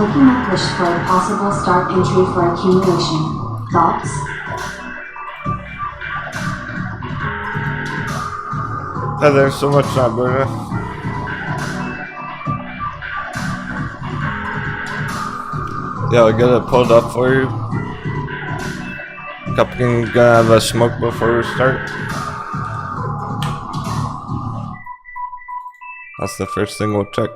Clicking a push for a possible start entry for accumulation. Thoughts? There's so much Alberta. Yeah, I'll get it pulled up for you. Captain gonna have a smoke before we start. That's the first thing we'll check.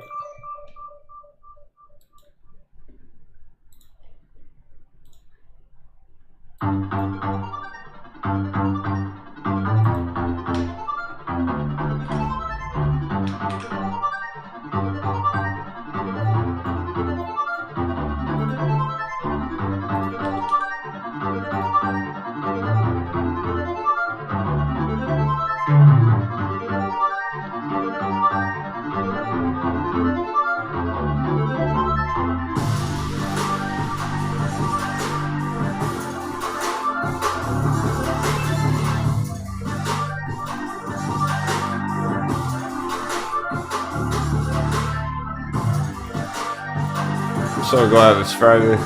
So glad it's Friday.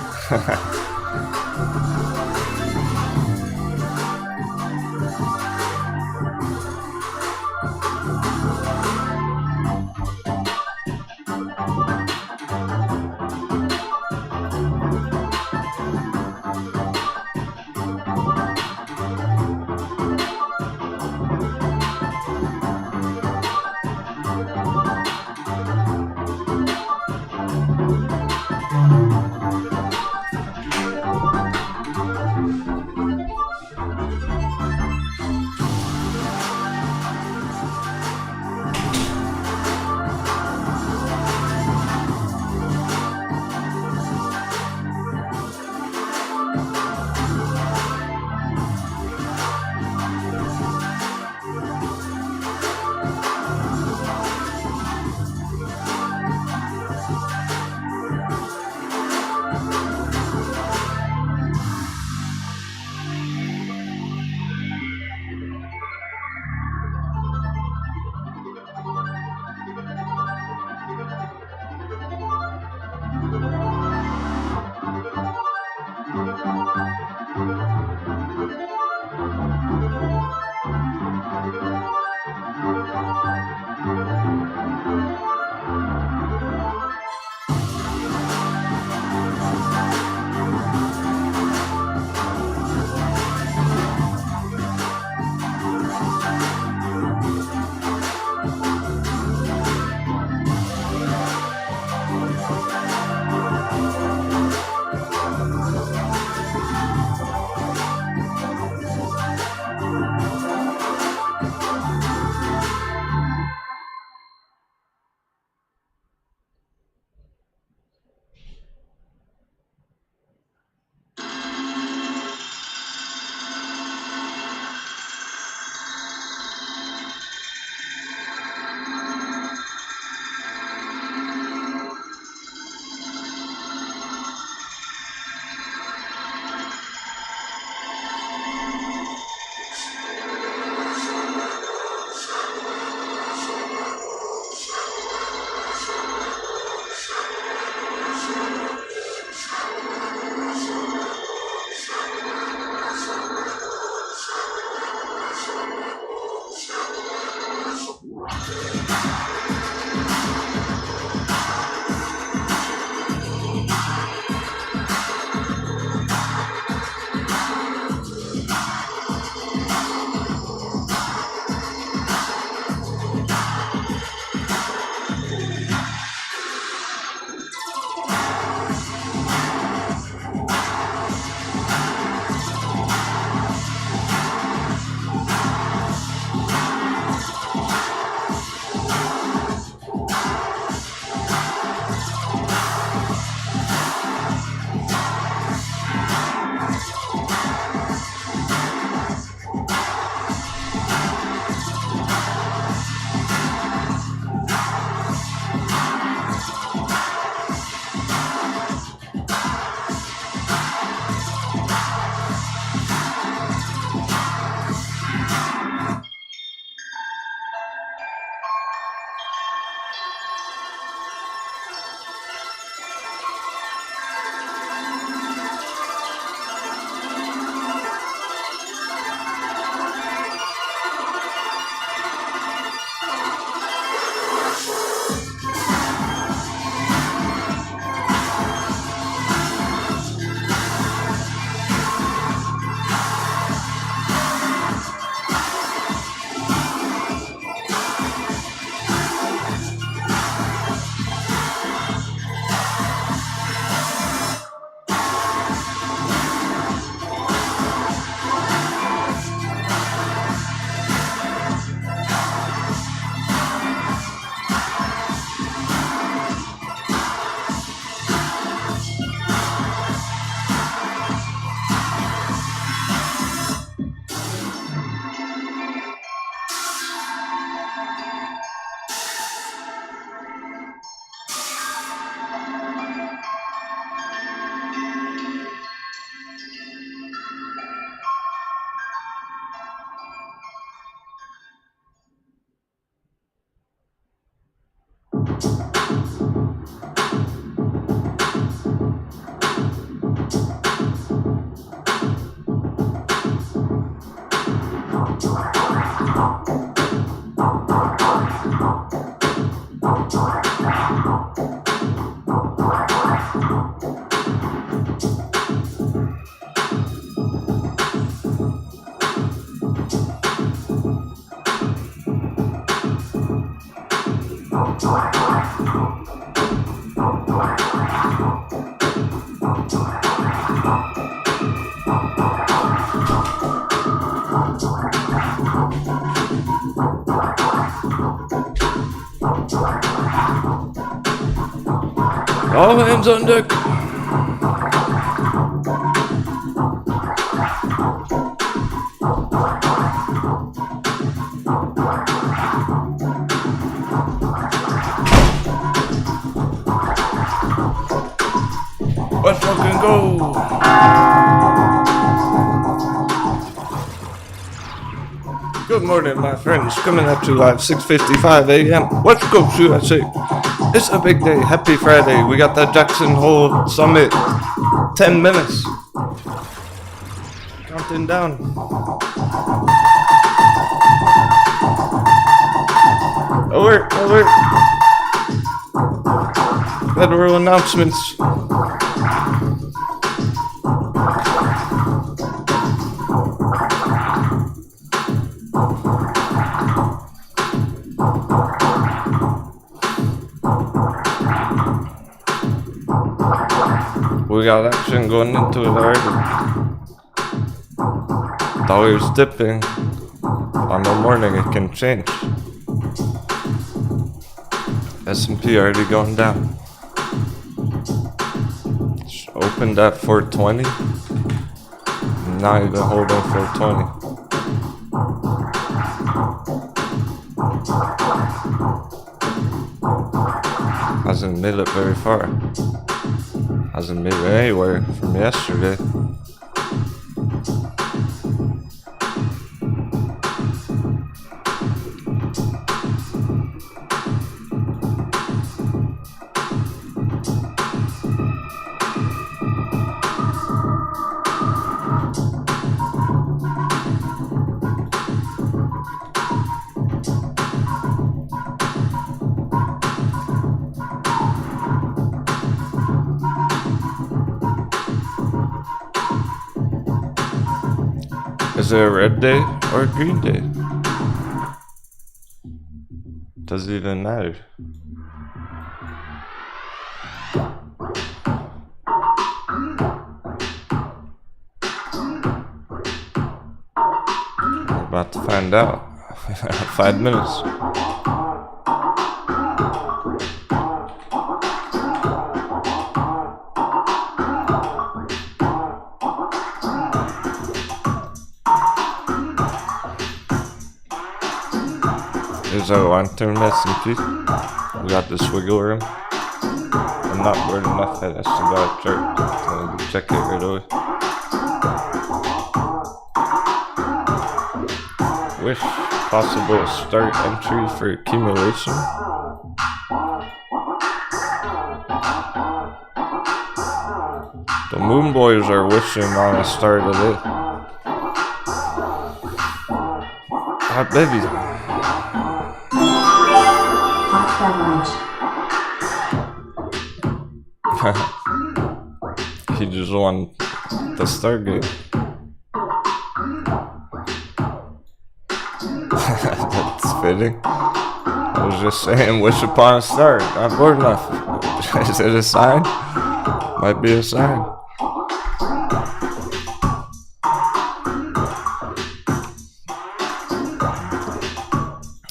All hands on deck. Let's fucking go. Good morning, my friends. Coming at you live 6:55 a.m. Let's go, USA. It's a big day. Happy Friday. We got that Jackson Hole Summit. 10 minutes. Counting down. Alert, alert. Federal announcements. We got action going into it already. Dollar's dipping. On the morning it can change. S&P already going down. Just opened at 420. Now you've been holding 420. Hasn't made it very far. Hasn't made it anywhere from yesterday. Is it a red day or a green day? Does it even matter? We're about to find out. 5 minutes. Here's our long-term S&P. We got this wiggle room. I'm not bored enough that I still got a chart. I'm gonna go check it right away. Wish possible start entry for accumulation. The Moon Boys are wishing on a start of it. Ah, baby. He just won the Stargate. That's fitting. I was just saying, wish upon a star. Not bored enough. Is it a sign? Might be a sign.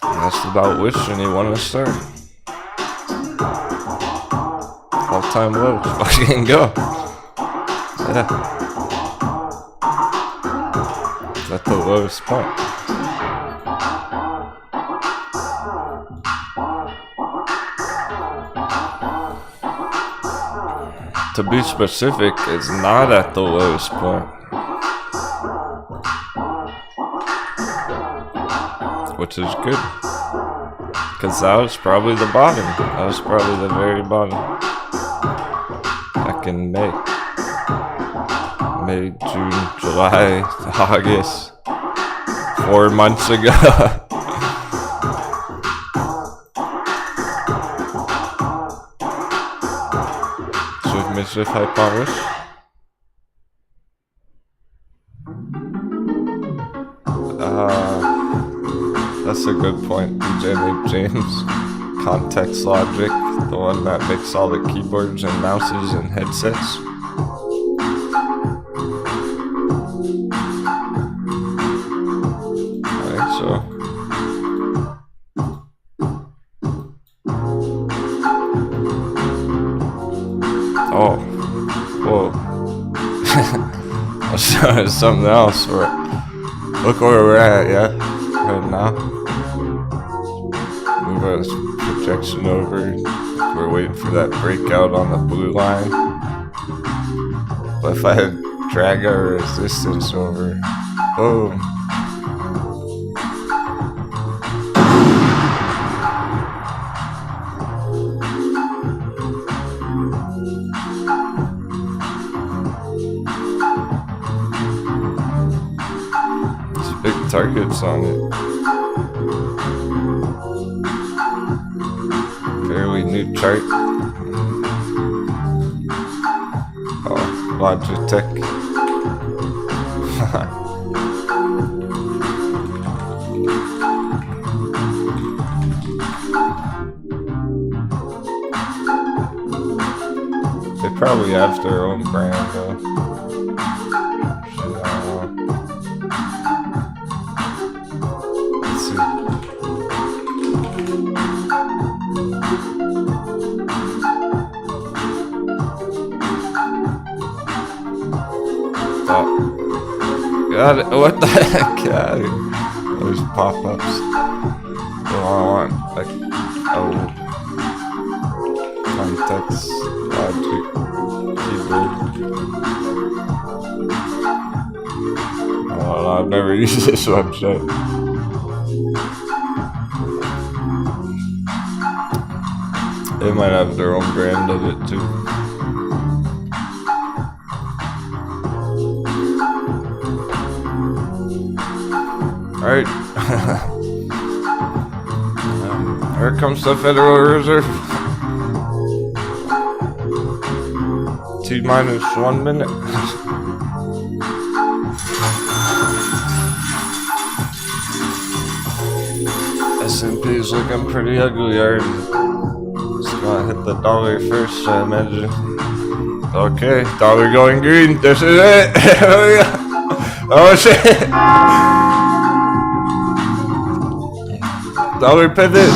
That's about wishing he won a star. All-time low. Fucking go. Yeah. Is that the lowest point? To be specific, it's not at the lowest point. Which is good. Because that was probably the bottom. That was probably the very bottom. Back in May. May, June, July, August. 4 months ago. Submissive hypothesis. That's a good point. DJ James. Context Logic, the one that makes all the keyboards and mouses and headsets. I think so. Oh, whoa. That's something else. Look where we're at, yeah? Right now. Move our projection over. We're waiting for that breakout on the blue line. But if I drag our resistance over, boom. Targets on it. Fairly new chart. Oh, Logitech. They probably have their own brand though. What the heck? There's pop-ups. So I want like context logic keyboard. Oh, I've never used this website. They might have their own brand of it too. Alright. Here comes the Federal Reserve. T-1 minute. S&P is looking pretty ugly already. It's gonna hit the dollar first, I imagine. Okay, dollar going green. This is it. Oh shit. Dollar pivot.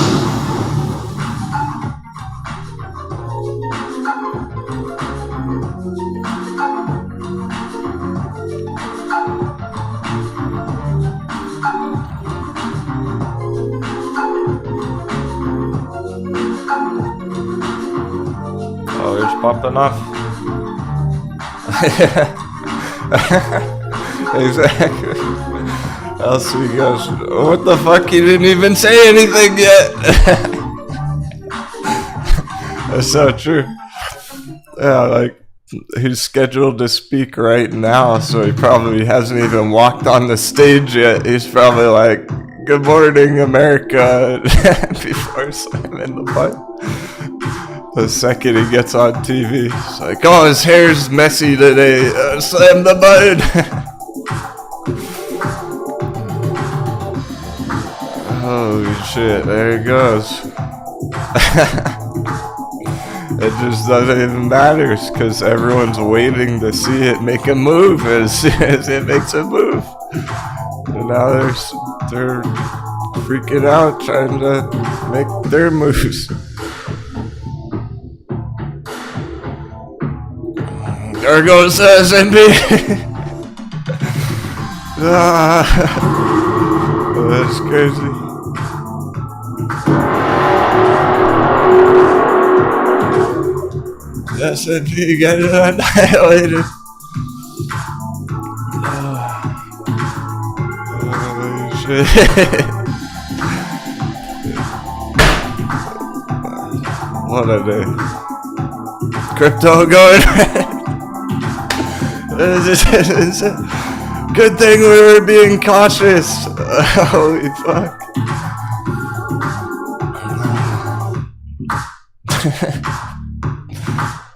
Oh, it's popping off. Exactly. Else we go. What the fuck? He didn't even say anything yet. That's so true. Yeah, like he's scheduled to speak right now, so he probably hasn't even walked on the stage yet. He's probably like, "Good morning, America," before slamming the button. The second he gets on TV, it's like, "Oh, his hair's messy today. Slam the button." Holy shit, there he goes. It just doesn't even matter because everyone's waiting to see it make a move as soon as it makes a move. And now they're freaking out trying to make their moves. There goes the S&P. That's crazy. S&P got annihilated. Holy shit. What a day. Crypto going red. Good thing we were being cautious. Holy fuck.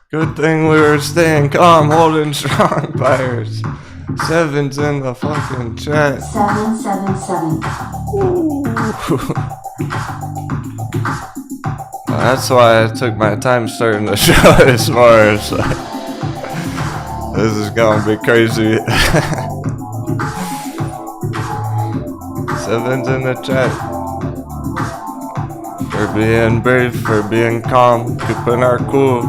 Good thing we were staying calm, holding strong, buyers. 7's in the fucking chat. 777. That's why I took my time starting the show this morning. So this is gonna be crazy. 7's in the chat. For being brave, for being calm, keeping our cool.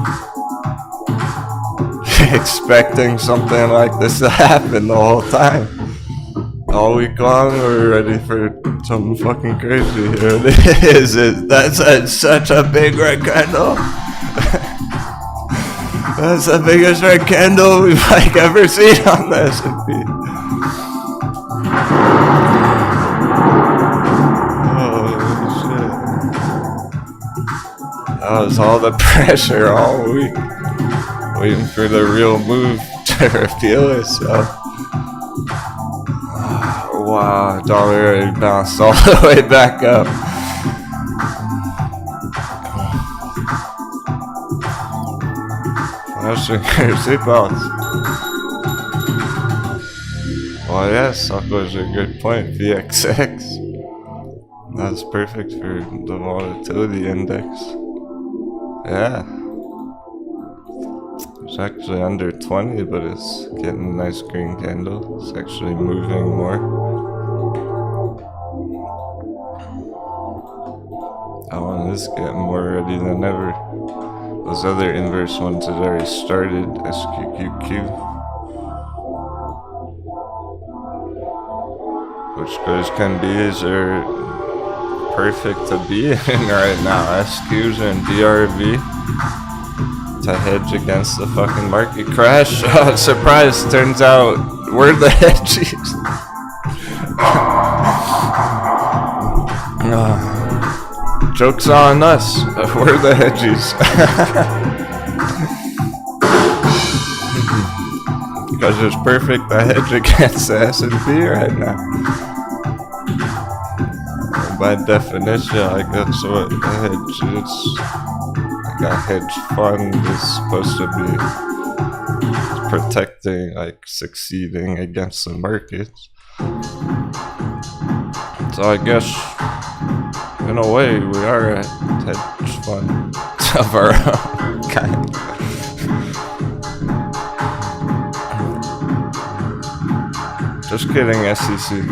Expecting something like this to happen the whole time. All week long, we're ready for something fucking crazy. Here it is. That's such a big red candle. That's the biggest red candle we've like ever seen on the S&P. Holy shit. That was all the pressure all week. Waiting for the real move to reveal itself. Wow, dollar already bounced all the way back up. Flashing your seatbelts. Well, yes, that was a good point. VXX. That's perfect for the volatility index. Yeah. It's actually under 20, but it's getting a nice green candle. It's actually moving more. That one is getting more ready than ever. Those other inverse ones had already started. SQQQ. Which guys can be are perfect to be in right now. SQs and DRV. To hedge against the fucking market crash. Oh, surprise, turns out we're the hedgies. Joke's on us, we're the hedgies. Because it's perfect to hedge against the S&P right now. By definition, like that's what a hedge is. A hedge fund is supposed to be protecting, like succeeding against the markets. So I guess, in a way, we are a hedge fund of our own kind. Just kidding, SEC.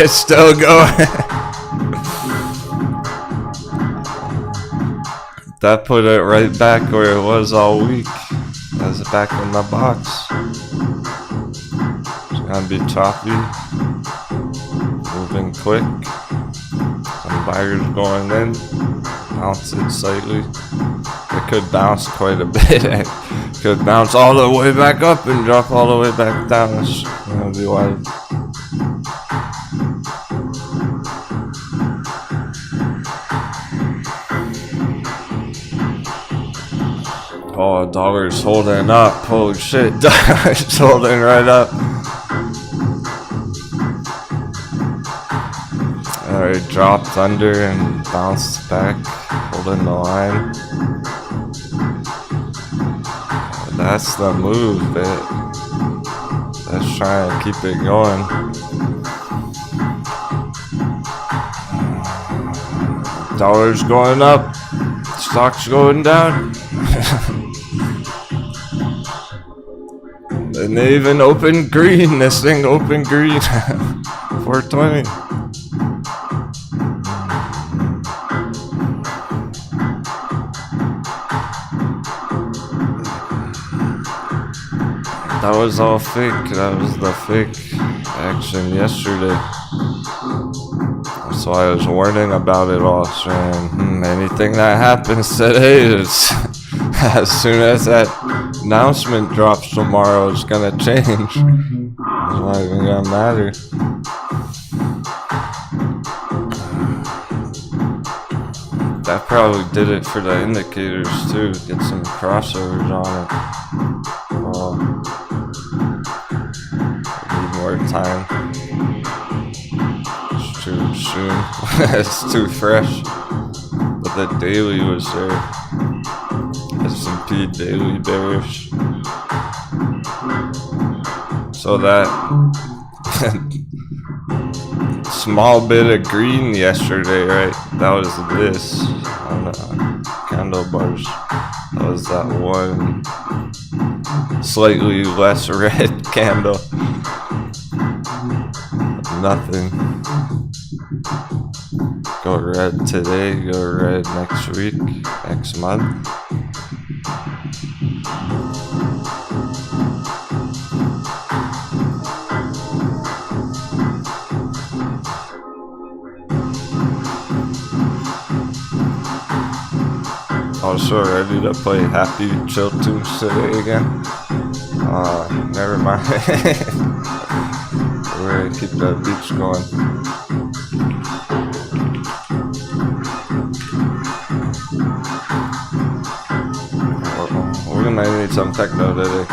It's still going. That put it right back where it was all week. That's back in the box. It's gonna be choppy. Moving quick. Some buyers going in. Bounce it slightly. It could bounce quite a bit. It could bounce all the way back up and drop all the way back down. It's gonna be wild. Oh, dollar's holding up. Holy shit, dollar's holding right up. Alright, dropped under and bounced back, holding the line. That's the move, but let's try and keep it going. Dollar's going up, stock's going down. And they even opened green. This thing opened green. 420. That was all fake. That was the fake action yesterday. That's why I was warning about it all, saying anything that happens today is as soon as that announcement drops tomorrow, it's gonna change. It's not even gonna matter. That probably did it for the indicators too. Get some crossovers on it. Need more time. It's too soon. It's too fresh. But the daily was there. S&P daily bearish. So that small bit of green yesterday, right? That was this on the candle bars. That was that one slightly less red candle. Nothing. Go red today, go red next week, next month. Also ready to play Happy Chill Tunes today again. Never mind. We're gonna keep that beach going. We're gonna need some techno today.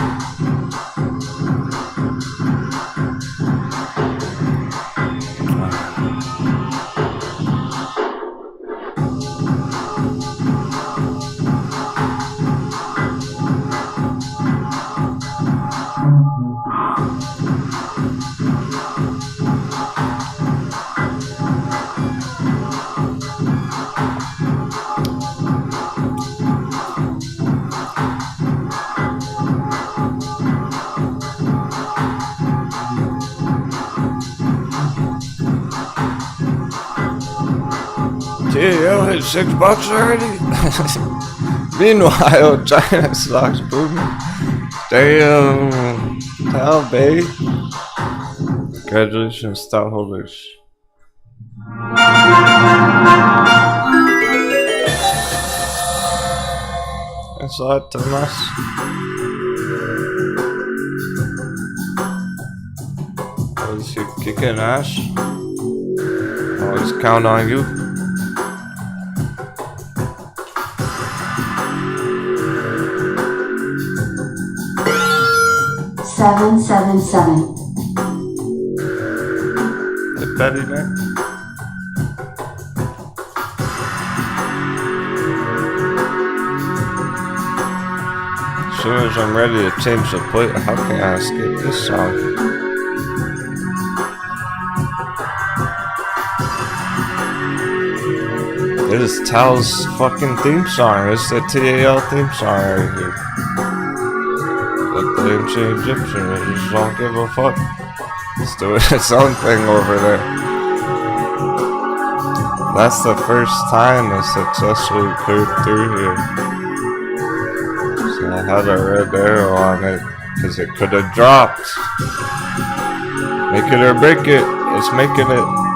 TAO hit $6 already? Meanwhile, China stocks booming. Damn. Hell, babe. Congratulations, stockholders. That's all, Thomas. Was he kicking ass? Always count on you. Seven, 7. Hey, Betty, man. As soon as I'm ready to change the plate, how can I skip this song? This is Tal's fucking theme song. It's the TAL theme song right here. The ancient Egyptian, I just don't give a fuck. It's doing its own thing over there. That's the first time it successfully cleared through here. So I had a red arrow on it, because it could have dropped. Make it or break it. It's making it.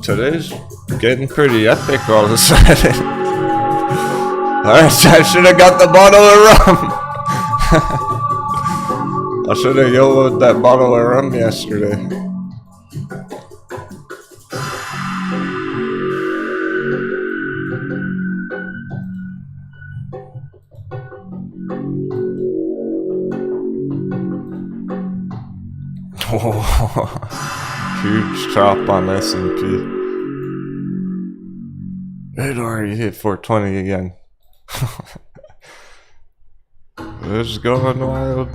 Today's getting pretty epic all of a sudden. Alright, I should have got the bottle of rum. I should have YOLO'd that bottle of rum yesterday. Huge chop on S&P. It already hit 420 again. It's going wild.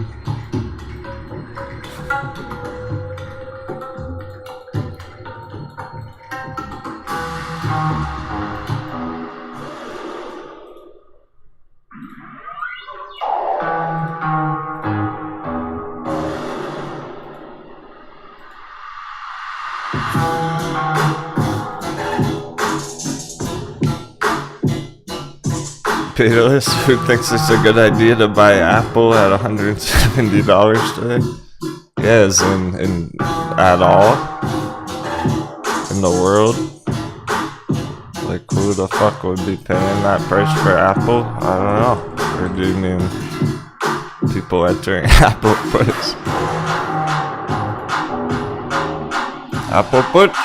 Payless, who thinks it's a good idea to buy Apple at $170 today? Yeah, as in at all in the world. Like, who the fuck would be paying that price for Apple? I don't know. Or do you mean people entering Apple puts? Apple puts?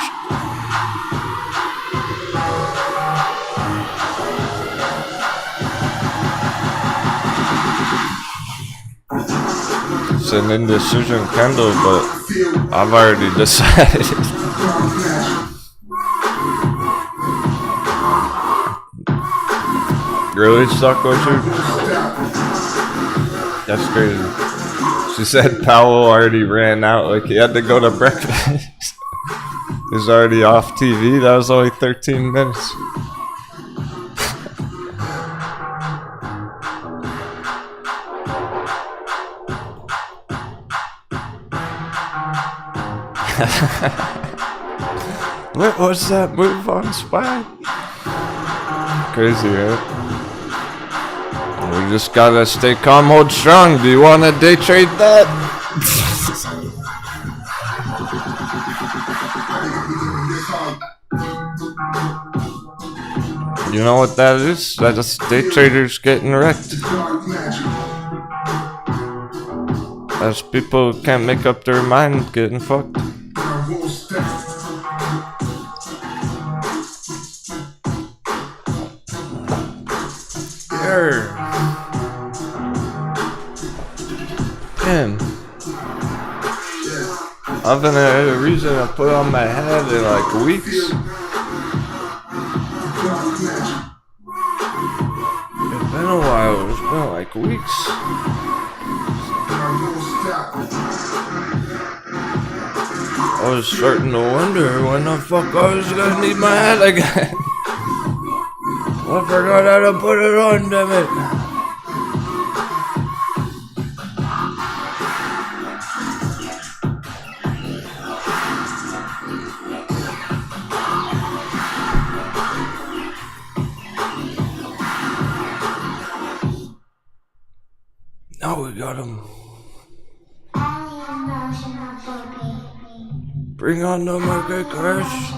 It's an indecision candle, but I've already decided. Really, Stockholder? That's crazy. She said Powell already ran out, like he had to go to breakfast. He's already off TV. That was only 13 minutes. What was that move on SPY? Crazy, right? We just gotta stay calm, hold strong. Do you wanna day trade that? You know what that is? That's day traders getting wrecked. As people can't make up their mind getting fucked. Man, I haven't had a reason to put on my head in like weeks. It's been a while, it's been like weeks. I was starting to wonder when the fuck I was gonna need my hat again. I forgot how to put it on, damn it. Now we got him. Bring on the market crash.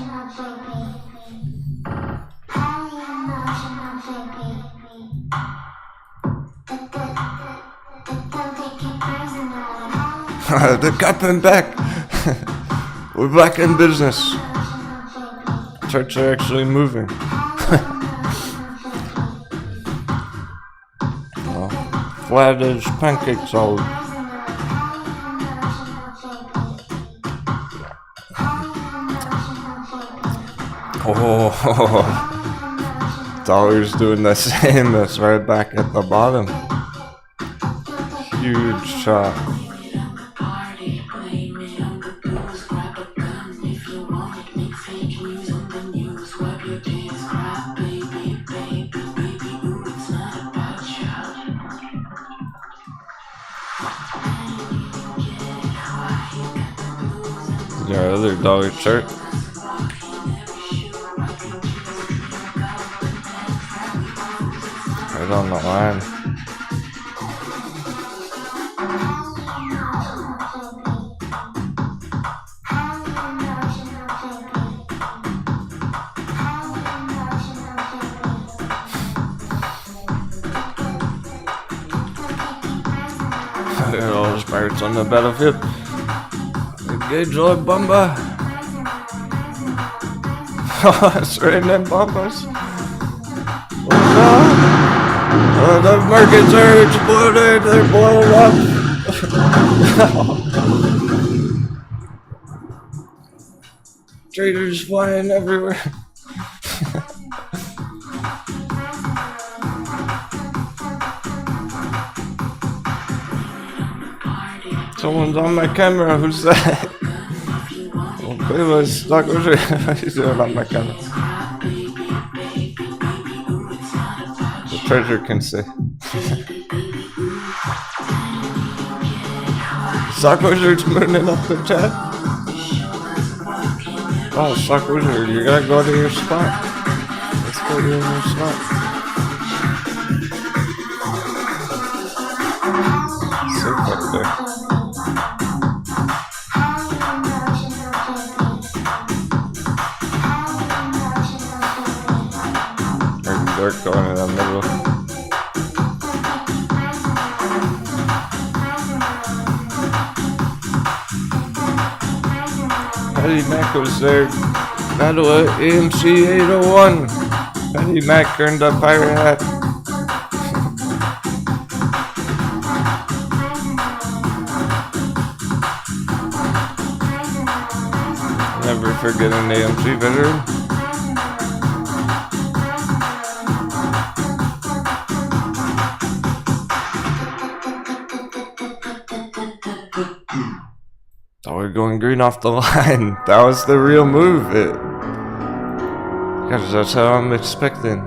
The Captain back. We're back in business. Charts are actually moving. Flat as pancakes all. Oh, dollar's doing the same. That's right back at the bottom. Huge shot. Our other dollar chart. Right on the line. Look at all those pirates on the battlefield. Engage all bomba. It's raining bombas. Oh, the markets are exploding. They're blowing up. Traders flying everywhere. Someone's on my camera. Who's that? Let's talk over. He's doing on my camera. The treasure can say. Stock Wizard's mooning up the chat. Oh, Stock Wizard, you gotta go to your spot. Let's go to your new spot. there. Dark going in the middle. Patty Mac was there. Battle at AMC 801. Patty Mac earned a pirate hat. Never forget an AMC veteran. Oh, we're going green off the line. That was the real move. Gosh, that's how I'm expecting.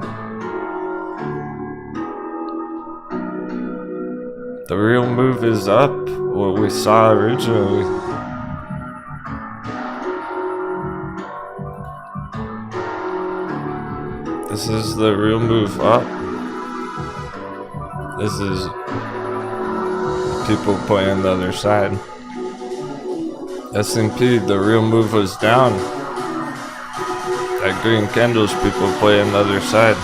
The real move is up. What we saw originally. This is the real move up. This is people playing the other side. S&P, the real move was down. That green candles, people playing the other side.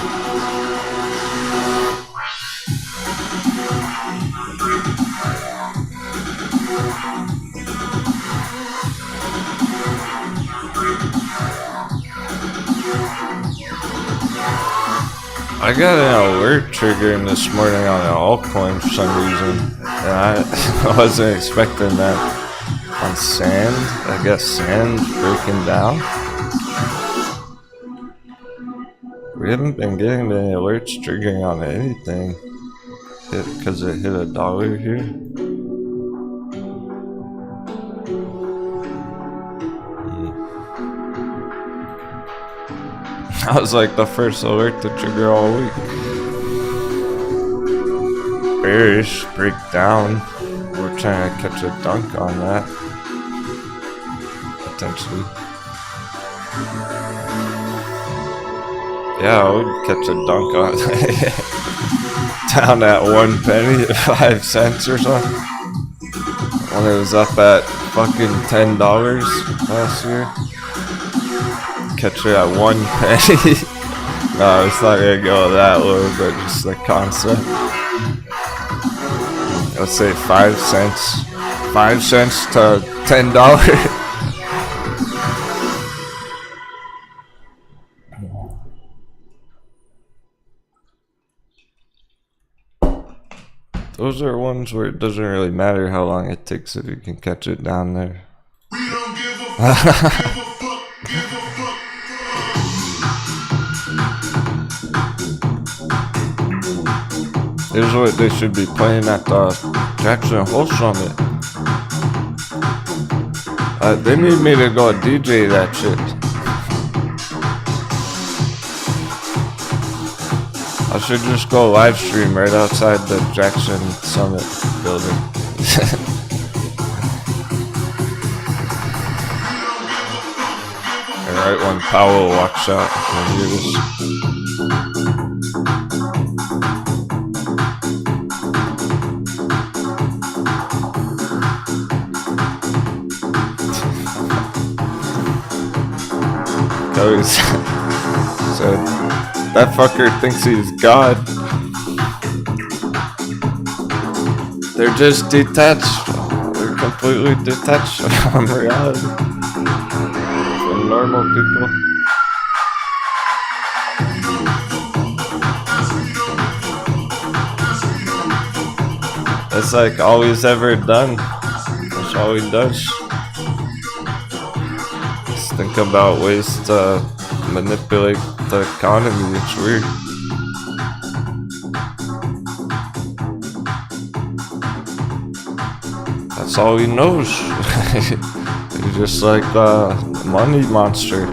I got an alert triggering this morning on an altcoin for some reason, and I wasn't expecting that. On sand, I guess sand breaking down. We haven't been getting any alerts triggering on anything because it hit $1 here. That was like the first alert to trigger all week. Bearish breakdown. We're trying to catch a dunk on that. Potentially. Yeah, I would catch a dunk on it. Down at 1 penny, 5 cents or something. When it was up at fucking $10 last year. Catch it at 1 penny. No, it's not gonna go that low, but just the concept. Let's say 5 cents. 5 cents to $10. Those are ones where it doesn't really matter how long it takes if you can catch it down there. We don't give a fuck, give a fuck. Here's what they should be playing at the Jackson Hole Summit. They need me to go DJ that shit. I should just go live stream right outside the Jackson Summit building. And right when Powell walks out, you'll hear this. So that fucker thinks he's God. They're just detached. They're completely detached from reality. From normal people. That's like all he's ever done. That's all he does. Just think about ways to manipulate the economy. It's weird. That's all he knows. He's just like a money monster.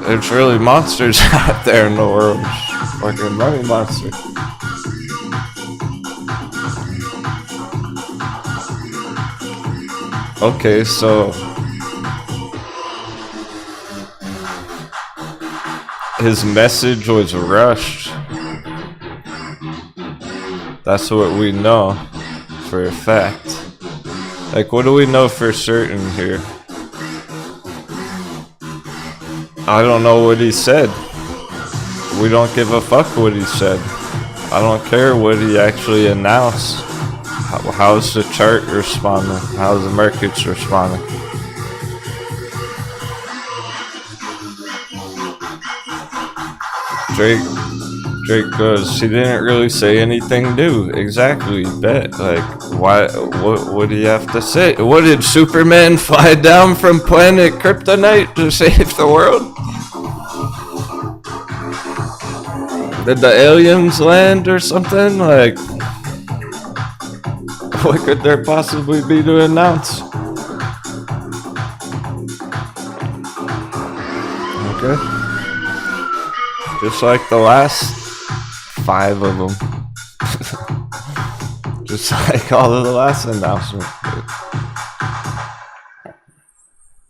There's really monsters out there in the world. Fucking money monster. Okay, so his message was rushed. That's what we know. for a fact. Like, what do we know for certain here? I don't know what he said. We don't give a fuck what he said. I don't care what he actually announced. How's the chart responding? How's the markets responding? Drake goes, he didn't really say anything new. Exactly, bet. Like, why? What do you have to say? What, did Superman fly down from planet Kryptonite to save the world? Did the aliens land or something? Like, what could there possibly be to announce? Okay. Just like the last 5 of them. Just like all of the last announcements.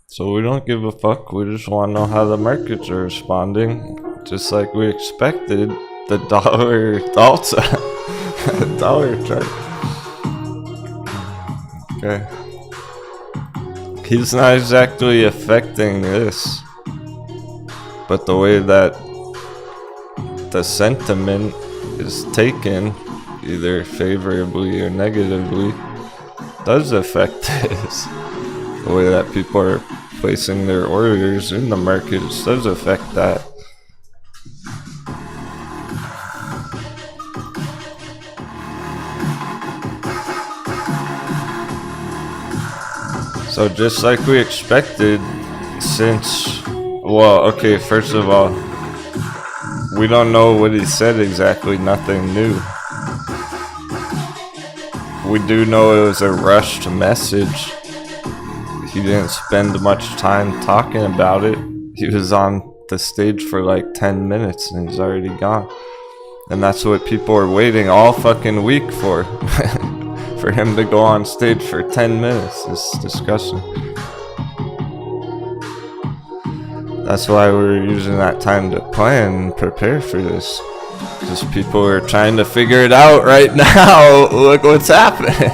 So we don't give a fuck. We just want to know how the markets are responding. Just like we expected. The dollar dollar chart. Okay. He's not exactly affecting this. But the way that the sentiment is taken, either favorably or negatively, does affect this. The way that people are placing their orders in the markets does affect that. So just like we expected, since, well, okay, first of all, we don't know what he said exactly, nothing new. We do know it was a rushed message. He didn't spend much time talking about it. He was on the stage for like 10 minutes and he's already gone. And that's what people are waiting all fucking week for. For him to go on stage for 10 minutes. It's disgusting. That's why we're using that time to plan and prepare for this. Because people are trying to figure it out right now. Look what's happening.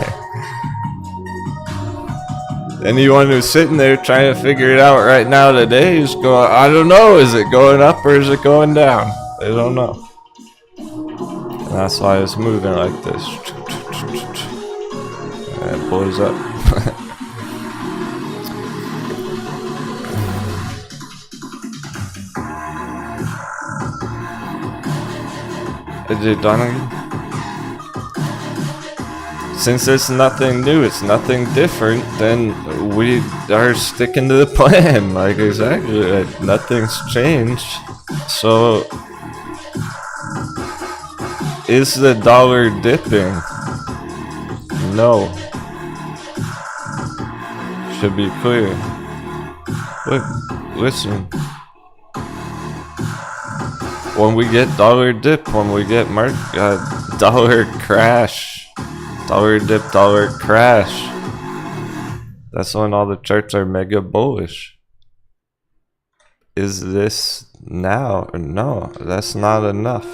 Anyone who's sitting there trying to figure it out right now today is going, I don't know, is it going up or is it going down? They don't know. And that's why it's moving like this. And it blows up. Is it done again? Since it's nothing new, it's nothing different, then we are sticking to the plan. Like, exactly, like, nothing's changed. So, is the dollar dipping? No. Should be clear. Look, listen. When we get dollar dip, when we get dollar crash, dollar dip, dollar crash, that's when all the charts are mega bullish. Is this now? No, that's not enough.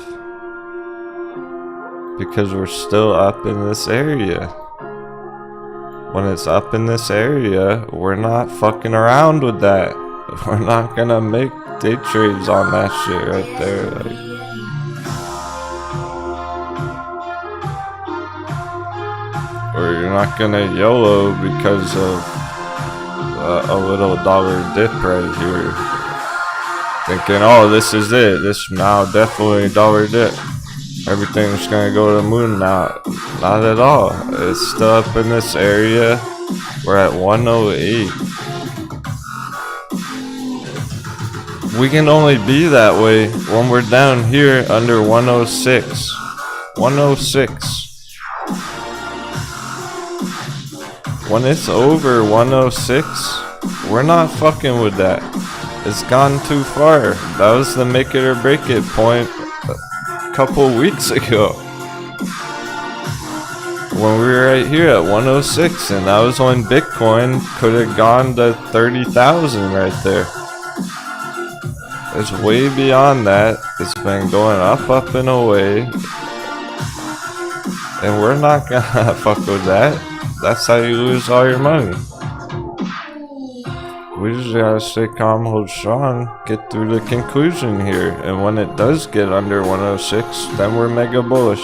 Because we're still up in this area. When it's up in this area, we're not fucking around with that. We're not gonna make day trades on that shit right there. Like, or you're not gonna YOLO because of a little dollar dip right here. Thinking, oh, this is it. This now definitely dollar dip. Everything's gonna go to the moon now. Not at all. It's still up in this area. We're at 108. We can only be that way when we're down here under 106. 106. When it's over 106, we're not fucking with that. It's gone too far. That was the make it or break it point a couple weeks ago. When we were right here at 106, and that was when Bitcoin could have gone to 30,000 right there. It's way beyond that. It's been going up and away. And we're not gonna fuck with that. That's how you lose all your money. We just gotta stay calm, hold strong, get through the conclusion here. And when it does get under 106, then we're mega bullish.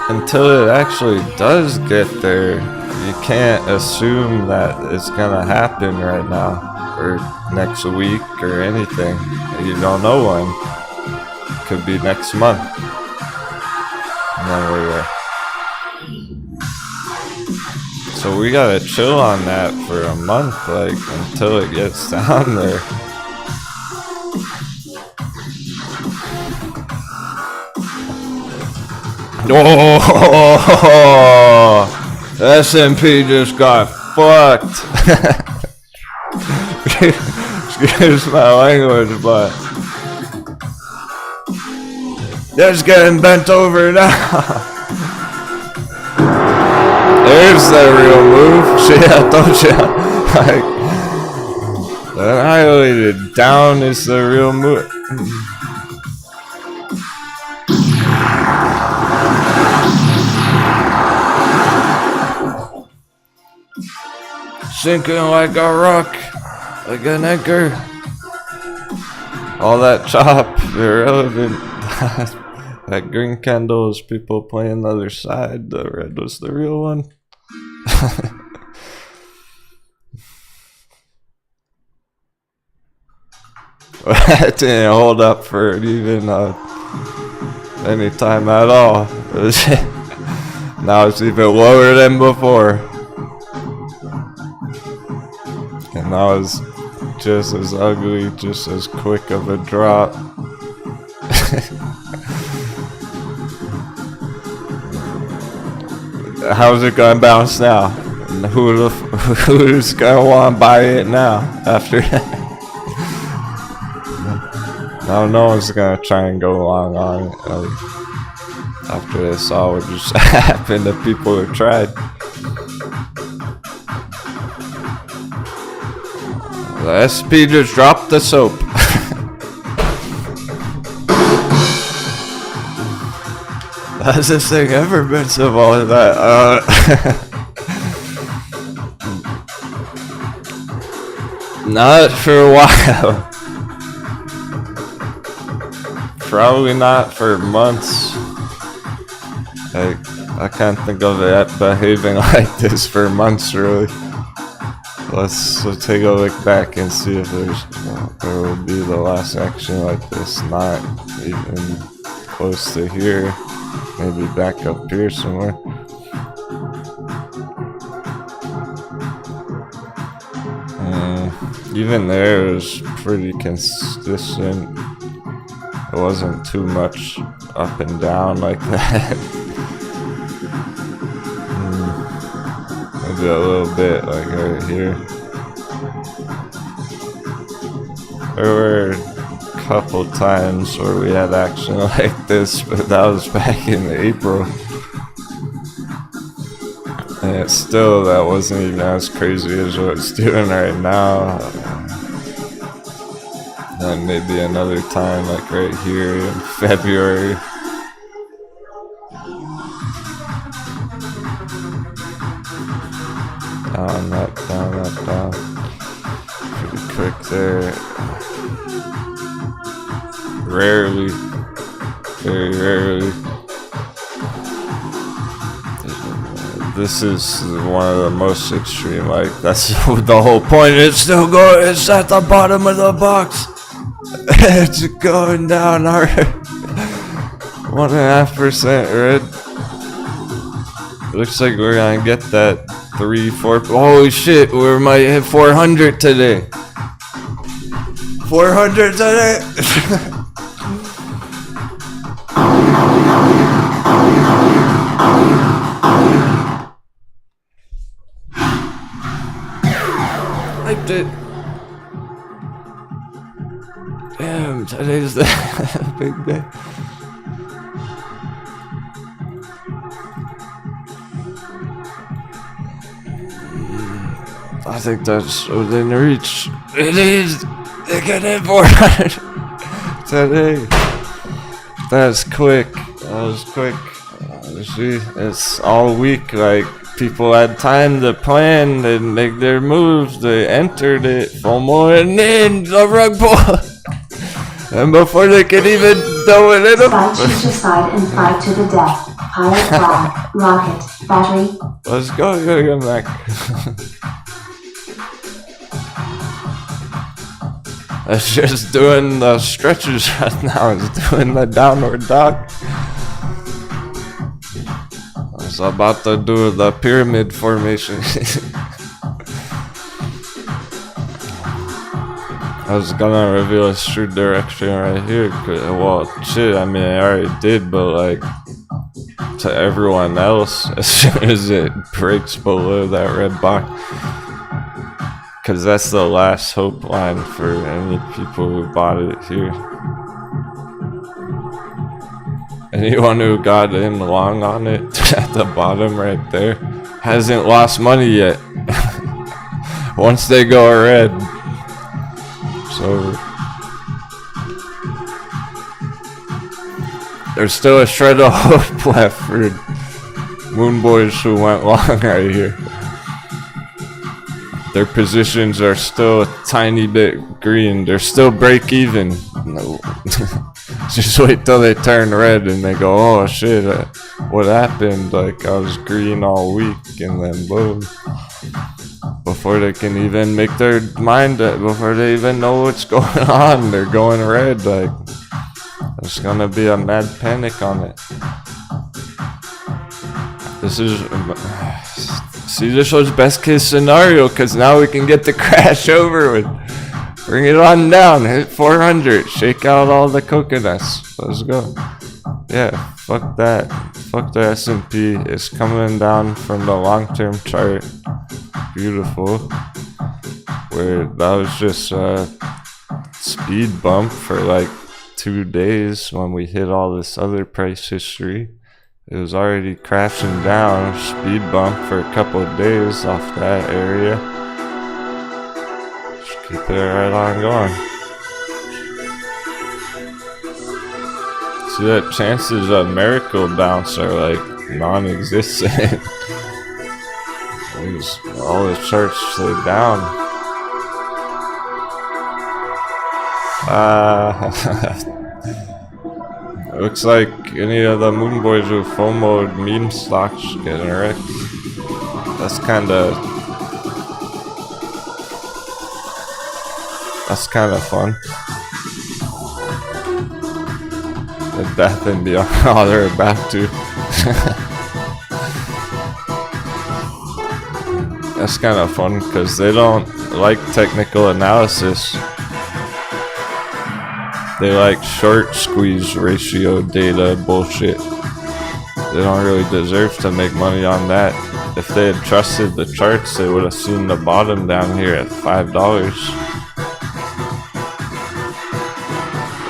Until it actually does get there, you can't assume that it's gonna happen right now, or next week, or anything. You don't know when. Could be next month. And then we're there. So we gotta chill on that for a month, like, until it gets down there. Oh, S&P just got fucked. Excuse my language, but it's getting bent over now. There's the real move. See, I told you. Like, annihilated down is the real move. Sinking like a rock, like an anchor. All that chop, irrelevant. That green candle is people playing the other side. The red was the real one. That didn't hold up for even any time at all. Now it's even lower than before. And now it's just as ugly, just as quick of a drop. How's it gonna bounce now? And who's gonna want to buy it now after that? No, no one's gonna try and go long on it. After this all would just happen to people who tried. The SP just dropped the soap. Has this thing ever been so all that? Not for a while. Probably not for months. I can't think of it behaving like this for months, really. Let's take a look back and see if there will be the last action like this. Not even close to here. Maybe back up here somewhere. Even there it was pretty consistent. It wasn't too much up and down like that. Maybe a little bit like right here. There were a couple times where we had action like this, but that was back in April. And still, that wasn't even as crazy as what it's doing right now. And maybe another time, like right here in February. Down, up, down. Pretty quick there. Rarely, very rarely. This is one of the most extreme, like, that's the whole point. It's still going, it's at the bottom of the box. It's going down hard. 1.5% red. Looks like we're gonna get that 3-4. Holy shit, we might hit 400 today. 400 today. Hyped it. Damn, today's the big day. I think that's within reach. It is. They get in 400 today. That's quick. That was quick. See, it's all week. Like, people had time to plan and make their moves. They entered it, FOMO, and then the rug pull. And before they could even throw it in them. Spike choose your side and fight to the death. Pilot flag, rocket, battery. Let's go, gotta go back. It's just doing the stretches right now. It's doing the downward dog. I was about to do the pyramid formation. I was gonna reveal its true direction right here. Well, shit, I mean, I already did, but like, to everyone else, as soon as it breaks below that red box. Because that's the last hope line for any people who bought it here. Anyone who got in long on it at the bottom right there hasn't lost money yet. Once they go red, so there's still a shred of hope left for Moon Boys who went long right here. Their positions are still a tiny bit green. They're still break even. No. Just wait till they turn red and they go, oh shit, what happened? Like, I was green all week, and then boom. Before they can even make their mind up, before they even know what's going on, they're going red. Like, there's gonna be a mad panic on it. This is... See, this was best case scenario, because now we can get the crash over with. Bring it on down, hit 400, shake out all the coconuts. Let's go. Yeah, fuck that. Fuck the S&P. It's coming down from the long-term chart. Beautiful. Where that was just a speed bump for like 2 days when we hit all this other price history. It was already crashing down, speed bump for a couple of days off that area. Just keep it right on going. See, that chances of miracle bounce are like non-existent. All the charts stay down. Looks like any of the Moon Boys who FOMO'd meme stocks getting wrecked. That's kinda fun. The death and beyond. Oh, they're about to. That's kinda fun because they don't like technical analysis. They like short squeeze ratio data bullshit. They don't really deserve to make money on that. If they had trusted the charts, they would have seen the bottom down here at $5.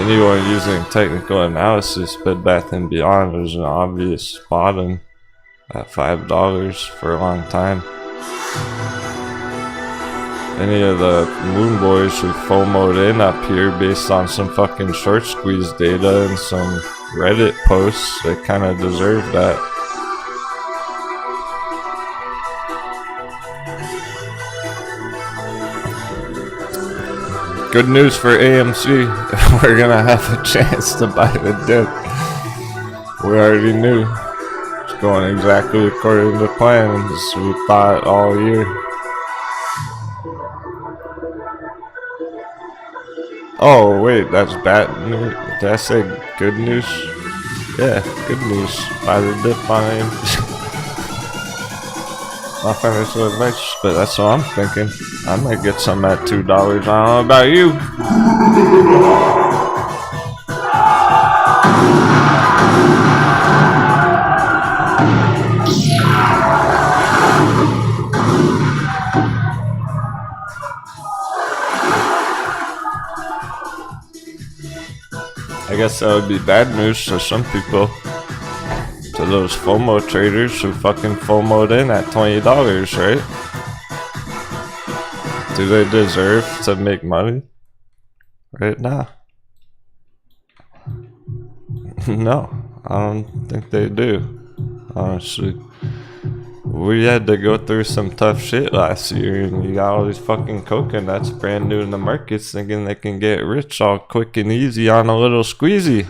Anyone using technical analysis, Bed Bath & Beyond was an obvious bottom at $5 for a long time. Any of the Moon Boys who FOMO'd in up here based on some fucking short squeeze data and some Reddit posts, they kinda deserve that. Good news for AMC, we're gonna have a chance to buy the dip. We already knew. It's going exactly according to plan, as we thought all year. Oh wait, that's bad news. Did I say good news? Yeah, good news. Buy the dip on AMC. Not financial advice, but that's what I'm thinking. I might get some at $2. I don't know about you. I guess that would be bad news to some people. To those FOMO traders who fucking FOMO'd in at $20, right? Do they deserve to make money right now? No, I don't think they do, honestly. We had to go through some tough shit last year, and you got all these fucking coconuts brand new in the markets thinking they can get rich all quick and easy on a little squeezy.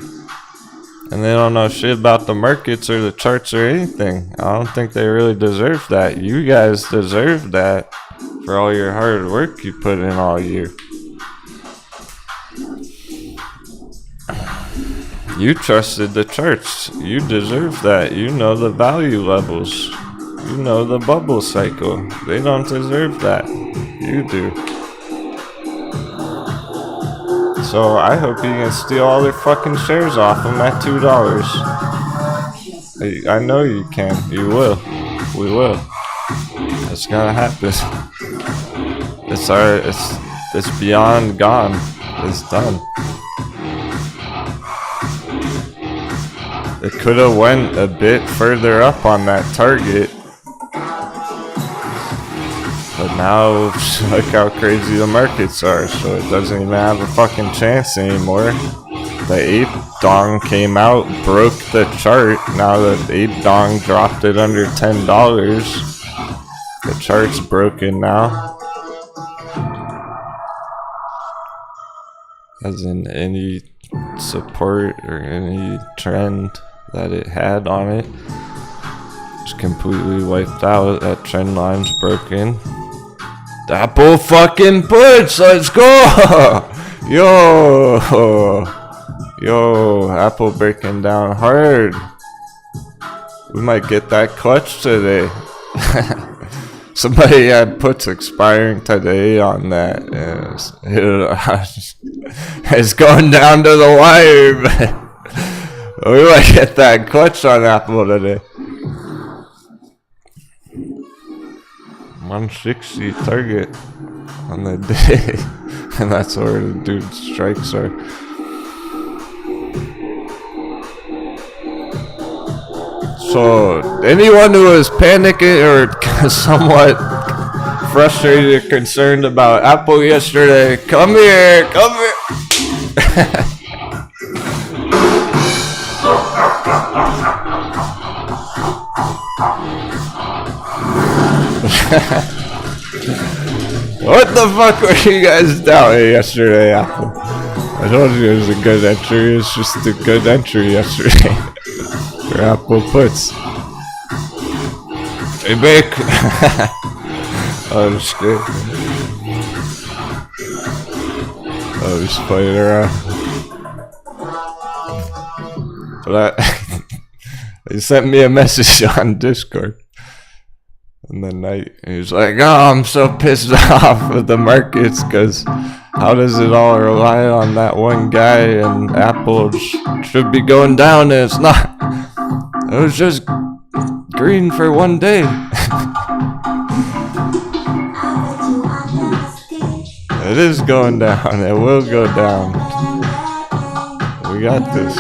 And they don't know shit about the markets or the charts or anything. I don't think they really deserve that. You guys deserve that for all your hard work you put in all year. You trusted the charts. You deserve that. You know the value levels. You know the bubble cycle. They don't deserve that. You do. So I hope you can steal all their fucking shares off them at $2. I know you can. You will. We will. It's gonna happen. It's beyond gone. It's done. It could have went a bit further up on that target. But now, look how crazy the markets are, so it doesn't even have a fucking chance anymore. The 8th dong came out, broke the chart. Now the 8th dong dropped it under $10. The chart's broken now. As in any support or any trend that it had on it. It's completely wiped out. That trend line's broken. Apple fucking puts, let's go! Yo, Apple breaking down hard. We might get that clutch today. Somebody had puts expiring today on that. It's going down to the wire, man. We might get that clutch on Apple today. 160 target on the day, and that's where the dude's strikes are. So anyone who was panicking or somewhat frustrated or concerned about Apple yesterday, come here. What the fuck were you guys doubting yesterday, Apple? I told you it was a good entry. It's just a good entry yesterday for Apple puts. Hey, Vic. I'm just kidding. Oh, just playing around. But he sent me a message on Discord. And then he was like, oh, I'm so pissed off with the markets because how does it all rely on that one guy, and Apple should be going down and it's not. It was just green for one day. It is going down. It will go down. We got this.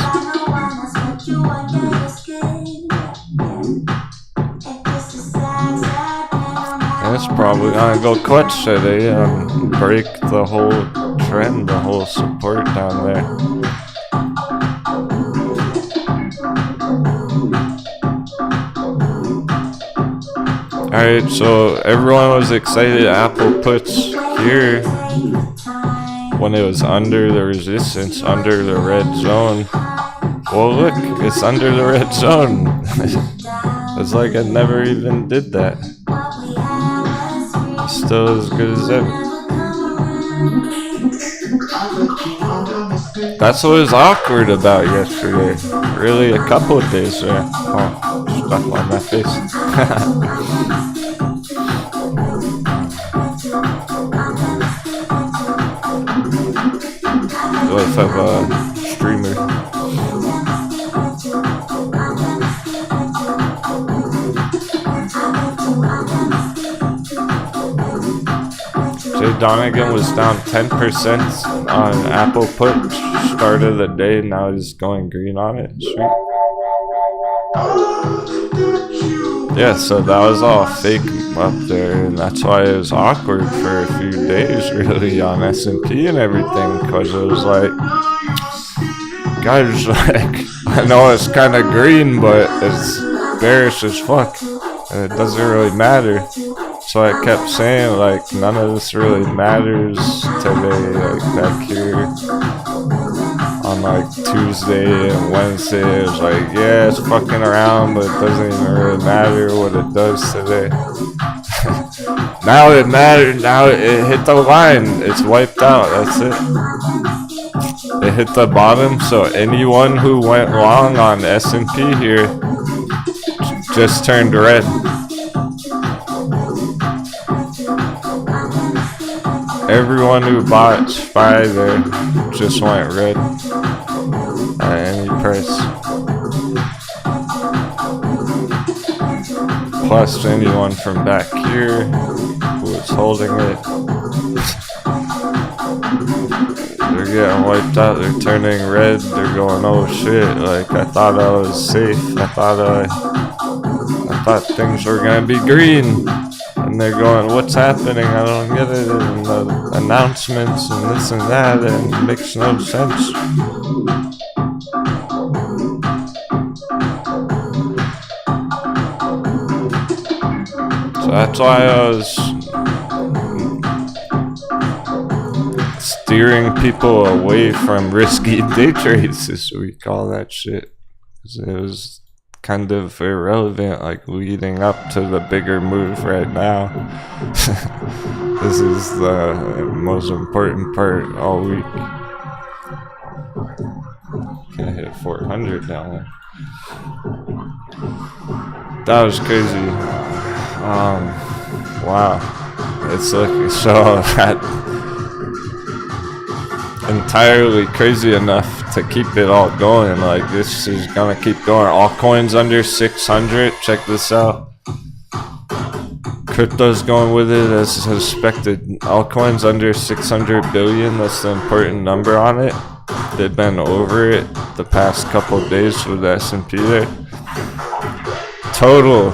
It's probably gonna go clutch today and break the whole trend, the whole support down there. Alright, so everyone was excited Apple puts here when it was under the resistance, under the red zone. Well, look, it's under the red zone. It's like it never even did that. Still as good as ever. That's what was awkward about yesterday. Really, a couple of days there. Oh, stuff on my face. Let's have a streamer. Donegan was down 10% on Apple put start of the day. Now he's going green on it. Sweet. Yeah, so that was all fake up there, and that's why it was awkward for a few days, really, on S&P and everything, because it was like, guys, like, I know it's kind of green, but it's bearish as fuck. And it doesn't really matter. So I kept saying, like, none of this really matters today, like, back here. On, like, Tuesday and Wednesday, it was like, yeah, it's fucking around, but it doesn't even really matter what it does today. Now it matters. Now it hit the line. It's wiped out. That's it. It hit the bottom. So anyone who went long on S&P here just turned red. Everyone who bought SHIBA there just went red at any price. Plus anyone from back here who was holding it. They're getting wiped out, they're turning red, they're going, oh shit, like I thought I was safe, I thought things were gonna be green. And they're going, what's happening? I don't get it. And the announcements and this and that, and it makes no sense. So that's why I was steering people away from risky day trades this week, all that shit. It was kind of irrelevant, like leading up to the bigger move right now. This is the most important part all week. Gonna hit 400 down there. That was crazy. Wow. It's like so that entirely crazy enough to keep it all going. Like this is gonna keep going. Altcoins under 600. Check this out. Crypto's going with it as suspected. Altcoins under 600 billion. That's the important number on it. They've been over it the past couple of days with the S&P there. Total.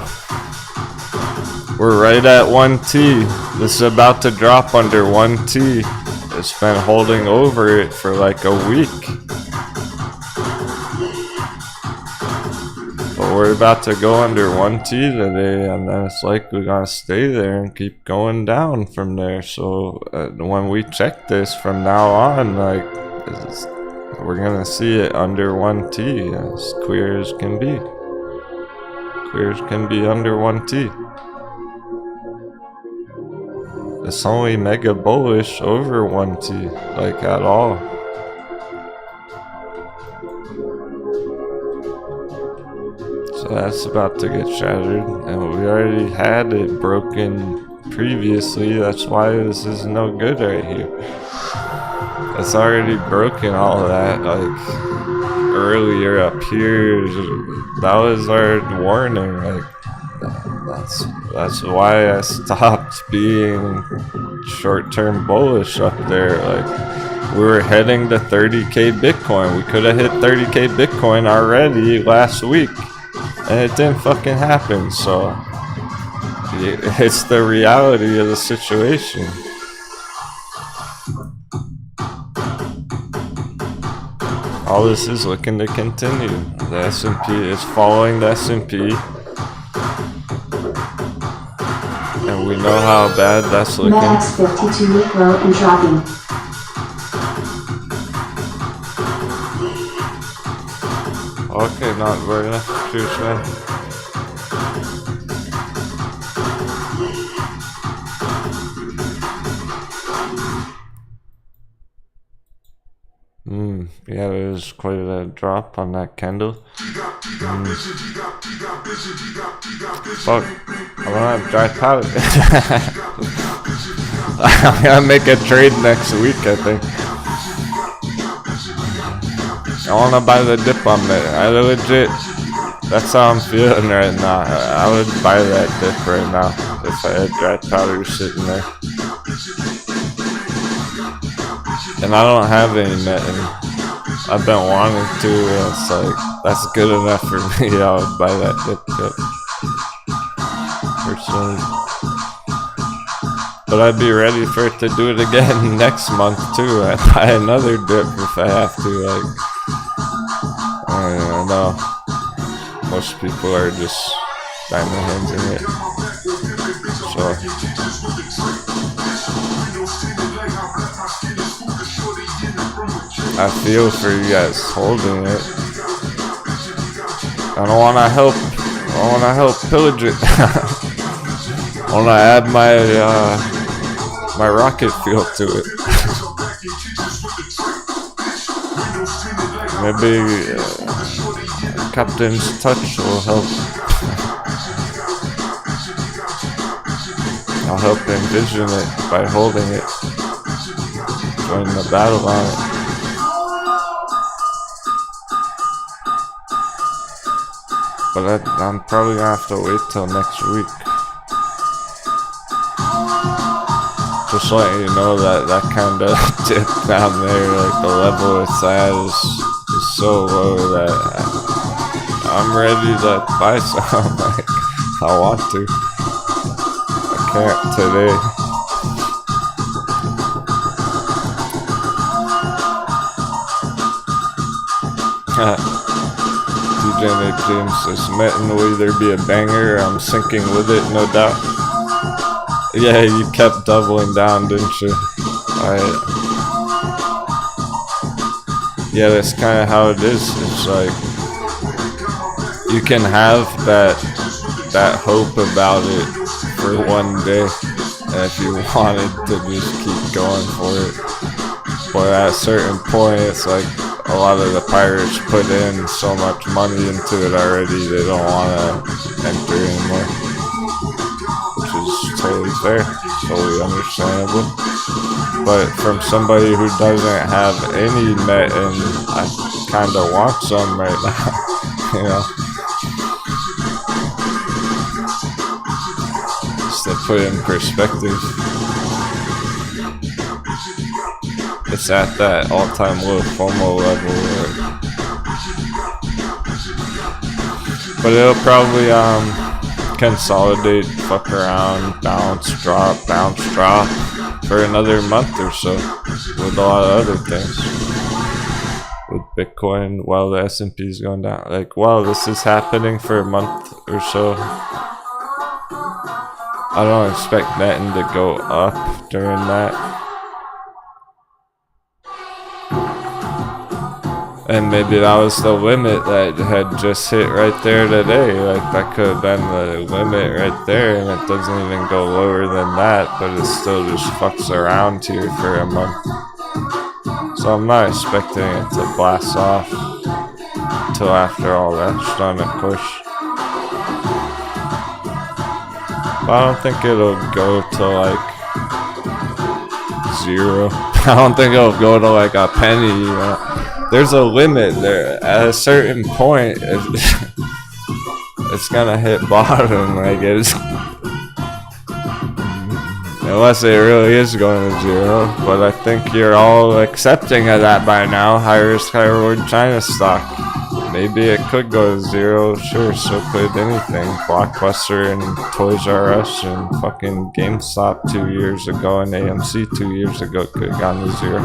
We're right at 1T. This is about to drop under 1T. It's been holding over it for like a week. But we're about to go under 1T today, and then it's likely gonna stay there and keep going down from there. So when we check this from now on, like we're gonna see it under 1T as clear as can be. Clear as can be under 1T. It's only mega bullish over 1T, like at all. So that's about to get shattered, and we already had it broken previously. That's why this is no good right here. It's already broken all that, like earlier up here. That was our warning, like. That's why I stopped being short-term bullish up there. Like we were heading to 30k Bitcoin. We could have hit 30k Bitcoin already last week, and it didn't fucking happen. So it's the reality of the situation. All this is looking to continue. The S&P is following the S&P. And we know how bad that's looking. Max 52-week low and dropping. Okay, not very enough. Cheers, man. Yeah, there's quite a drop on that candle. Fuck, I don't have dry powder. I'm gonna make a trade next week, I think. I wanna buy the dip on it. I legit, that's how I'm feeling right now. I would buy that dip right now if I had dry powder sitting there. And I don't have any net, and I've been wanting to, and it's like, that's good enough for me. I would buy that dip cup. Personally. But I'd be ready for it to do it again next month too. I'd buy another dip if I have to, like. I know most people are just diamond hands in it. So I feel for you guys holding it. I don't want to help. I want to help pillage it. I want to add my my rocket fuel to it. Maybe Captain's touch will help. I'll help envision it by holding it. Join the battle on it. But I'm probably gonna have to wait till next week. Just letting you know that kind of dip down there, like the level it's at is so low that I'm ready to buy some. Like, I want to. I can't today. DJ Nick James says, Metin will either be a banger or I'm sinking with it, no doubt. Yeah, you kept doubling down, didn't you? Alright. Yeah, that's kind of how it is. It's like, you can have that hope about it for one day, and if you wanted to just keep going for it. But at a certain point, it's like, a lot of the pirates put in so much money into it already, they don't want to enter anymore. Which is totally fair, totally understandable. But from somebody who doesn't have any net, and I kind of want some right now, you know. Just to put in perspective. It's at that all-time low FOMO level, but it'll probably consolidate, fuck around, bounce, drop for another month or so, with a lot of other things. With Bitcoin, while the S&P is going down, like, wow, this is happening for a month or so. I don't expect Metin to go up during that. And maybe that was the limit that had just hit right there today. Like, that could have been the limit right there, and it doesn't even go lower than that, but it still just fucks around here for a month. So I'm not expecting it to blast off until after all that's done, of course. But I don't think it'll go to like 0. I don't think it'll go to like a penny, you know? There's a limit there. At a certain point, it's gonna hit bottom. Like, it's, unless it really is going to 0. But I think you're all accepting of that by now. High risk, high reward China stock. Maybe it could go to 0. Sure, so could anything. Blockbuster and Toys R Us and fucking GameStop 2 years ago and AMC 2 years ago could have gone to 0.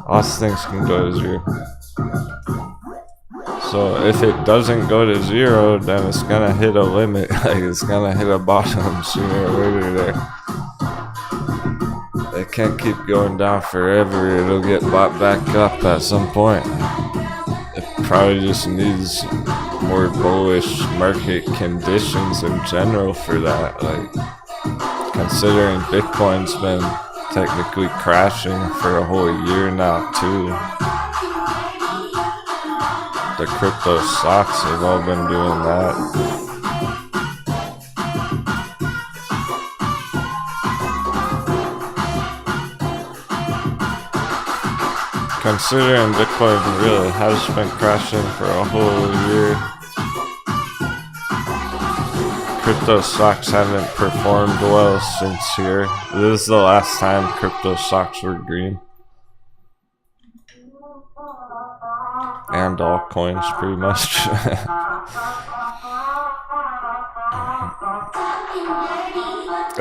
Lots of things can go to 0. So if it doesn't go to 0, then it's gonna hit a limit. Like, it's gonna hit a bottom sooner or later there. It can't keep going down forever. It'll get bought back up at some point. It probably just needs more bullish market conditions in general for that. Like, considering Bitcoin's been technically crashing for a whole year now too. The crypto stocks have all been doing that. Considering Bitcoin really has been crashing for a whole year, crypto stocks haven't performed well since here. This is the last time crypto stocks were green. And altcoins, pretty much.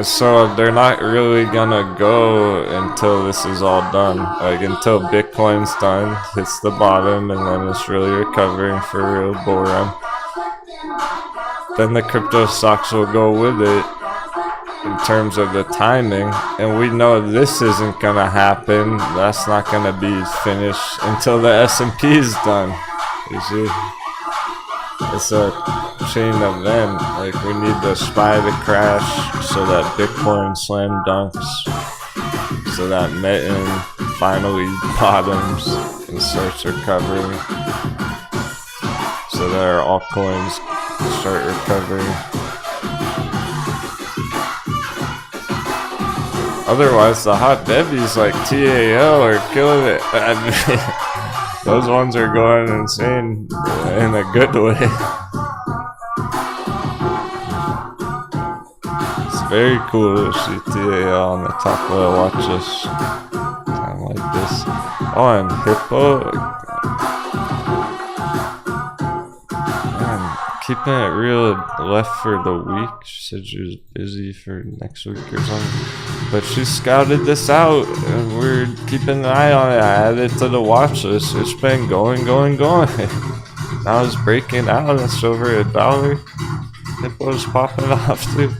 So they're not really gonna go until this is all done. Like until Bitcoin's done, hits the bottom, and then it's really recovering for a real bull run. Then the crypto stocks will go with it in terms of the timing, and we know this isn't gonna happen. That's not gonna be finished until the S&P is done. You see, it's a chain event. Like we need the SPY to crash so that Bitcoin slam dunks, so that Metin finally bottoms and starts recovering, so that our altcoins start recovering. Otherwise, the hot debbies like TAL are killing it. Those ones are going insane in a good way. It's very cool to see TAL on the top of the watchlist. Time like this. Oh, and Hippo. Man, keeping it real left for the week. She said she was busy for next week or something. But she scouted this out, and we're keeping an eye on it. I added it to the watch list. It's been going. Now it's breaking out. It's over $1. Hippo's popping off too.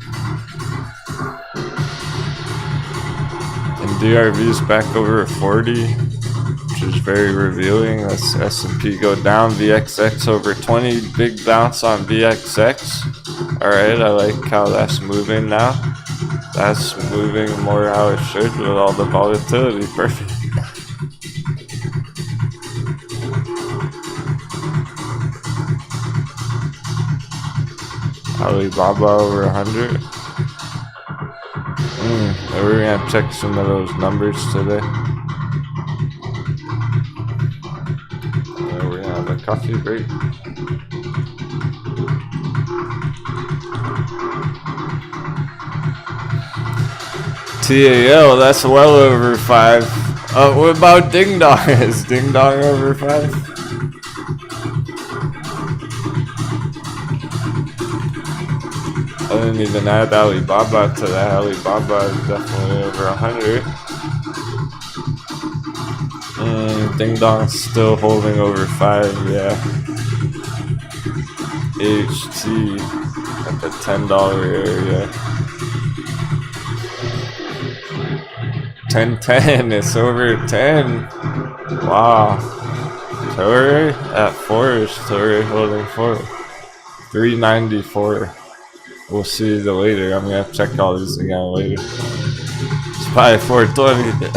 And DRV's back over 40, which is very revealing. That's S&P go down. VXX over 20. Big bounce on VXX. Alright, I like how that's moving now. That's moving more how it should with all the volatility. Perfect. Alibaba over 100. We're gonna check some of those numbers today. We're gonna have a coffee break. TAL, that's well over 5. What about Ding Dong? Is Ding Dong over 5? I didn't even add Alibaba to that. Alibaba is definitely over 100. Ding Dong's still holding over 5, yeah. HT at the $10 area. 1010, it's over 10. Wow. Torre at 4 is Torre holding 4. 394. We'll see the later. I'm gonna have to check all these again later. It's probably 420.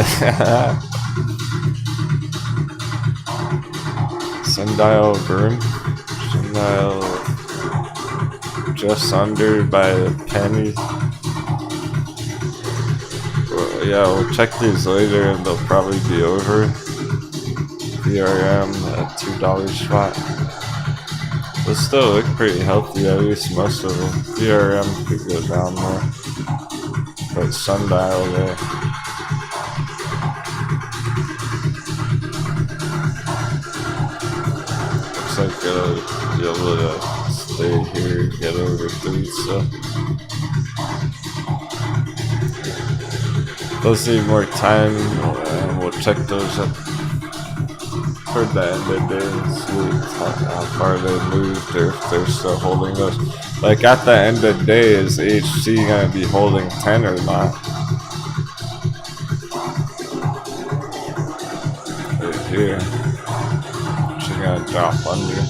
Sundial Broom. Sundial just under by a penny. Yeah, we'll check these later and they'll probably be over. ETHEREUM at $2 spot. They still look pretty healthy, at least most of them. ETHEREUM could go down more. But Sundial there. Looks like you'll be able to stay here, get over 3, so. Those need more time, and we'll check those up toward the end of the day and see how far they moved or if they're still holding those. Like at the end of the day, is HT gonna be holding 10 or not? Right here. She's gonna drop under.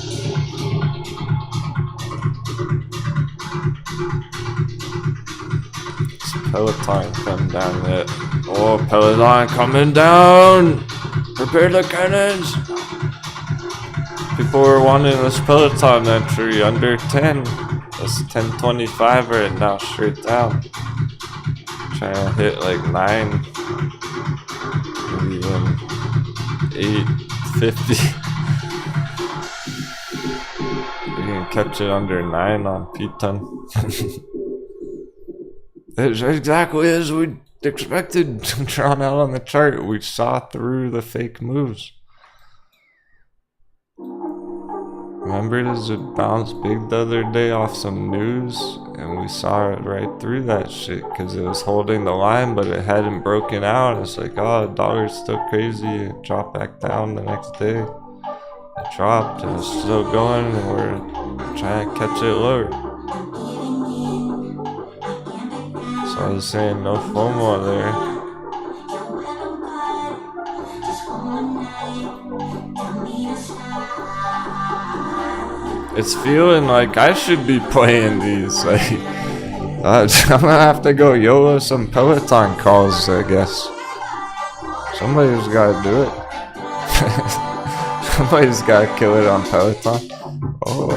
Peloton come down yet. Oh, Peloton coming down! Prepare the cannons! People were wanting this Peloton entry under 10. That's 1025 right now, straight down. Trying to hit like 9. Maybe even 850. We can catch it under 9 on P-Ton. It's exactly as we expected, drawn out on the chart. We saw through the fake moves. Remember this it bounced big the other day off some news, and we saw it right through that shit because it was holding the line, but it hadn't broken out. It's like, oh, the dollar's still crazy. It dropped back down the next day. It dropped and it's still going, and we're trying to catch it lower. So I was saying no FOMO there. It's feeling like I should be playing these. Like, I'm gonna have to go YOLO some Peloton calls, I guess. Somebody's gotta do it. Somebody's gotta kill it on Peloton. Oh,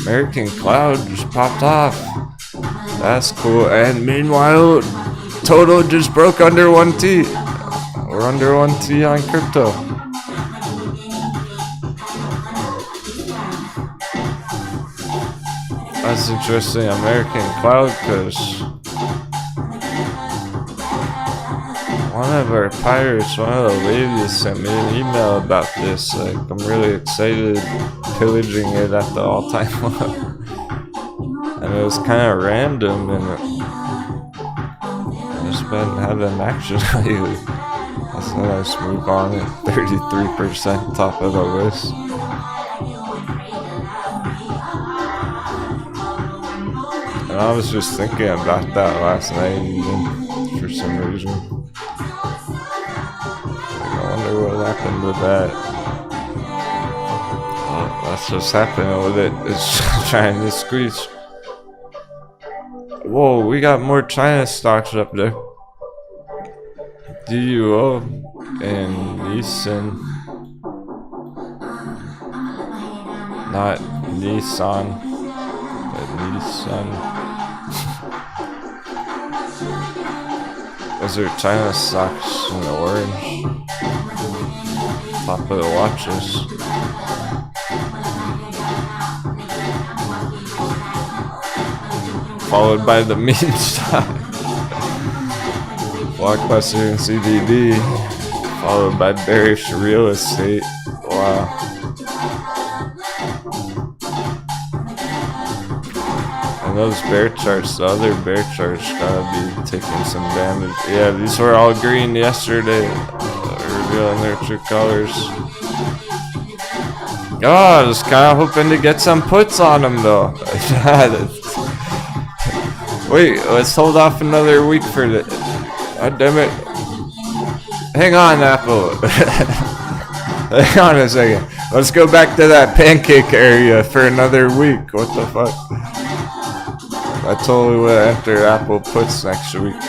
American Cloud just popped off. That's cool. And meanwhile, total just broke under 1T. We're under 1T on crypto. That's interesting, American Cloud, because one of our pirates, one of the ladies sent me an email about this. Like, I'm really excited pillaging it at the all-time low. And it was kind of random, and I just been having action lately. That's a nice move on it, 33% top of the list. And I was just thinking about that last night, even for some reason. I wonder what happened with that. Oh, that's what's happening with it. It's trying to squeeze. Whoa, we got more China stocks up there. DUO and Nissan. Not Nissan, but Nissan. Those are China stocks in the orange. Top of the watches. Followed by the meme stock. Blockbuster and CDB. Followed by bearish real estate. Wow. And those bear charts, the other bear charts gotta be taking some damage. Yeah, these were all green yesterday, revealing their true colors. Oh, I was kind of hoping to get some puts on them though. Wait, let's hold off another week for the. God damn it. Hang on, Apple. Hang on a second. Let's go back to that pancake area for another week. What the fuck? I totally will enter Apple puts next week.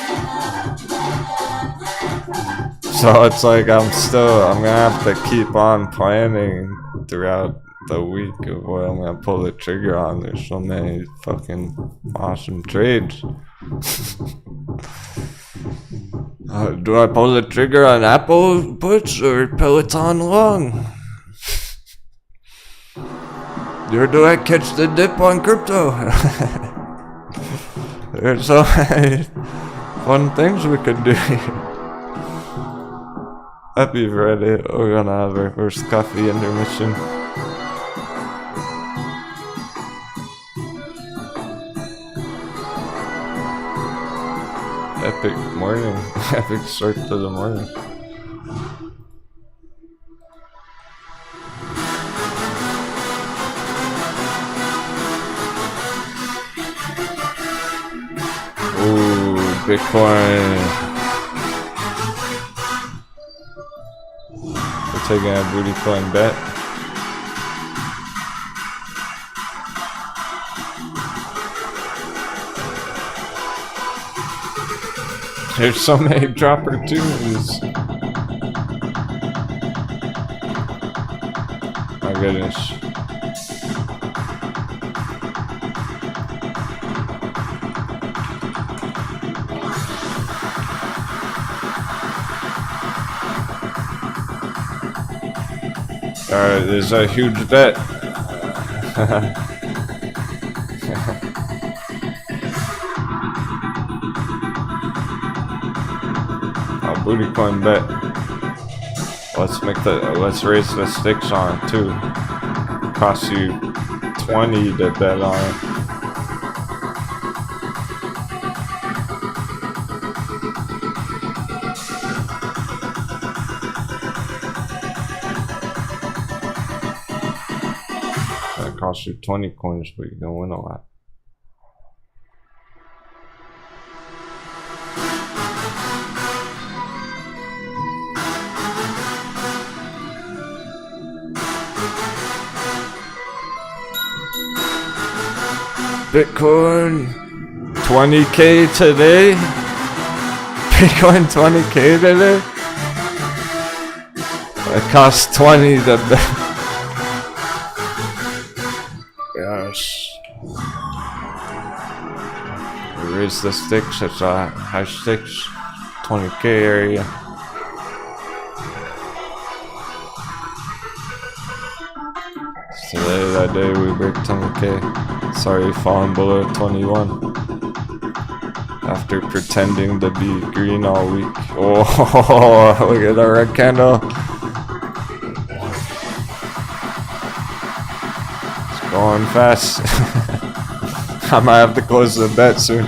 So it's like I'm gonna have to keep on planning throughout the week of what I'm gonna pull the trigger on. There's so many fucking awesome trades. Do I pull the trigger on Apple puts or Peloton long? Or do I catch the dip on crypto? There's so many fun things we could do here. Happy Friday. We're gonna have our first coffee intermission. Epic morning. Epic start to the morning. Ooh, Bitcoin. We're taking a booty coin bet. There's so many drop opportunities. My goodness. Alright, there's a huge bet. Booty coin bet. Let's raise the stakes on it too. costs you 20 to bet on it. That costs you 20 coins, but you can win a lot. Bitcoin 20k today. Bitcoin 20k today. It costs 20 to bet. Yes. Raise the stakes. It's a high stakes 20k area. Today, that day we break 20k. Sorry, falling below 21. After pretending to be green all week. Oh, look at the red candle. It's going fast. I might have to close the bet soon.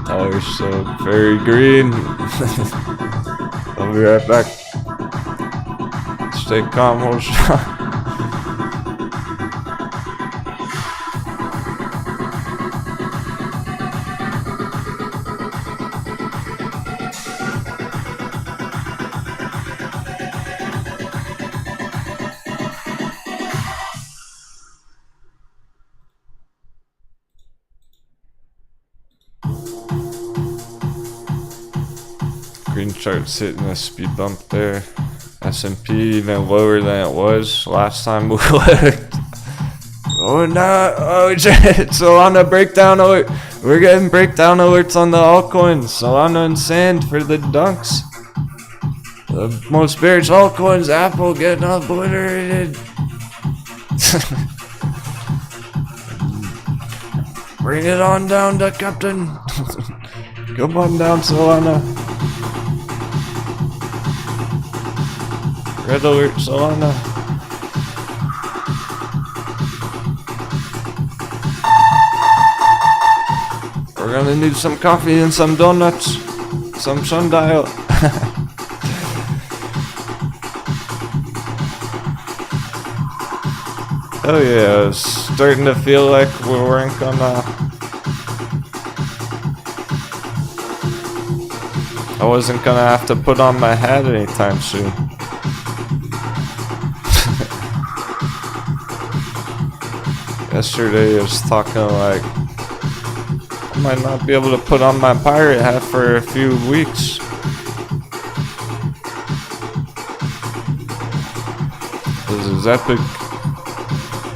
Oh, so very green. I'll be right back. Stay calm, hold shot. Green chart's hitting a speed bump there. S&P even lower than it was last time we looked. Oh no! Oh shit! Solana breakdown alert. We're getting breakdown alerts on the altcoins. Solana and Sand for the dunks. The most bearish altcoins. Apple getting obliterated. Bring it on down to Captain. Come on down, Solana. Red alert, Solana. We're gonna need some coffee and some donuts, some sundial. Oh yeah, it's starting to feel like we weren't gonna. I wasn't gonna have to put on my hat anytime soon. Yesterday I was talking like I might not be able to put on my pirate hat for a few weeks. This is epic.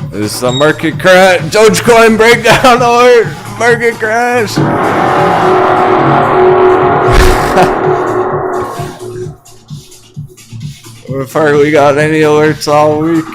This is the market crash. Dogecoin breakdown alert! Market crash! We've hardly got any alerts all week.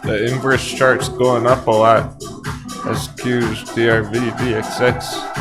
The inverse chart's going up a lot. SQs, DRV, VXX.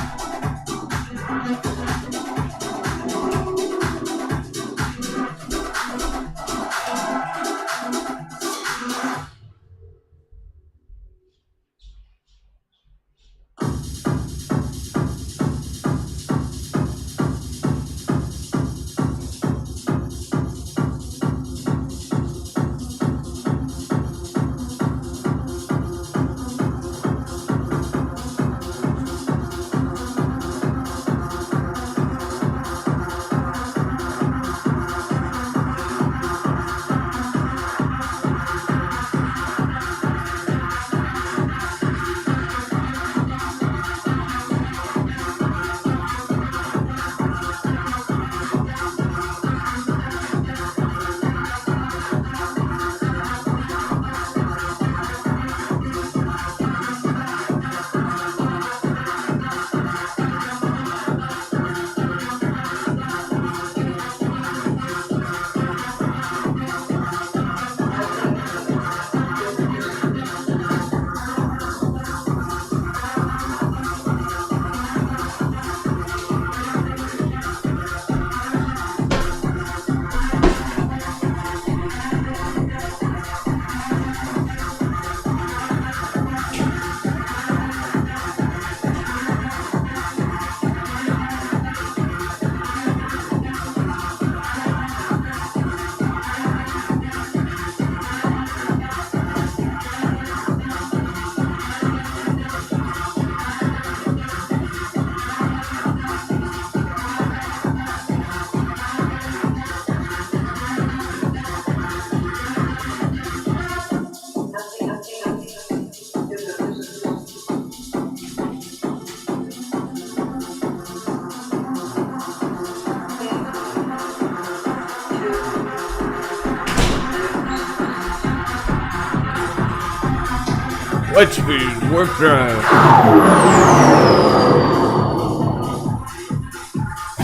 Light speed, warp drive.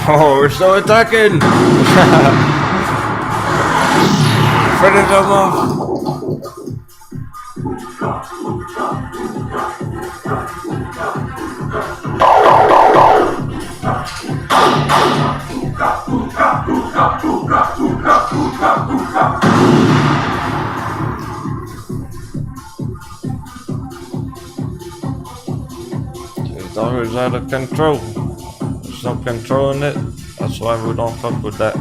Oh, we're still attacking! Finish them off! dollar's out of control. There's no controlling it. That's why we don't fuck with that.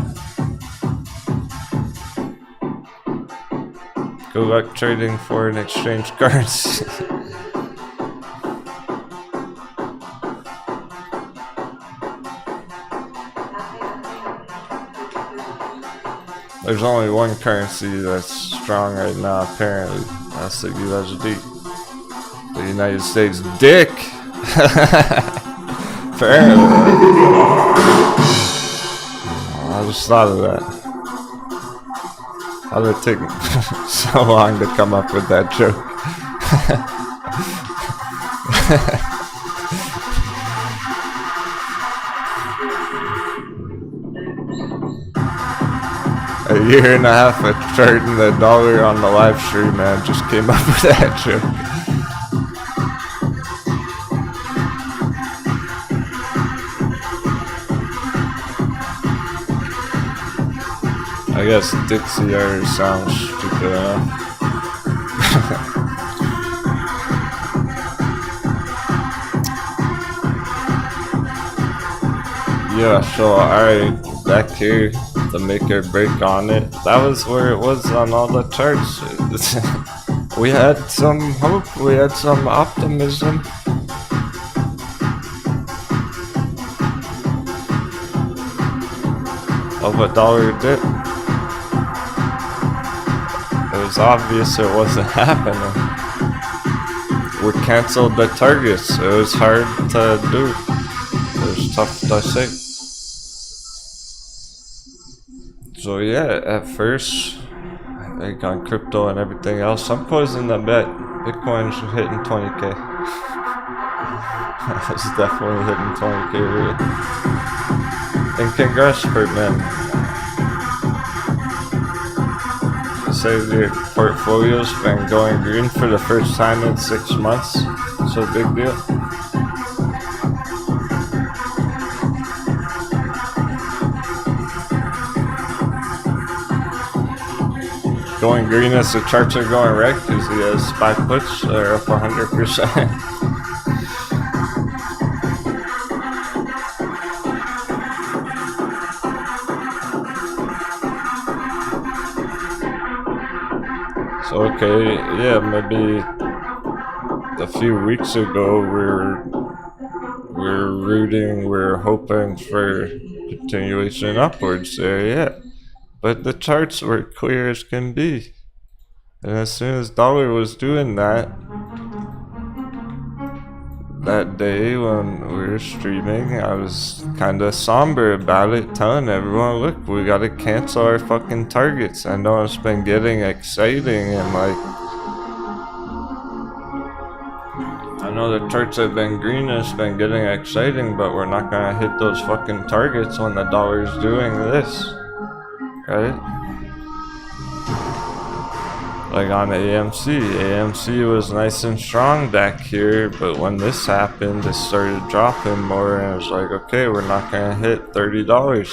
Good luck trading foreign exchange currency. There's only one currency that's strong right now, apparently. That's the USD. The United States dick! Apparently. I just thought of that. How did it take so long to come up with that joke? A year and a half of trading the dollar on the live stream, man, just came up with that joke. I guess Dixie already sounds stupid enough. Yeah, so alright, back here. The make or break on it. That was where it was on all the charts. We had some hope, we had some optimism. Of a dollar dip. It was obvious it wasn't happening. We canceled the targets. It was hard to do. It was tough to say. So yeah, at first, I think on crypto and everything else, I'm closing the bet. Bitcoin's hitting 20k. It's definitely hitting 20k really. And congrats, Birdman. You say your portfolio's been going green for the first time in 6 months. So big deal. Going green as the charts are going red because he has 5 puts that are up 100%. So okay, yeah, maybe a few weeks ago we're hoping for continuation upwards there, yeah. But the charts were clear as can be. And as soon as dollar was doing that day when we were streaming, I was kinda somber about it, telling everyone, look, we gotta cancel our fucking targets. I know it's been getting exciting and like, I know the charts have been green and it's been getting exciting, but we're not gonna hit those fucking targets when the dollar's doing this. Right? Like on AMC was nice and strong back here, but when this happened, it started dropping more, and it was like, okay, we're not gonna hit $30.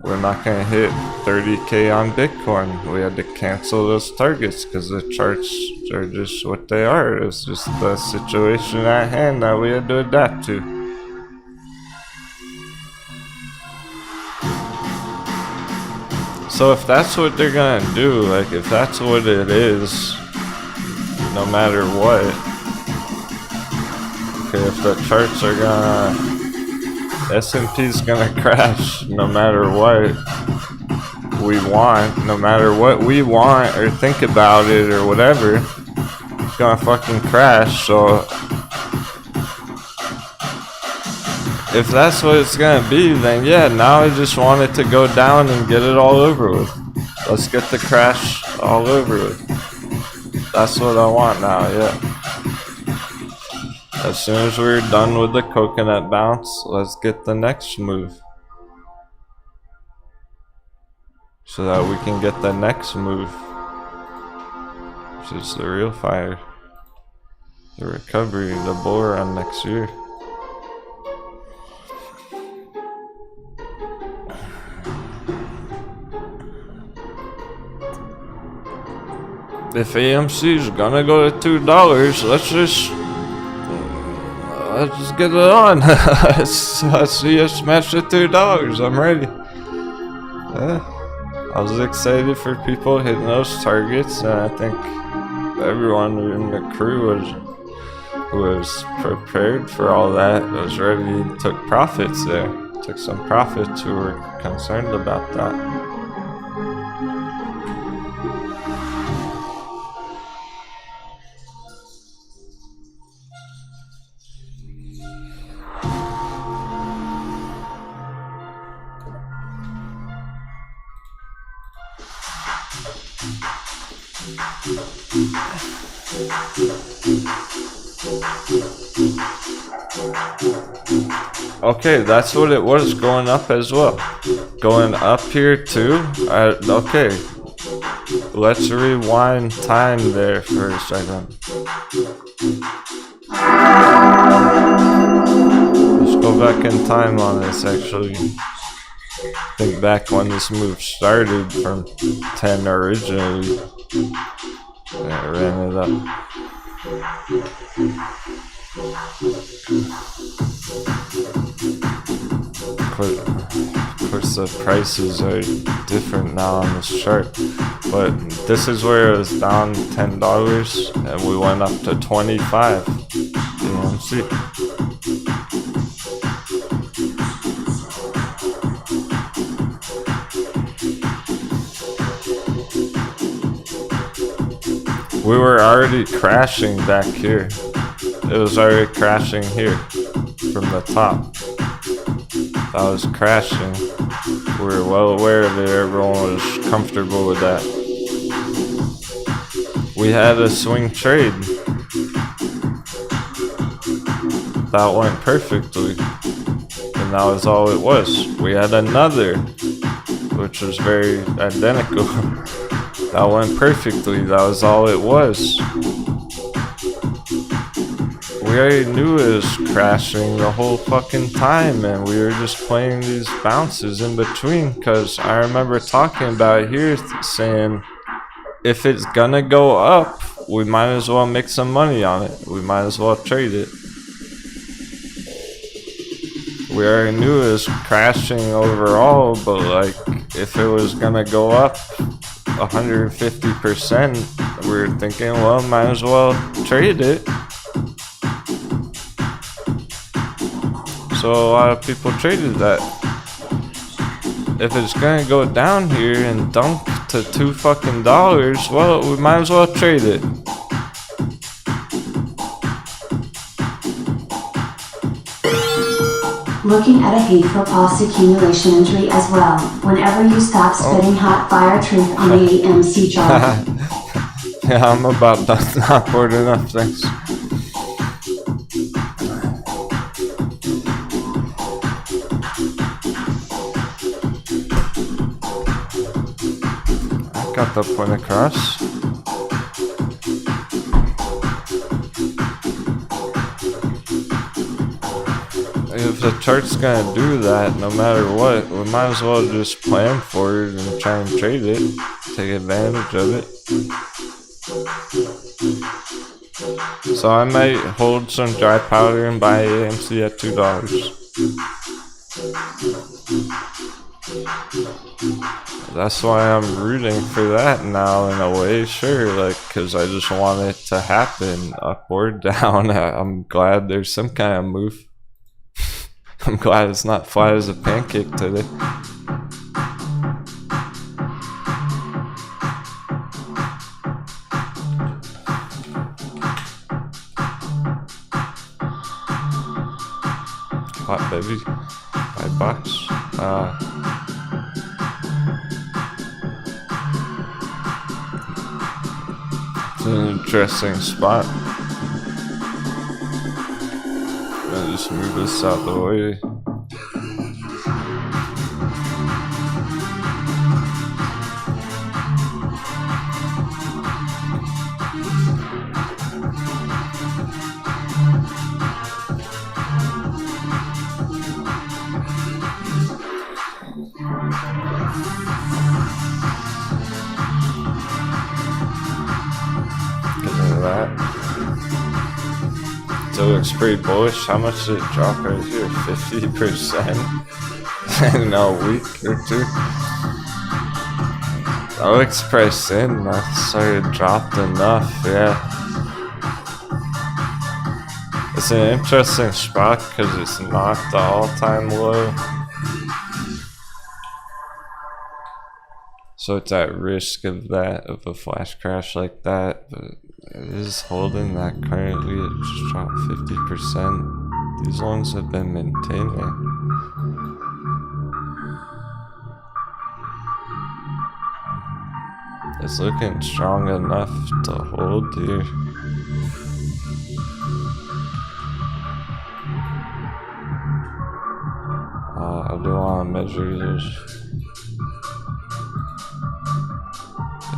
We're not gonna hit 30k on Bitcoin. We had to cancel those targets because the charts are just what they are. It's just the situation at hand that we had to adapt to. So if that's what they're gonna do, like if that's what it is, no matter what, okay, if the charts are gonna, S&P's gonna crash no matter what we want, no matter what we want or think about it or whatever, it's gonna fucking crash. So if that's what it's gonna be, then yeah, now I just want it to go down and get it all over with. Let's get the crash all over with. That's what I want now, yeah. As soon as we're done with the coconut bounce, let's get the next move. So that we can get the next move. Which is the real fire. The recovery, the bull run next year. If AMC's gonna go to $2, Let's just get it on. I see you smash the $2. I'm ready. I was excited for people hitting those targets, and I think everyone in the crew was prepared for all that. Was ready, took profits there. Took some profits who were concerned about that. Okay, that's what it was, going up as well. Going up here too. Okay, let's rewind time there for a second. Let's go back in time on this actually. Think back when this move started from 10 originally. Yeah, I ran it up. Of course the prices are different now on this chart, but this is where it was down $10 and we went up to 25 DMC. We were already crashing back here. It was already crashing here from the top. That was crashing. We were well aware of it. Everyone was comfortable with that. We had a swing trade. That went perfectly. And that was all it was. We had another, which was very identical. That went perfectly. That was all it was. We already knew it was crashing the whole fucking time, and we were just playing these bounces in between, because I remember talking about it here saying if it's gonna go up, we might as well make some money on it. We might as well trade it. We already knew it was crashing overall, but like if it was gonna go up 150%, we were thinking, well, might as well trade it. So a lot of people traded that. If it's gonna go down here and dunk to $2 well, we might as well trade it. Looking at a hateful pulse accumulation entry as well. Whenever you stop spitting hot fire truth on the AMC chart. Yeah, I'm about done. Not bored enough, thanks. Got the point across. If the chart's gonna do that, no matter what, we might as well just plan for it and try and trade it, take advantage of it. So I might hold some dry powder and buy AMC at $2. That's why I'm rooting for that now in a way, sure, like, cause I just want it to happen, up or down. I'm glad there's some kind of move. I'm glad it's not flat as a pancake today. Hot baby, buy box. It's an interesting spot. I'll just move this out the way. still looks pretty bullish. How much did it drop right here? 50% in a week or two. That looks priced in. That's already dropped enough, yeah. It's an interesting spot because it's not the all-time low. So it's at risk of a flash crash like that, but it is holding that currently. It just dropped 50%. These ones have been maintaining. It's looking strong enough to hold here. I do want to measure this.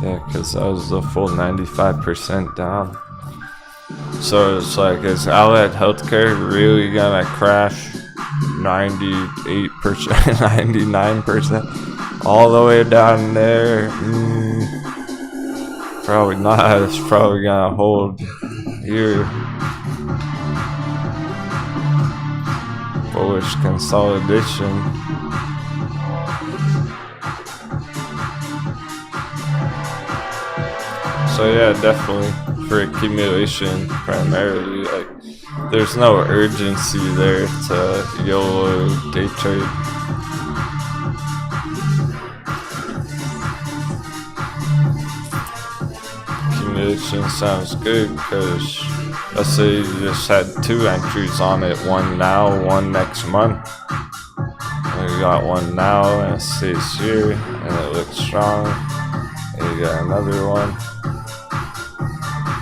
Yeah, because that was the full 95% down. So it's like, is Allied Healthcare really gonna crash 98%, 99%? All the way down there? Probably not. It's probably gonna hold here. Bullish consolidation. So yeah, definitely for accumulation primarily, like there's no urgency there to YOLO day trade. Accumulation sounds good because let's say you just had 2 entries on it, one now, one next month. And you got one now and it stays here and it looks strong. And you got another one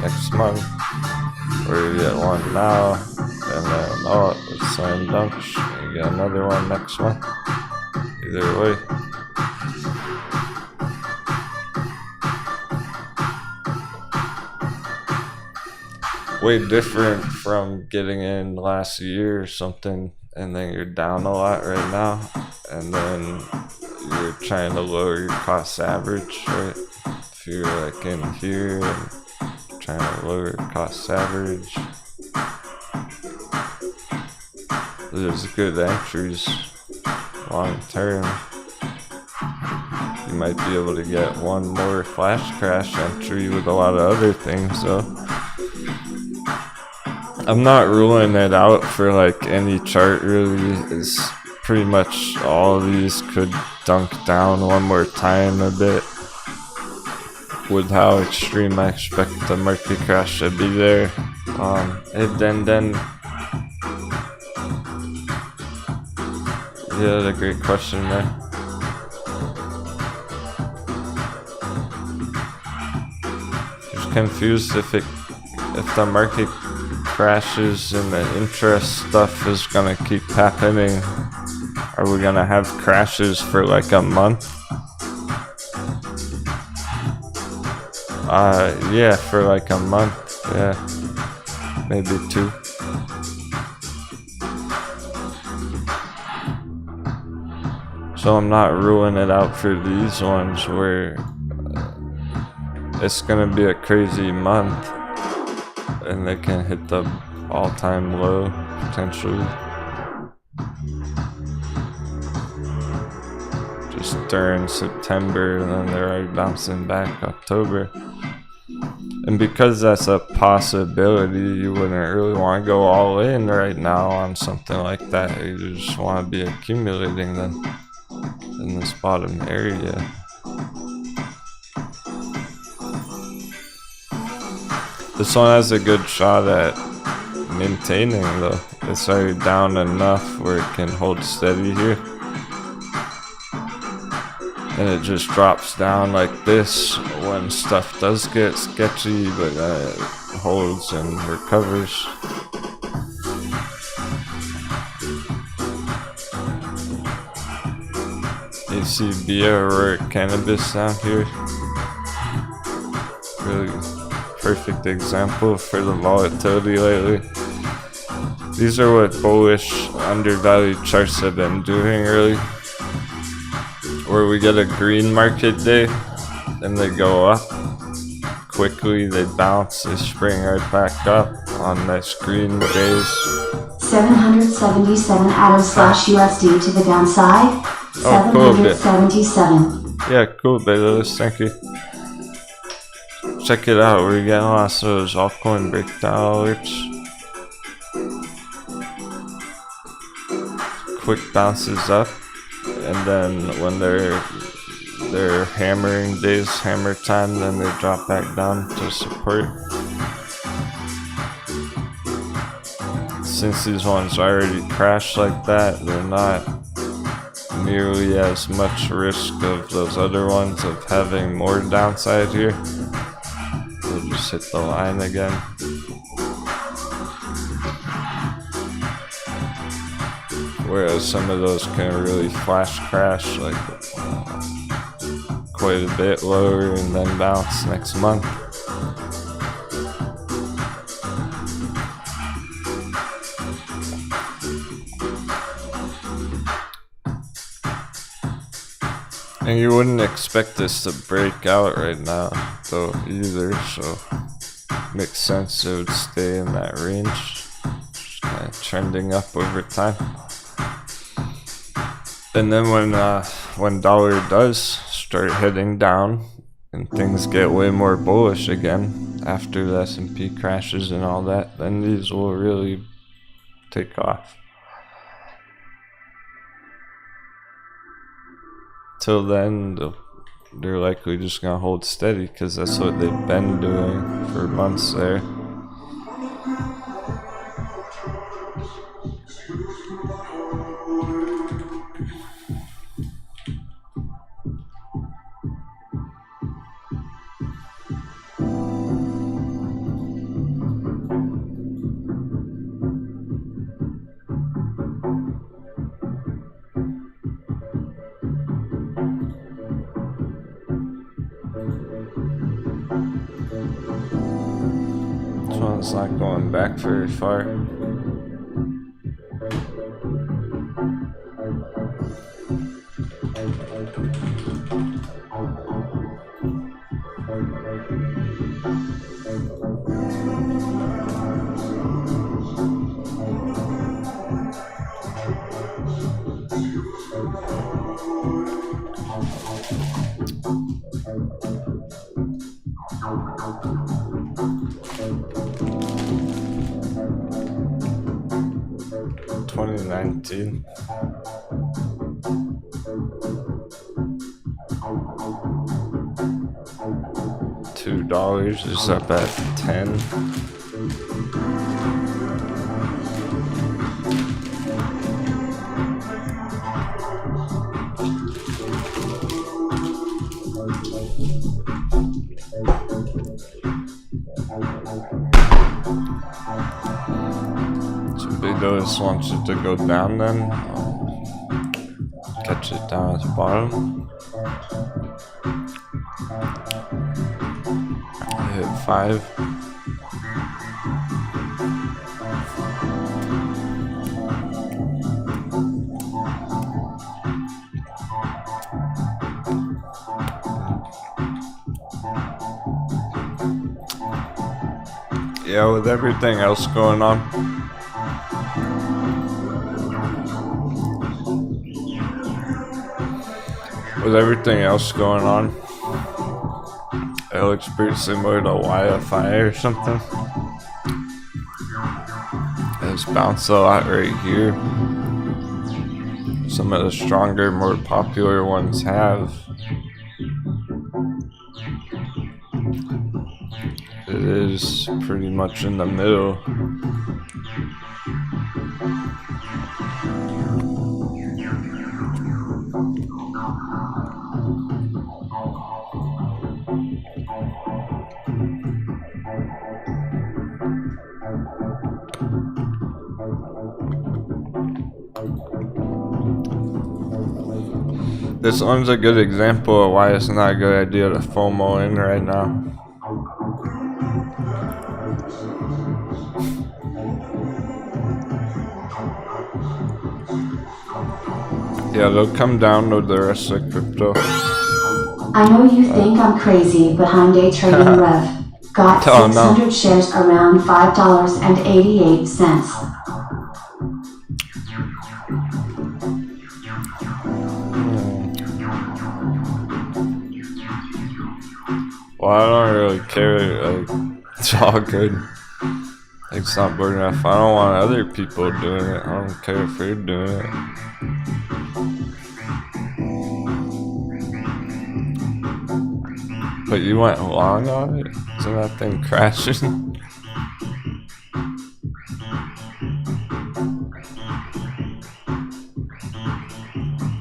next month, or you get one now, and then oh, it's slam dunk, and you get another one next month. Either way. Way different from getting in last year or something, and then you're down a lot right now, and then you're trying to lower your cost average, right? If you're like in here and trying to lower cost average. There's good entries long term. You might be able to get one more flash crash entry with a lot of other things though. I'm not ruling it out for like any chart really. It's pretty much all of these could dunk down one more time a bit. With how extreme I expect the market crash to be there. And then yeah, that's a great question there. Just confused if the market crashes and the interest stuff is gonna keep happening. Are we gonna have crashes for like a month? Yeah, for like a month, yeah, maybe 2. So I'm not ruling it out for these ones where it's gonna be a crazy month and they can hit the all-time low potentially. Just during September, and then they're already bouncing back October. And because that's a possibility, you wouldn't really want to go all in right now on something like that. You just want to be accumulating then in this bottom area. This one has a good shot at maintaining though. It's already down enough where it can hold steady here. And it just drops down like this when stuff does get sketchy, but it holds and recovers. You see Aurora Cannabis down here. Really perfect example for the volatility lately. These are what bullish undervalued charts have been doing really. Where we get a green market day, then they go up quickly, they bounce, they spring right back up, on nice green days. 777 atoms slash USD to the downside. Oh, cool, bit. 777. Yeah, cool, Betos, thank you. Check it out, we're getting lots of those altcoin breakdown alerts. Quick bounces up, and then when they're hammering days, hammer time, then they drop back down to support. Since these ones already crashed like that, they're not nearly as much risk of those other ones of having more downside here. We'll just hit the line again. Whereas some of those can really flash crash like quite a bit lower and then bounce next month. And you wouldn't expect this to break out right now, though, either, so makes sense it would stay in that range, just kind of trending up over time. And then when dollar does start heading down and things get way more bullish again after the S&P crashes and all that, then these will really take off. Till then, they're likely just gonna hold steady because that's what they've been doing for months there. It's not going back very far. $20.19. $2 is up at 10. Those wants it to go down, then catch it down at the bottom. Hit 5. Yeah, with everything else going on. With everything else going on, it looks pretty similar to YFI or something. It's bounced a lot right here. Some of the stronger, more popular ones have. It is pretty much in the middle. This one's a good example of why it's not a good idea to FOMO in right now. Yeah, they'll come down with the rest of crypto. I know you think I'm crazy behind day trading rev. Got Oh, no. 600 shares around $5.88. Well, I don't really care. Like, it's all good. It's not good enough. I don't want other people doing it. I don't care if they're doing it. But you went long on it? Isn't that thing crashing?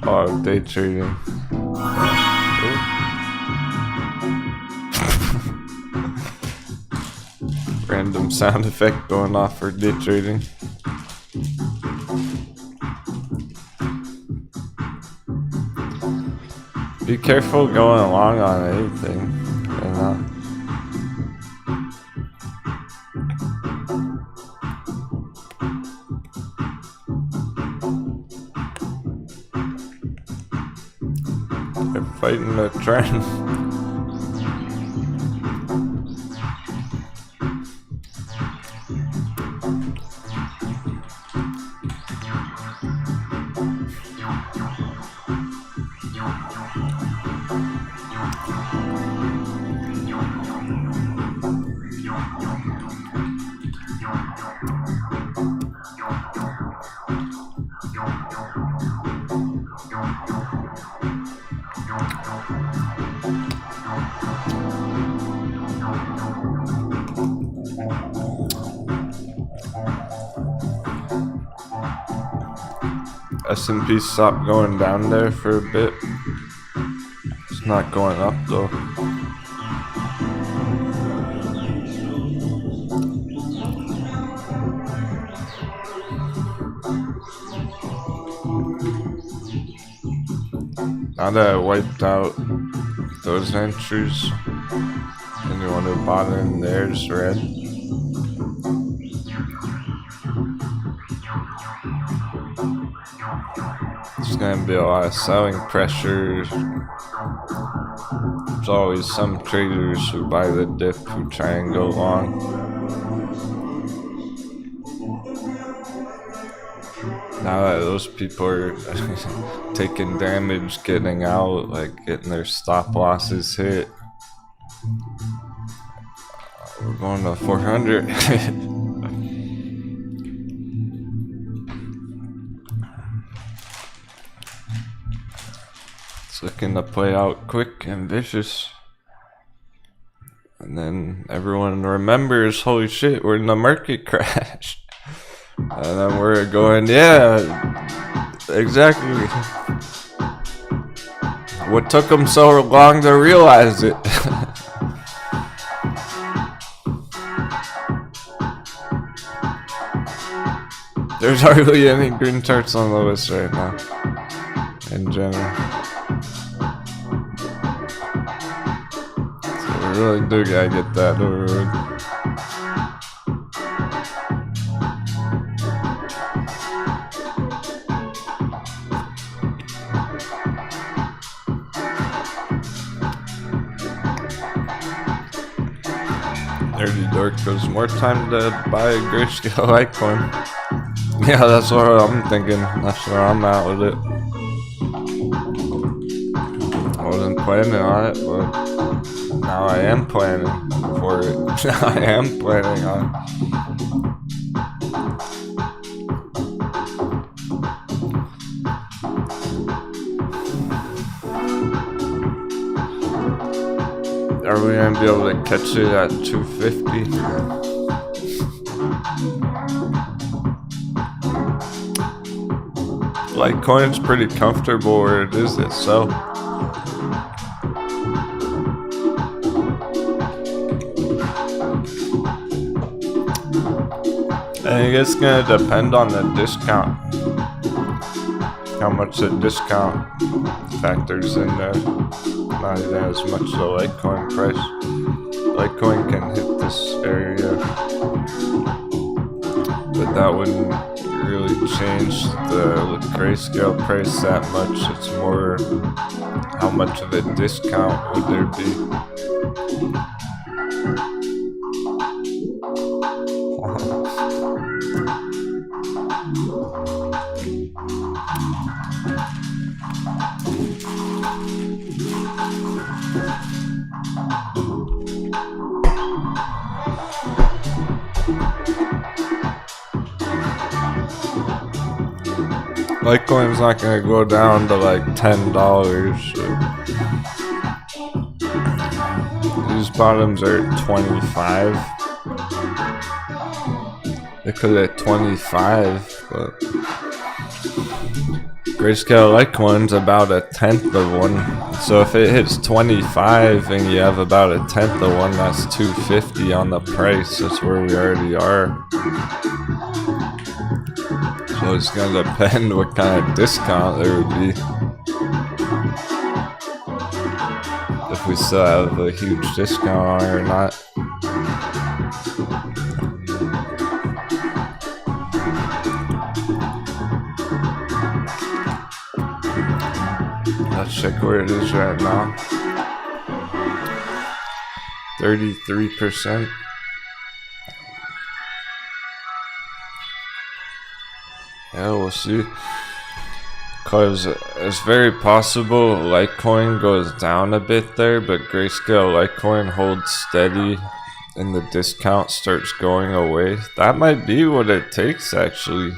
Oh, day trading. Random sound effect going off for day trading. Be careful going along on anything, you know. They're fighting the trend. S&P stopped going down there for a bit. It's not going up though. Now that I wiped out those entries and you want to bought in there's red. There's gonna be a lot of selling pressure. There's always some traders who buy the dip who try and go long. Now that those people are taking damage, getting out, like getting their stop losses hit. We're going to 400. It's looking to play out quick and vicious. And then everyone remembers, holy shit, we're in the market crash. And then we're going, yeah, exactly. What took them so long to realize it? There's hardly any green charts on the list right now, in general. So we really do gotta get that over with. Nerdy dork goes, more time to buy a Grayscale Altcoin. Yeah, that's what I'm thinking. That's where I'm at with it. I wasn't planning on it, but now I am planning for it. Now I am planning on it. Are we gonna be able to catch it at 250? Litecoin is pretty comfortable where it is itself. I think it's gonna depend on the discount. How much the discount factors in there. Not even as much the Litecoin price. Litecoin can hit this area, but that wouldn't really change the Grayscale price that much. It's more how much of a discount would there be. Litecoin's not gonna go down to like $10. These bottoms are at 25. They could hit 25, but Grayscale Litecoin's about a tenth of one. So if it hits 25 and you have about a tenth of one, that's 250 on the price. That's where we already are. So it's gonna depend what kind of discount there would be. If we still have a huge discount on it or not. Let's check where it is right now. 33%. Yeah, we'll see. Because it's very possible Litecoin goes down a bit there, but Grayscale Litecoin holds steady and the discount starts going away. That might be what it takes, actually.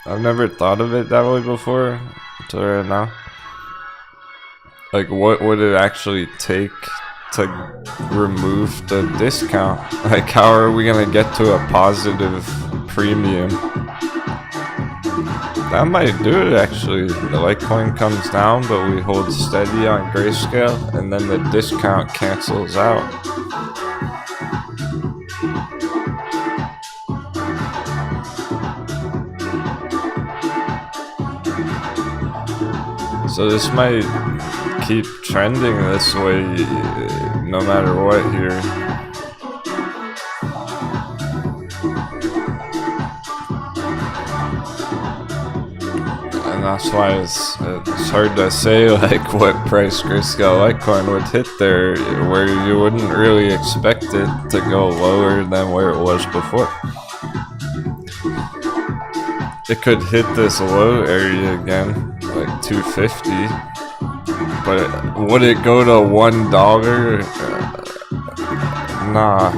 I've never thought of it that way before until right now. Like, what would it actually take to remove the discount? Like, how are we gonna get to a positive premium? That might do it, actually. The Litecoin comes down, but we hold steady on Grayscale, and then the discount cancels out. So this might keep trending this way no matter what here. And that's why it's hard to say like what price Grayscale Litecoin would hit there, where you wouldn't really expect it to go lower than where it was before. It could hit this low area again, like 250, but would it go to $1? Nah.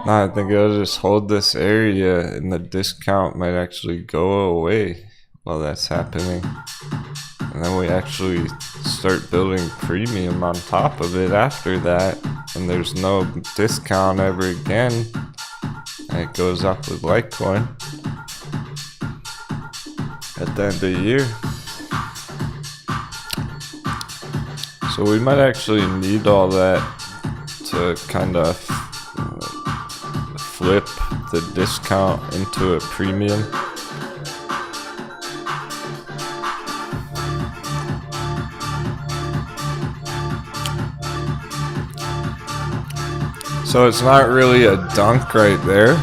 Nah, I think it'll just hold this area and the discount might actually go away while that's happening. And then we actually start building premium on top of it after that, and there's no discount ever again. And it goes up with Litecoin at the end of the year. So we might actually need all that to kind of flip the discount into a premium. So it's not really a dunk right there.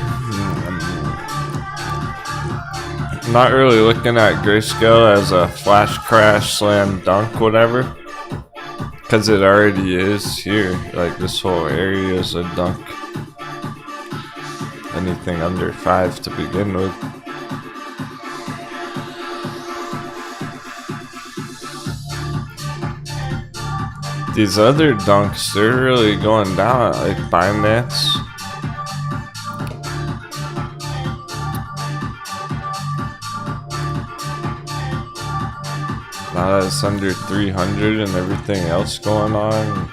I'm not really looking at Grayscale as a flash crash, slam dunk, whatever. Because it already is here. Like, this whole area is a dunk. Anything under 5 to begin with. These other dunks, they're really going down, like Binance. Now that it's under 300 and everything else going on,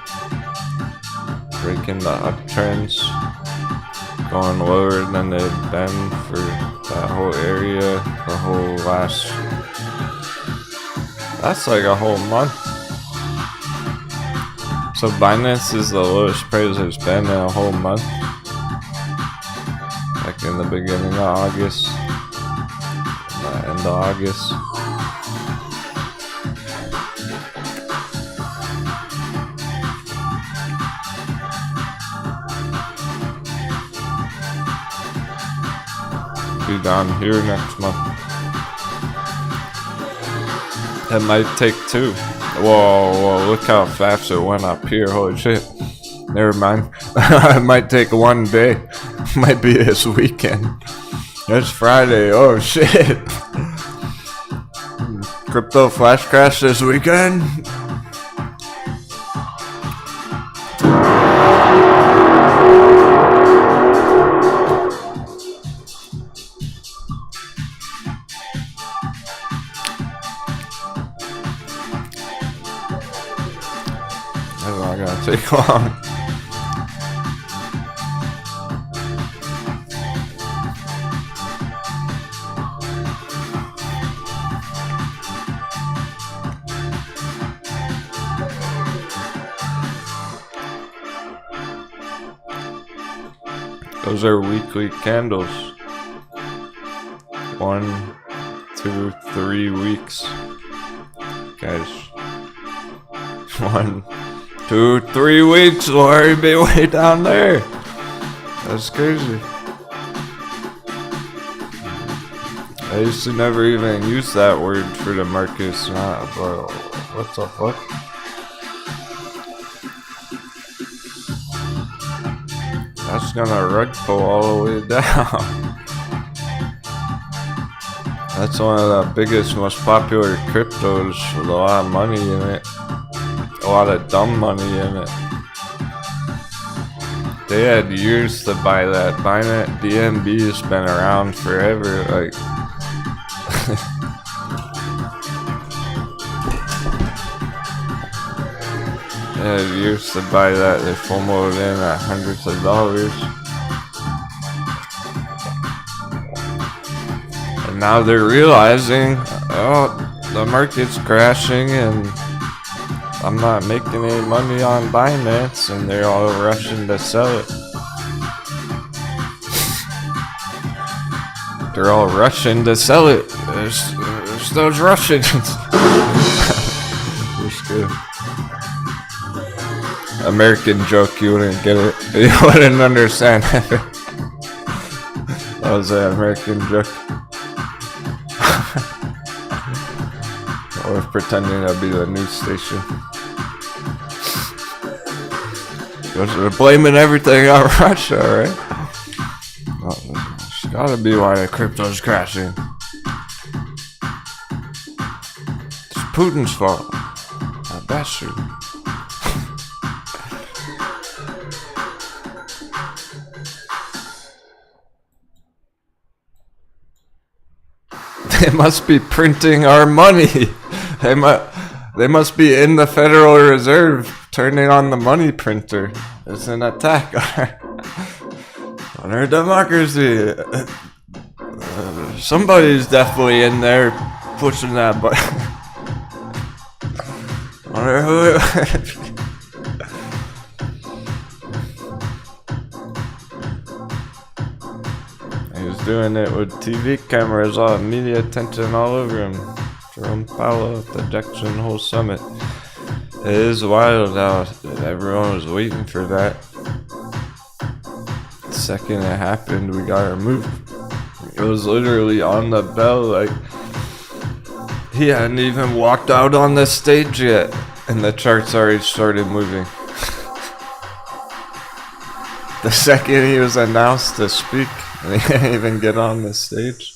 breaking the uptrends, going lower than they've been for that whole area, the whole last, that's like a whole month. So Binance is the lowest price it's been in a whole month. Like in the beginning of August, the end of August. Be down here next month. It might take 2. Whoa, look how fast it went up here. Holy shit. Never mind. It might take 1 day. Might be this weekend. It's Friday. Oh shit. Crypto flash crash this weekend. gonna take long. Those are weekly candles. 1, 2, 3 weeks. Guys. 1, 2, 3 weeks will already be way down there. That's crazy. I used to never even use that word for the markets. Bro, what the fuck? That's gonna rug pull all the way down. That's one of the biggest, most popular cryptos with a lot of money in it. A lot of dumb money in it. They had years to buy that. Binance DNB has been around forever. Like, they had years to buy that. They FOMO'd in at hundreds of dollars. And now they're realizing, oh, the market's crashing and I'm not making any money on Binance, and they're all rushing to sell it. They're all rushing to sell it. There's those Russians. American joke, you wouldn't get it. You wouldn't understand. That was an American joke. I was pretending to be the news station. They're blaming everything on Russia, right? Well, it's gotta be why the crypto's crashing. It's Putin's fault. That bastard. They must be printing our money. They must be in the Federal Reserve turning on the money printer. It's an attack on our democracy. Somebody's definitely in there pushing that button. I wonder who He was doing it with TV cameras, all media attention all over him. Jerome Powell at the Jackson Hole Summit. It is wild how everyone was waiting for that. The second it happened, we got our move. It was literally on the bell, like he hadn't even walked out on the stage yet, and the charts already started moving. The second he was announced to speak, and he didn't even get on the stage.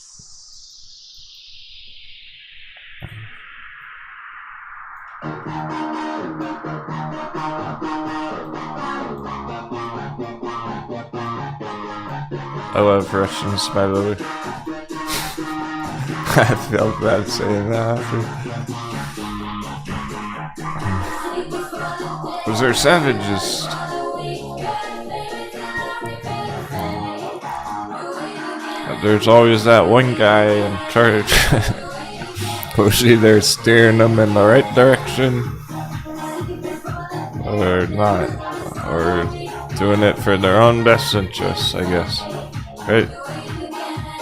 I love Russians, by the way. I felt bad saying that. Because they're savages. There's always that one guy in charge who's either steering them in the right direction or not, or doing it for their own best interests, I guess. Right?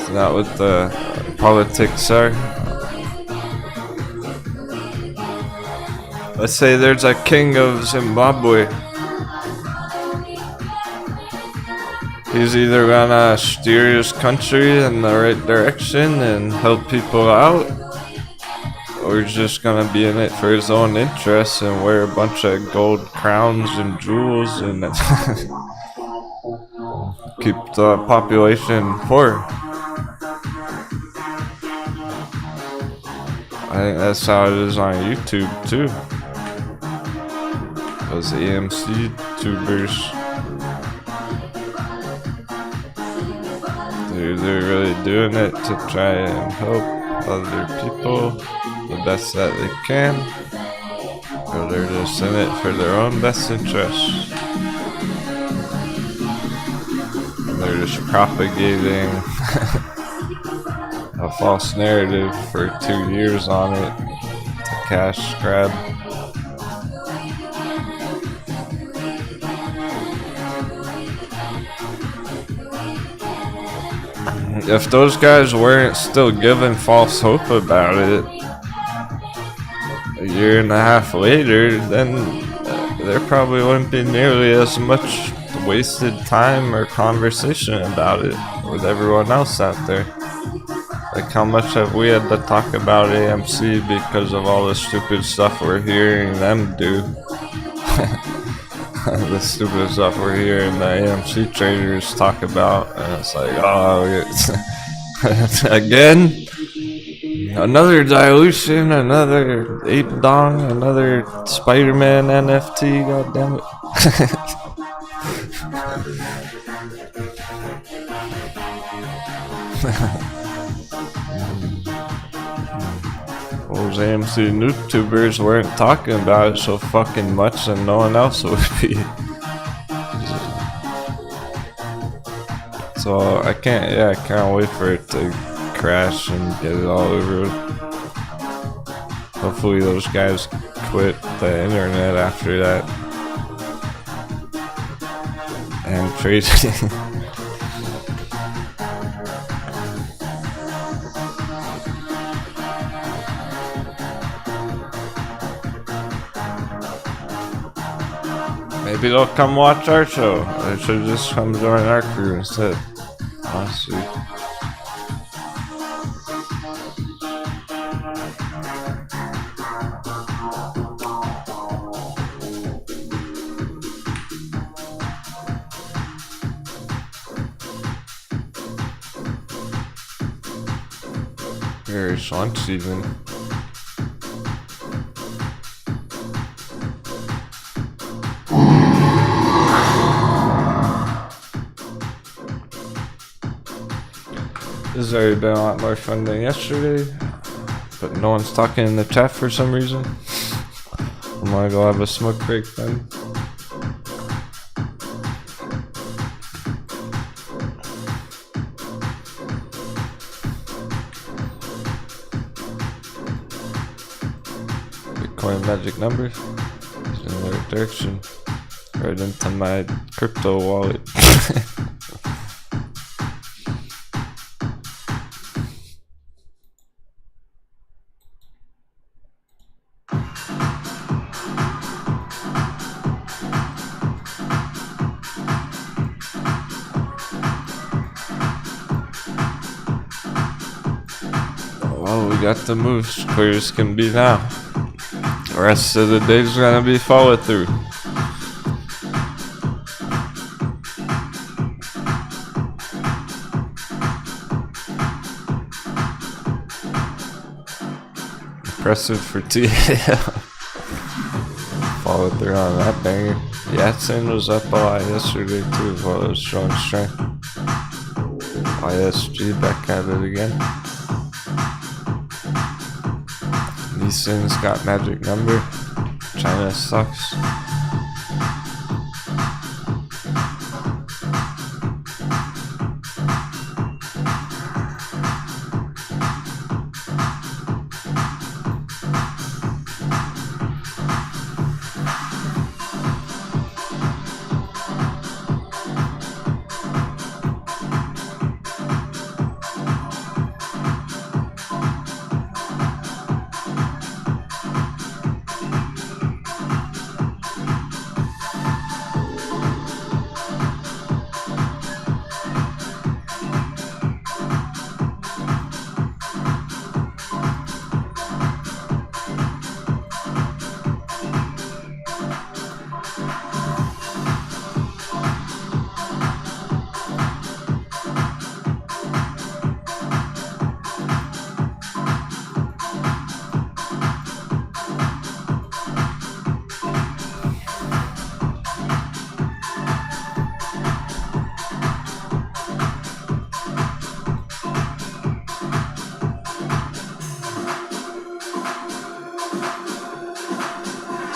Isn't that what the politics are? Let's say there's a king of Zimbabwe. He's either gonna steer his country in the right direction and help people out, or he's just gonna be in it for his own interests and wear a bunch of gold crowns and jewels and keep the population poor. I think that's how it is on YouTube too. Those AMC tubers, they're really doing it to try and help other people the best that they can. Or they're just in it for their own best interests. They're just propagating a false narrative for 2 years on it to cash grab. If those guys weren't still giving false hope about it a year and a half later, then there probably wouldn't be nearly as much wasted time or conversation about it with everyone else out there. Like, how much have we had to talk about AMC because of all the stupid stuff we're hearing them do? The stupid stuff we're hearing the AMC traders talk about, and it's like, oh, it's again, another dilution, another ape dong, another Spider-Man NFT, goddammit. Those AMC YouTubers weren't talking about it so fucking much, and no one else would be. So I can't wait for it to crash and get it all over with. Hopefully those guys quit the internet after that and trading. Maybe they'll come watch our show. They should just come join our crew instead. Honestly. There's lunch even. This has already been a lot more fun than yesterday, but no one's talking in the chat for some reason. I'm gonna go have a smoke break then. Bitcoin magic numbers is in the right direction, right into my crypto wallet. Well, we got the moves clear as can be now. The rest of the day's gonna be follow through. Impressive for TAL. Follow through on that banger. Yatsen was up a lot yesterday too, as well as showing strength. ISG back at it again. Neeson's got magic number. China sucks.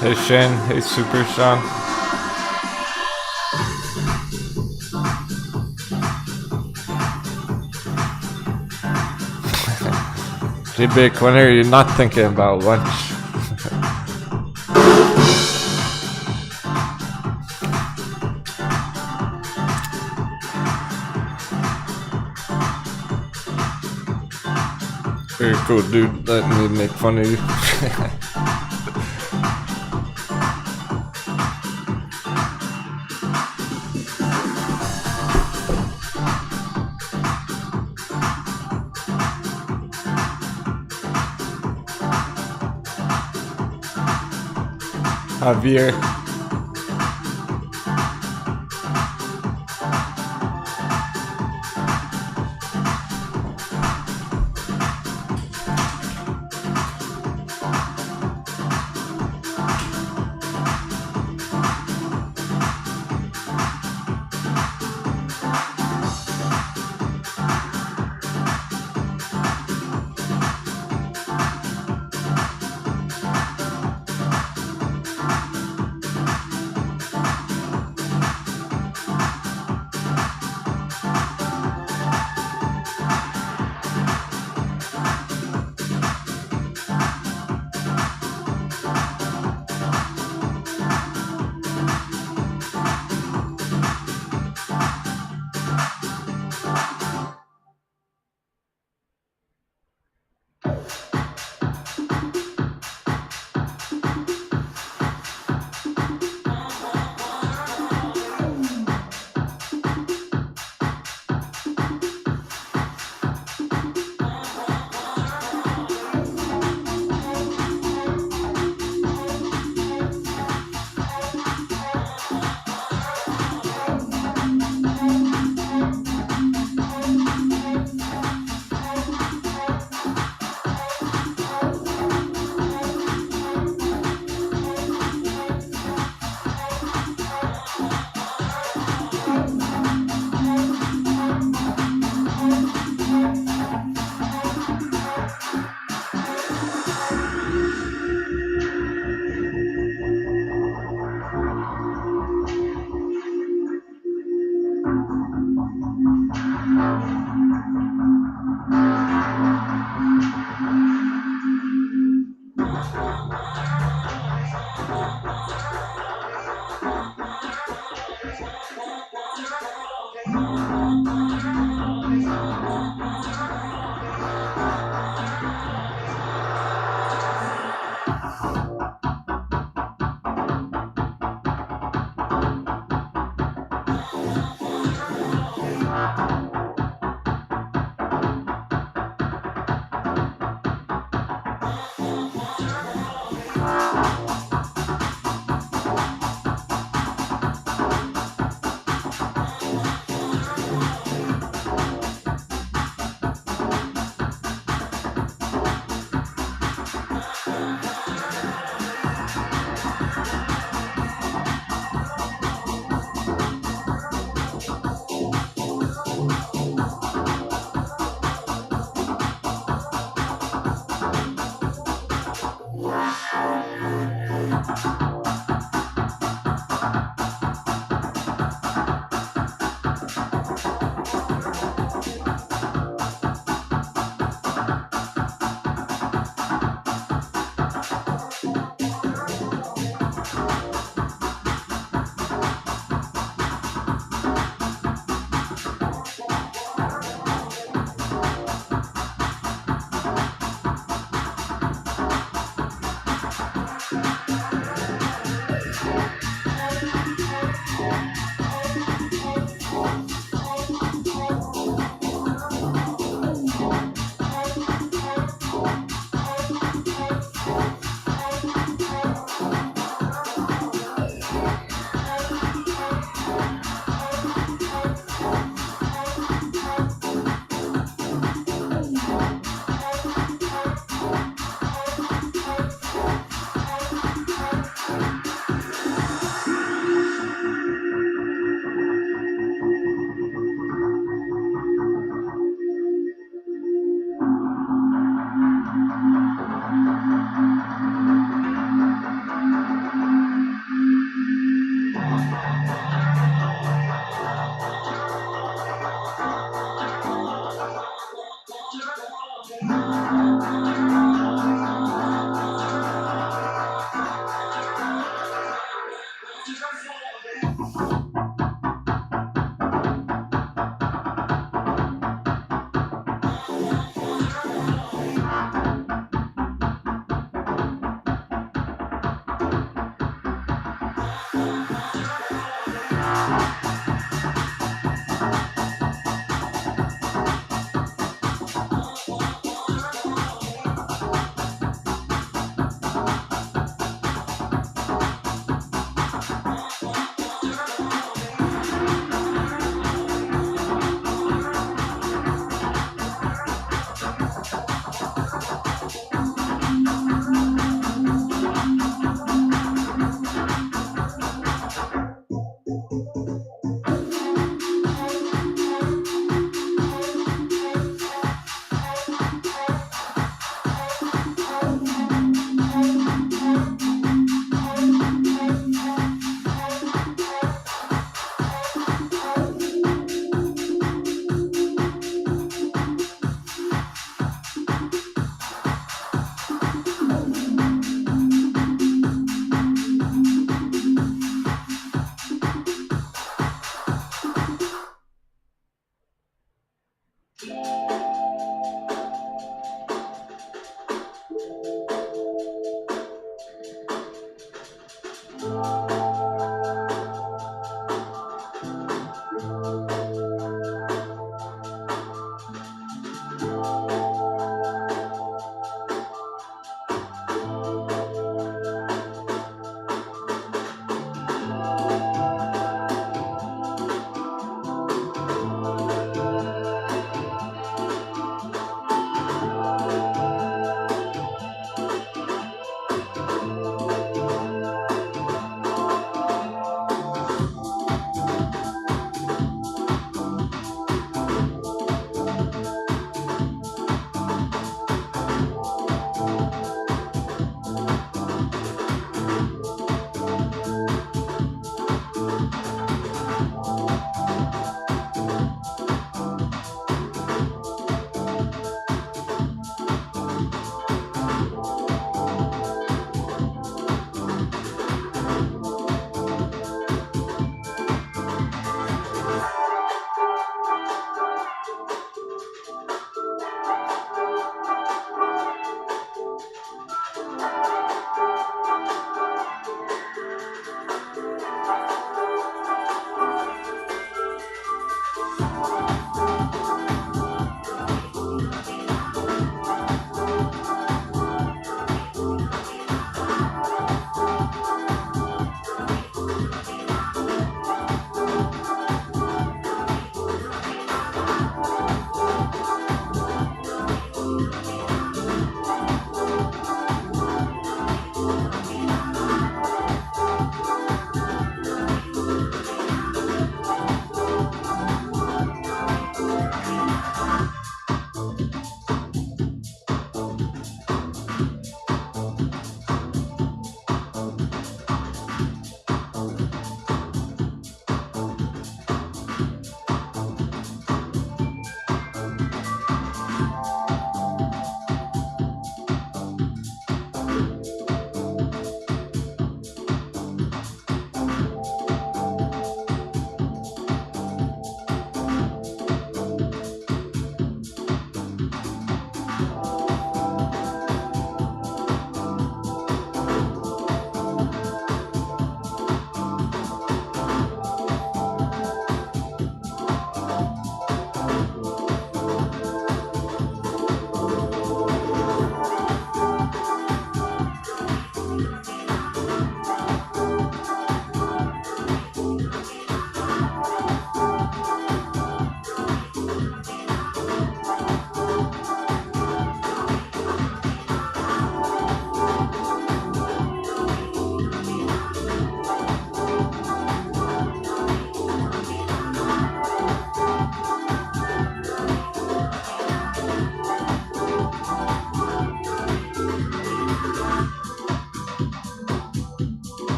Hey Shane, hey Super Sean. Hey Big, when are you not thinking about lunch? Very cool dude, let me make fun of you. Javier.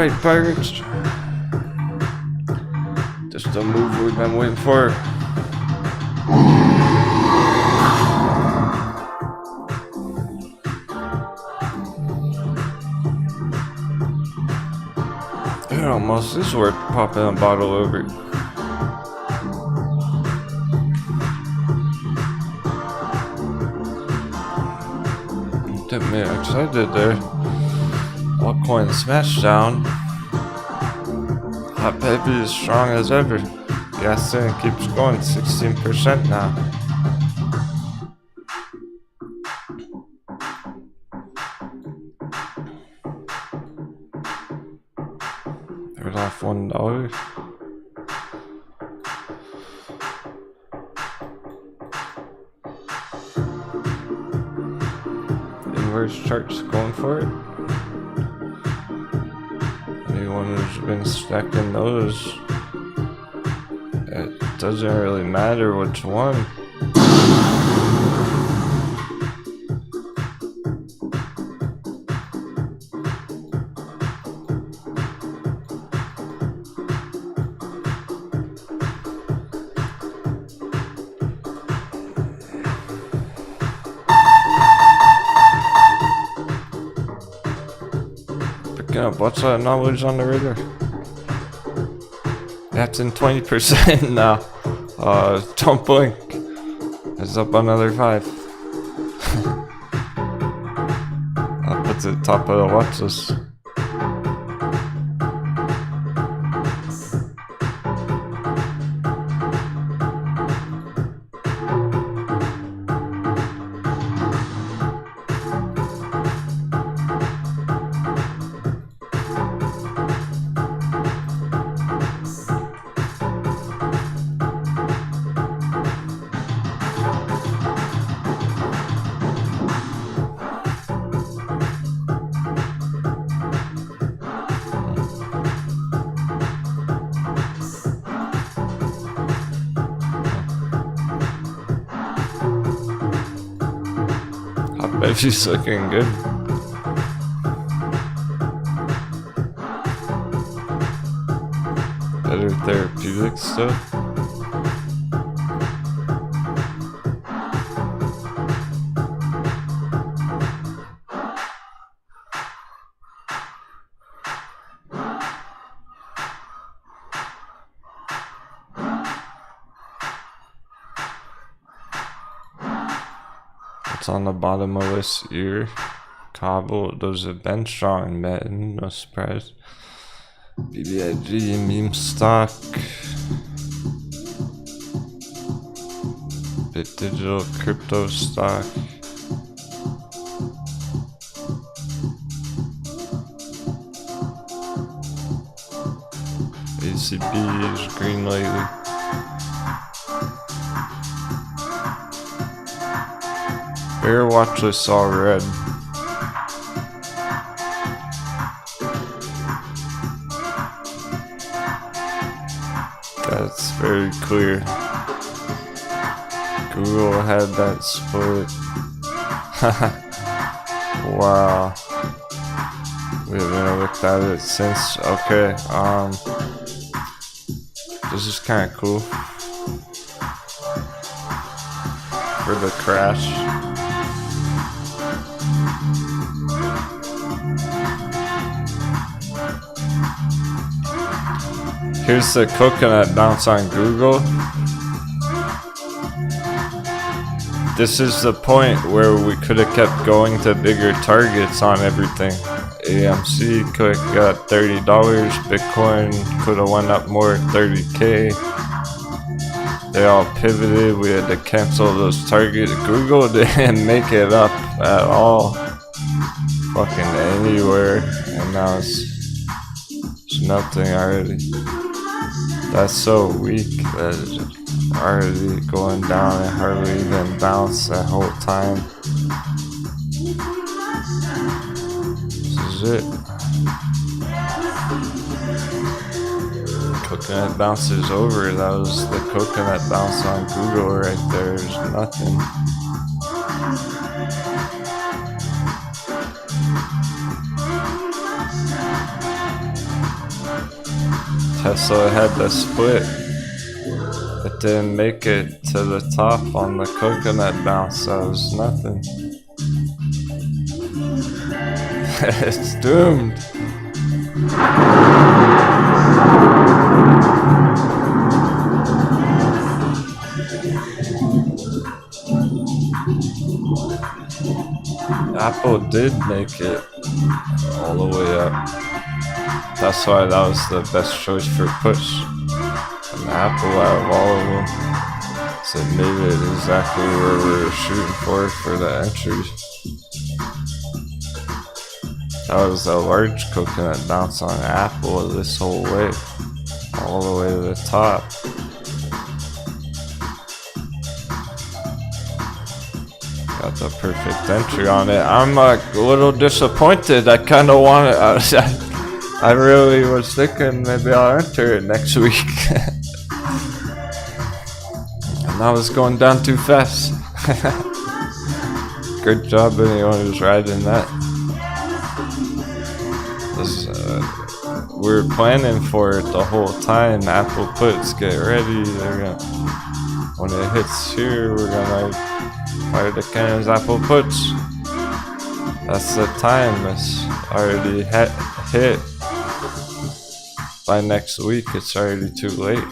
Alright, pirates. Just the move we've been waiting for. It almost is worth popping a bottle over. Get me excited there. Altcoin smashdown. Hot baby is strong as ever. Gas thing keeps going, 16% now. They're off $1. Inverse charts going for it. Anyone who's been stacking those, it doesn't really matter which one. What's that knowledge on the radar? That's in 20% now. Don't blink. It's up another 5. Up at the top of the watchlist. But she's looking good. Better therapeutic stuff. What's on the bottom of this ear? Cobble, those have been strong, man, no surprise. BBIG, meme stock. Bit digital crypto stock. ACB is green lately. Bear watchlist all red. That's very clear. Google had that split. Wow. We haven't looked at it since. Okay, this is kind of cool. For the crash. Here's the coconut bounce on Google. This is the point where we could have kept going to bigger targets on everything. AMC could have got $30. Bitcoin could have went up more, 30K. They all pivoted. We had to cancel those targets. Google didn't make it up at all. Fucking anywhere. And now it's melting already. That's so weak that it's already going down and hardly even bounced that whole time. This is it. Coconut bounces over. That was the coconut bounce on Google right there. There's nothing. Tesla had the split. It didn't make it to the top on the coconut bounce. That was nothing. It's doomed. Apple did make it all the way up. That's why that was the best choice for push. And Apple, out of all of them, so it made it exactly where we were shooting for the entry. That was a large coconut bounce on Apple this whole way, all the way to the top. Got the perfect entry on it. I'm a little disappointed. I kind of want it. I really was thinking maybe I'll enter it next week. And I was going down too fast. Good job anyone who's riding that. We were planning for it the whole time. Apple puts, get ready. When it hits here, we're gonna fire the cannons. Apple puts. That's the time. It's already hit. By next week, it's already too late.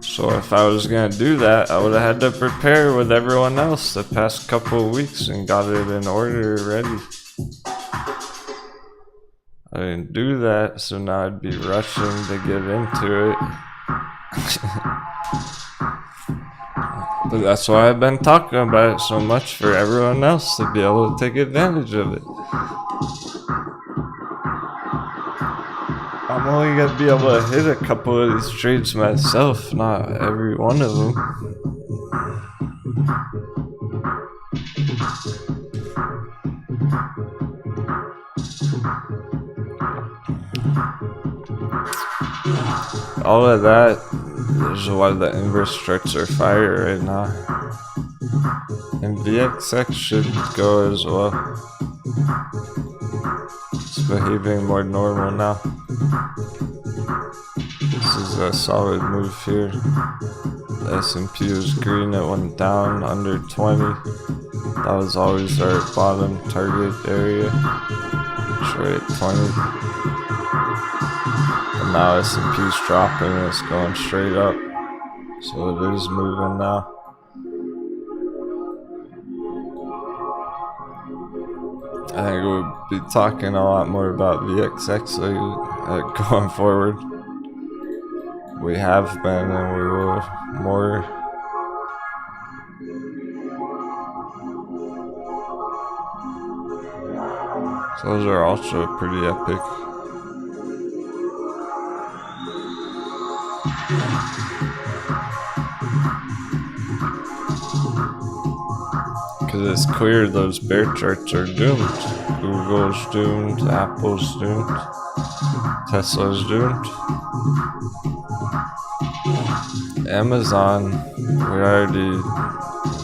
So if I was gonna do that, I would have had to prepare with everyone else the past couple of weeks and got it in order ready. I didn't do that, so now I'd be rushing to get into it. But that's why I've been talking about it so much, for everyone else to be able to take advantage of it. I'm only gonna be able to hit a couple of these trades myself, not every one of them. All of that is why the inverse charts are fire right now. And VXX should go as well. It's behaving more normal now. This is a solid move here. The S&P was green, it went down under 20. That was always our bottom target area. It's right at 20. And now S&P's dropping, it's going straight up. So it is moving now. I think we'll be talking a lot more about VXX going forward. We have been, and we will more. So those are also pretty epic. Because it's clear those bear charts are doomed. Google's doomed, Apple's doomed, Tesla's doomed. Amazon, we already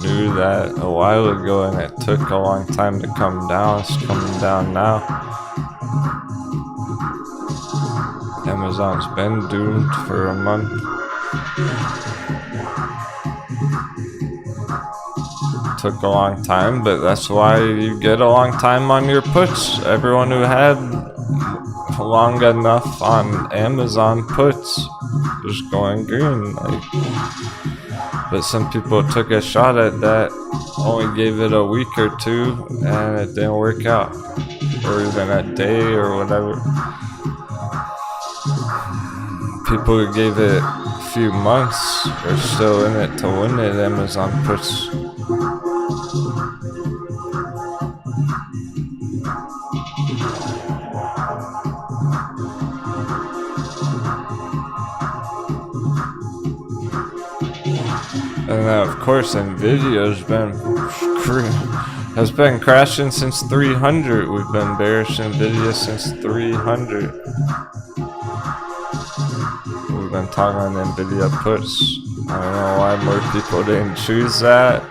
knew that a while ago, and it took a long time to come down. It's coming down now. Amazon's been doomed for a month. Took a long time, but that's why you get a long time on your puts. Everyone who had long enough on Amazon puts was going green. But some people took a shot at that, only gave it a week or two, and it didn't work out. Or even a day or whatever. People who gave it a few months are still in it to win it. Amazon puts. And then of course Nvidia's been crashing since 300. We've been bearish Nvidia since 300. We've been talking on Nvidia puts. I don't know why more people didn't choose that.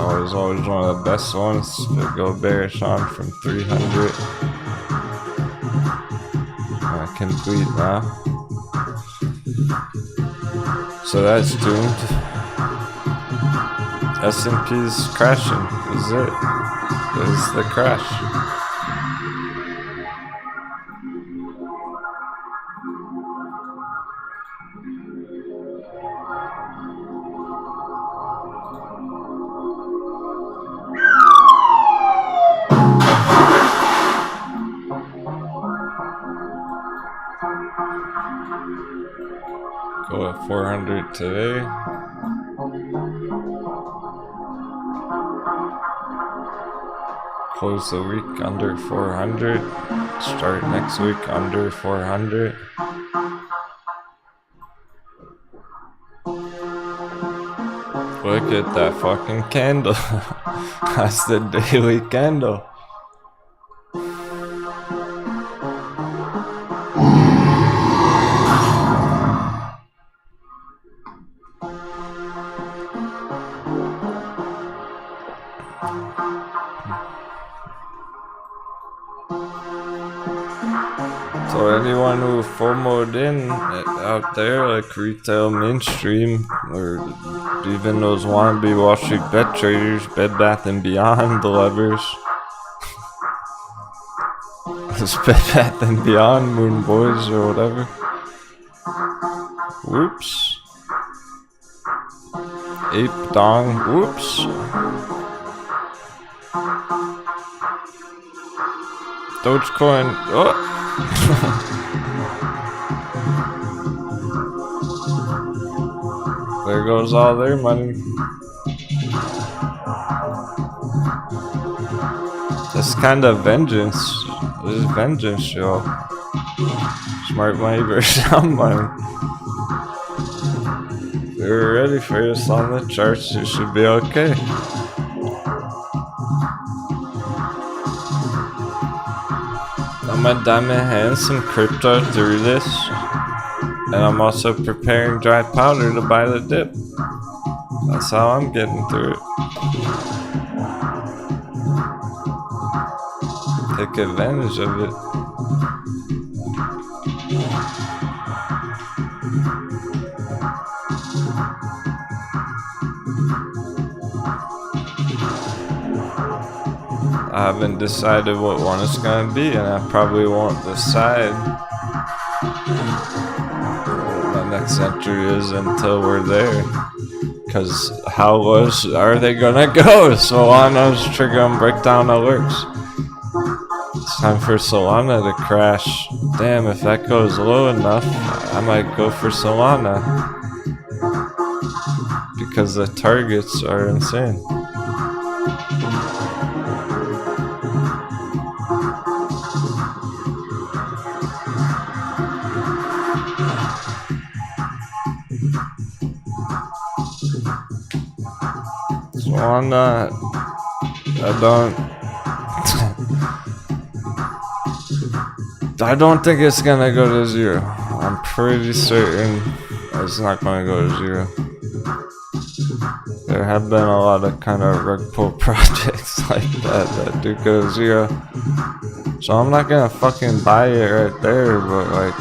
Always one of the best ones to go bearish on from 300. Complete now. So that's doomed. S&P's crashing. Is it? Is the crash. Go at 400 today. Close the week under 400. Start next week under 400. Look at that fucking candle. That's the daily candle. So anyone who FOMO'd in out there, like retail mainstream, or even those wannabe Wall Street bet traders, Bed Bath & Beyond, the levers, those Bed Bath & Beyond Moon Boys or whatever. Whoops. Ape Dong, whoops. Dogecoin, oh. There goes all their money. It's kind of vengeance. This is vengeance, yo. Smart money versus dumb money. If you're ready for this on the charts, you should be okay. I'm a diamond hand some crypto through this, and I'm also preparing dry powder to buy the dip. That's how I'm getting through it. Take advantage of it. I haven't decided what one it's gonna be, and I probably won't decide what my next entry is until we're there. Cause how low are they gonna go? Solana's trigger and breakdown alerts. It's time for Solana to crash. Damn, if that goes low enough, I might go for Solana. Because the targets are insane. Solana, I don't think it's gonna go to zero. I'm pretty certain it's not gonna go to zero. There have been a lot of kind of rug pull projects like that do go to zero. So I'm not gonna fucking buy it right there, but like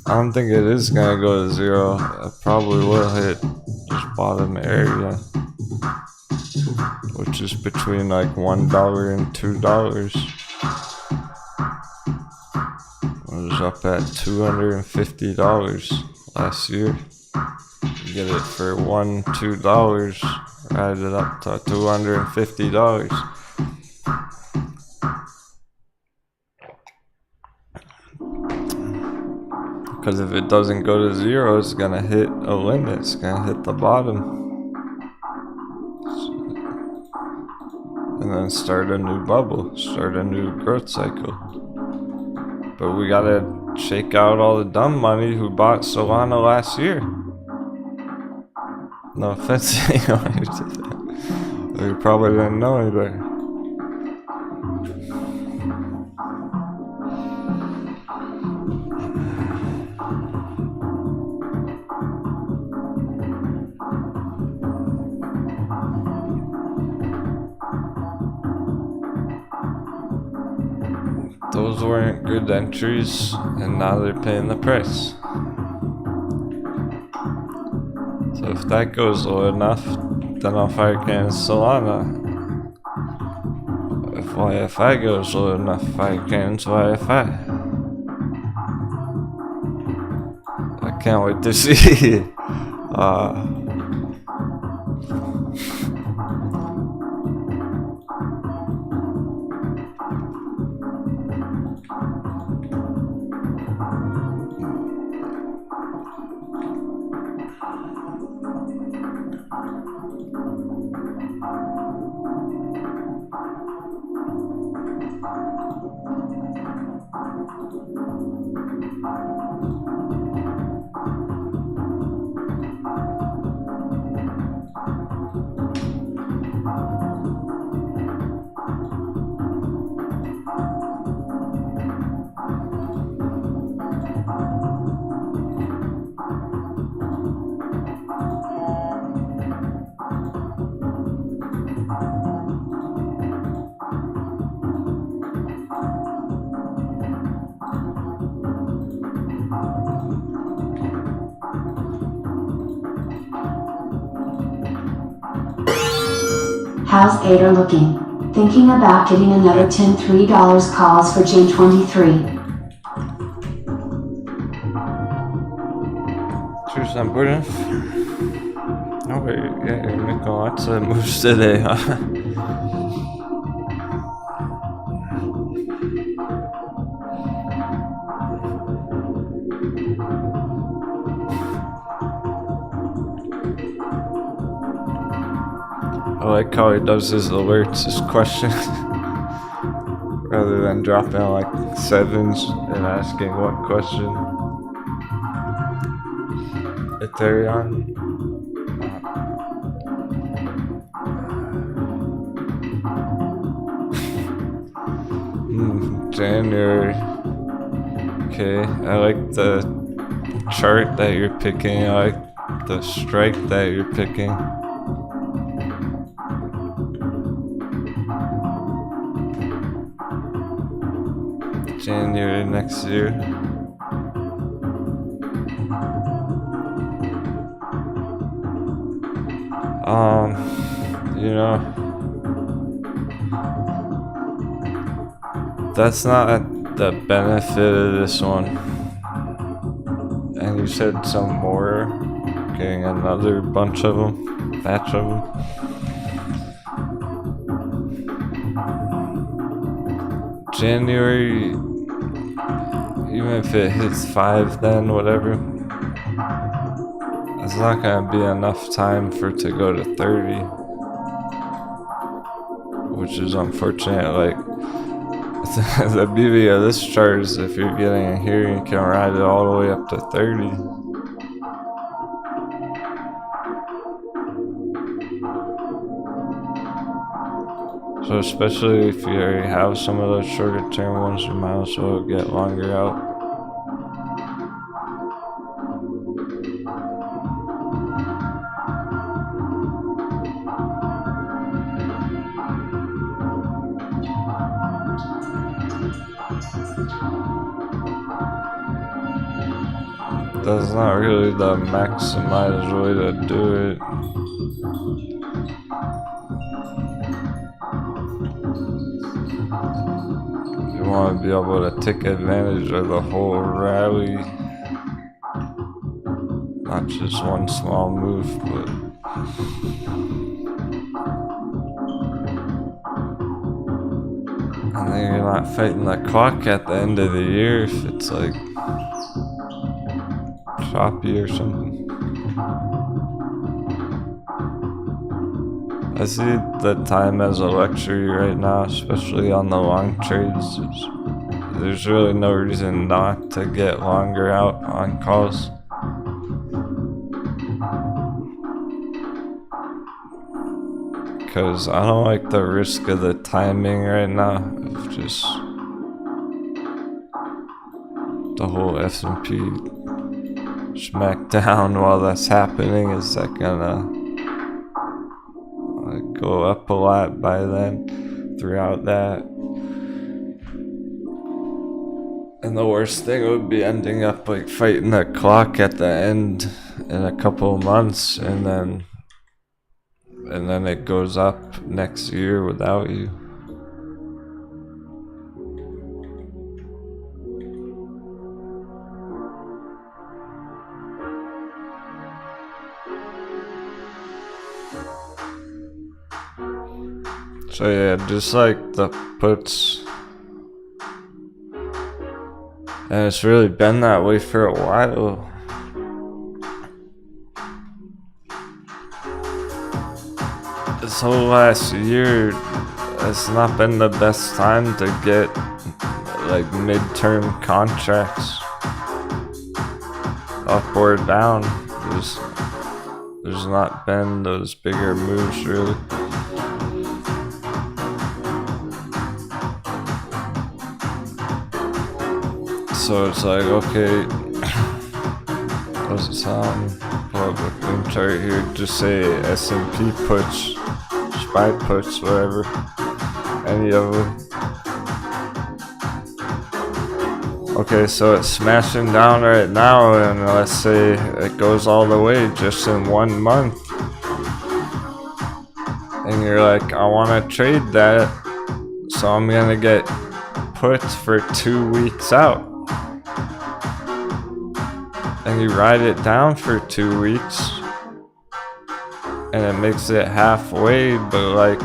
I don't think it is gonna go to zero. It probably will hit just bottom area, which is between like $1 and $2. It was up at $250 last year. You get it for $1, $2, ride it up to $250. Because if it doesn't go to zero, it's gonna hit a limit. It's gonna hit the bottom. And then start a new bubble, start a new growth cycle. But we gotta shake out all the dumb money who bought Solana last year. No offense to anyone who did that. They probably didn't know any better. weren't good entries, and now they're paying the price. So if that goes low enough, then I'll fire can Solana. If YFI goes low enough, fire cans YFI. I can't wait to see. How's Ader looking? Thinking about getting another 10 $3 calls for Jan 23. Cheers, I'm Burnif. Oh wait, yeah, you're making lots of moves today, huh? I like how he does his alerts, his questions, rather than dropping like sevens and asking what question. Ethereum. January. Okay, I like the chart that you're picking. I like the strike that you're picking. January next year. You know, that's not the benefit of this one. And you said some more, getting another bunch of them, batch of them. January, even if it hits 5, then whatever, it's not gonna be enough time for it to go to 30, which is unfortunate. Like, the beauty of this chart is if you're getting in here, you can ride it all the way up to 30. So especially if you already have some of those shorter term ones, you might as well get longer out. That's not really the maximized way to do it. You want to be able to take advantage of the whole rally, not just one small move, but and then you're not fighting the clock at the end of the year if it's like choppy or something. I see the time as a luxury right now, especially on the long trades. There's really no reason not to get longer out on calls. Because I don't like the risk of the timing right now of just the whole S&P smack down while that's happening. Is that gonna go up a lot by then throughout that? And the worst thing would be ending up like fighting the clock at the end in a couple of months, and then it goes up next year without you. So yeah, just like the puts. And it's really been that way for a while. This whole last year, it's not been the best time to get like midterm contracts up or down. There's not been those bigger moves really. So it's like, okay, what's it sound? Pull up a boom chart here, just say S&P puts, SPY puts, whatever, any of them. Okay, so it's smashing down right now, and let's say it goes all the way just in 1 month. And you're like, I want to trade that, so I'm gonna get puts for 2 weeks out. And you ride it down for 2 weeks, and it makes it halfway, but like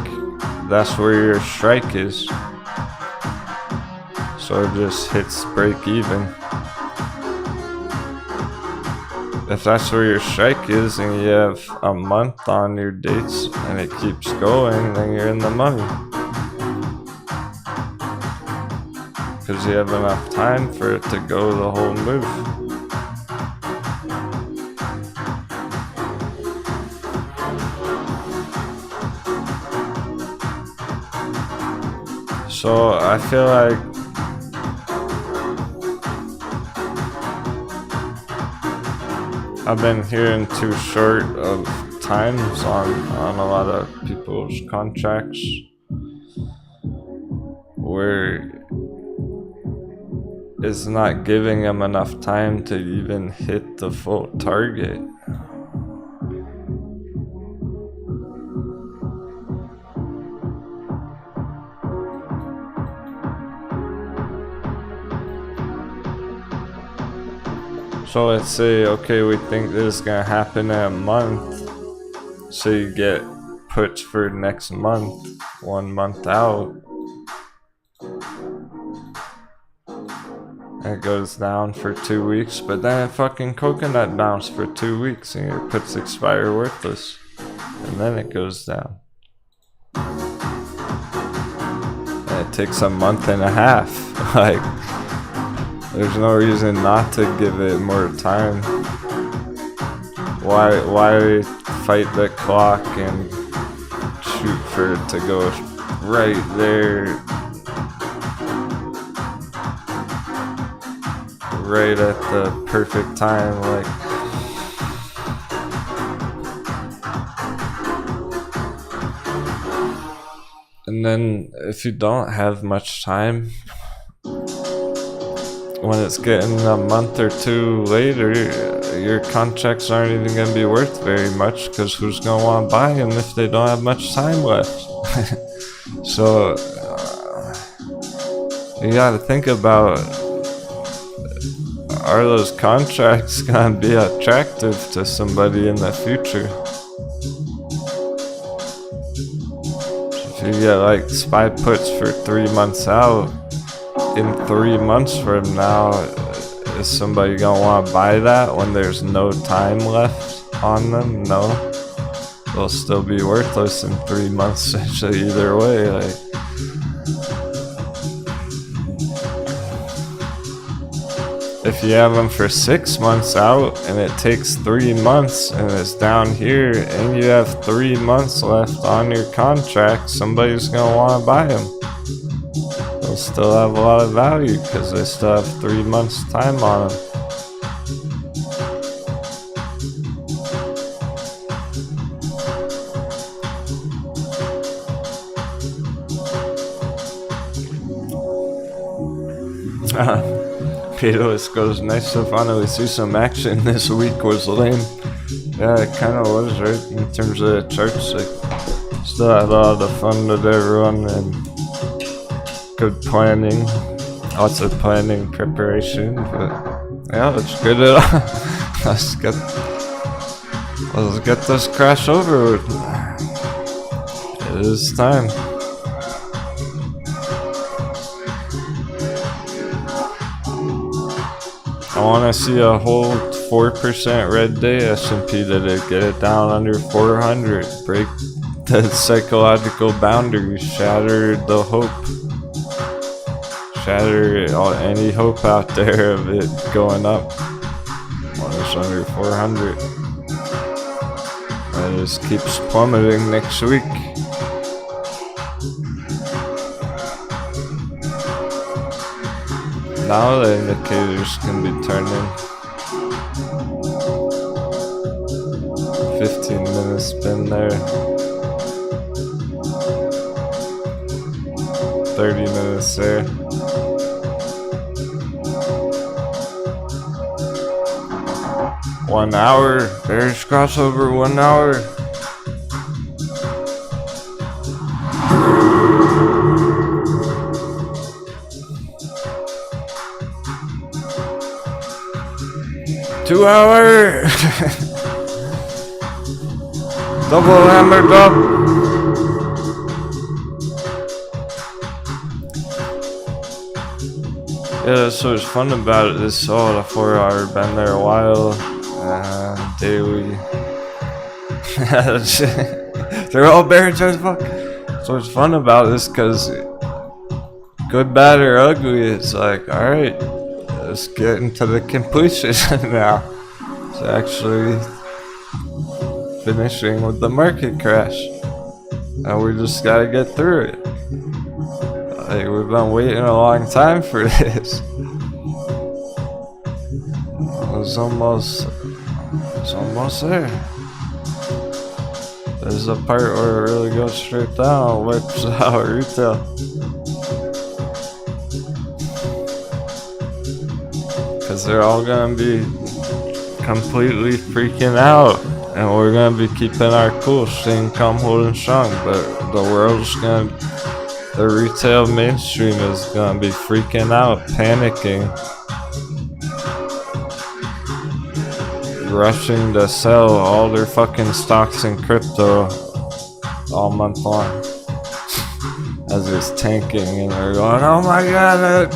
that's where your strike is. So it just hits break even. If that's where your strike is and you have a month on your dates and it keeps going, then you're in the money. Because you have enough time for it to go the whole move. So I feel like I've been hearing too short of times on a lot of people's contracts where it's not giving them enough time to even hit the full target. So let's say, okay, we think this is gonna happen in a month. So you get puts for next month, 1 month out. And it goes down for 2 weeks, but then a fucking coconut bounced for 2 weeks and your puts expire worthless. And then it goes down. And it takes a month and a half. Like, there's no reason not to give it more time. Why fight the clock and shoot for it to go right there, right at the perfect time? Like, and then if you don't have much time, when it's getting a month or two later, your contracts aren't even going to be worth very much, because who's going to want to buy them if they don't have much time left? So you got to think about, are those contracts going to be attractive to somebody in the future? If you get like SPY puts for 3 months out, in 3 months from now, is somebody gonna want to buy that when there's no time left on them? No, they'll still be worthless in 3 months. Essentially, either way. Like, if you have them for 6 months out and it takes 3 months and it's down here and you have 3 months left on your contract, somebody's gonna want to buy them. They'll still have a lot of value because they still have 3 months time on them. It goes, nice to finally see some action this week was lame. Yeah, it kind of was, right? In terms of the charts, like, still had a lot of fun with everyone and good planning. Lots of planning preparation, but yeah, it's good at all. Let's get this crash over with. It is time. I want to see a whole 4% red day S&P today, get it down under 400, break the psychological boundaries, shatter the hope, shatter any hope out there of it going up. When it's under 400, and it just keeps plummeting next week. Now the indicators can be turning. 15 minutes spin there. 30 minutes there. One hour. Bearish crossover, 1 hour. Two hour. Double hammered up. Yeah, that's what's fun about it. This the 4 hour been there a while. Daily. They're all bearish as fuck. So what's fun about this, because good, bad, or ugly, it's like, alright, let's get into the completion now. It's actually finishing with the market crash. And we just gotta get through it. Like, we've been waiting a long time for this. It's almost there. There's a part where it really goes straight down, wipes out retail. Because they're all gonna be completely freaking out, and we're gonna be keeping our cool, staying calm, holding strong. But the world's gonna, the retail mainstream is gonna be freaking out, panicking, rushing to sell all their fucking stocks in crypto all month long as it's tanking, and they're going, oh my god,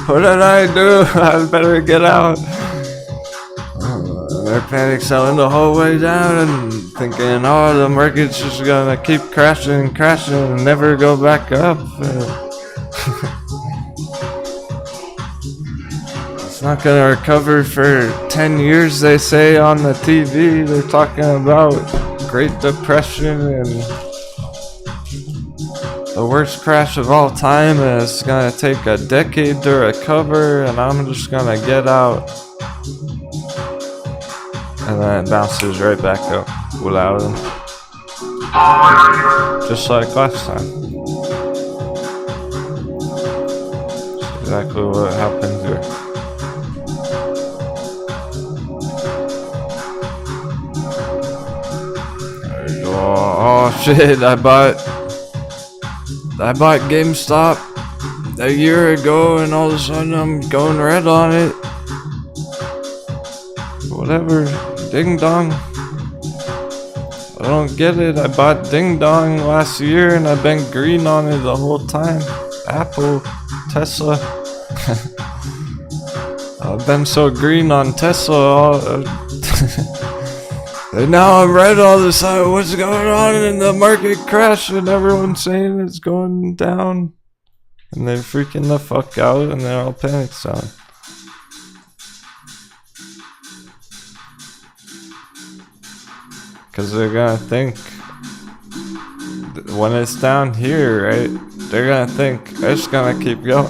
what did I do? I better get out. They're panic selling the whole way down and thinking, oh, the market's just gonna keep crashing and never go back up. It's not gonna recover for 10 years, they say on the TV. They're talking about Great Depression and the worst crash of all time, and it's gonna take a decade to recover, and I'm just gonna get out. And then it bounces right back up without him. Just like last time. That's exactly what happened here. There we go. Oh shit, I bought GameStop a year ago, and all of a sudden I'm going red on it. Whatever. Ding dong. I don't get it. I bought Ding Dong last year and I've been green on it the whole time. Apple, Tesla. I've been so green on Tesla. And now I'm red all the time. What's going on? And the market crashed and everyone's saying it's going down. And they're freaking the fuck out and they're all panic selling. Because they're gonna think, when it's down here, right? They're gonna think, it's gonna keep going.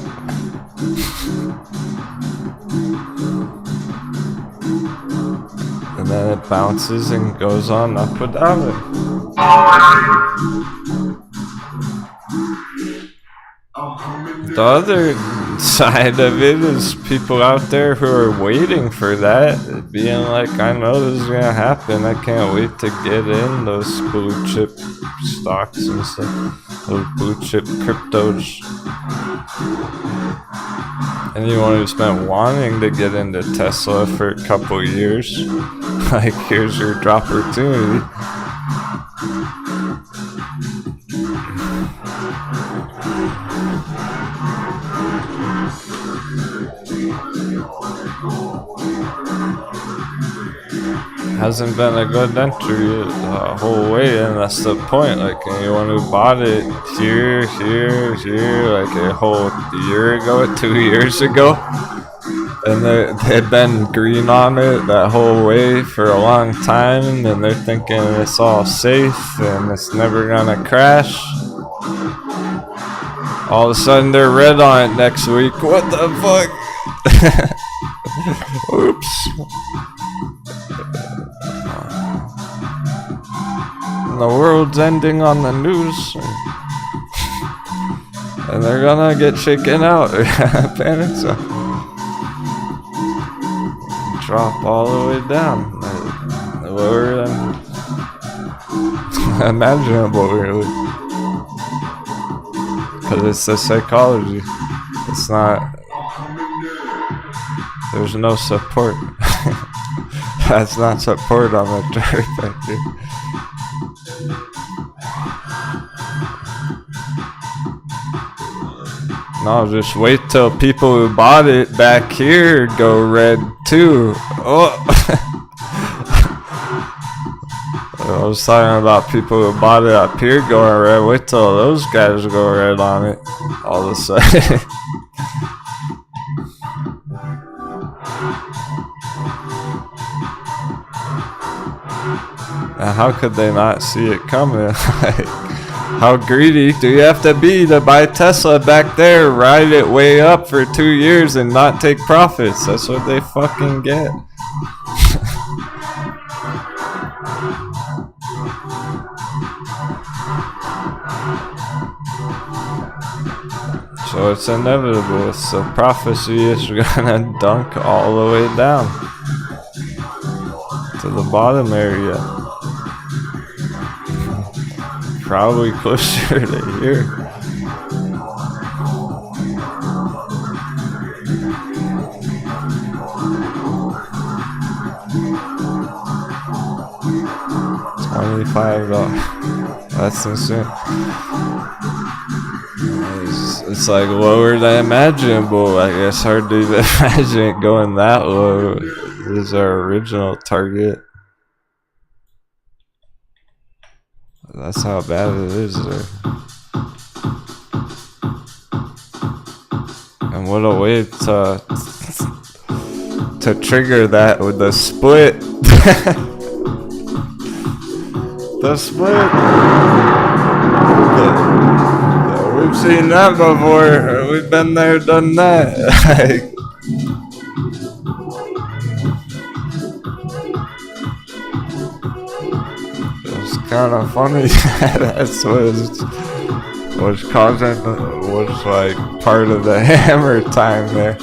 And then it bounces and goes on up without it. The other side of it is people out there who are waiting for that, being like, I know this is gonna happen, I can't wait to get in those blue chip stocks and stuff, those blue chip cryptos. Anyone who's been wanting to get into Tesla for a couple years, like, here's your opportunity. Hasn't been a good entry the whole way, and that's the point. Like, anyone who bought it here, like a whole year ago, 2 years ago, and they've been green on it that whole way for a long time, and they're thinking it's all safe and it's never gonna crash. All of a sudden they're red on it next week. What the fuck? Oops. The world's ending on the news, and they're gonna get shaken out. Panic, so drop all the way down, lower than imaginable, really. Because it's the psychology. It's not. There's no support. That's not support on the chart back here. No, just wait till people who bought it back here go red too. Oh. I was talking about people who bought it up here going red. Wait till those guys go red on it all of a sudden. How could they not see it coming? Like, how greedy do you have to be to buy Tesla back there, ride it way up for 2 years and not take profits? That's what they fucking get. So it's inevitable. It's a prophecy. It's gonna dunk all the way down to the bottom area. Probably closer to here. $25. That's insane. It's like lower than imaginable. Like, it's hard to even imagine it going that low. This is our original target. That's how bad it is there. And what a way to trigger that with the split. The split. We've seen that before. We've been there, done that. Kind of funny. That's what's causing, what's like part of the hammer time there.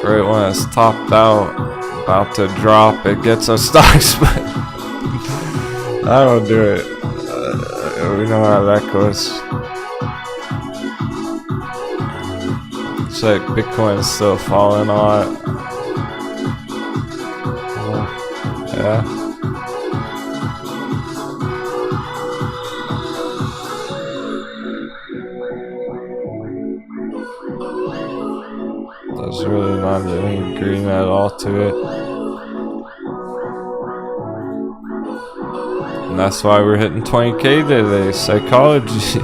Right when it's topped out, about to drop, it gets a stock split. I don't do it. We know how that goes. It's like Bitcoin's still falling a lot. Yeah. There's really not any green at all to it. And that's why we're hitting 20k today. Psychology.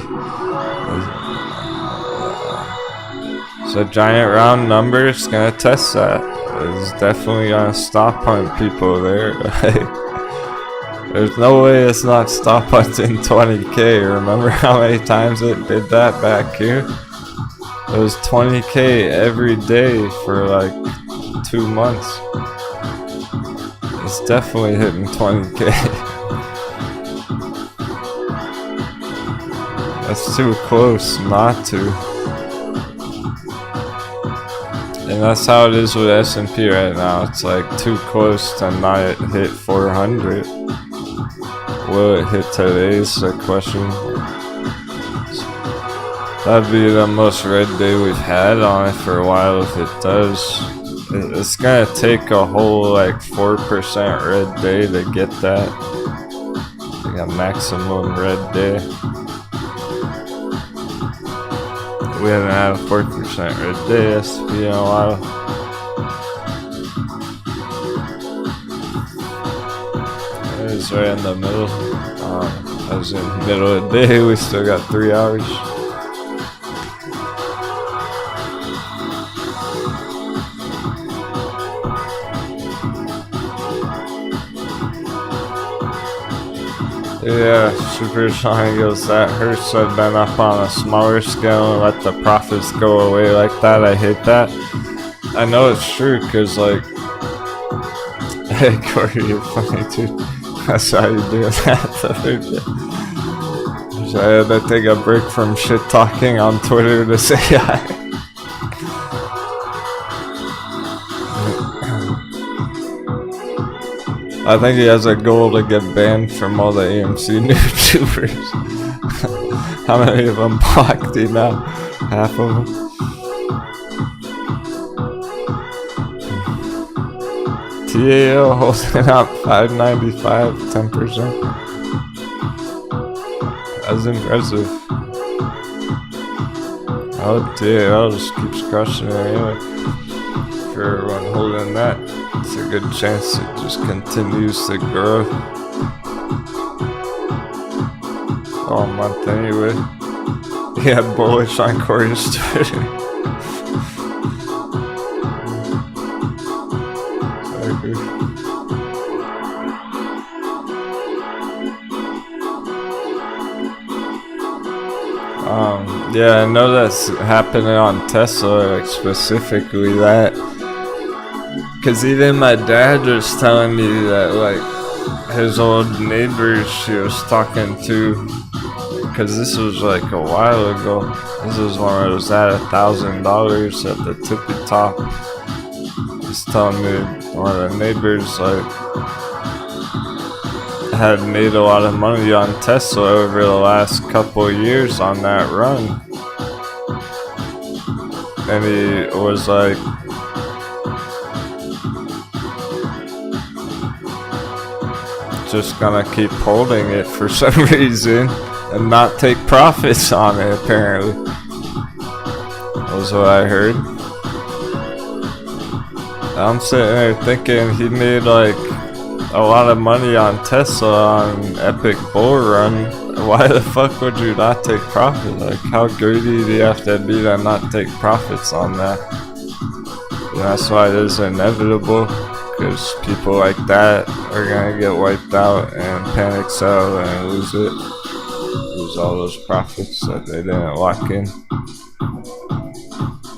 It's a giant round number. It's gonna test that. It's definitely gonna stop hunt people there. There's no way it's not stop hunting 20k. Remember how many times it did that back here? It was 20k every day for like 2 months. It's definitely hitting 20k. That's too close not to. And that's how it is with S&P right now. It's like too close to not hit 400. Will it hit today is the question. That'd be the most red day we've had on it for a while if it does. It's gonna take a whole like 4% red day to get that. Like a maximum red day. We haven't had a 4% red day S&P in a while. It is right in the middle. As in the middle of the day, we still got 3 hours. Yeah, Supersonic goes, that hurts. I've been up on a smaller scale and let the profits go away like that. I hate that. I know it's true, cause like, hey Corey, you're funny too. I saw you doing that the other day. So I had to take a break from shit talking on Twitter to say hi. I think he has a goal to get banned from all the AMC YouTubers. How many of them blocked he now? Half of them. TAO holding up 595, 10%. That's impressive. Oh, TAO just keeps crushing it anyway. For everyone holding that, it's a good chance it just continues to grow all month anyway. Yeah, bullish on Corey's Twitter. Yeah, I know that's happening on Tesla, like specifically that. Cause even my dad was telling me that like his old neighbors he was talking to, cause this was like a while ago. This was when it was at $1,000 at the tippy top. He's telling me one of the neighbors like had made a lot of money on Tesla over the last couple years on that run. And he was like, just gonna keep holding it for some reason and not take profits on it, apparently. Was what I heard. I'm sitting there thinking he made like a lot of money on Tesla on Epic Bull Run. Why the fuck would you not take profit? Like, how greedy do you have to be to not take profits on that? And that's why it is inevitable, because people like that are gonna get wiped out and panic sell and lose it. Lose all those profits that they didn't lock in.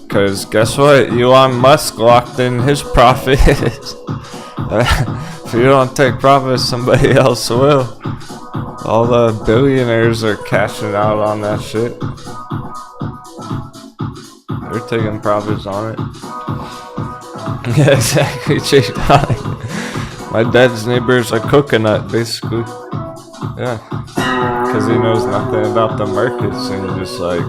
Because guess what? Elon Musk locked in his profit. If you don't take profits, somebody else will. All the billionaires are cashing out on that shit. They're taking profits on it. Yeah, exactly. My dad's neighbor is a coconut, basically. Yeah. Because he knows nothing about the markets and he just like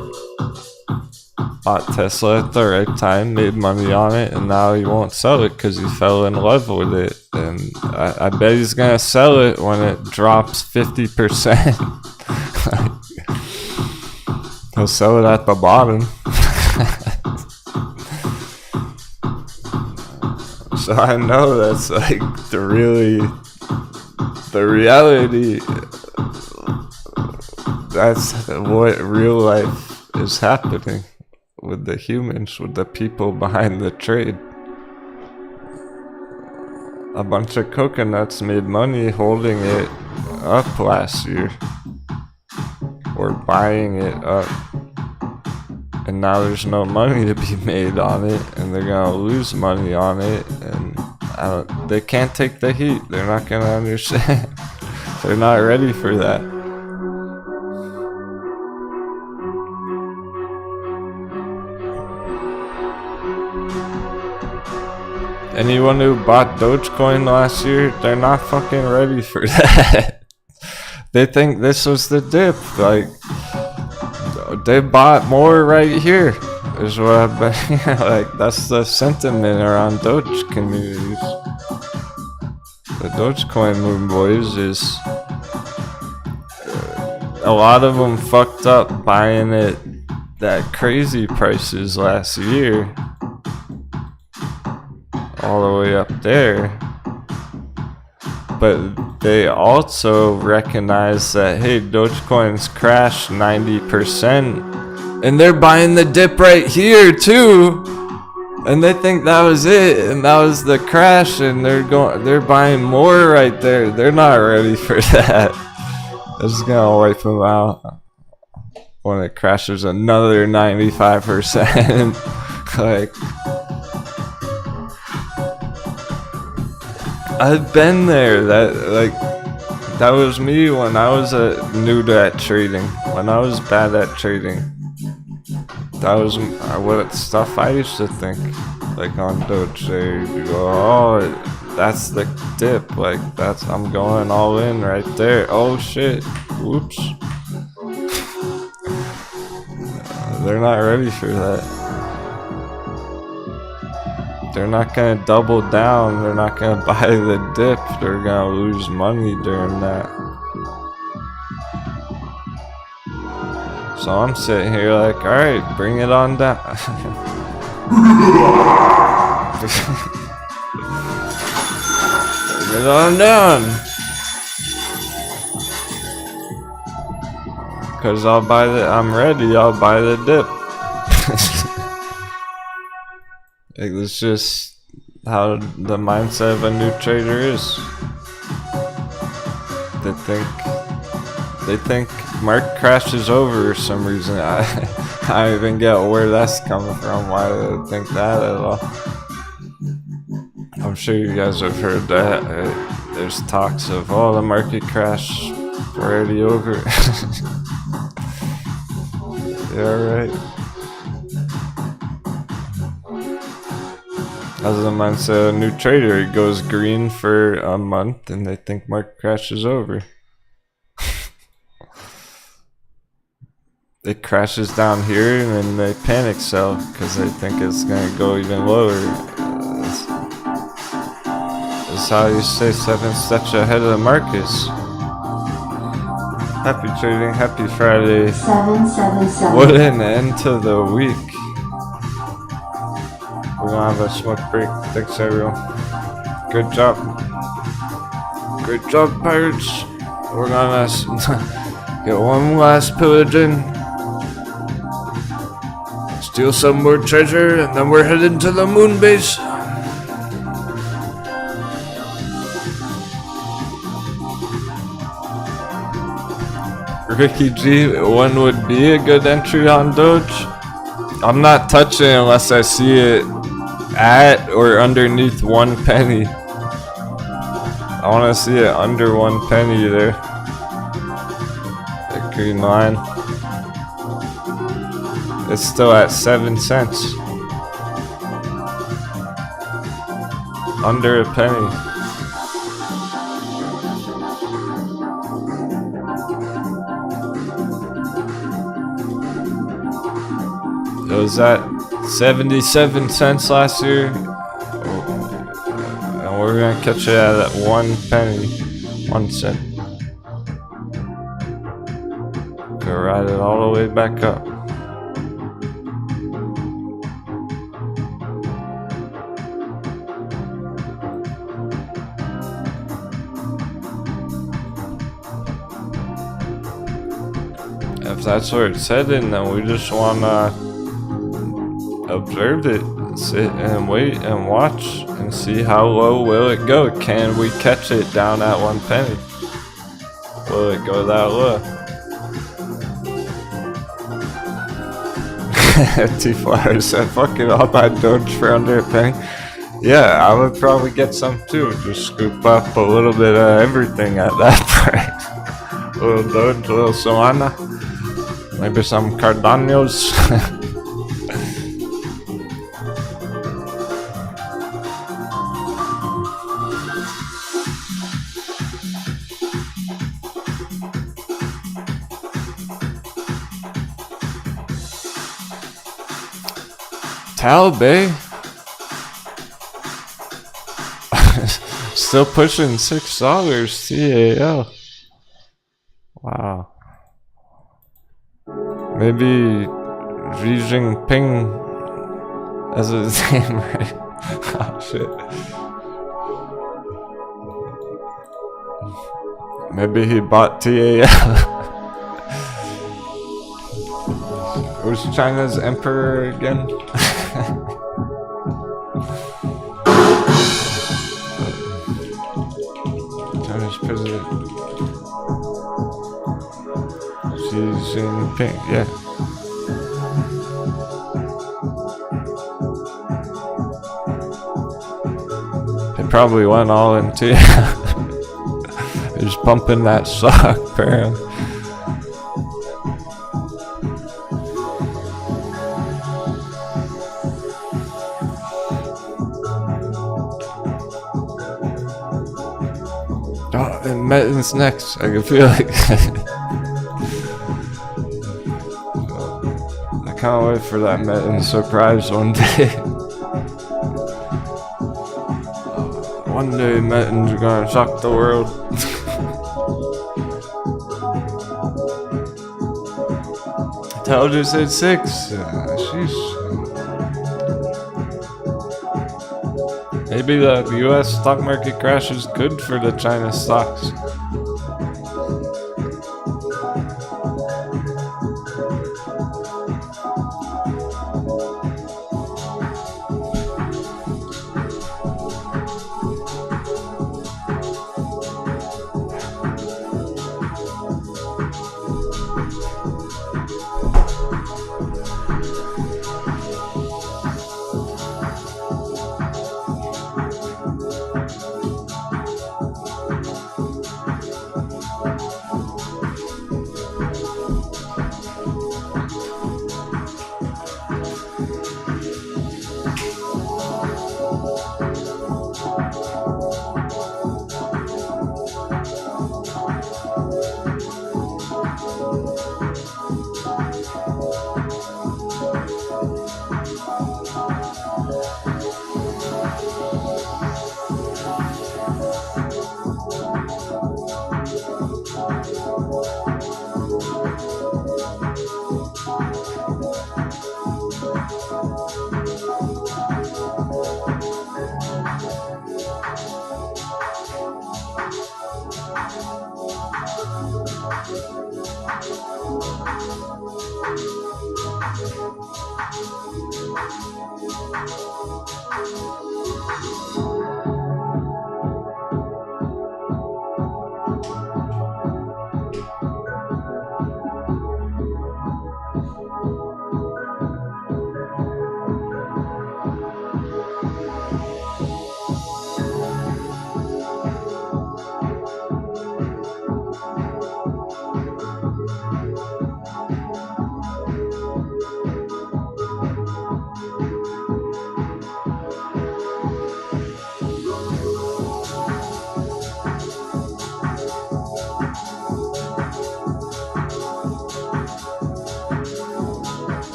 bought Tesla at the right time, made money on it, and now he won't sell it because he fell in love with it. And I bet he's gonna sell it when it drops 50%. He'll sell it at the bottom. So I know that's like the reality. That's what real life is happening with the humans, with the people behind the trade. A bunch of coconuts made money holding it up last year or buying it up, and now there's no money to be made on it and they're gonna lose money on it, and they can't take the heat. They're not gonna understand. They're not ready for that. Anyone who bought Dogecoin last year, they're not fucking ready for that. They think this was the dip. Like, they bought more right here, is what I've been. Like, that's the sentiment around Doge communities. The Dogecoin movement, boys, is a lot of them fucked up buying it at crazy prices last year, all the way up there. But they also recognize that, hey, Dogecoin's crashed 90%, and they're buying the dip right here too, and they think that was it, and that was the crash, and they're buying more right there. They're not ready for that. It's gonna wipe them out when it crashes another 95%. Like, I've been there. That was me when I was new to that trading. When I was bad at trading, that was what stuff I used to think. Like on Doge, they go, oh, that's the dip. Like I'm going all in right there. Oh shit! Whoops. They're not ready for that. They're not gonna double down. They're not gonna buy the dip. They're gonna lose money during that. So I'm sitting here like, alright, bring it on down. Bring it on down. Cause I'm ready, I'll buy the dip. Like, it's just how the mindset of a new trader is. They think market crash is over for some reason. I don't even get where that's coming from, why they think that at all. I'm sure you guys have heard that. There's talks of, oh, the market crash already over. Yeah, right. As a mindset, a new trader, it goes green for a month and they think market crash is over. It crashes down here and then they panic sell because they think it's going to go even lower. That's how you stay 7 steps ahead of the markets. Happy trading, happy Friday. 777. What an end to the week. We're gonna have a smoke break. Thanks, everyone. Good job. Great job, pirates. We're gonna get one last pillaging. Steal some more treasure, and then we're heading to the moon base. Ricky G, when would be a good entry on Doge? I'm not touching it unless I see it at or underneath 1 penny. I want to see it under 1 penny there. The green line. It's still at 7 cents. Under a penny. It was at 77 cents last year, and we're gonna catch it at 1 penny, 1 cent. Go ride it all the way back up. If that's where it's headed, then we just wanna observe it, sit and wait and watch and see how low will it go. Can we catch it down at 1 penny? Will it go that low? T-Flyer said, fuck it, I'll buy Doge for under a penny. Yeah, I would probably get some too. Just scoop up a little bit of everything at that price. A little Doge, a little Solana, maybe some Cardanos. Talbay. Still pushing $6 TAL. Wow. Maybe Xi Jinping as his name, right? Oh shit. Maybe he bought TAL. Who's China's emperor again? China's president. Xi Jinping, yeah. They probably went all into just pumping that stock, man. Oh, and Metten's next. I can feel it. I can't wait for that Metten surprise one day. One day Metten's gonna shock the world. I told you said 6. Sheesh. Maybe the US stock market crash is good for the China stocks.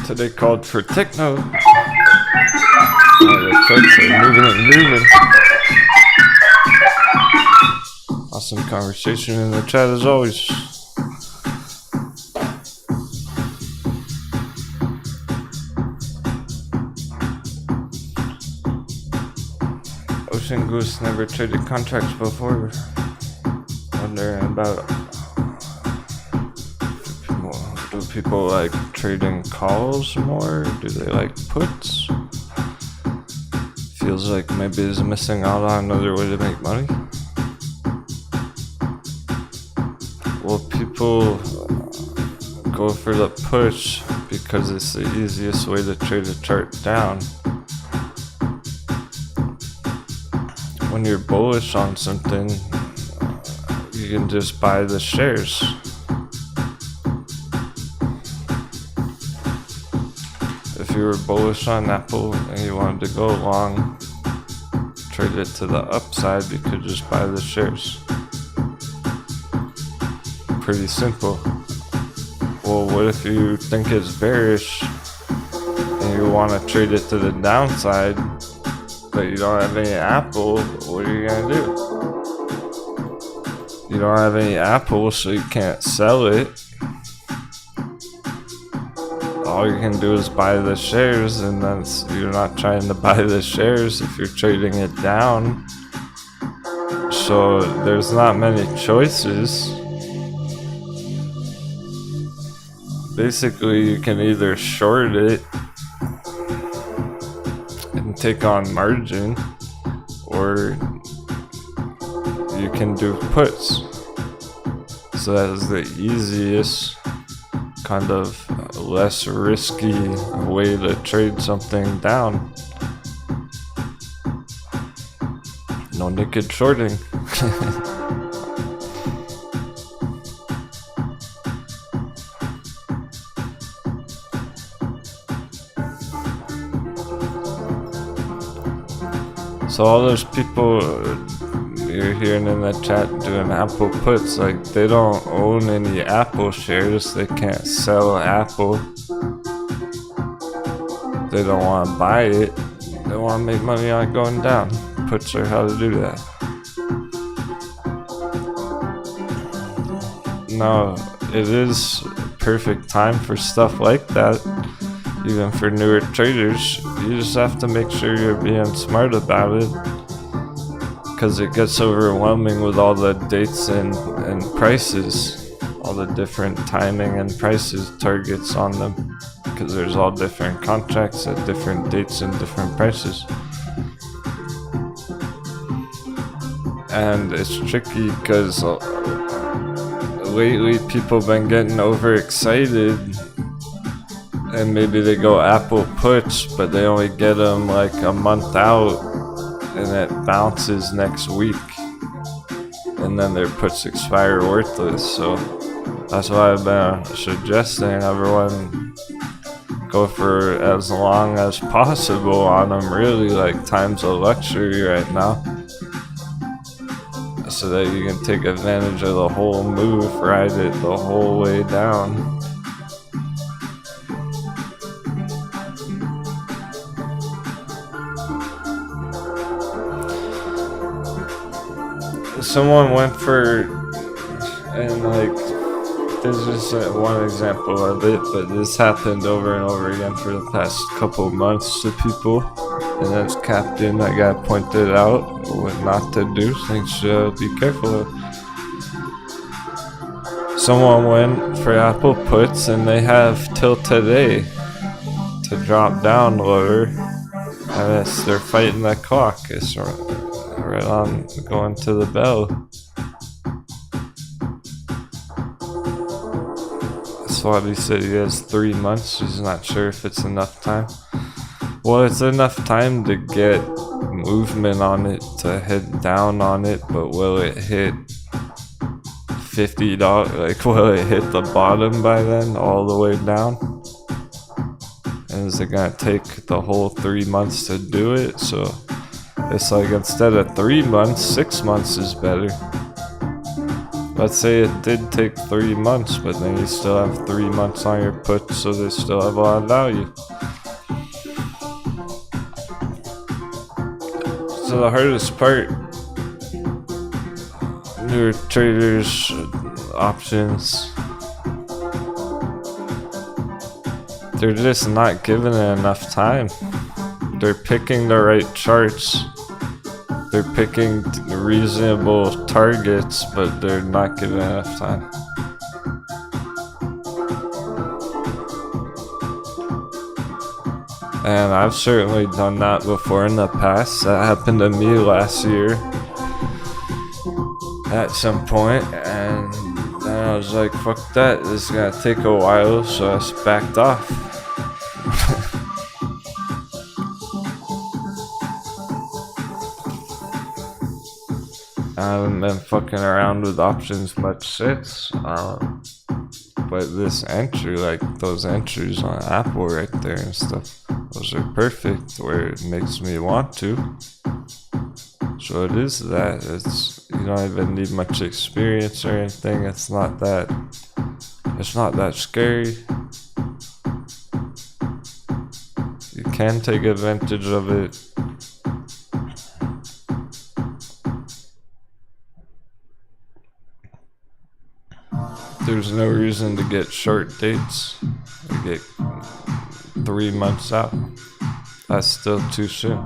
Today called for techno. The trucks are moving and grooving. Awesome conversation in the chat as always. Ocean Goose never traded contracts before. Wondering about, do people like trading calls more? Do they like puts? Feels like maybe he's missing out on another way to make money. Well, people go for the push because it's the easiest way to trade a chart down. When you're bullish on something, you can just buy the shares. If you were bullish on Apple and you wanted to go long, trade it to the upside, you could just buy the shares. Pretty simple. Well, what if you think it's bearish and you want to trade it to the downside, but you don't have any Apple? What are you gonna do? You don't have any Apple, so you can't sell it. All you can do is buy the shares, and then you're not trying to buy the shares if you're trading it down. So there's not many choices. Basically, you can either short it and take on margin, or you can do puts. So that is the easiest, kind of less risky way to trade something down. No naked shorting. So all those people you're hearing in the chat doing Apple puts, like, they don't own any Apple shares. They can't sell Apple. They don't want to buy it. They want to make money on it going down. Puts are how to do that. No, it is perfect time for stuff like that. Even for newer traders, you just have to make sure you're being smart about it, because it gets overwhelming with all the dates and prices, all the different timing and prices targets on them, because there's all different contracts at different dates and different prices. And it's tricky because lately people have been getting overexcited, and maybe they go Apple puts, but they only get them like a month out, and it bounces next week, and then their puts expire worthless. So that's why I've been suggesting everyone go for as long as possible on them. Really, like, time's a luxury right now, so that you can take advantage of the whole move, ride it the whole way down. Someone went for, and like, this is one example of it, but this happened over and over again for the past couple months to people, and that's Captain, that guy pointed out what not to do, things to be careful of. Someone went for Apple puts, and they have till today to drop down lower, and they're fighting the clock. It's right on going to the bell. Swabby said he has 3 months. He's not sure if it's enough time. Well, it's enough time to get movement on it, to head down on it, but will it hit $50? Like, will it hit the bottom by then, all the way down? And is it gonna take the whole 3 months to do it? So it's like, instead of 3 months, 6 months is better. let's say it did take 3 months, but then you still have 3 months on your put, so they still have a lot of value. So the hardest part, newer traders, options, they're just not giving it enough time. They're picking the right charts. They're picking reasonable targets, but they're not giving enough time. And I've certainly done that before in the past. That happened to me last year at some point, and then I was like, fuck that, this is gonna take a while, so I just backed off. I haven't been fucking around with options much since, but this entry, like those entries on Apple right there and stuff, those are perfect where it makes me want to. So it is that. You don't even need much experience or anything. It's not that scary. You can take advantage of it. There's no reason to get short dates. You get 3 months out. That's still too soon.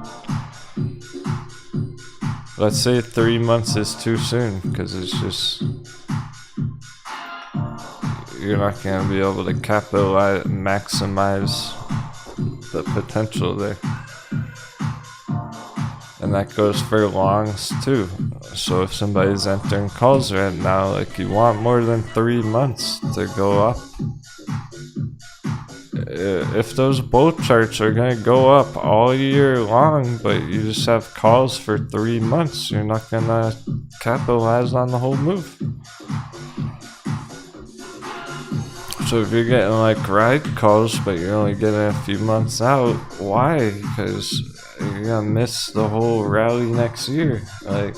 Let's say 3 months is too soon, because it's just, you're not going to be able to maximize the potential there. And that goes for longs too. So if somebody's entering calls right now, like you want more than 3 months to go up. If those bull charts are gonna go up all year long, but you just have calls for 3 months, you're not gonna capitalize on the whole move. So if you're getting like ride calls, but you're only getting a few months out, why? Because you're gonna miss the whole rally next year. Like,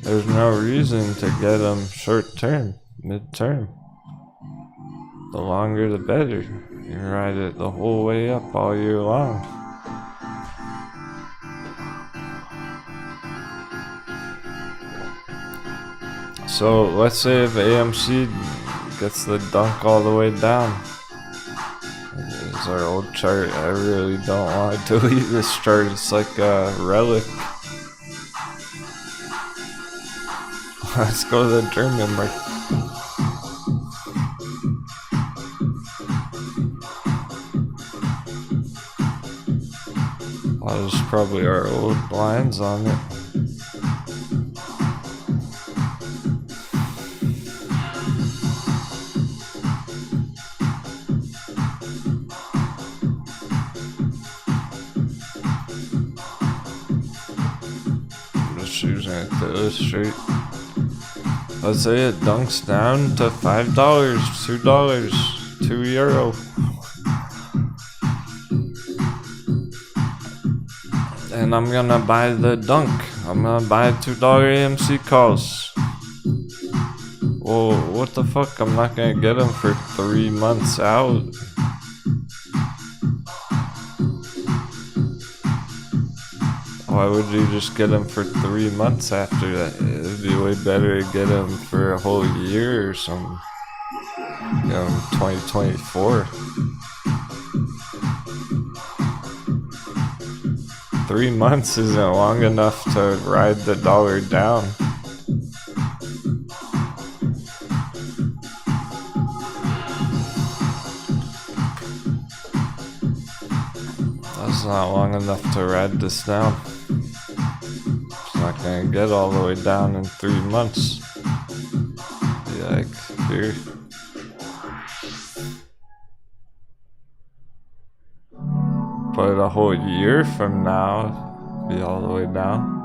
there's no reason to get them short term, mid term. The longer the better. You can ride it the whole way up all year long. So let's say if AMC gets the dunk all the way down. It's our old chart. I really don't want to delete this chart. It's like a relic. Let's go to the German market. Well, there's probably our old lines on it. Using it to illustrate. Let's say it dunks down to $5, $2, €2. And I'm gonna buy the dunk. I'm gonna buy $2 AMC calls. Well, what the fuck? I'm not gonna get them for 3 months out. Why would you just get them for 3 months after that? It'd be way better to get them for a whole year or something. 2024. 3 months isn't long enough to ride the dollar down. That's not long enough to ride this down. Not gonna get all the way down in 3 months. Be like here. But a whole year from now, be all the way down.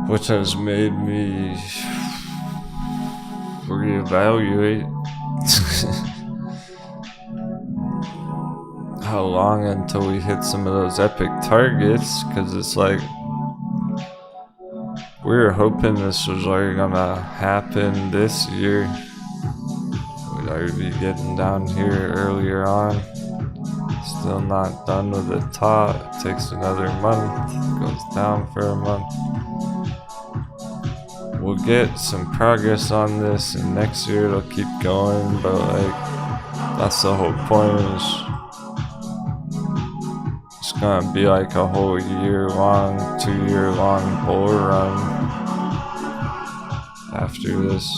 Which has made me reevaluate. how long until we hit some of those epic targets, because it's like we were hoping this was already gonna happen this year. We'd already be getting down here earlier on. Still not done with the top. It takes another month, goes down for a month. We'll get some progress on this, and next year it'll keep going, but like that's the whole point. Is it's gonna be like a whole year-long, 2-year-long bull run after this.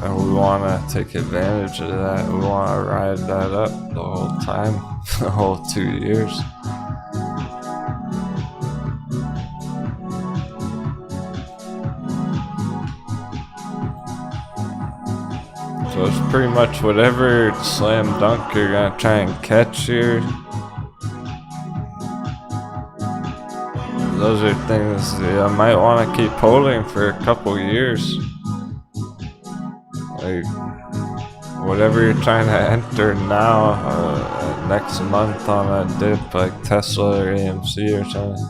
And we want to take advantage of that. We want to ride that up the whole time, the whole 2 years. So it's pretty much whatever slam dunk you're going to try and catch here. Those are things that I might want to keep holding for a couple years. Like, whatever you're trying to enter now, next month on a dip like Tesla or AMC or something,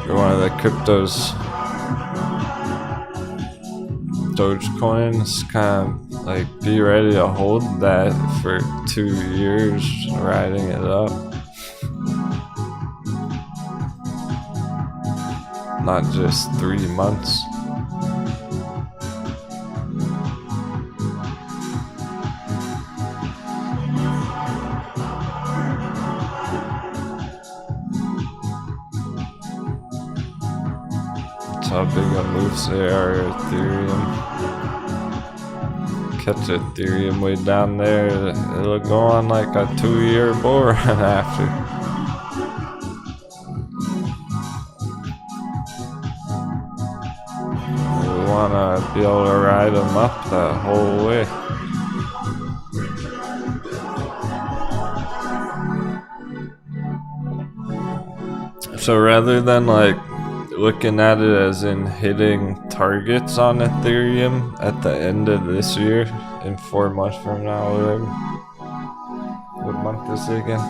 or one of the cryptos, Dogecoins, kind of like be ready to hold that for 2 years, riding it up. Not just 3 months. How big of moves they are. Ethereum. Catch Ethereum way down there. It'll go on like a 2-year bull run after. We wanna be able to ride them up that whole way. So rather than like looking at it as in hitting targets on Ethereum at the end of this year, in 4 months from now, or whatever. What month is it again?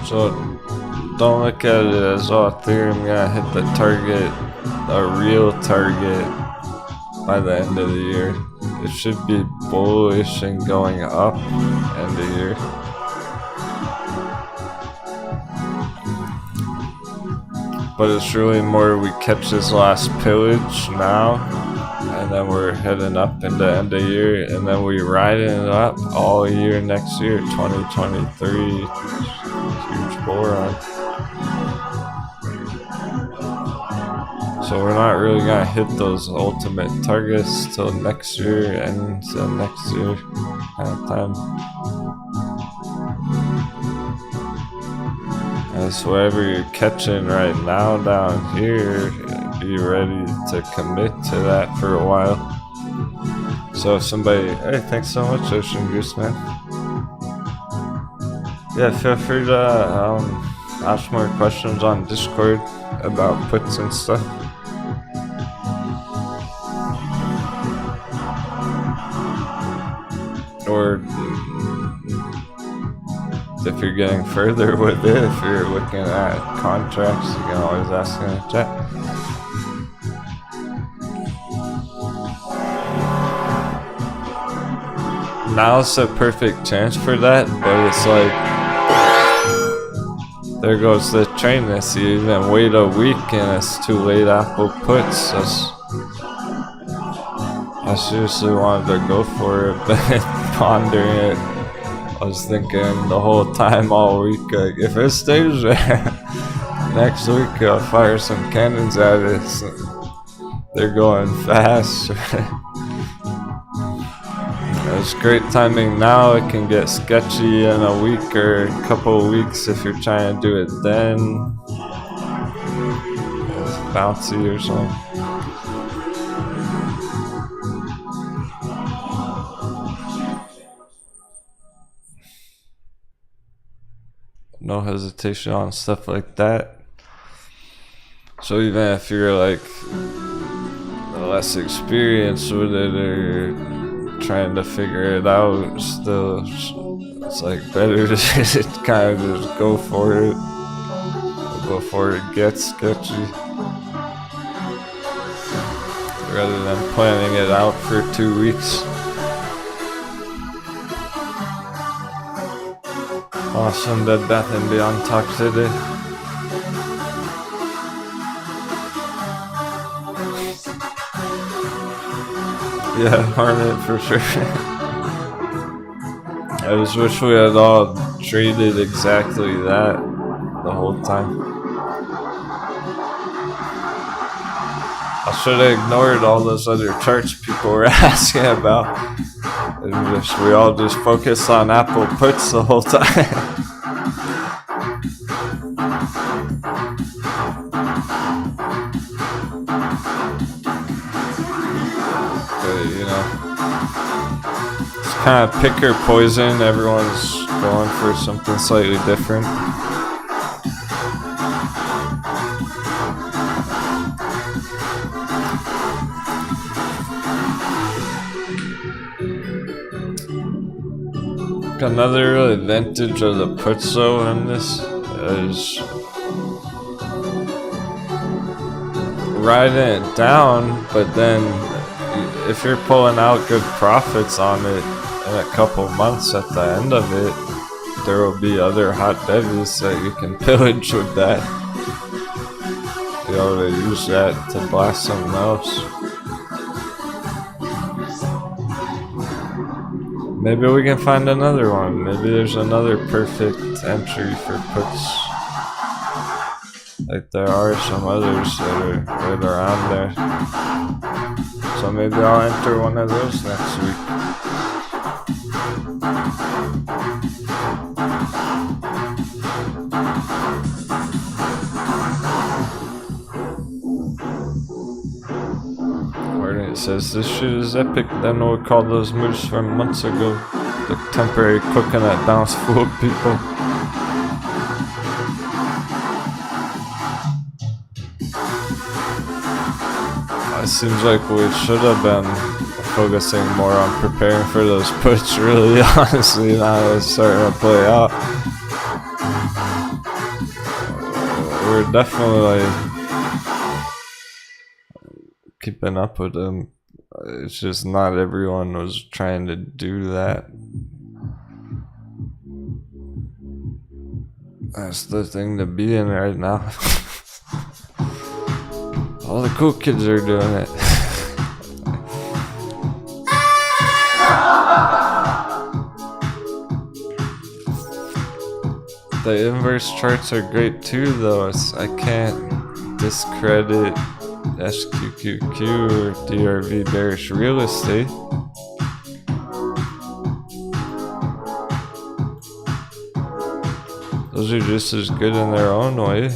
So don't look at it as, oh, Ethereum gonna hit the target, a real target, by the end of the year. It should be bullish and going up end of year. But it's really more we catch this last pillage now, and then we're heading up into end of year, and then we riding it up all year next year, 2023. Huge bull run. So we're not really gonna hit those ultimate targets till next year and next year kind of time. And so whatever you're catching right now down here, be ready to commit to that for a while. So if somebody, hey, thanks so much, Ocean Goose Man. Yeah, feel free to ask more questions on Discord about puts and stuff. Or if you're getting further with it, if you're looking at contracts, you can always ask in the chat. Now's the perfect chance for that, but it's like, there goes the train this. You even wait a week and it's too late Apple puts. I seriously wanted to go for it, but pondering it, I was thinking the whole time all week, like, if it stays there, next week I'll fire some cannons at it. So they're going fast. It's great timing now. It can get sketchy in a week or a couple of weeks if you're trying to do it then. It's bouncy or something. no hesitation on stuff like that. So even if you're like less experienced with it or trying to figure it out, still it's like better to kind of just go for it before it gets sketchy, rather than planning it out for 2 weeks. Awesome Bed Bath & Beyond talk today. Yeah, Hornet for sure. I just wish we had all traded exactly that the whole time. I should have ignored all those other charts people were asking about. And we all just focused on Apple puts the whole time. It's kind of pick or poison. Everyone's going for something slightly different. Another advantage of the puts though in this is riding it down, but then if you're pulling out good profits on it in a couple months at the end of it, there will be other hot bevies that you can pillage with that. You be able to use that to blast something else. Maybe we can find another one. Maybe there's another perfect entry for puts. Like there are some others that are right around there. So maybe I'll enter one of those next week. It says this shit is epic. Then we'll call those moves from months ago. The temporary coconut bounce fooled people. It seems like we should have been focusing more on preparing for those puts, really, honestly. Now it's starting to play out. We're definitely keeping up with them. It's just not everyone was trying to do that. That's the thing to be in right now. All the cool kids are doing it. The inverse charts are great too, though. I can't discredit SQQQ or DRV bearish real estate. Those are just as good in their own way.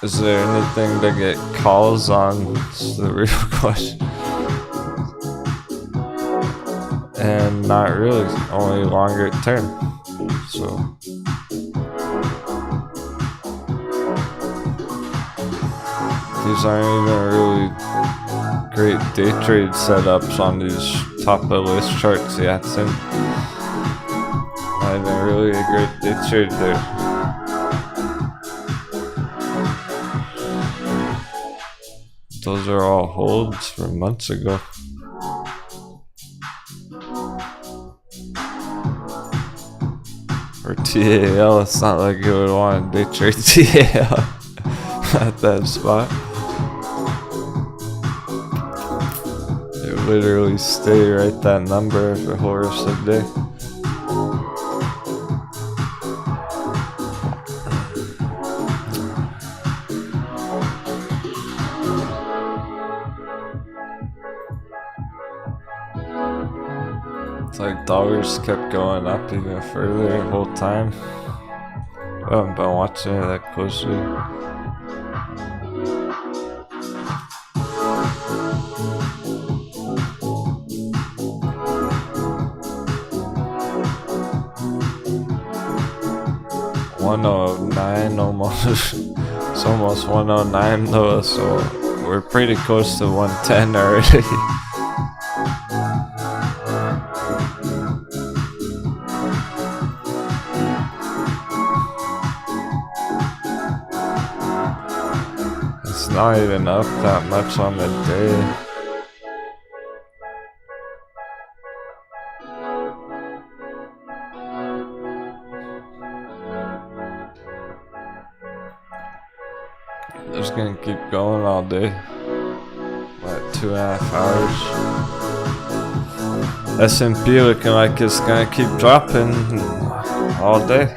Is there anything to get calls on? It's the real question. And not really, only longer term. So these aren't even really great day trade setups on these top of list charts yet. Not even really a great day trade there. Those are all holds from months ago. Or TAL, it's not like you would want to day trade TAL at that spot. It would literally stay right that number for the whole rest of the day. It's like dollars kept going up even further the whole time. I haven't been watching it that closely. $109 almost. It's almost 109 though, so we're pretty close to 110 already. It's not even up that much on the day. Just gonna keep going all day. What, 2.5 hours? S&P looking like it's gonna keep dropping all day.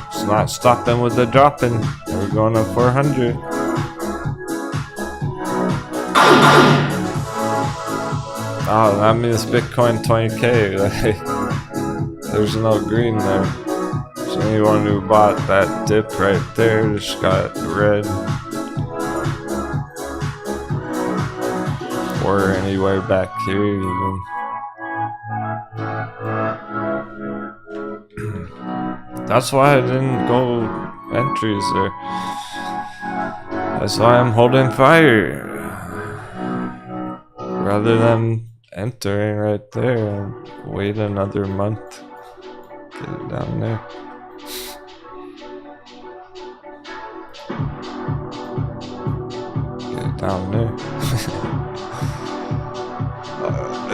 It's not stopping with the dropping. We're going to 400. Oh, that means Bitcoin 20k. Like, there's no green there. So anyone who bought that dip right there just got red. Or anywhere back here even. That's why I didn't go entries there. That's why I'm holding fire. Rather than entering right there and wait another month. Get it down there. Get it down there.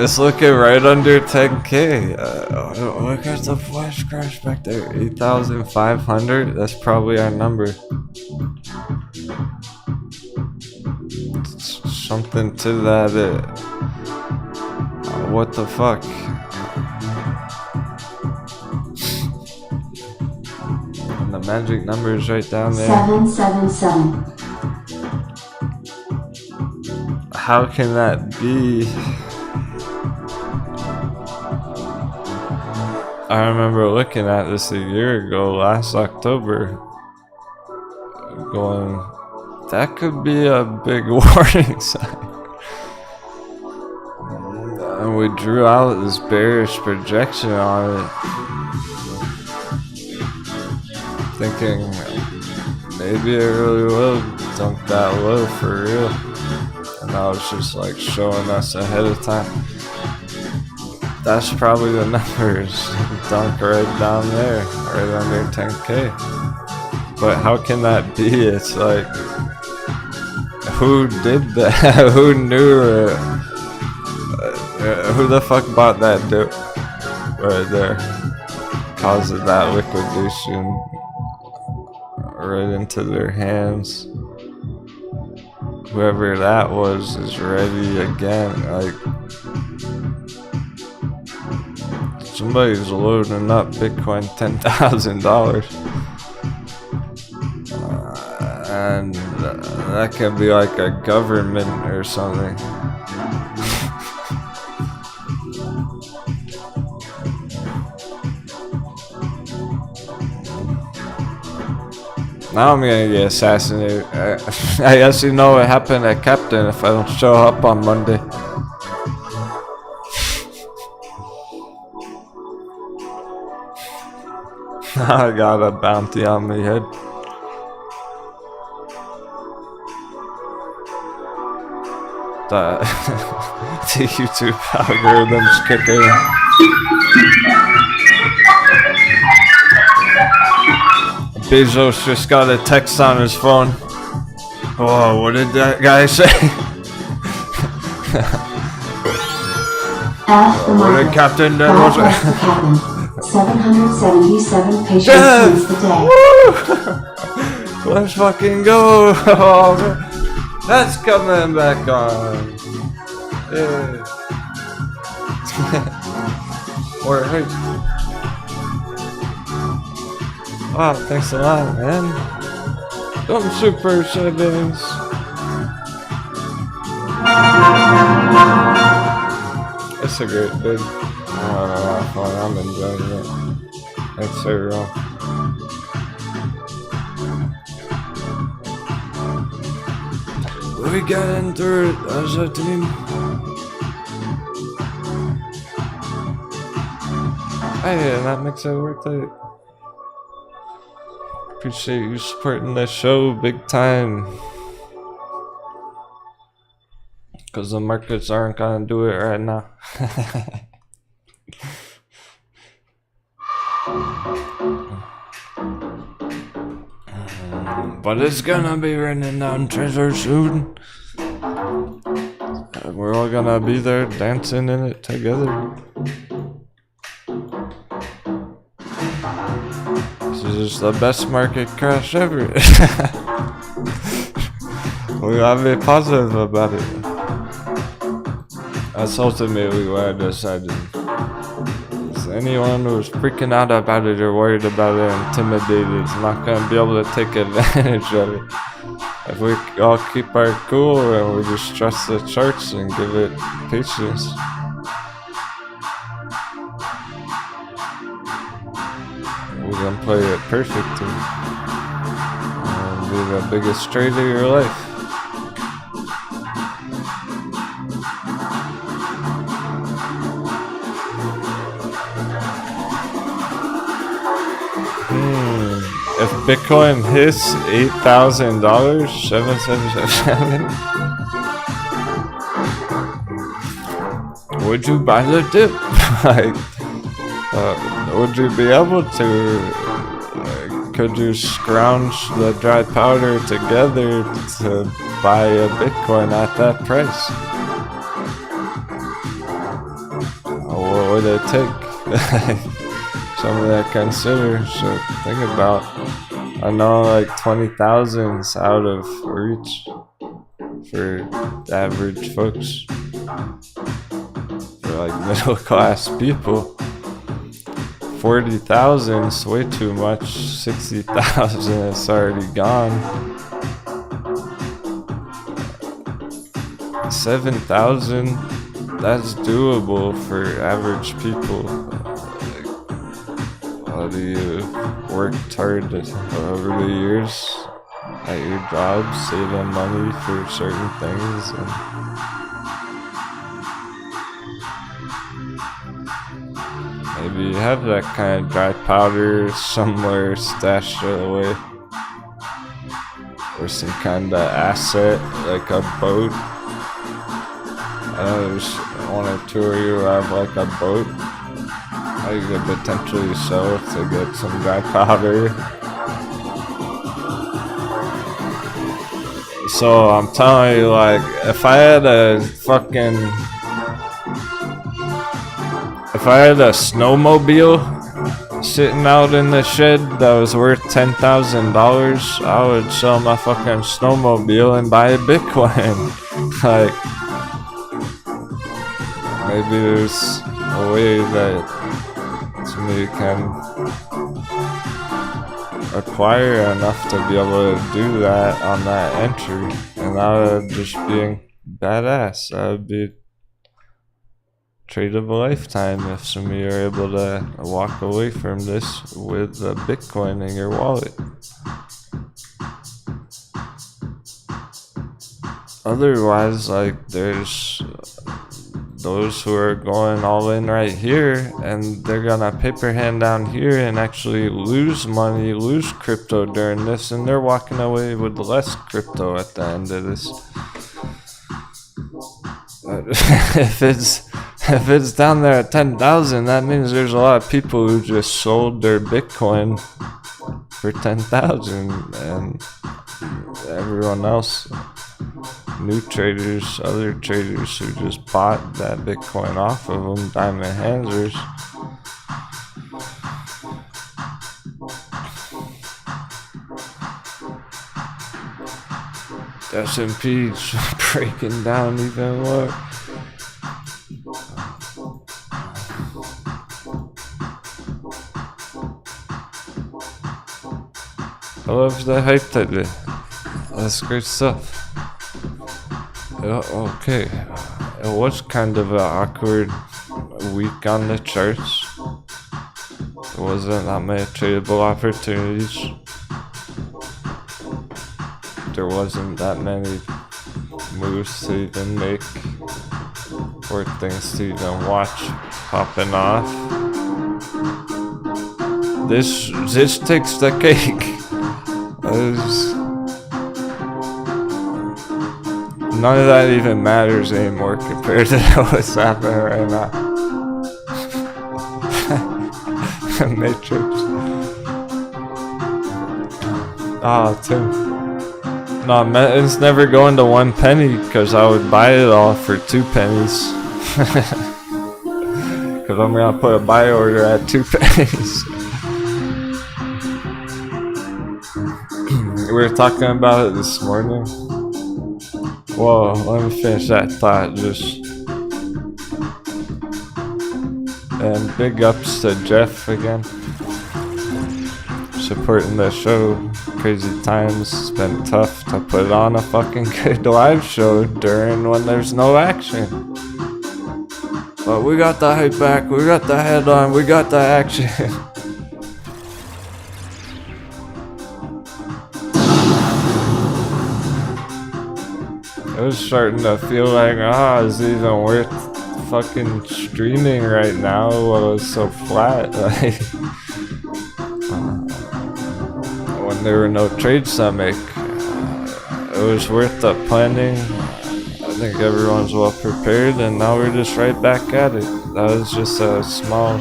It's looking right under 10k. Look at the flash crash back there. 8,500. That's probably our number. It's something to that. What the fuck? And the magic number is right down there. 777. How can that be? I remember looking at this a year ago, last October, going, that could be a big warning sign. And we drew out this bearish projection on it, thinking maybe it really will dunk that low for real. And I was just like showing us ahead of time. That's probably the numbers. Dunk right down there, right under 10k. But how can that be? It's like, who did that? Who knew it? Who the fuck bought that dip right there? Caused that liquidation right into their hands. Whoever that was is ready again. Like, somebody's loading up Bitcoin $10,000. And that can be like a government or something. Now I'm gonna get assassinated. I guess you know what happened at Captain if I don't show up on Monday. I got a bounty on my head. The YouTube algorithm's kicking. Bezos just got a text on his phone. Oh, what did that guy say? What did Captain Denwo say? 777 patients since the day. Woo! Let's fucking go! Oh, that's coming back on. Yeah. Or hey. Wow, thanks a lot, man. Some super settings. It's a great bid. I'm enjoying it. ETHEREUM. We got into it as a team. Hey, that makes it worth it. Appreciate you supporting the show big time. Cause the markets aren't gonna do it right now. But it's gonna be raining down treasure soon. We're all gonna be there dancing in it together. This is the best market crash ever. We gotta be positive about it. That's ultimately what I decided. Anyone who's freaking out about it or worried about it, intimidated, is not gonna be able to take advantage of it. If we all keep our cool and we just trust the charts and give it patience. We can play it perfectly. And be the biggest trade of your life. If Bitcoin hits $8,000, 777, would you buy the dip? Like, would you be able to? Could you scrounge the dry powder together to buy a Bitcoin at that price? What would it take? Something to consider, so think about. I know like 20,000's out of reach for average folks, for like middle class people. 40,000's way too much. 60,000 is already gone. 7,000, that's doable for average people. Do you worked hard over the years at your job, saving money for certain things, and maybe you have that kind of dry powder somewhere stashed away, or some kind of asset like a boat. I know there's one or two of you have like a boat. You could potentially sell it to get some dry powder. So I'm telling you, like, if I had a snowmobile sitting out in the shed that was worth $10,000, I would sell my fucking snowmobile and buy a Bitcoin. Like, maybe there's a way that you can acquire enough to be able to do that on that entry, and that would just be badass. That would be trade of a lifetime if some of you are able to walk away from this with a Bitcoin in your wallet. Otherwise, like, there's those who are going all in right here, and they're gonna paper hand down here and actually lose money, lose crypto during this, and they're walking away with less crypto at the end of this. If it's down there at 10,000, that means there's a lot of people who just sold their Bitcoin for 10,000, and everyone else, new traders, other traders who just bought that Bitcoin off of them, diamond handsers. S&P breaking down even more. I love the hype today. That's great stuff. Okay, it was kind of an awkward weak on the charts. There wasn't that many tradable opportunities. There wasn't that many moves to even make or things to even watch popping off. This takes the cake. None of that even matters anymore compared to what's happening right now. Matrix. Tim. No, it's never going to 1 penny because I would buy it all for 2 pennies. Because I'm gonna put a buy order at 2 pennies. We were talking about it this morning. Whoa, let me finish that thought. And big ups to Jeff again. Supporting the show. Crazy times. It's been tough to put on a fucking good live show during when there's no action. But we got the hype back. We got the headline. We got the action. It was starting to feel like, is it even worth fucking streaming right now while it's so flat? Like, when there were no trades to make, it was worth the planning. I think everyone's well prepared, and now we're just right back at it. That was just a small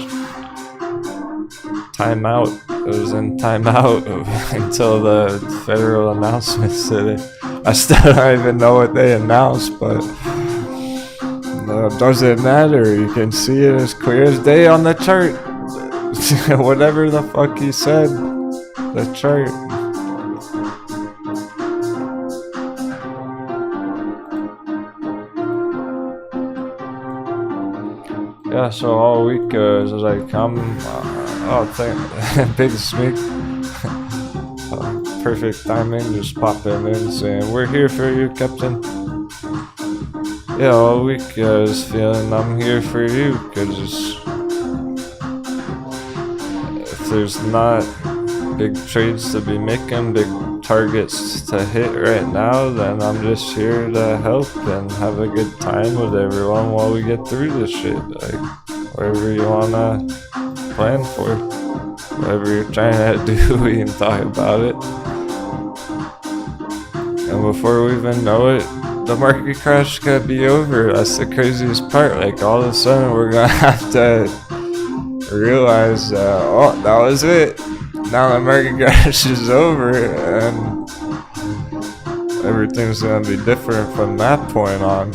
timeout. It was in timeout until the federal announcements today. I still don't even know what they announced, but it doesn't matter. You can see it as clear as day on the chart. Whatever the fuck he said, the chart. Yeah, so all week is like, big sneak. Perfect timing, just popping in saying, we're here for you, Captain. Yeah, all week I was feeling I'm here for you, because if there's not big trades to be making, big targets to hit right now, then I'm just here to help and have a good time with everyone while we get through this shit. Like, whatever you wanna plan for, whatever you're trying to do, we can talk about it. And before we even know it, the market crash is gonna be over. That's the craziest part. Like, all of a sudden we're gonna have to realize, that was it. Now the market crash is over, and everything's gonna be different from that point on.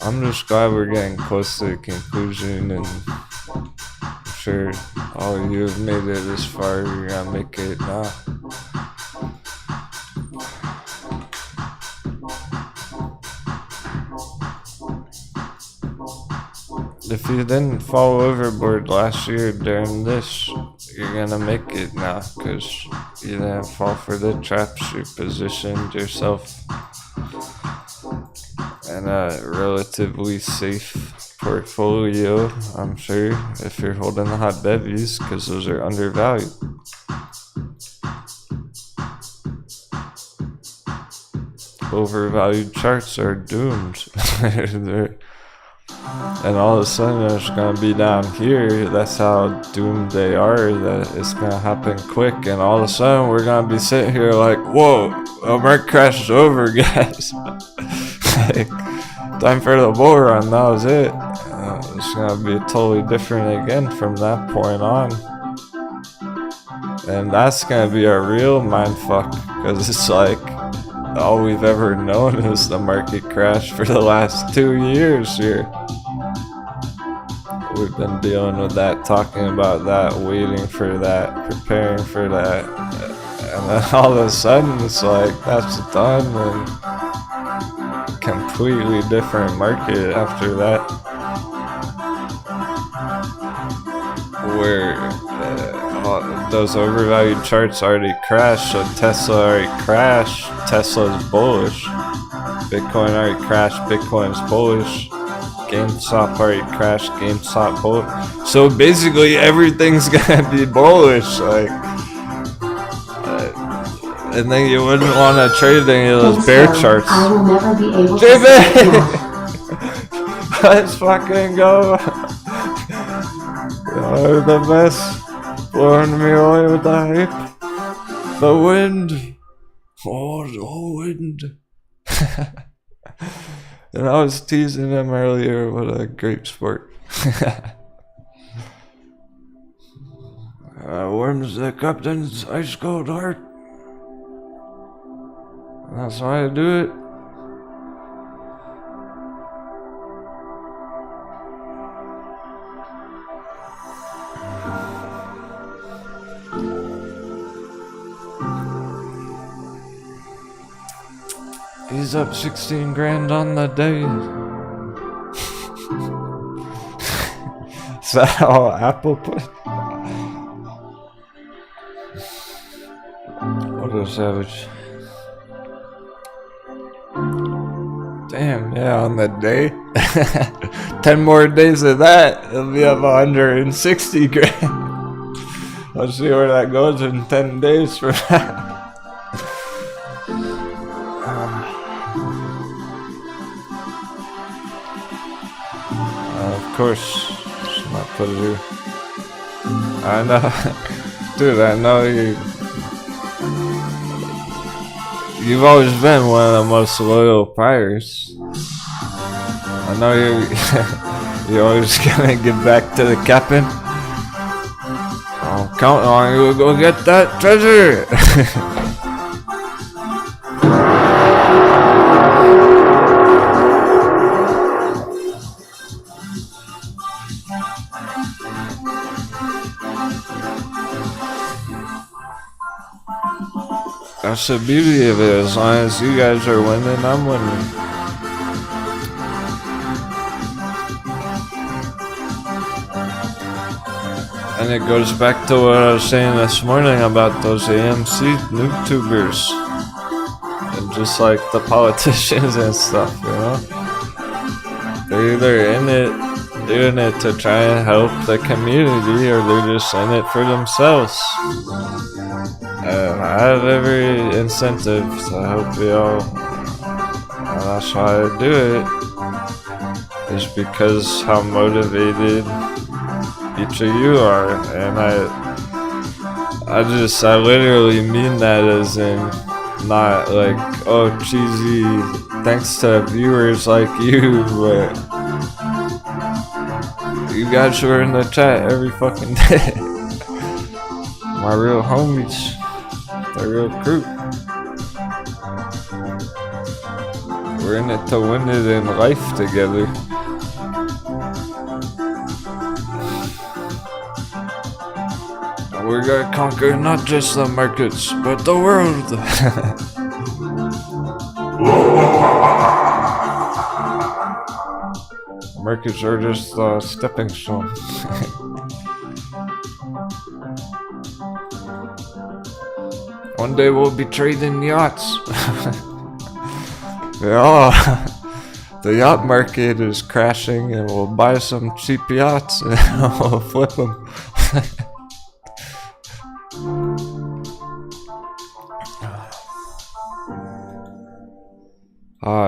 I'm just glad we're getting close to the conclusion, and I'm sure all of you have made it this far. You're gonna make it now. If you didn't fall overboard last year during this, you're gonna make it now, because you didn't fall for the traps. You positioned yourself in a relatively safe portfolio, I'm sure, if you're holding the hot bevies, because those are undervalued. Overvalued charts are doomed. And all of a sudden it's gonna be down here. That's how doomed they are, that it's gonna happen quick, and all of a sudden we're gonna be sitting here like, whoa, the market crash is over, guys. Like, time for the bull run, that was it. It's gonna be totally different again from that point on. And that's gonna be a real mindfuck, because it's like, all we've ever known is the market crash for the last 2 years here. We've been dealing with that, talking about that, waiting for that, preparing for that, and then all of a sudden it's like, that's done, and completely different market after that, where those overvalued charts already crashed, so Tesla already crashed, Tesla's bullish. Bitcoin already crashed, Bitcoin's bullish. GameStop already crashed, GameStop bullish. So basically everything's gonna be bullish, like. And then you wouldn't want to trade any of those bear charts. I will never be able to JB! sleep now. Let's fucking go. You're the best. Blowing me away with the hype. The wind. Oh, the wind. And I was teasing him earlier. What a great sport. Warms the captain's ice cold heart. That's why I do it. He's up 16 grand on the day. Is that all Apple put? What a savage. Damn, yeah, on the day. 10 more days of that, it'll be up 160 grand. Let's see where that goes in 10 days from now. Of course, should not put it here. I know, dude, I know you've always been one of the most loyal buyers. I know you're always gonna give back to the captain. I'm counting on you to go get that treasure. That's the beauty of it. As long as you guys are winning, I'm winning. And it goes back to what I was saying this morning about those AMC YouTubers. And just like the politicians and stuff, you know? They're either doing it to try and help the community, or they're just in it for themselves. And I have every incentive to help y'all, and that's why I do it, is because how motivated each of you are. And I literally mean that as in, not like, oh, cheesy, thanks to viewers like you, but you guys who are in the chat every fucking day. My real homies. The real crew. We're in it to win it in life together. We're gonna conquer not just the markets, but the world. Markets are just a stepping stone. One day we'll be trading yachts. Yeah, the yacht market is crashing, and we'll buy some cheap yachts and we'll flip them.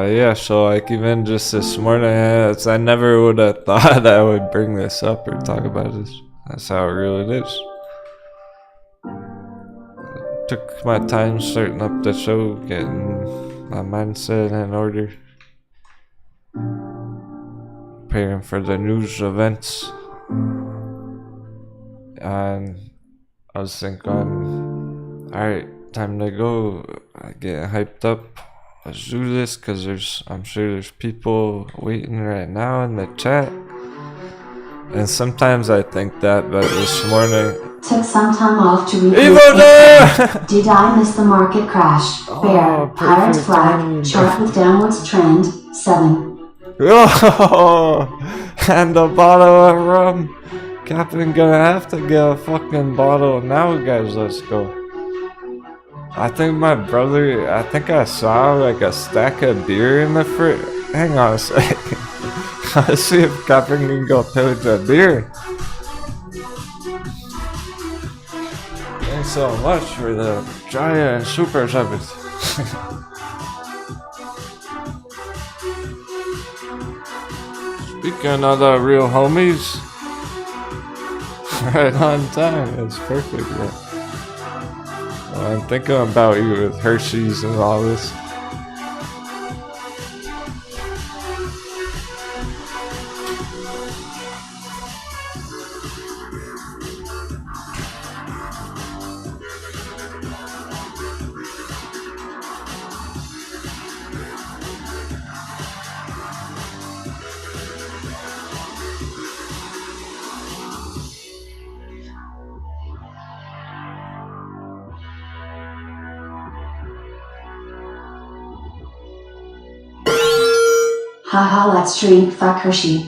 Yeah, so like even just this morning, I never would have thought I would bring this up or talk about this. That's how real it is. Took my time starting up the show, getting my mindset in order, preparing for the news events, and I was thinking, alright, time to go. I get hyped up, let's do this, because I'm sure there's people waiting right now in the chat. And sometimes I think that, but this morning, took some time off to recoup. Did I miss the market crash? Bear, pirate flag, chart with downwards trend, 7. Oh, and a bottle of rum. Captain gonna have to get a fucking bottle now, guys. Let's go. I think I saw like a stack of beer in the fridge. Hang on a second. Let's see if Captain can go pillage a beer. Thanks so much for the giant super service. Speaking of the real homies, right on time. It's perfect, bro. I'm thinking about you with Hershey's and all this. Haha, let's drink fuck Hershey.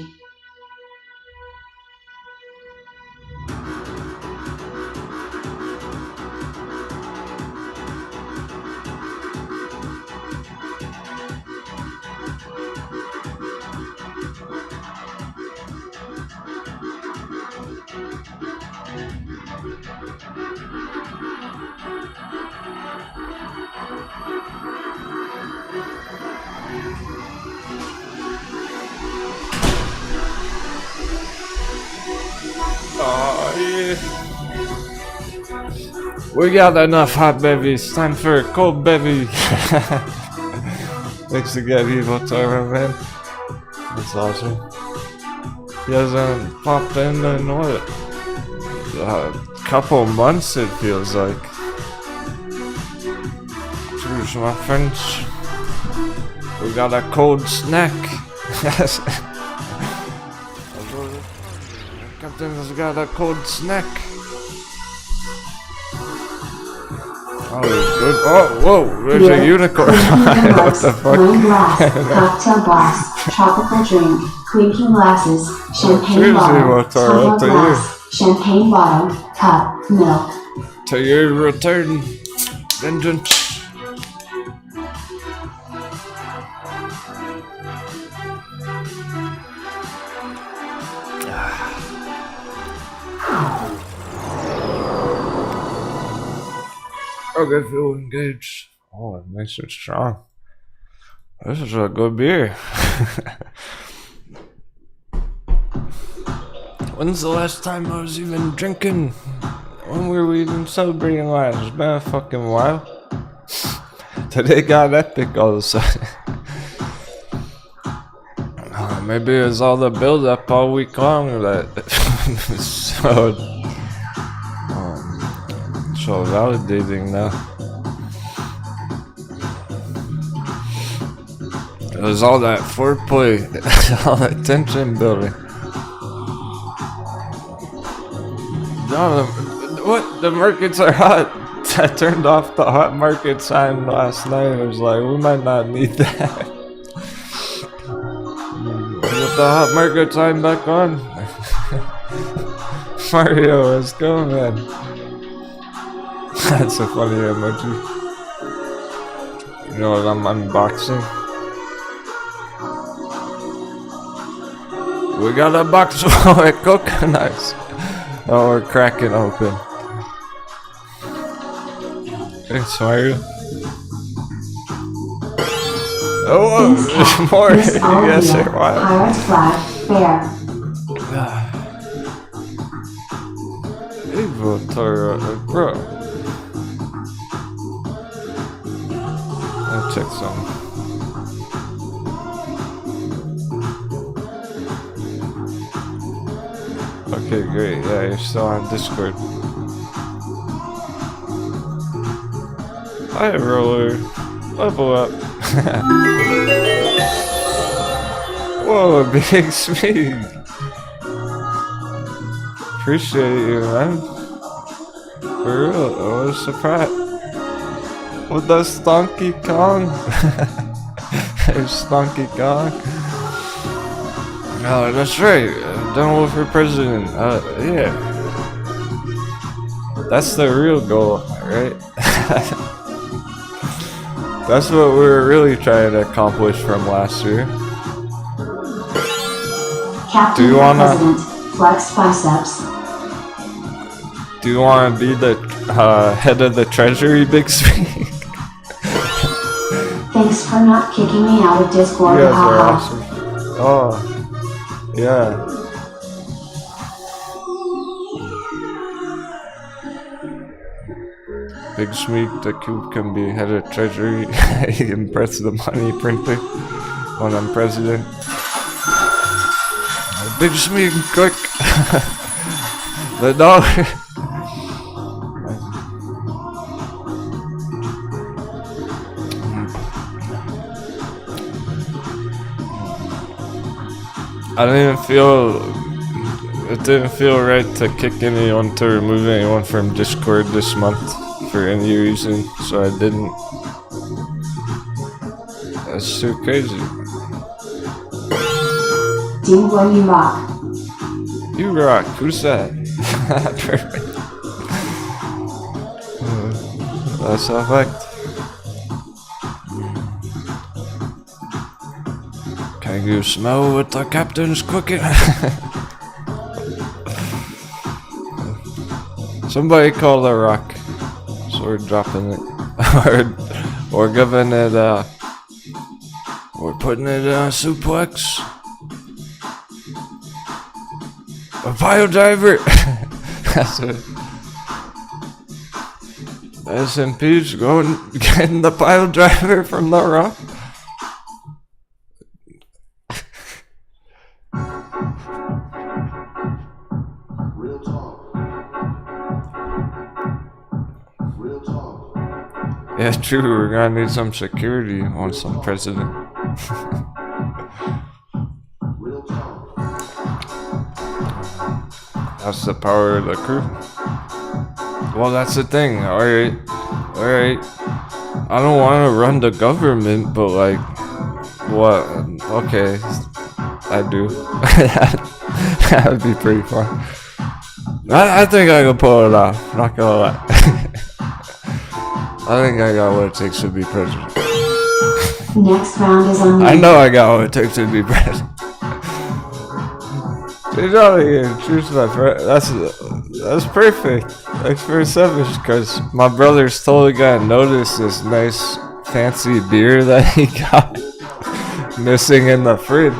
Oh, yeah. We got enough hot bevies. Time for a cold bevy. Thanks again, ETHEREUM, man. That's awesome. He hasn't popped in what? A couple months, it feels like. Cheers, my friends. We got a cold snack. Captain's got a cold snack. Oh, good. Oh, whoa, there's a unicorn. What the fuck? Wine glass, cocktail glass, tropical drink, clinking glasses, champagne Seriously, bottle, what's our tumbler alter glass, champagne bottle, cup, milk. To your return, vengeance. Okay, feel engaged. Oh, it makes it strong. This is a good beer. When's the last time I was even drinking? When were we even celebrating last? It's been a fucking while. Today got epic all of a sudden. Maybe it was all the build up all week long that so validating now. It was all that foreplay, all that tension building. No, what? The markets are hot. I turned off the hot market sign last night. I was like, we might not need that. Put the hot market sign back on. Mario, let's go, man. That's a funny emoji. You know what I'm unboxing? We got a box full of coconuts. Oh, we're cracking open. Thanks, Mario. Oh, there's more. Yes, sir. Wow. Pirate's flag, fair. ETHEREUM, bro. I'll check some. Okay, great. Yeah, you're still on Discord. Hi, Roller. Level up. Whoa, big speed. Appreciate you, man. For real, I was surprised. What does Donkey Kong? There's Donkey Kong. No, that's right. Denwo for president. Yeah. That's the real goal, right? That's what we were really trying to accomplish from last year. Captain Do you wanna- President, flex biceps. Do you want to be the head of the treasury, Big Speak? Thanks for not kicking me out of Discord, You guys are haha. awesome. Oh, yeah. Big Smeek, the cube can be head of treasury. He can press the money printer when I'm president. Big Smeek, quick! The dollar! It didn't feel right to kick anyone, to remove anyone from Discord this month for any reason, so I didn't. That's too crazy. Denwo, you rock. You rock, who's that? Perfect. That's a fact. Can you smell what the captain's cooking? Somebody call the rock. So we're dropping it. We're giving it we're putting it in a suplex. A pile driver! That's it. S&P's going, getting the pile driver from the rock. Real talk. Real talk. Yeah, true, we're gonna need some security once I'm president. Real talk. That's the power of the crew. Well, that's the thing. Alright. I don't want to run the government, but like, what? Okay, I do. That would be pretty fun. I think I can pull it off. Not gonna lie. I think I got what it takes to be president. Next round is on you. I know I got what it takes to be president. Get out of here, choose my friend. That's perfect. Thanks for selfish, because my brother's totally gonna notice this nice fancy beer that he got missing in the fridge.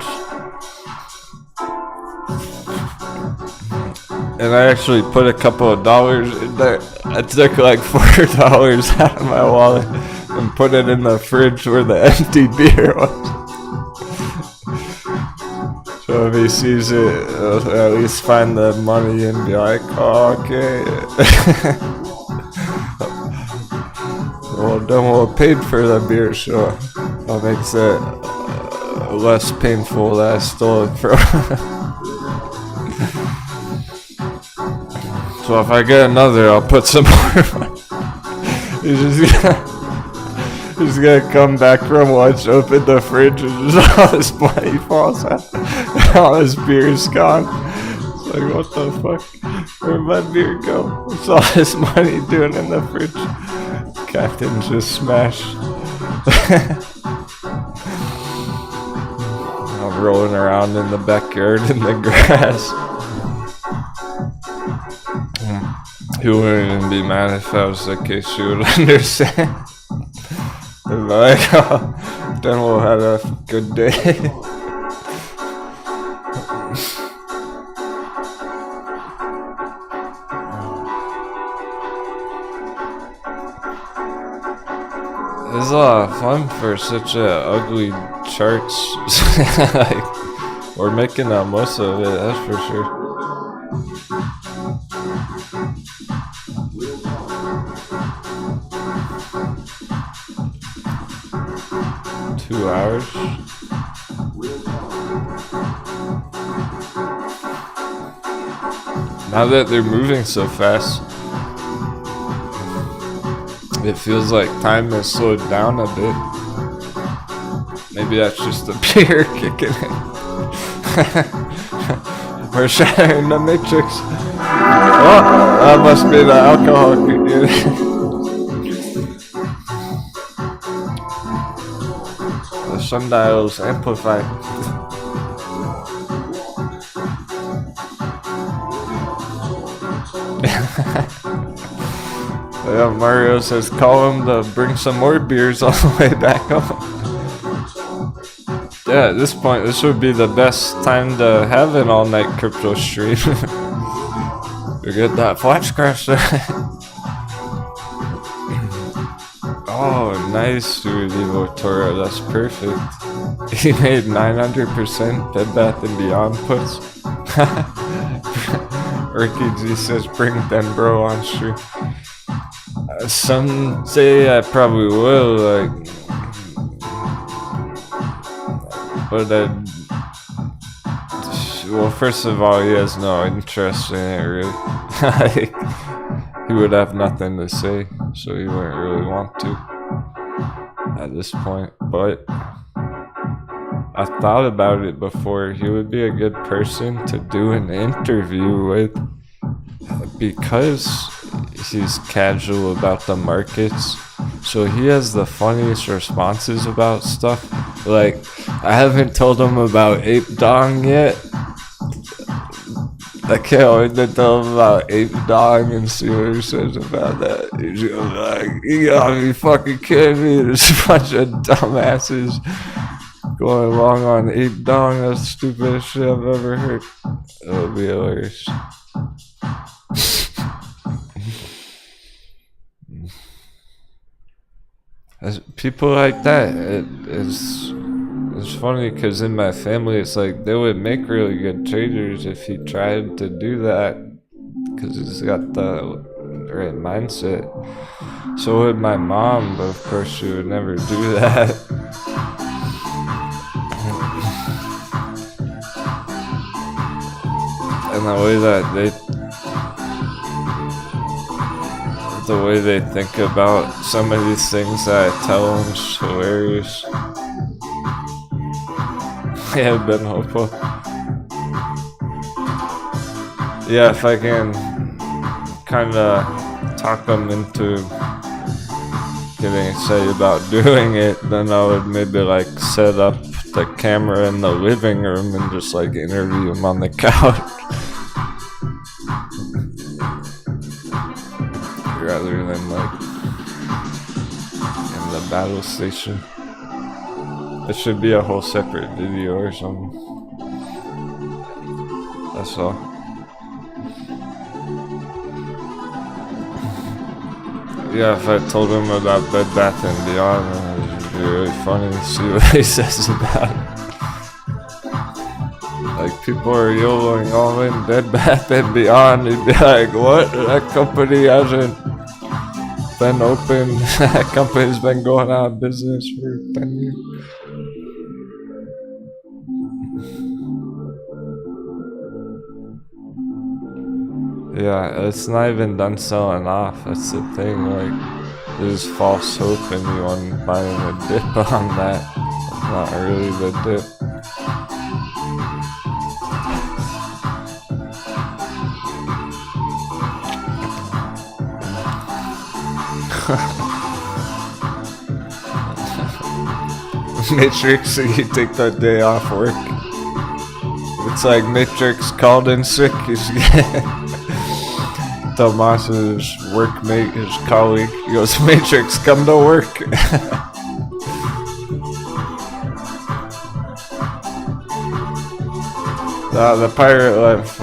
And I actually put a couple of dollars in there. I took like $4 out of my wallet and put it in the fridge where the empty beer was. So if he sees it, he'll at least find the money and be like, oh, okay. Well, Denwo paid for the beer, so that makes it less painful that I stole it from. So if I get another, I'll put some more money. He's gonna come back from lunch, open the fridge, and just all his money falls out. All his beer's gone. It's like, what the fuck? Where'd my beer go? What's all his money doing in the fridge? Captain just smashed. I'm rolling around in the backyard in the grass. He wouldn't even be mad if that was the case. She would understand. Like, oh, Denwo had a good day. It's a lot of fun for such a ugly charts. Like, we're making the most of it, that's for sure. 2 hours. Now that they're moving so fast, it feels like time has slowed down a bit. Maybe that's just the beer kicking in. We're shattering the matrix. Oh, that must be the alcohol. The sundial's amplified. Yeah, Mario says call him to bring some more beers all the way back home. Yeah, at this point, this would be the best time to have an all-night crypto stream. To get that flash crash there. Oh, nice, dude, Evo Toro, that's perfect. He made 900% Bed Bath & Beyond puts. Ricky G says bring Denbro on stream. Someday I probably will, like, but well, first of all, he has no interest in it, really. He would have nothing to say, so he wouldn't really want to at this point. But I thought about it before. He would be a good person to do an interview with, because he's casual about the markets, so he has the funniest responses about stuff. Like, I haven't told him about Ape Dong yet. I can't wait to tell him about Ape Dong and see what he says about that. He's gonna be like, you gotta be fucking kidding me, there's a bunch of dumbasses going along on Ape Dong. That's the stupidest shit I've ever heard. It'll be hilarious. As people like that, it's funny because in my family, it's like they would make really good traders if he tried to do that, because he's got the right mindset. So would my mom, but of course she would never do that. And the way they think about some of these things that I tell them is hilarious. Yeah, been hopeful. Yeah, if I can kind of talk them into getting excited about doing it, then I would maybe like set up the camera in the living room and just like interview them on the couch. Rather than like in the battle station. It should be a whole separate video or something. That's all. Yeah, if I told him about Bed Bath & Beyond, it would be really funny to see what he says about it. Like, people are YOLOing all in Bed Bath & Beyond. He'd be like, what? That company hasn't been open. That company's been going out of business for 10 years. Yeah, it's not even done selling off. That's the thing. Like, there's false hope and you want to buy a dip on that. It's not really the dip. Matrix, you take that day off work. It's like Matrix called in sick. He's Tomas's workmate, his colleague. He goes, Matrix, come to work. The pirate left.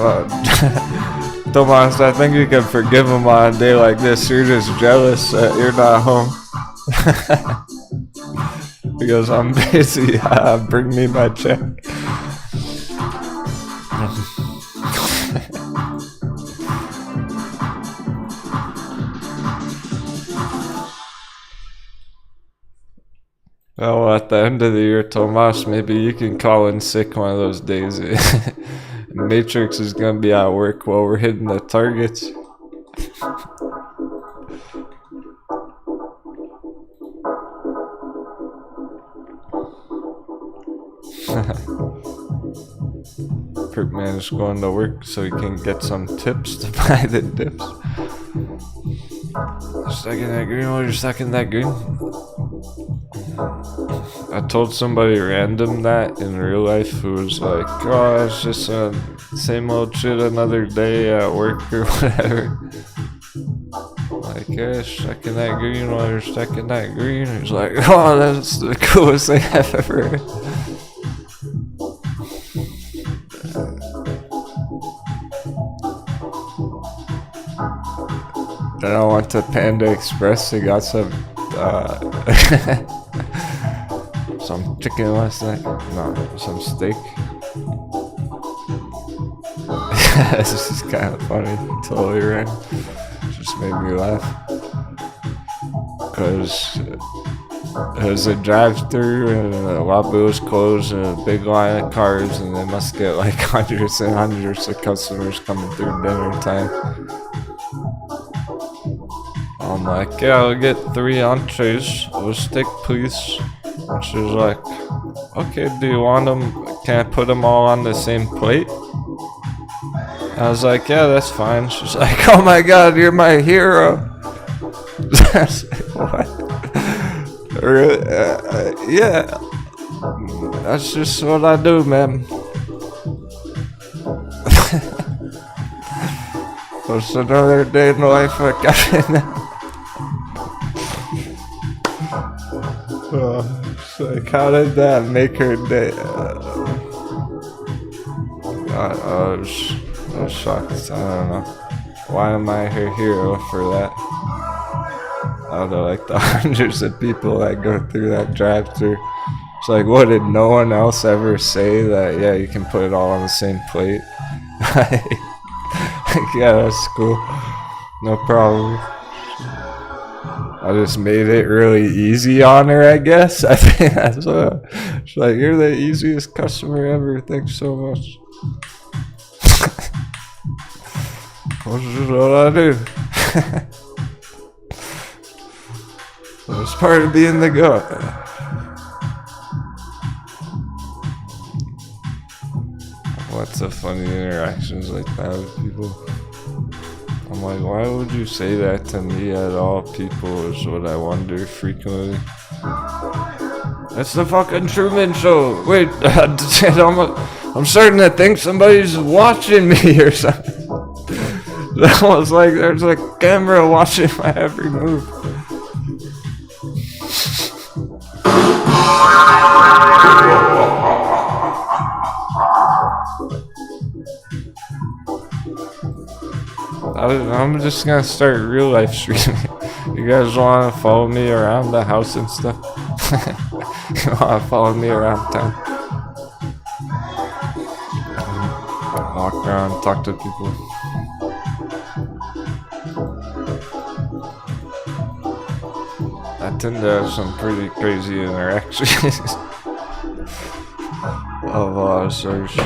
Tomas, I think you can forgive him on a day like this. You're just jealous that you're not home. He goes, I'm busy. Bring me my check. Well, at the end of the year, Tomas, maybe you can call in sick one of those days. Matrix is gonna be at work while we're hitting the targets. corporate man is going to work so he can get some tips to buy the dips. Stacking that green while you're stacking that green. I told somebody random that in real life who was like, oh, it's just same old shit another day at work or whatever. Like, yeah, stacking that green while you're stacking that green. He's like, oh, that's the coolest thing I've ever heard. Then I went to Panda Express. They got some some chicken last night. No, some steak. This is kind of funny. Totally random. Just made me laugh. Cause it was a drive-thru and the lobby was closed and a big line of cars, and they must get like hundreds and hundreds of customers coming through dinner time. I'm like, yeah, I'll get 3 entrees, a steak please. And she's like, okay, do you want them, can I put them all on the same plate? I was like, yeah, that's fine. She's like, oh my god, you're my hero. I was like, what? Really? Yeah, that's just what I do, man. It's another day in the life of Captain Denwo. Like, how did that make her day? I was shocked. I don't know. Why am I her hero for that? Out of like the hundreds of people that go through that drive-thru. It's like, what, did no one else ever say that, yeah, you can put it all on the same plate? Like, yeah, that's cool. No problem. I just made it really easy on her, I guess. I think that's what. She's like, you're the easiest customer ever. Thanks so much. This is what I do. It's part of being the goat. Lots of funny interactions like that with people. I'm like, why would you say that to me at all people is what I wonder frequently. That's the fucking Truman Show. Wait, I'm starting to think somebody's watching me or something. It's almost like there's a camera watching my every move. I'm just gonna start real life streaming. You guys wanna follow me around the house and stuff? You wanna follow me around town? Walk around, talk to people. I tend to have some pretty crazy interactions. Of a lot of sorts.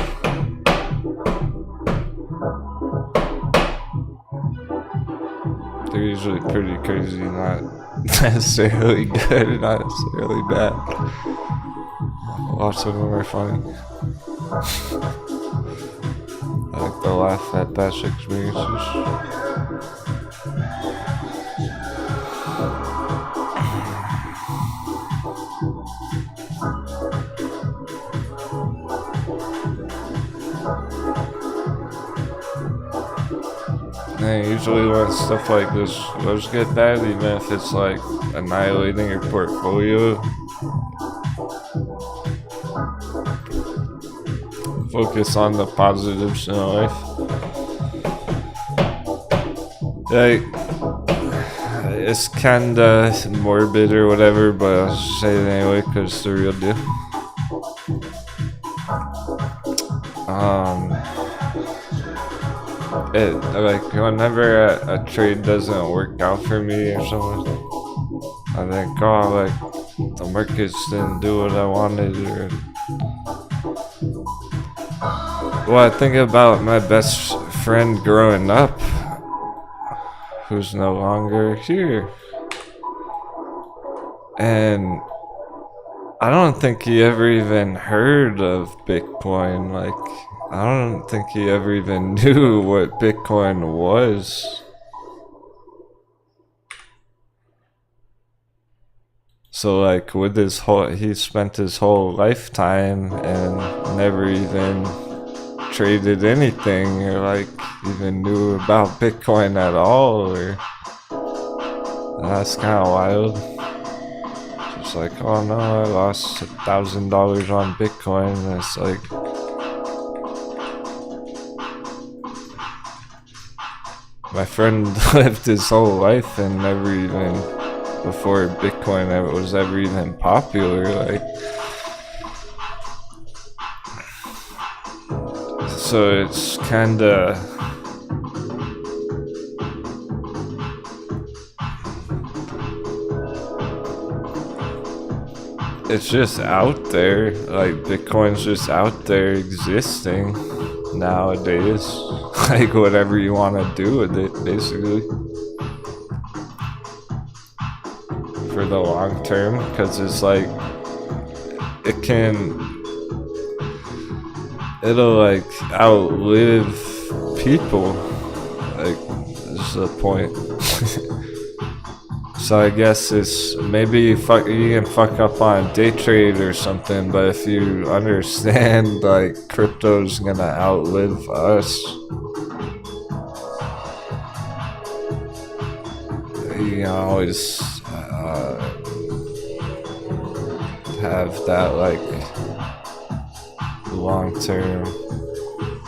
They're usually pretty crazy, not necessarily good, not necessarily bad. Lots of them are funny. I like to laugh at past experiences. And usually when stuff like this does get bad, even if it's like annihilating your portfolio, focus on the positives in life. Like, it's kinda morbid or whatever, but I'll say it anyway because it's the real deal. Like whenever a trade doesn't work out for me or something, I think, oh, like the markets didn't do what I wanted, or well, I think about my best friend growing up, who's no longer here, and I don't think he ever even heard of Bitcoin. Like, I don't think he ever even knew what Bitcoin was. So like with his whole, he spent his whole lifetime and never even traded anything or like even knew about Bitcoin at all, or that's kind of wild. Just like, oh no, I lost $1,000 on Bitcoin. And it's like, my friend lived his whole life and never even, before Bitcoin was ever even popular, like, so it's kinda, it's just out there, like Bitcoin's just out there existing nowadays, like whatever you want to do with it, basically. For the long term, because it's like it'll like outlive people, like this is the point. So I guess it's maybe you can fuck up on day trade or something, but if you understand like crypto's gonna outlive us, you can always have that like long-term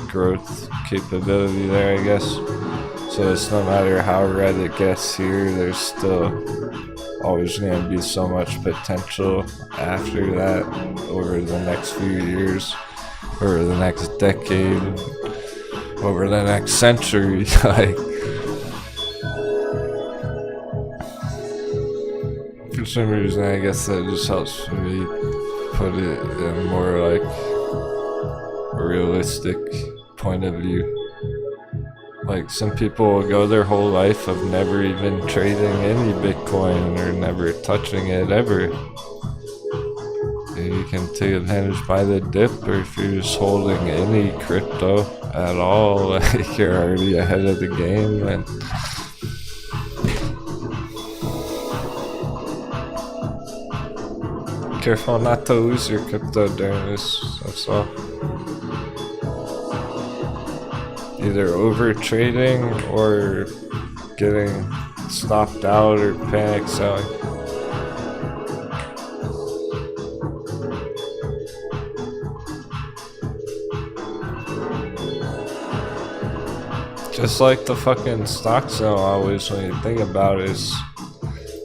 growth capability there, I guess. So it's no matter how red it gets here, there's still always going to be so much potential after that over the next few years, over the next decade, over the next century. Like, for some reason, I guess that just helps me put it in a more like realistic point of view. Like, some people will go their whole life of never even trading any Bitcoin or never touching it ever. And you can take advantage by the dip, or if you're just holding any crypto at all, like you're already ahead of the game. And careful not to lose your crypto during this, that's all. Either over trading or getting stopped out or panic selling. Just like the fucking stock sale always, when you think about it, is,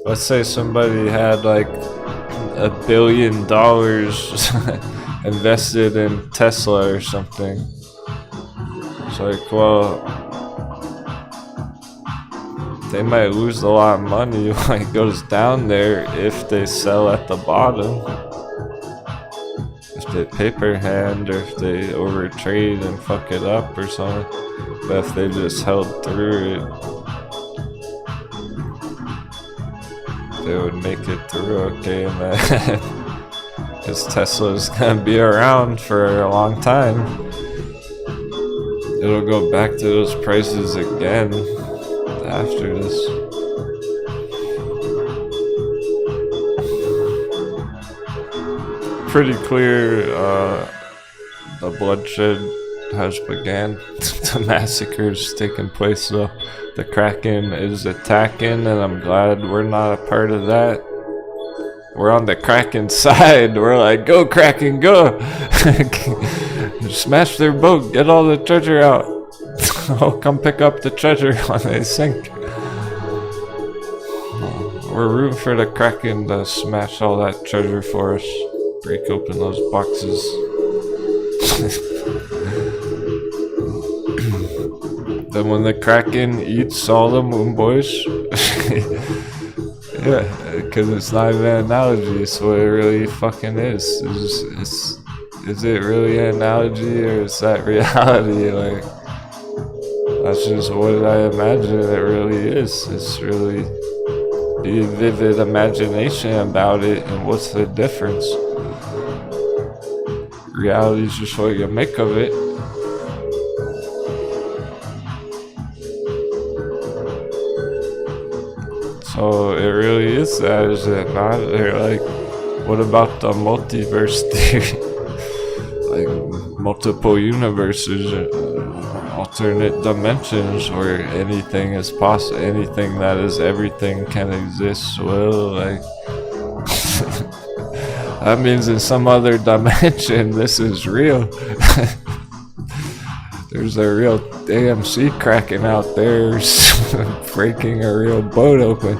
let's say somebody had like $1 billion invested in Tesla or something. It's like, well, they might lose a lot of money when it goes down there if they sell at the bottom. If they paper hand, or if they overtrade and fuck it up or something. But if they just held through it, they would make it through okay, man. Because Tesla's gonna be around for a long time. It'll go back to those prices again after this. Pretty clear, the bloodshed has began. The massacre's taking place, so the Kraken is attacking, and I'm glad we're not a part of that. We're on the Kraken side. We're like, go Kraken, go! Smash their boat, get all the treasure out. I'll come pick up the treasure when they sink. We're rooting for the Kraken to smash all that treasure for us. Break open those boxes. Then when the Kraken eats all the moon boys, yeah, because it's not even an analogy, it's what it really fucking is. Is it really an analogy, or is that reality? Like, that's just what I imagine it really is. It's really the vivid imagination about it, and what's the difference? Reality is just what you make of it. So it really is that, is it not? Or like, what about the multiverse theory? Like multiple universes, alternate dimensions where anything is possible, anything that is everything can exist. Well, like that means in some other dimension this is real. There's a real AMC cracking out there, breaking a real boat open.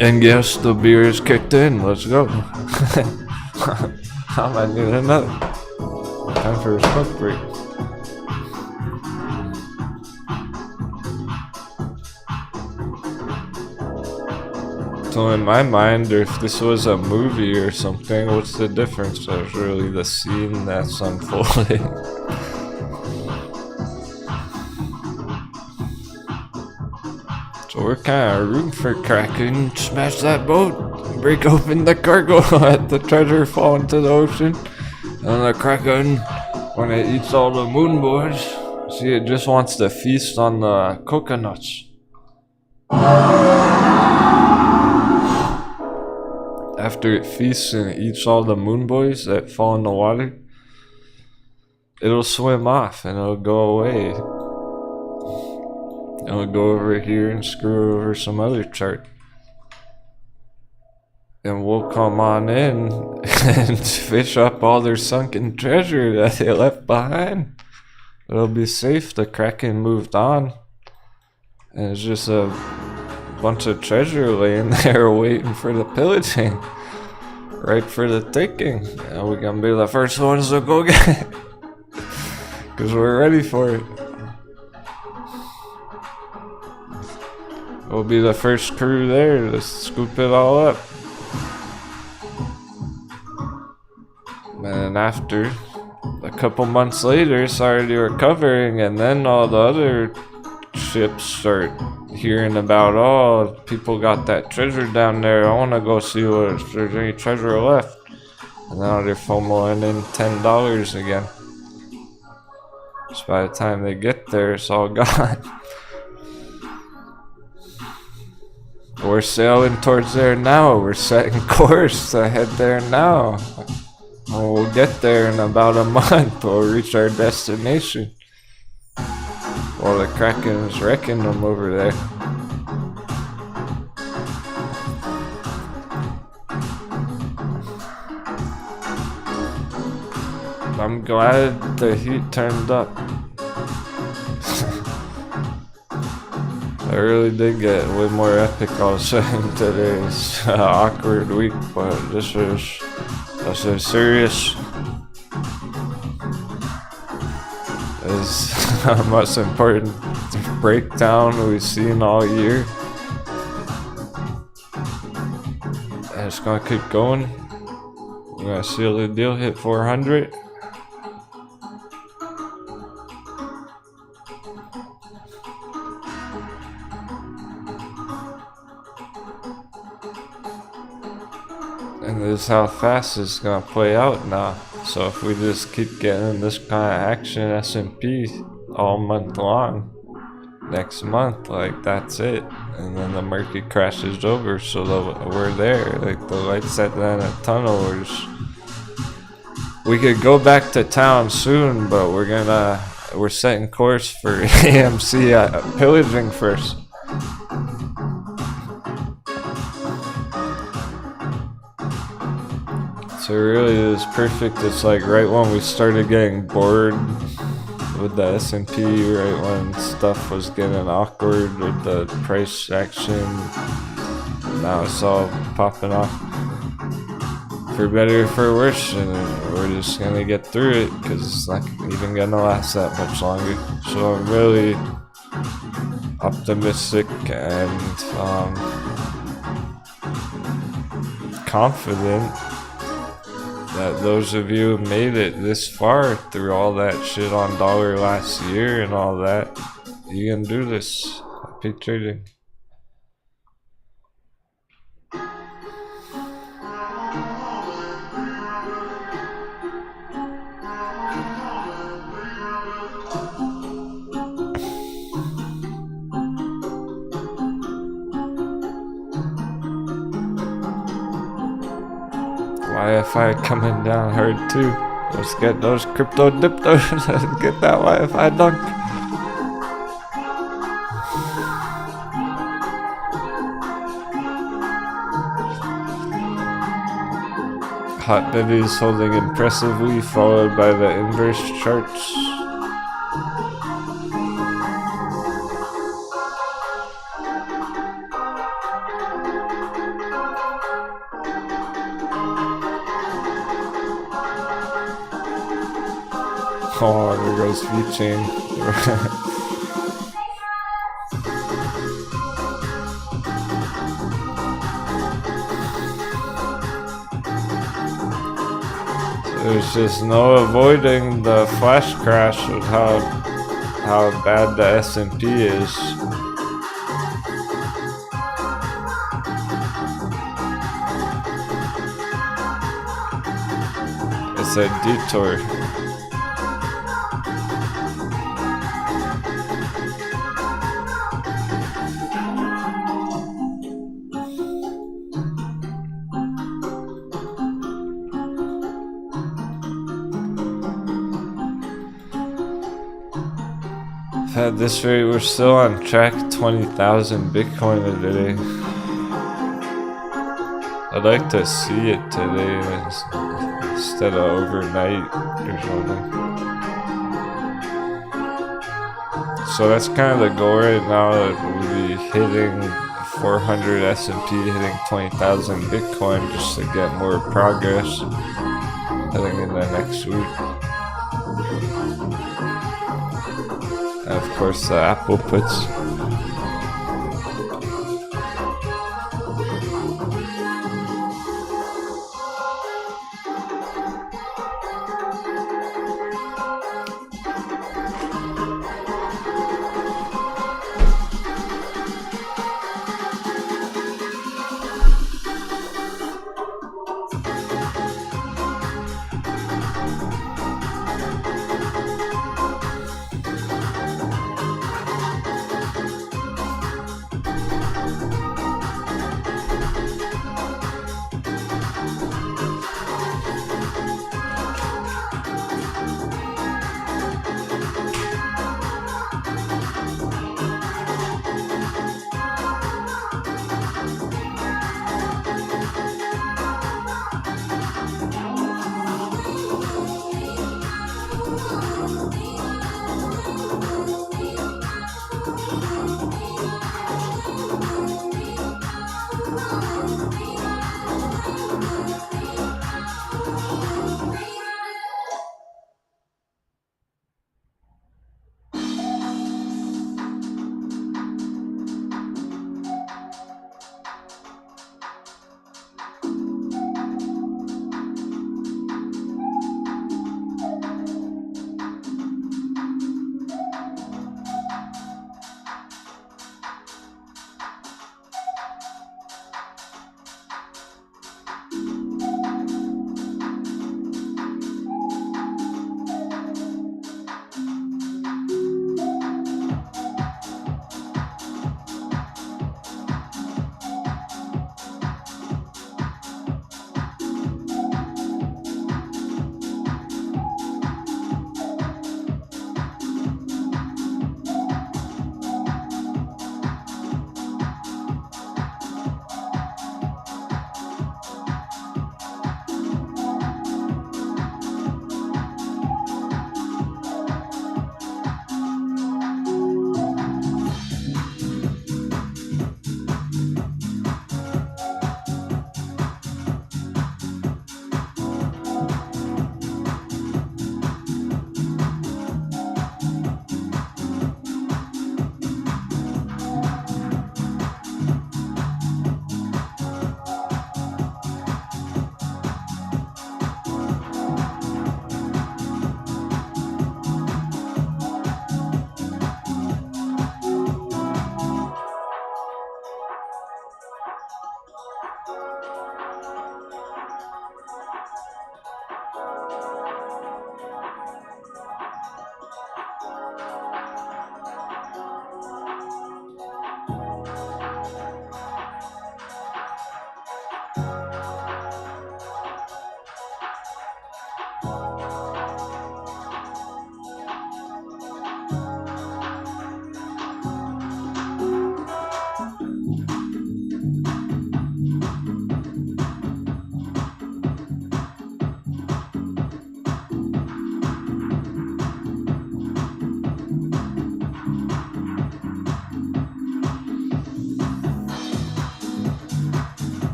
And yes, the beer is kicked in. Let's go. I might need another. Time for a smoke break. So in my mind, if this was a movie or something, what's the difference? There's really the scene that's unfolding. So we're kind of rooting for Kraken. Smash that boat, break open the cargo, let the treasure fall into the ocean. And the Kraken, when it eats all the moon boys, see, it just wants to feast on the coconuts. After it feasts and eats all the moon boys that fall in the water, it'll swim off and it'll go away. It'll go over here and screw over some other chart. And we'll come on in and fish up all their sunken treasure that they left behind. It'll be safe. The Kraken moved on. And it's just a bunch of treasure laying there waiting for the pillaging. Right for the taking. And we're gonna be the first ones to go get it. Because we're ready for it. We'll be the first crew there to scoop it all up. And then after, a couple months later, it's already recovering, and then all the other ships start hearing about, oh, people got that treasure down there, I want to go see if there's any treasure left. And now they're FOMOing in $10 again. So by the time they get there, it's all gone. We're sailing towards there now. We're setting course to head there now. And we'll get there in about a month. We'll reach our destination. While the Kraken is wrecking them over there. I'm glad the heat turned up. I really did get way more epic all of a sudden today's awkward week, but this is a serious. Is the most important breakdown we've seen all year. And it's gonna keep going. We're gonna seal the deal, hit 400. And this is how fast it's gonna play out now. So if we just keep getting this kind of action, S&P all month long, next month, like that's it. And then the market crashes over, so we're there. Like the lights at the end of the tunnel. We could go back to town soon, but we're setting course for AMC pillaging first. So it really is perfect. It's like right when we started getting bored with the S&P, right when stuff was getting awkward with the price action. Now it's all popping off. For better or for worse, and we're just gonna get through it because it's not even gonna last that much longer. So I'm really optimistic and confident that those of you who made it this far through all that shit on dollar last year and all that, you can do this. Happy trading. Wi-Fi coming down hard too. Let's get those crypto diptos. Let's get that Wi-Fi dunk. Hot Diddy's holding impressively, followed by the inverse charts. Oh, there goes VeChain. There's just no avoiding the flash crash of how bad the S&P is. It's a detour. At this rate, we're still on track 20,000 Bitcoin a day. I'd like to see it today instead of overnight or something. So that's kind of the goal right now, that we'll be hitting 400 S&P, hitting 20,000 Bitcoin just to get more progress heading into next week. And of course the Apple puts.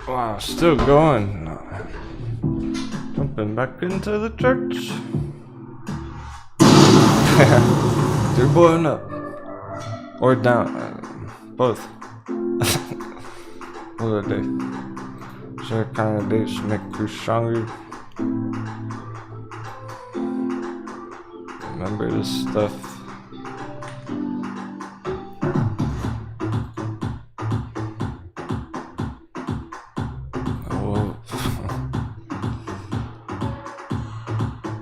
Wow, still going. Jumping back into the church. They're blowing up. Or down. Both. What are they? Share kind of dates make you stronger. Remember this stuff.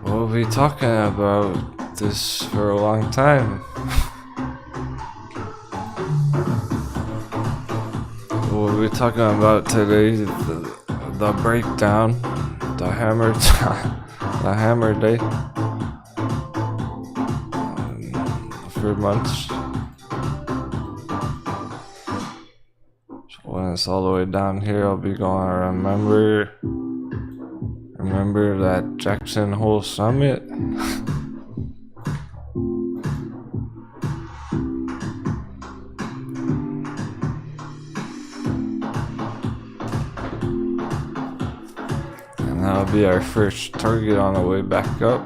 We'll be talking about this for a long time. We'll be talking about today the breakdown, the hammer day for months. So when it's all the way down here, I'll be going to remember that Jackson Hole Summit. And that'll be our first target on the way back up.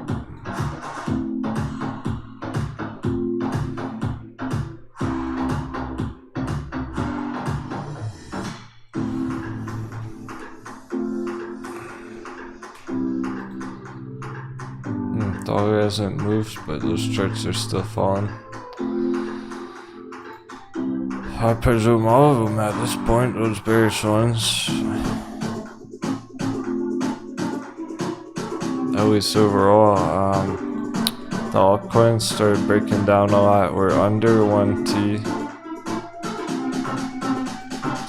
Dollar hasn't moved, but those charts are still falling. I presume all of them at this point, those bearish ones. At least overall, the altcoins started breaking down a lot. We're under 1T.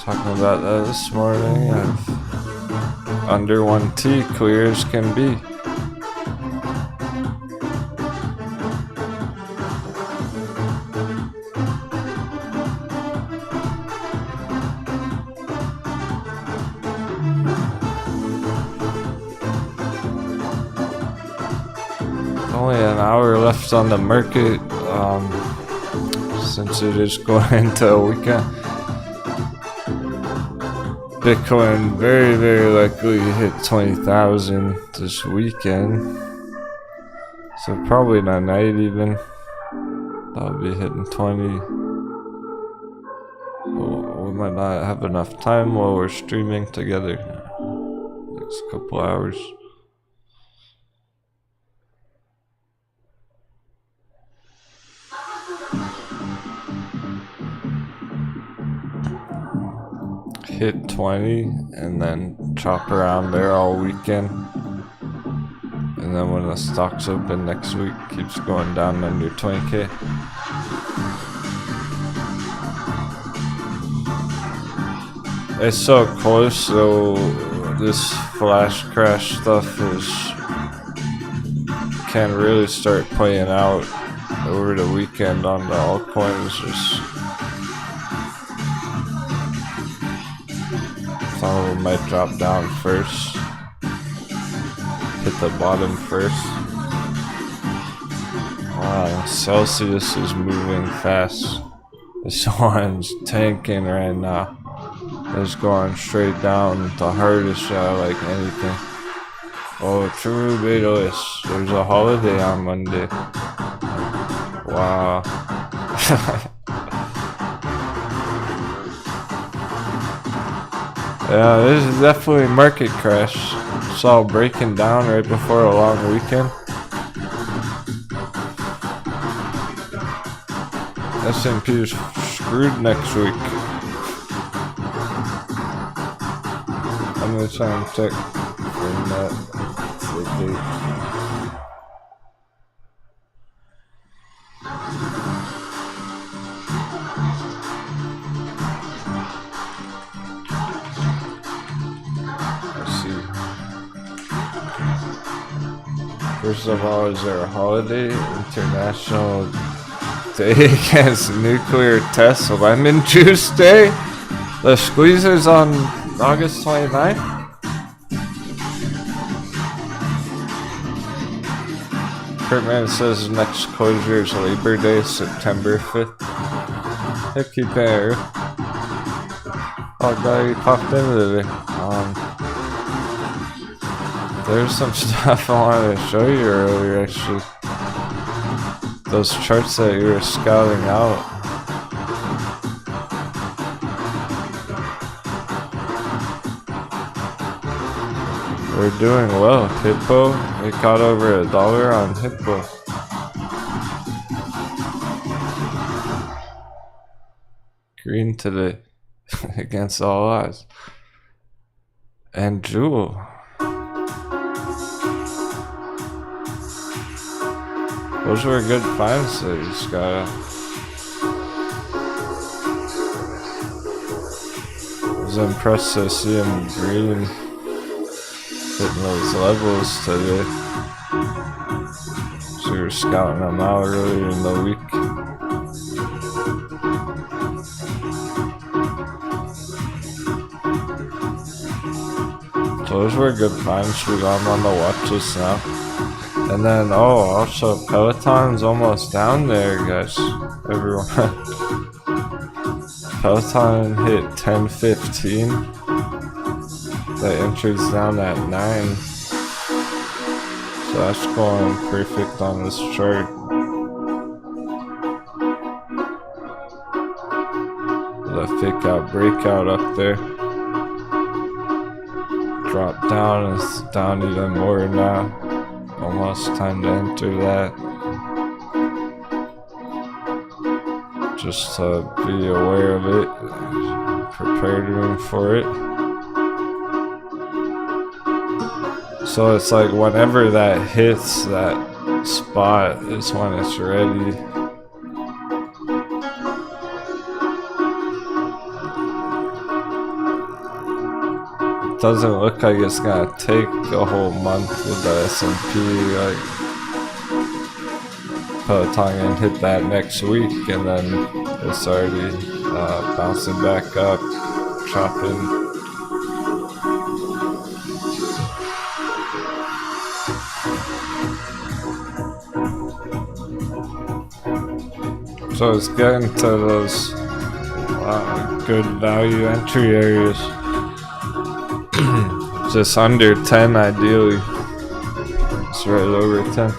Talking about that this morning. Under 1T, clear as can be. Only an hour left on the market, since it is going into a weekend. Bitcoin very, very likely hit 20,000 this weekend. So probably tonight even. That'll be hitting 20. We might not have enough time while we're streaming together. Next couple hours. Hit 20 and then chop around there all weekend, and then when the stocks open next week, keeps going down under 20k. It's so close, so this flash crash stuff can really start playing out over the weekend on the altcoins. Some of them might drop down first, hit the bottom first. Wow, Celsius is moving fast. This one's tanking right now. It's going straight down the hardest shot like anything. Oh, true Beatles. There's a holiday on Monday. Wow. Yeah, this is definitely a market crash. Saw breaking down right before a long weekend. S&P is screwed next week. I'm gonna try and check from that the date. First of all, is there a holiday? International Day Against Nuclear Tests, Lemon Juice Day? The squeezers on August 29th? Kurtman says next closure is Labor Day, September 5th. Hey, keep there. Oh, guy, you popped in today. There's some stuff I wanted to show you earlier, actually. Those charts that you were scouting out. We're doing well. Hippo, we caught over $1 on Hippo. Green today against all odds. And Jewel. Those were good finds that you just got. I was impressed to see him green hitting those levels today. So we were scouting them out earlier in the week. So those were good finds. We got them on the watch list now. And then, also Peloton's almost down there, guys. Everyone. Peloton hit 10.15. The entry's down at 9. So that's going perfect on this chart. The fake out breakout up there. Drop down, it's down even more now. Almost time to enter that. Just to be aware of it. Prepare room for it. So it's like whenever that hits that spot is when it's ready. It doesn't look like it's gonna take a whole month with the S&P. Like Peloton and hit that next week, and then it's already bouncing back up, chopping. So it's getting to those good value entry areas. Just under 10 ideally. It's right over 10.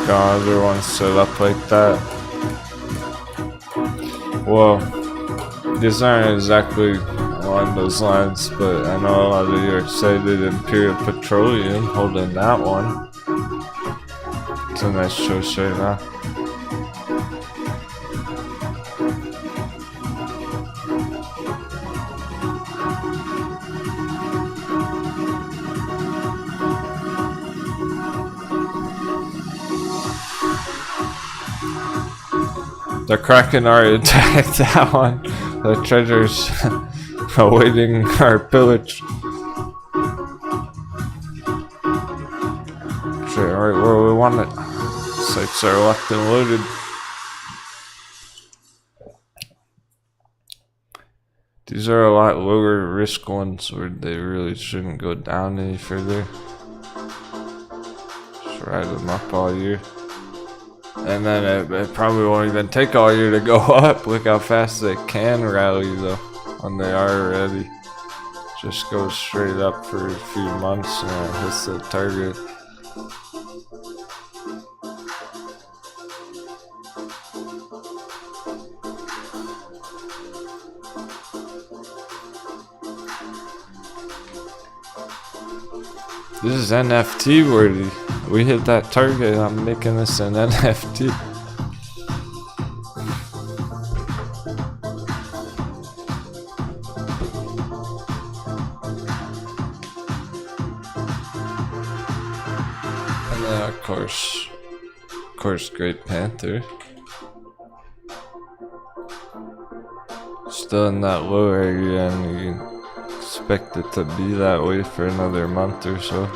Got other ones set up like that. Well, these aren't exactly along those lines, but I know a lot of you are excited. Imperial Petroleum holding that one. It's a nice choice right now. The Kraken already attacked that one. The treasure's awaiting our pillage. Sure, alright, where we want it. Sites are locked and loaded. These are a lot lower risk ones where they really shouldn't go down any further. Just ride them up all year. And then it probably won't even take all year to go up. Look how fast they can rally though, when they are ready. Just goes straight up for a few months and it hits the target. This is NFT worthy. We hit that target, I'm making this an NFT. And then of course Great Panther. Still in that low area and you expect it to be that way for another month or so.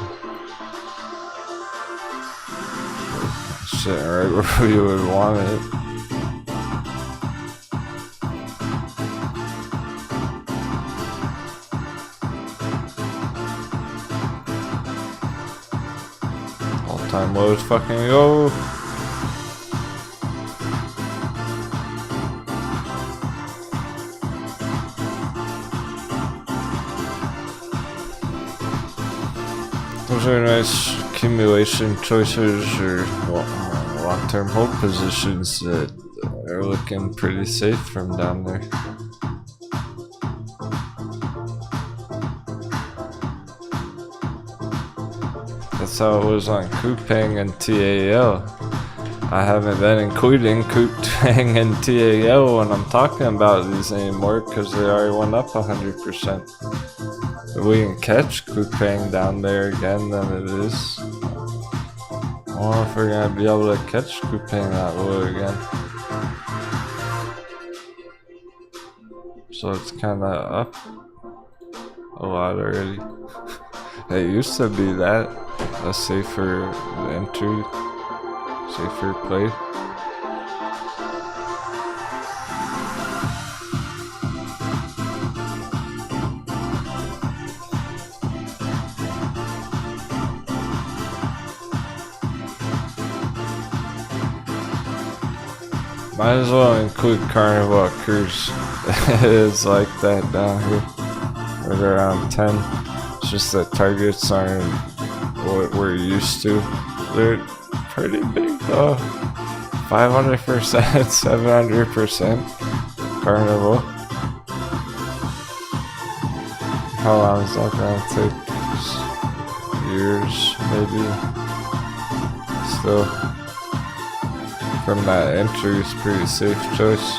Sitting right where you would want it. All-time lows fucking go. Those are nice accumulation choices or long-term hold positions that are looking pretty safe from down there. That's how it was on Coupang and TAL. I haven't been including Coupang and TAL when I'm talking about these anymore because they already went up 100%. If we can catch Coupang down there again, then it is. I don't know if we're gonna be able to catch Coupang that low again. So it's kinda up a lot already. It used to be that a safer entry, safer play. Might as well include Carnival Cruise. It is like that down here. Right around 10. It's just that targets aren't what we're used to. They're pretty big though. 500%, 700% Carnival. How long is that gonna take? Years, maybe. Still. From that entry is pretty safe choice.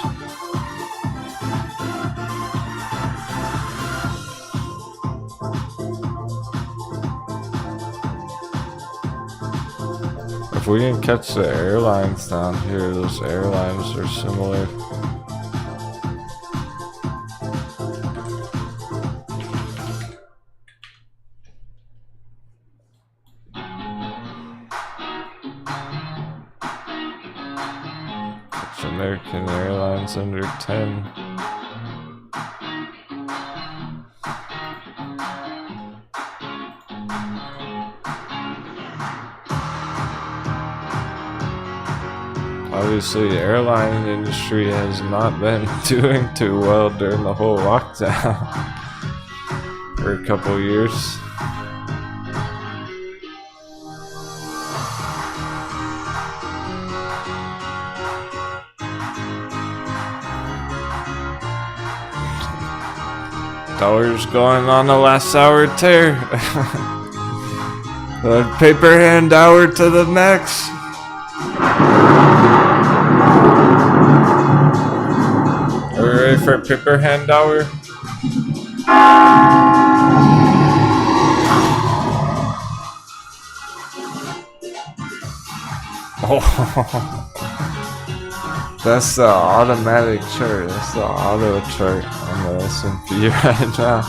If we can catch the airlines down here, those airlines are similar. American Airlines under 10. Obviously, the airline industry has not been doing too well during the whole lockdown for a couple years. Dollar's going on the last hour tear. The paper hand hour to the max. Are we ready for paper hand hour? Oh. That's the automatic chart. That's the auto chart on the S&P right now.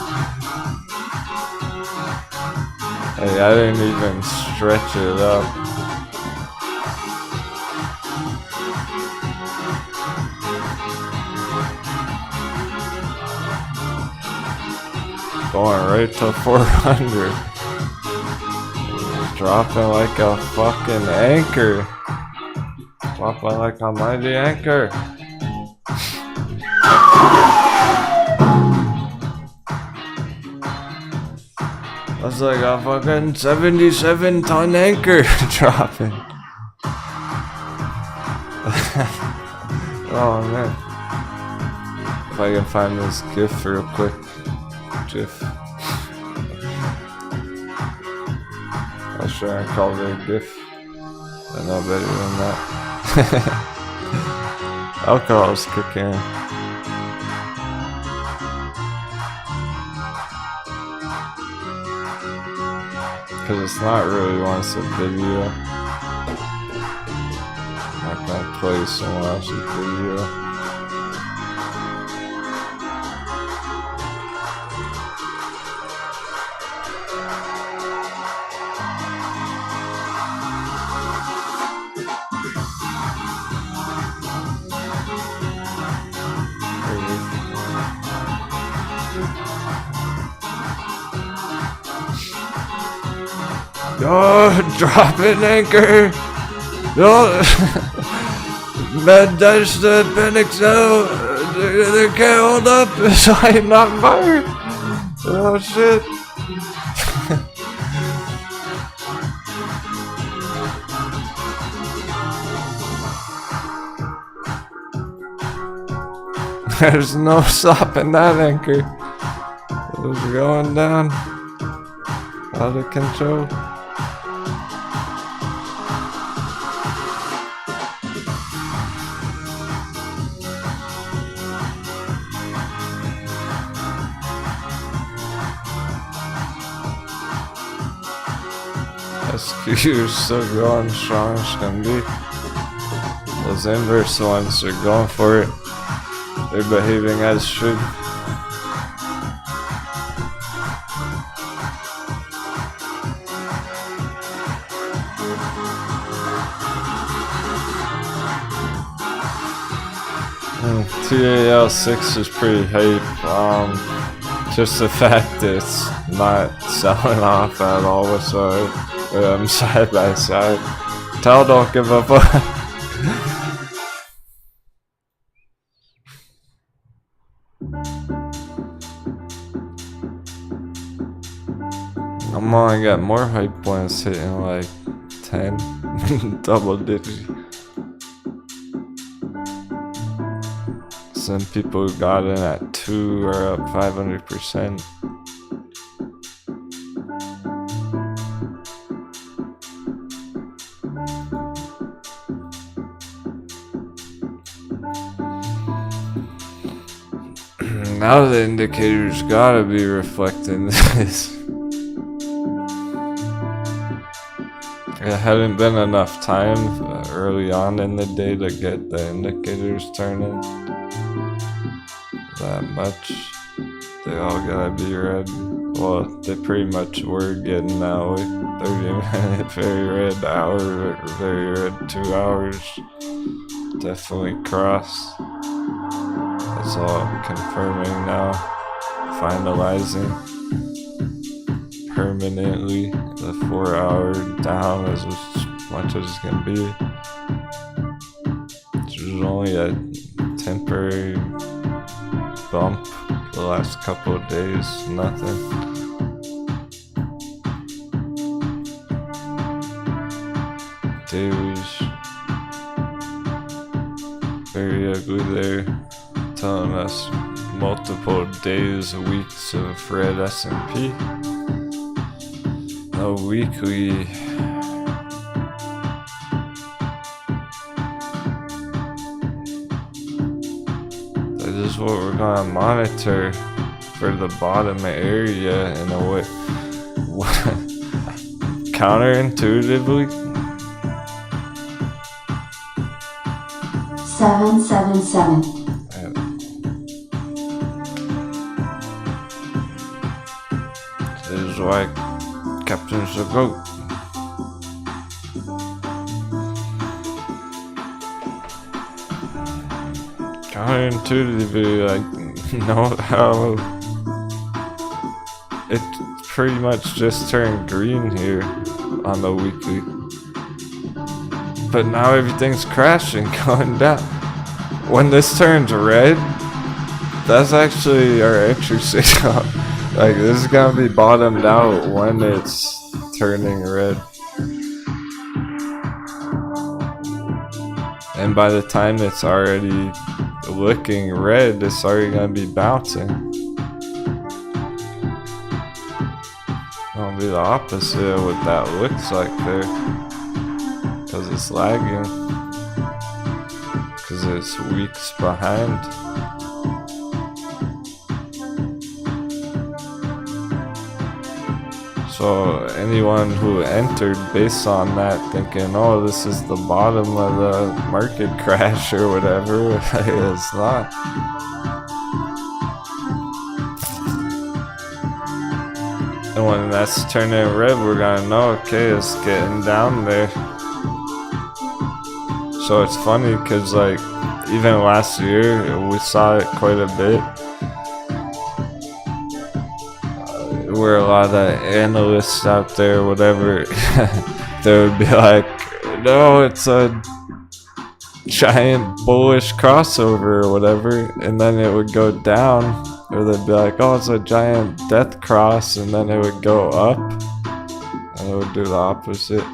Hey, I didn't even stretch it up. Going right to 400. Dropping like a fucking anchor. Dropping like a mighty anchor. That's like a fucking 77-ton anchor dropping. Oh man. If I can find this GIF real quick. GIF. I sure I called it a GIF. I know better than that. Alcohol's kicking in. Because it's not really once a video. I'm not gonna play someone else's video. Oh, drop it, anchor! No! Bad dice to Phoenix out! They can't hold up, so I'm not fired! Oh shit! There's no stopping that anchor. It was going down. Out of control. SQ is still going strong as can be. Those inverse ones are going for it. They're behaving as should. TAL6 is pretty hype. Just the fact that it's not selling off at all whatsoever. Side by side. Tell don't give a fuck. I'm gonna get more hype points hitting like 10 double digit. Some people who got in at 2 are up 500%. Now the indicators gotta be reflecting this. It hadn't been enough time early on in the day to get the indicators turning that much. They all gotta be red. Well, they pretty much were getting that way. 30-minute very red, hour very red, 2 hours. Definitely cross. That's all confirming now. Finalizing permanently the 4 hour down as much as it can be. This was only a temporary bump the last couple of days, nothing. Day was very ugly there, telling us multiple days, weeks of red S&P. No weekly. That is what we're gonna monitor for the bottom area in a way. Counterintuitively. 777. This is why Captain's the GOAT. Counterintuitively, like, know how it pretty much just turned green here on the weekly. But now everything's crashing, going down. When this turns red, that's actually our entry signal. Like, this is gonna be bottomed out when it's turning red. And by the time it's already looking red, it's already gonna be bouncing. It'll be the opposite of what that looks like there. Because it's lagging. Because it's weeks behind. So anyone who entered based on that thinking, oh, this is the bottom of the market crash or whatever, it's not. And when that's turning red, we're gonna know, okay, it's getting down there. So it's funny because, like, even last year we saw it quite a bit. Where a lot of analysts out there, whatever, they would be like, no, it's a giant bullish crossover or whatever, and then it would go down. Or they'd be like, oh, it's a giant death cross, and then it would go up, and it would do the opposite.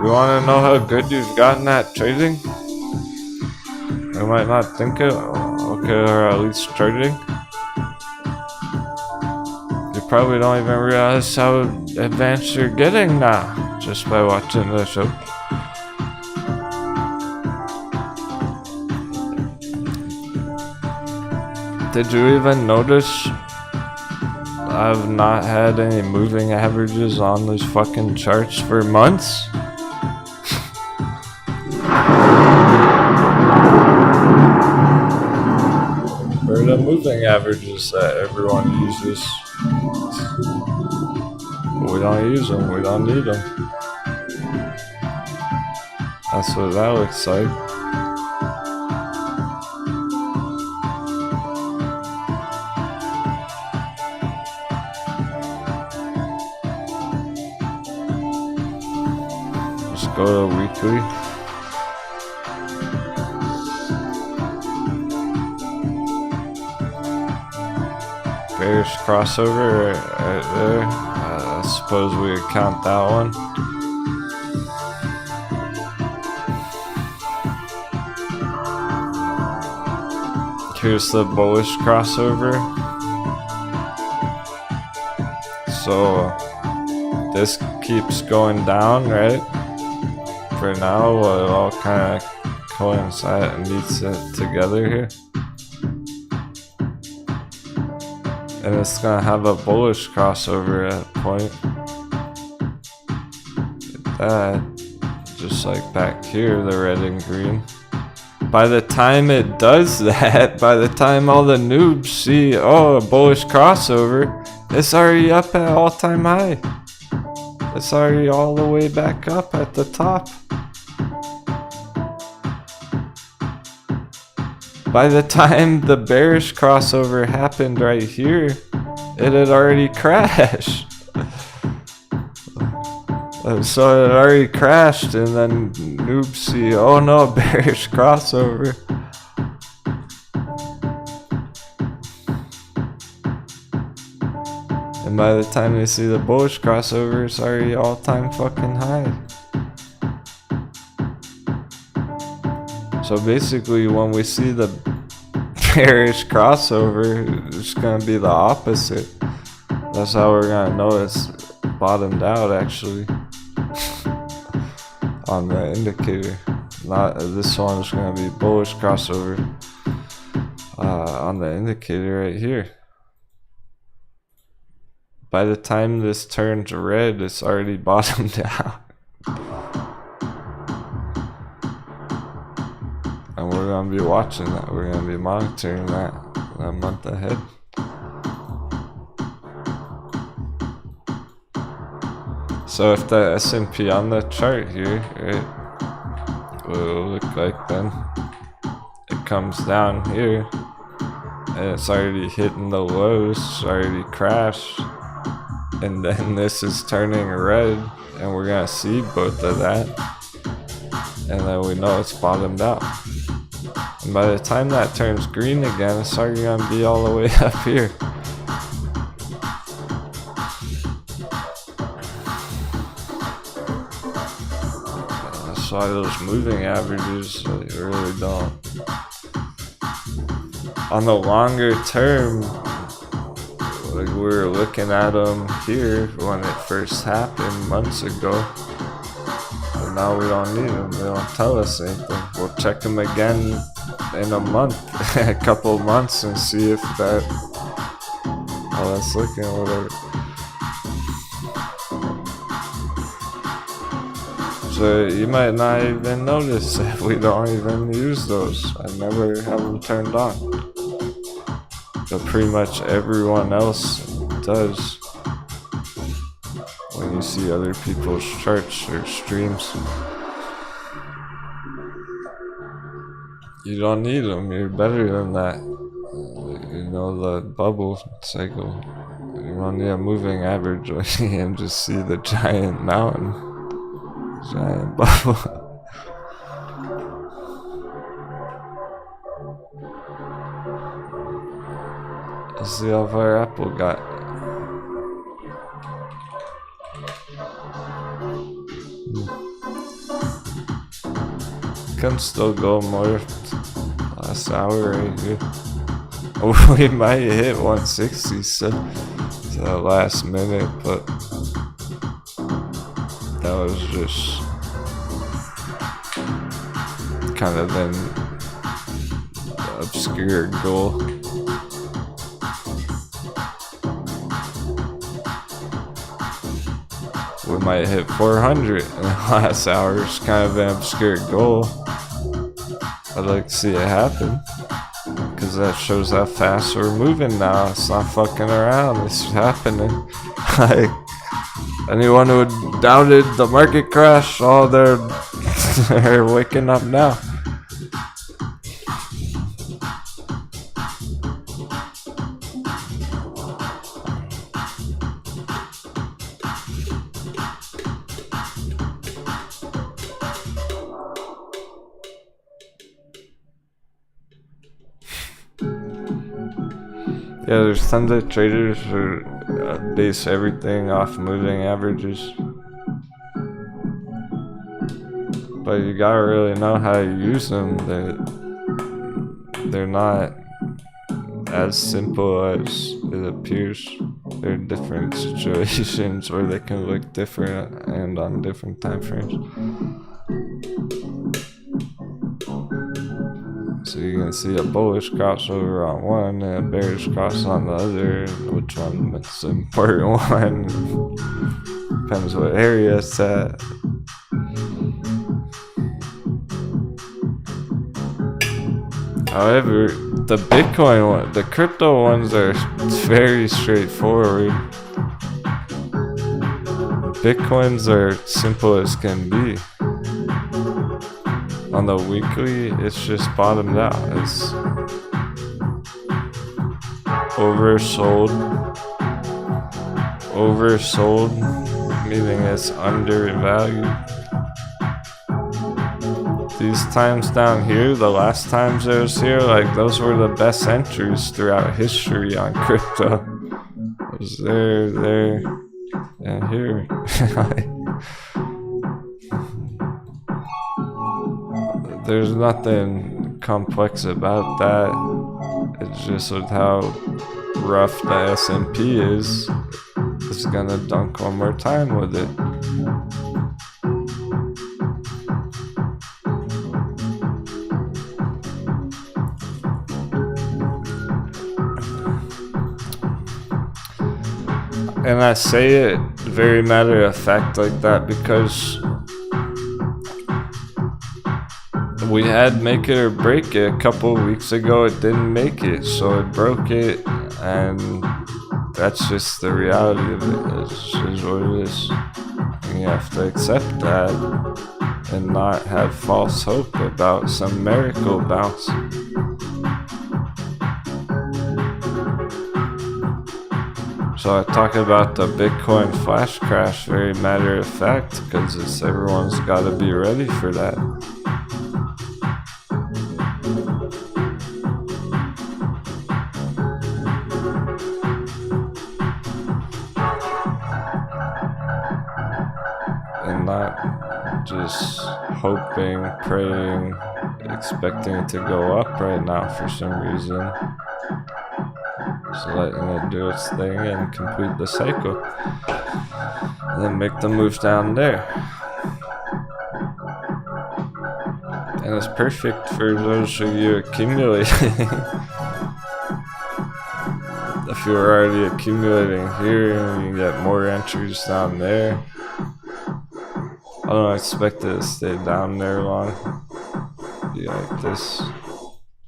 You wanna know how good you've gotten at trading? You might not think it, okay, or at least trading. You probably don't even realize how advanced you're getting now, just by watching the show. Did you even notice I've not had any moving averages on these fucking charts for months? Where are the moving averages that everyone uses? We don't use them, we don't need them. That's what that looks like. Go to weekly. Bearish crossover right there. I suppose we would count that one. Here's the bullish crossover. So this keeps going down, right? For now, it all kind of coincides and meets it together here. And it's gonna have a bullish crossover at a point. Like that, just like back here, the red and green. By the time it does that, by the time all the noobs see, oh, a bullish crossover, it's already up at all-time high. It's already all the way back up at the top. By the time the bearish crossover happened right here, it had already crashed. So it already crashed, and then noobs see, oh no, bearish crossover. And by the time they see the bullish crossover, it's already all-time fucking high. So basically, when we see the bearish crossover, it's gonna be the opposite. That's how we're gonna know it's bottomed out, actually. On the indicator. Not this one's gonna be bullish crossover on the indicator right here. By the time this turns red, it's already bottomed out. And we're gonna be watching that. We're gonna be monitoring that a month ahead. So if the S&P on the chart here, right, what it'll look like then, it comes down here, and it's already hitting the lows, it's already crashed, and then this is turning red, and we're gonna see both of that, and then we know it's bottomed out. And by the time that turns green again, it's already gonna be all the way up here. That's why those moving averages really don't. On the longer term, like we were looking at them here when it first happened months ago. And now we don't need them. They don't tell us anything. We'll check them again in a month, a couple of months, and see if that, how that's looking or whatever. So you might not even notice if we don't even use those. I never have them turned on. But pretty much everyone else does. When you see other people's charts or streams. You don't need them, you're better than that. You know, the bubble cycle. You don't need a moving average when you can just see the giant mountain. Giant bubble. Let's see how far Apple got. can still go more. Last hour right here. Oh, we might hit 160 so the last minute, but that was just kind of an obscure goal. We might hit 400 in the last hour. It's kind of an obscure goal. I'd like to see it happen, because that shows how fast we're moving now. It's not fucking around, it's happening. Like, anyone who doubted the market crash, oh, they're waking up now. Yeah, there's tons of traders who base everything off moving averages. But you gotta really know how to use them. They're not as simple as it appears. There are different situations where they can look different and on different time frames. So you can see a bullish crossover on one and a bearish cross on the other. Which one is the important one? Depends what area it's at. However, the Bitcoin one, the crypto ones are very straightforward. Bitcoins are simple as can be. On the weekly, it's just bottomed out. It's oversold, meaning it's undervalued. These times down here, the last times I was here, like, those were the best entries throughout history on crypto. It was there, and here. There's nothing complex about that. It's just with how rough the S&P is, it's gonna dunk one more time with it. And I say it very matter of fact like that because we had make it or break it a couple weeks ago. It didn't make it, so it broke it, and that's just the reality of it. It's just what it is. And you have to accept that and not have false hope about some miracle bounce. So I talk about the Bitcoin flash crash very matter of fact because it's everyone's got to be ready for that. And not just hoping, praying, expecting it to go up right now for some reason. Just letting it do its thing and complete the cycle. And then make the move down there. And it's perfect for those of you accumulating. If you're already accumulating here, you can get more entries down there. I don't expect it to stay down there long. Be like this.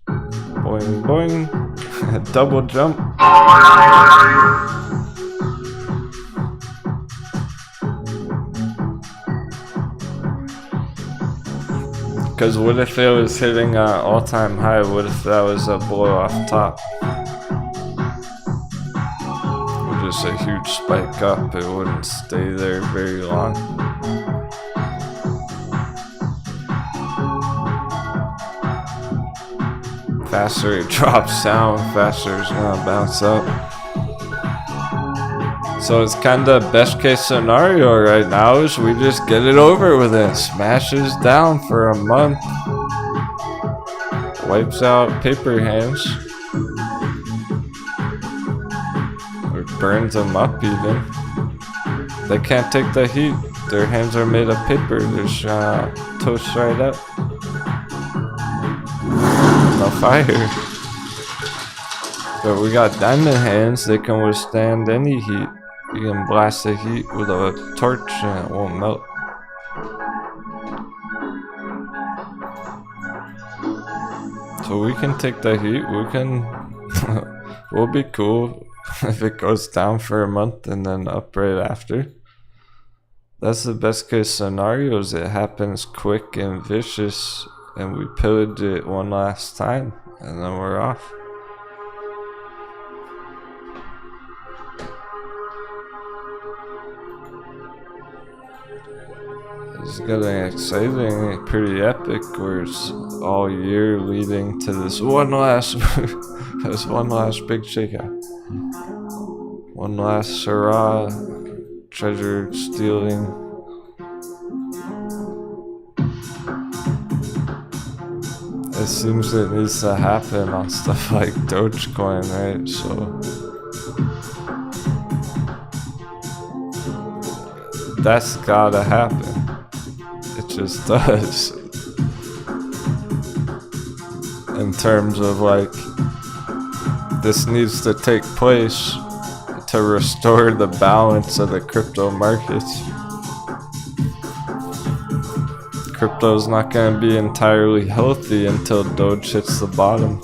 Boing, boing. Double jump. Because what if it was hitting an all-time high? What if that was a blow off top? Or just a huge spike up, it wouldn't stay there very long. Faster it drops down, faster it's gonna bounce up. So it's kinda best case scenario right now is we just get it over with it. Smashes down for a month, wipes out paper hands. Or burns them up even. They can't take the heat. Their hands are made of paper. They're just toast right up. No fire. But we got diamond hands. They can withstand any heat. You can blast the heat with a torch and it won't melt. So we can take the heat. We can. We'll be cool if it goes down for a month and then up right after. That's the best case scenario, is it happens quick and vicious and we pillage it one last time and then we're off. It's getting exciting, pretty epic, where it's all year leading to this one last this one last big shakeout. One last hurrah, treasure stealing. It seems it needs to happen on stuff like Dogecoin, right? So that's gotta happen. It just does. In terms of like, this needs to take place to restore the balance of the crypto markets. Crypto is not going to be entirely healthy until Doge hits the bottom.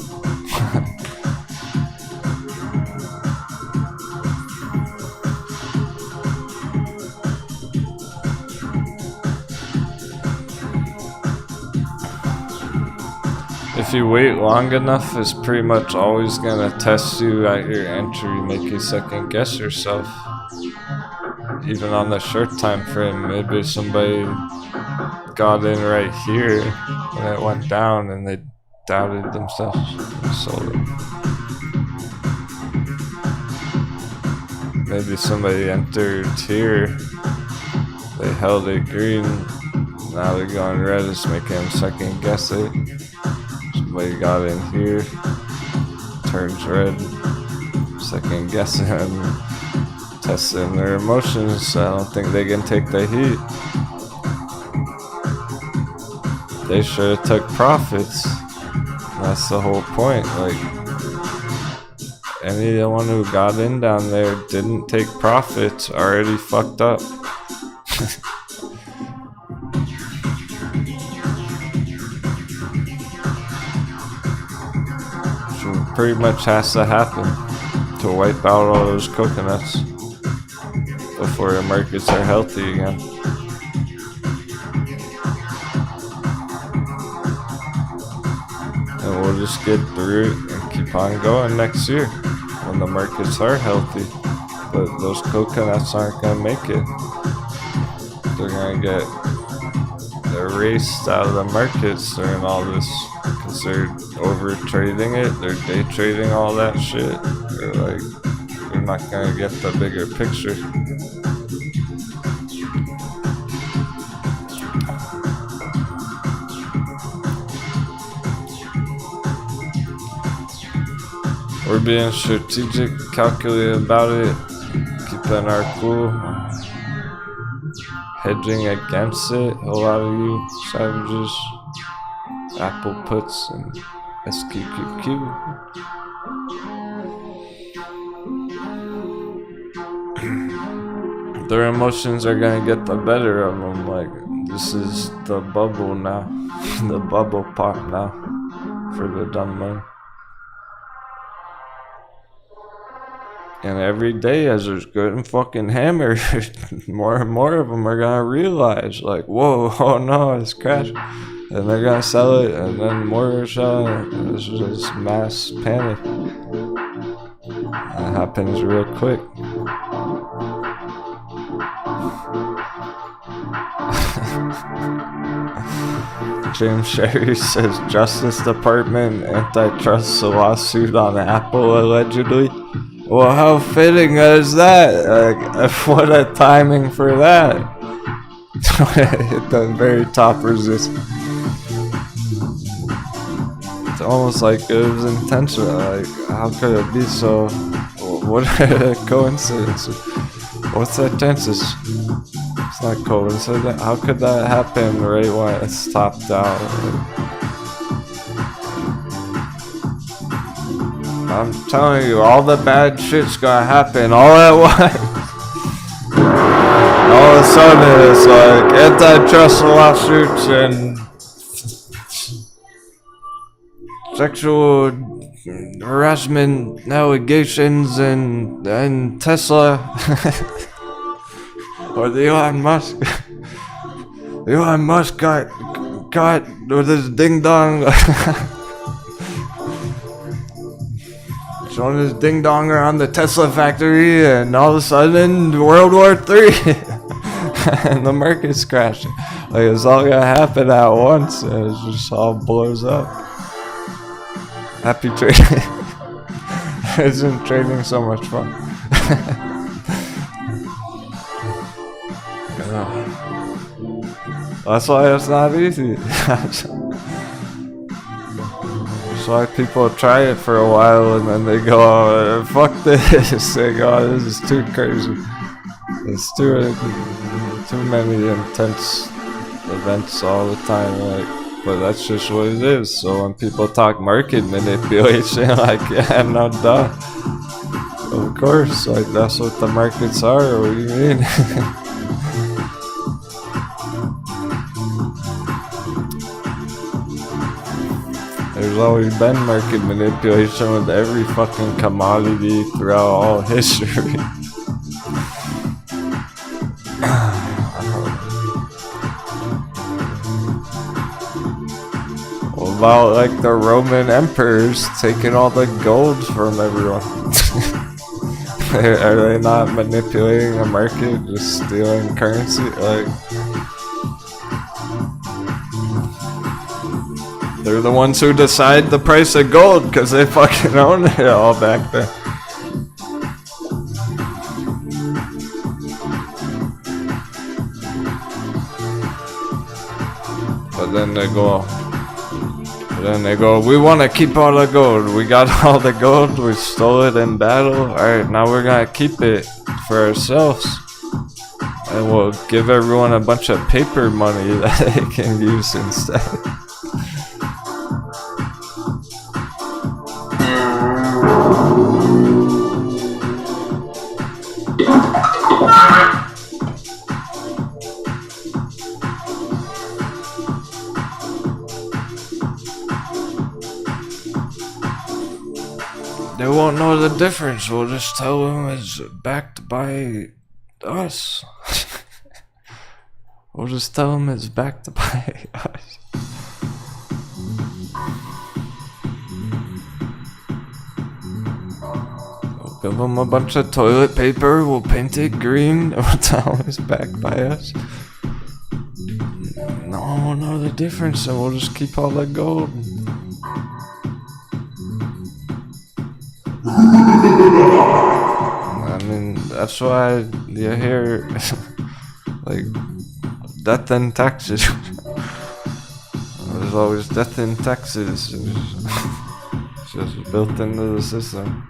If you wait long enough, it's pretty much always gonna test you at your entry, make you second guess yourself. Even on the short time frame, maybe somebody got in right here when it went down and they doubted themselves and sold it. Maybe somebody entered here, they held it green, now they're going red, it's making them second guess it. Somebody got in here, turns red, second guessing and testing their emotions. I don't think they can take the heat. They should have took profits. That's the whole point. Like, anyone who got in down there didn't take profits, already fucked up. Pretty much has to happen to wipe out all those coconuts before the markets are healthy again. And we'll just get through it and keep on going next year when the markets are healthy. But those coconuts aren't going to make it. They're going to get erased out of the markets during all this, because they're over trading it, they're day trading all that shit. They're like, they're not gonna get the bigger picture. We're being strategic, calculated about it, keeping our cool, hedging against it. A lot of you savages, Apple puts and SQQQ. Their emotions are gonna get the better of them. Like, this is the bubble now, the bubble pop now for the dumb money. And every day as it's getting fucking hammered, more and more of them are gonna realize, like, whoa, oh no, it's crashed. And they're gonna sell it, and then more are selling it. It's just mass panic. It happens real quick. James Sherry says Justice Department antitrust lawsuit on Apple allegedly. Well, how fitting is that? Like, what a timing for that. At the very top resist. It's almost like it was intentional. Like, how could it be so? What a coincidence? What's that chances? It's not coincidence. How could that happen right when it's topped out? I'm telling you, all the bad shit's gonna happen all at once. All of a sudden, it's like antitrust lawsuits and sexual harassment allegations and Tesla or the Elon Musk got caught with his ding dong showing his ding dong around the Tesla factory, and all of a sudden World War III and the market's crashing. Like, it's all gonna happen at once, and it just all blows up. Happy trading. Isn't trading so much fun? That's why it's not easy. That's why people try it for a while and then they go, oh, fuck this. They go, oh, this is too crazy. It's too many intense events all the time. Like, but that's just what it is. So when people talk market manipulation, like, yeah, no duh. Of course, like, that's what the markets are. What do you mean? There's always been market manipulation with every fucking commodity throughout all history. About like the Roman emperors taking all the gold from everyone. Are they not manipulating the market, just stealing currency? Like, they're the ones who decide the price of gold because they fucking own it all back then. But then they go, we want to keep all the gold. We got all the gold. We stole it in battle. Alright, now we're going to keep it for ourselves. And we'll give everyone a bunch of paper money that they can use instead. They won't know the difference. We'll just tell them it's backed by us. We'll just tell them it's backed by us. We'll give them a bunch of toilet paper. We'll paint it green. We'll tell them it's backed by us. No one will know the difference, and we'll just keep all the gold. I mean, that's why you hear like death and taxes. There's always death in taxes. It's just built into the system.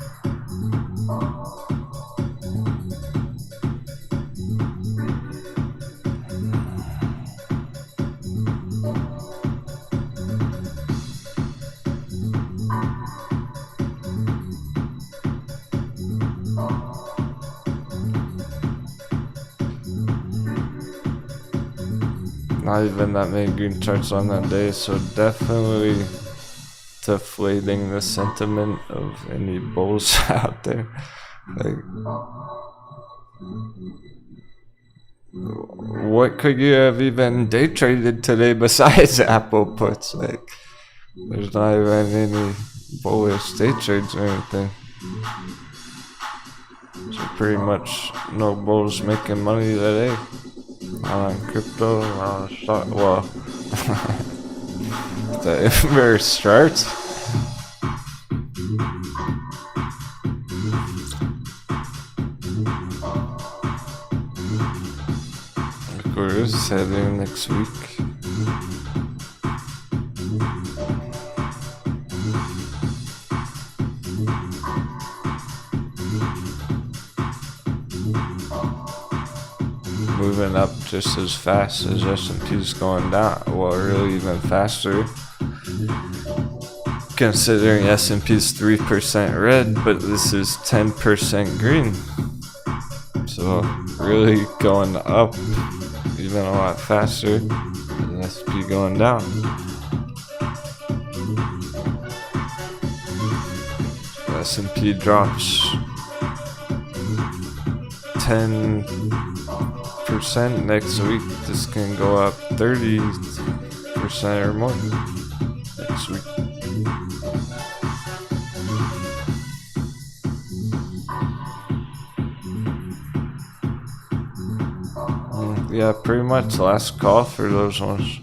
Not even that many green charts on that day, so definitely deflating the sentiment of any bulls out there. Like, what could you have even day traded today besides Apple puts? Like, there's not even any bullish day trades or anything. So pretty much no bulls making money today. On crypto, on stock, well, the inverse charts. Of course, heading next week. going up just as fast as S&P's going down. Well, really even faster. Considering S&P's 3% red, but this is 10% green. So really going up even a lot faster than S&P going down. S&P drops 10% next week. This can go up 30% or more next week. Yeah, pretty much last call for those ones.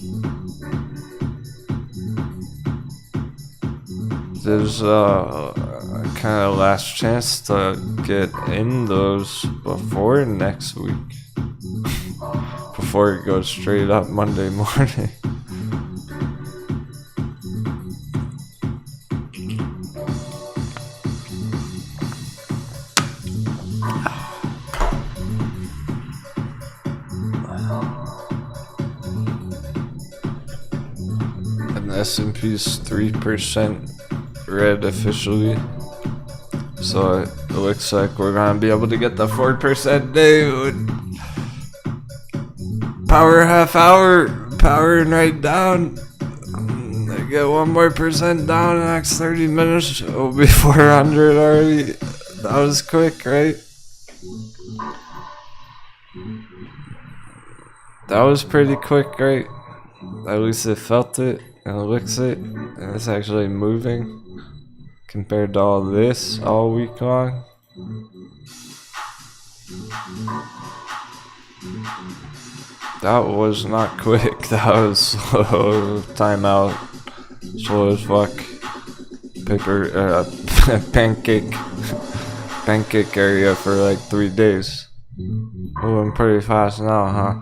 There's kind of last chance to get in those before next week. Before it goes straight up Monday morning. And S&P's 3% red officially. So it looks like we're gonna be able to get the 4% day. Power half hour, powering right down. I get 1 more % down in the next 30 minutes. It'll be 400 already. That was quick, right? That was pretty quick, right? At least it felt it, and it looks it, and it's actually moving. Compared to all this all week long. That was not quick. That was slow. Timeout. Slow as fuck. Pancake area for like 3 days. Moving pretty fast now, huh?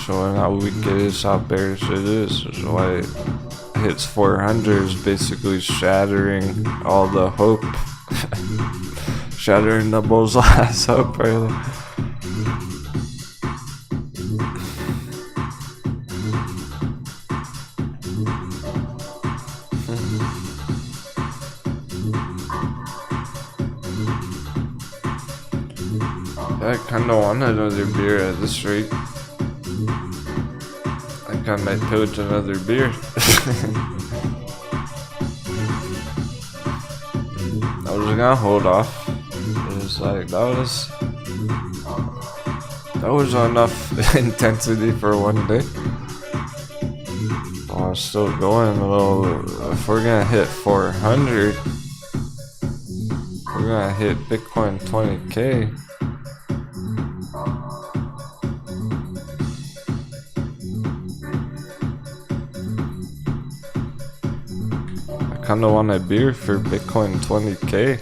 Showing how weak it is, how bearish it is. That's why it hits 400 is basically shattering all the hope. Shattering the bull's last hope, really. I kinda want another beer at this rate. I might pillage another beer. I was gonna hold off. It was like that was enough intensity for 1 day. Oh, it's still going a little. If we're gonna hit 400, we're gonna hit Bitcoin 20K. I kinda want a beer for Bitcoin 20K.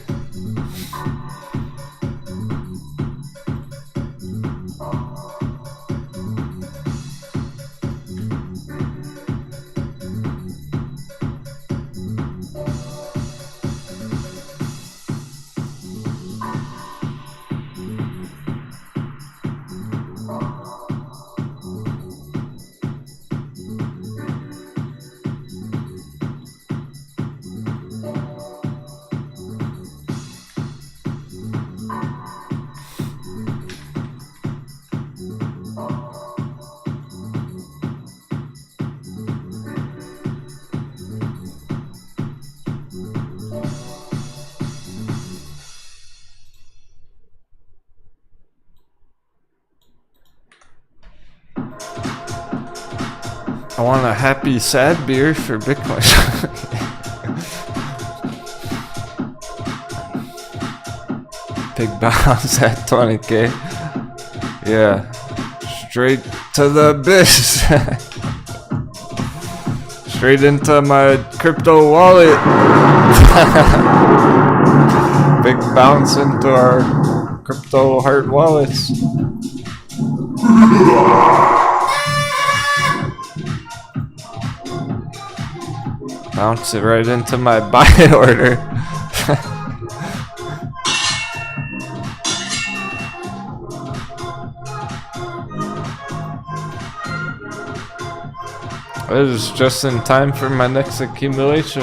I want a happy, sad beer for Bitcoin. Big bounce at 20K. Yeah. Straight to the abyss. Straight into my crypto wallet. Big bounce into our crypto hard wallets. Bounce it right into my buy order. It is just in time for my next accumulation.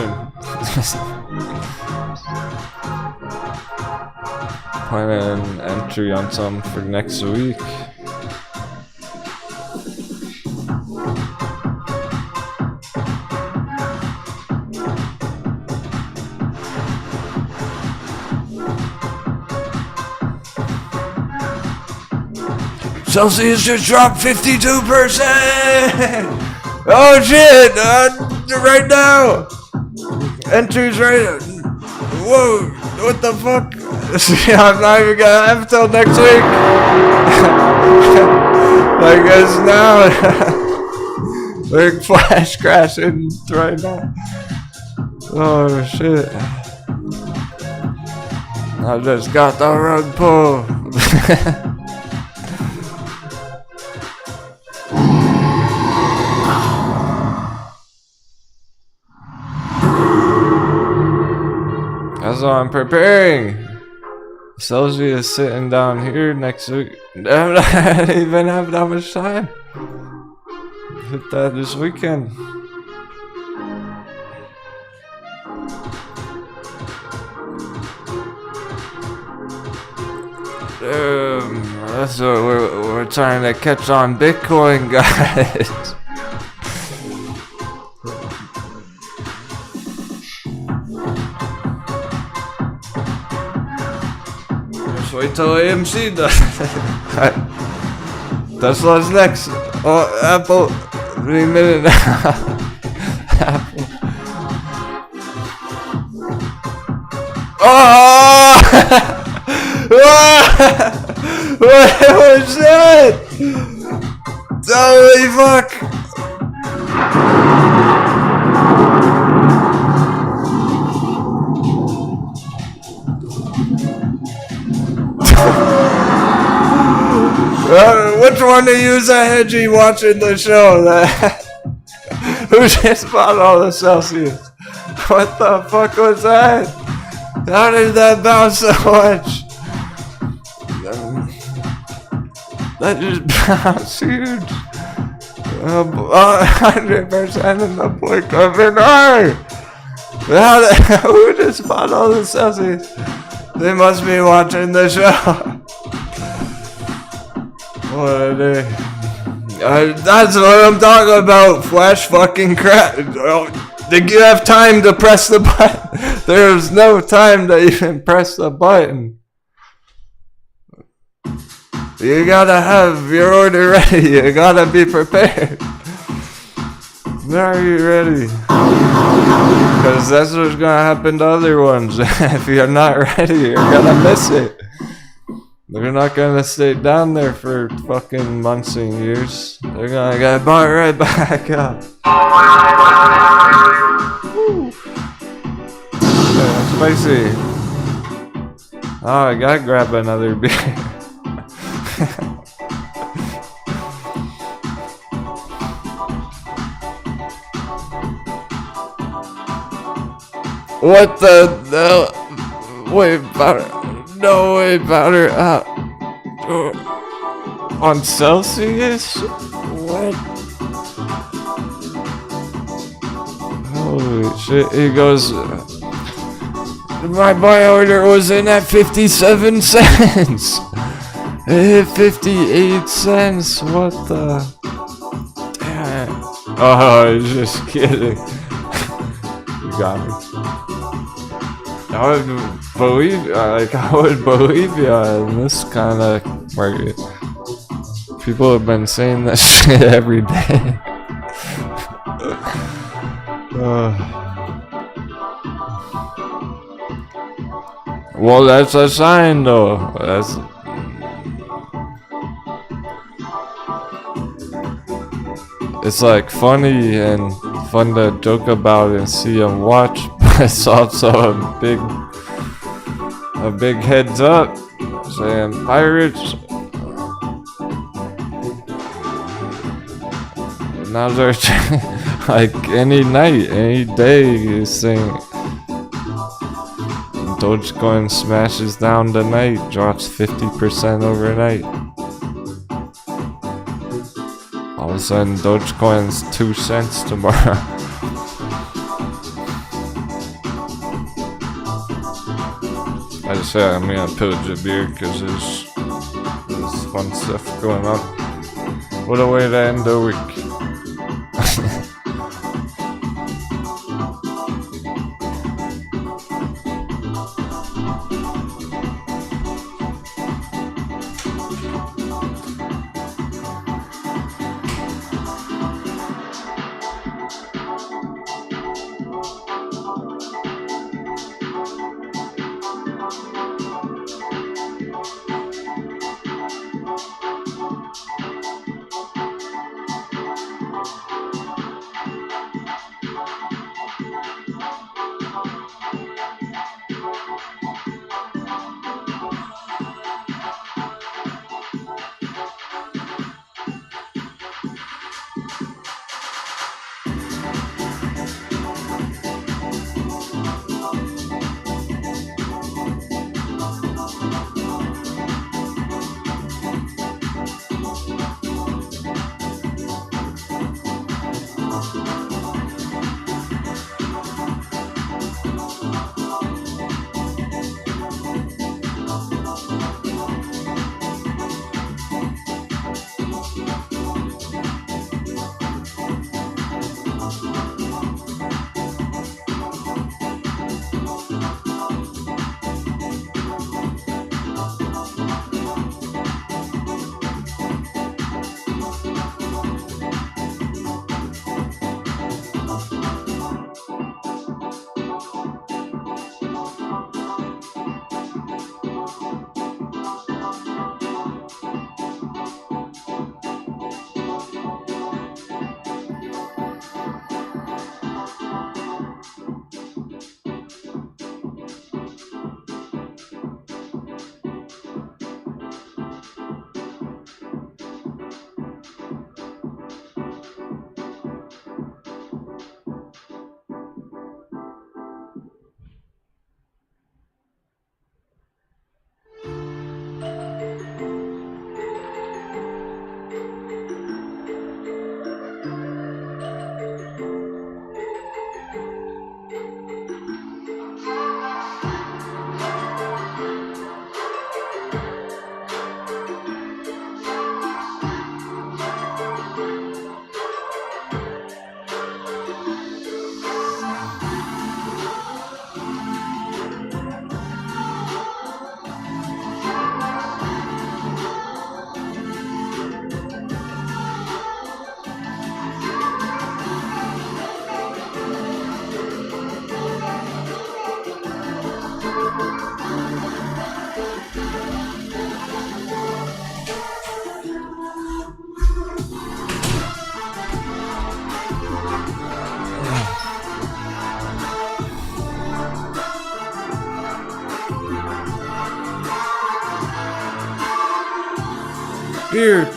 Planning an entry on something for next week. Celsius just dropped 52%! Oh shit! Right now! Entries right. Whoa! What the fuck? I'm not even gonna have till next week! I guess now. Big flash crashing right now. Oh shit. I just got the rug pulled. That's what I'm preparing. Celsius sitting down here next week. I don't even have that much time. Hit that this weekend. That's what we're trying to catch on Bitcoin, guys. Just wait till AMC does. Tesla's next. Oh, Apple. 3 minutes now. Apple. Oh! What was that? Holy fuck! Which one of you is a hedgy watching the show? Who just bought all the Celsius? What the fuck was that? How did that bounce so much? That just bounced huge. 100% in the blink of an eye. Who just bought all the Celsius? They must be watching the show. What are they? That's what I'm talking about. Flash fucking crap. Did you have time to press the button? There was no time to even press the button. You gotta have your order ready. You gotta be prepared. Are you ready? Because that's what's gonna happen to other ones. If you're not ready, you're gonna miss it. They're not gonna stay down there for fucking months and years. They're gonna get bought right back up. Woo. Yeah, spicy. Oh, I gotta grab another beer. What the wait, powder? No way, powder. On Celsius? What? Holy shit! He goes. My buy order was in at 57 cents. It hit 58 cents. What the? Damn. Oh, he's just kidding. You got me. I would believe you in this kind of market. People have been saying that shit every day. Well, that's a sign, though. It's like funny and fun to joke about and see them watch. It's also a big heads up saying pirates. Now they're like any night, any day you saying Dogecoin smashes down tonight, drops 50% overnight. All I'll send Dogecoin's 2 cents tomorrow. I just said I'm gonna pillage a beer because there's fun stuff going on. What a way to end the week.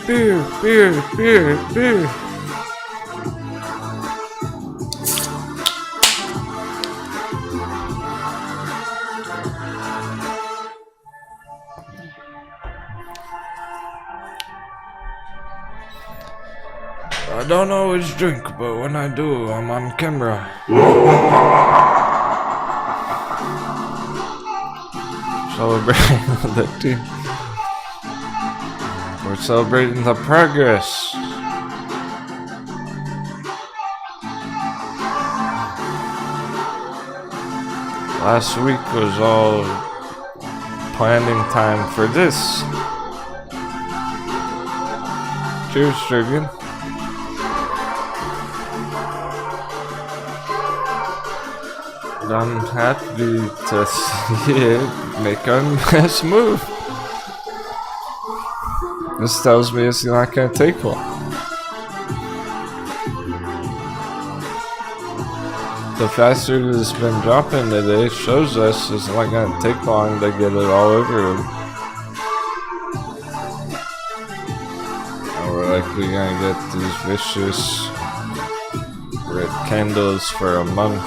Beer. I don't always drink, but when I do, I'm on camera. Celebrating the team. We're celebrating the progress. Last week was all planning time for this. Cheers, Tribune. I'm happy to see it make a nice move. This tells me it's not gonna take long. The faster it's been dropping today shows us it's not gonna take long to get it all over. And we're likely gonna get these vicious red candles for a month.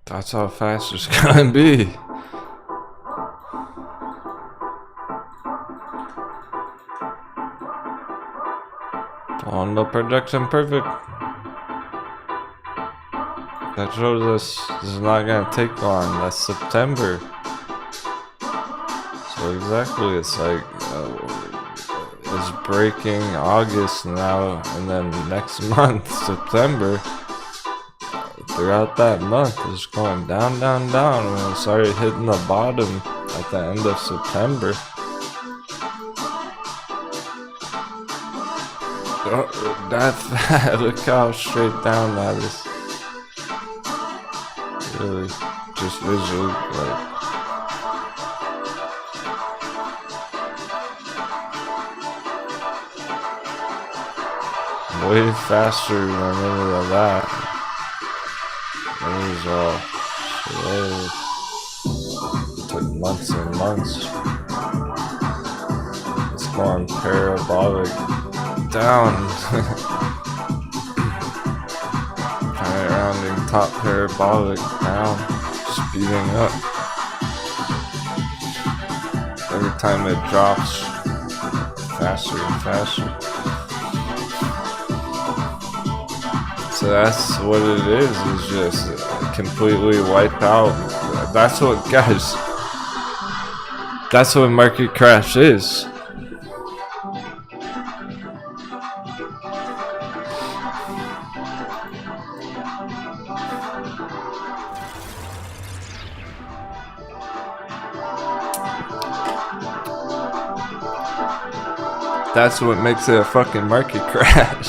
That's how fast it's gonna be. On the projection perfect. That shows us this is not gonna take long. That's September. So exactly, it's like it's breaking August now, and then next month, September. Throughout that month, it's going down, down, down, and it started hitting the bottom at the end of September. Look how straight down that is. Really, just visually, like. Way faster than any of that. These all slow. Took months and months. It's going parabolic down. Kinda rounding top parabolic down, speeding up. Every time it drops, faster and faster. So that's what it is just completely wipe out. That's what, guys, that's what market crash is. That's what makes it a fucking market crash.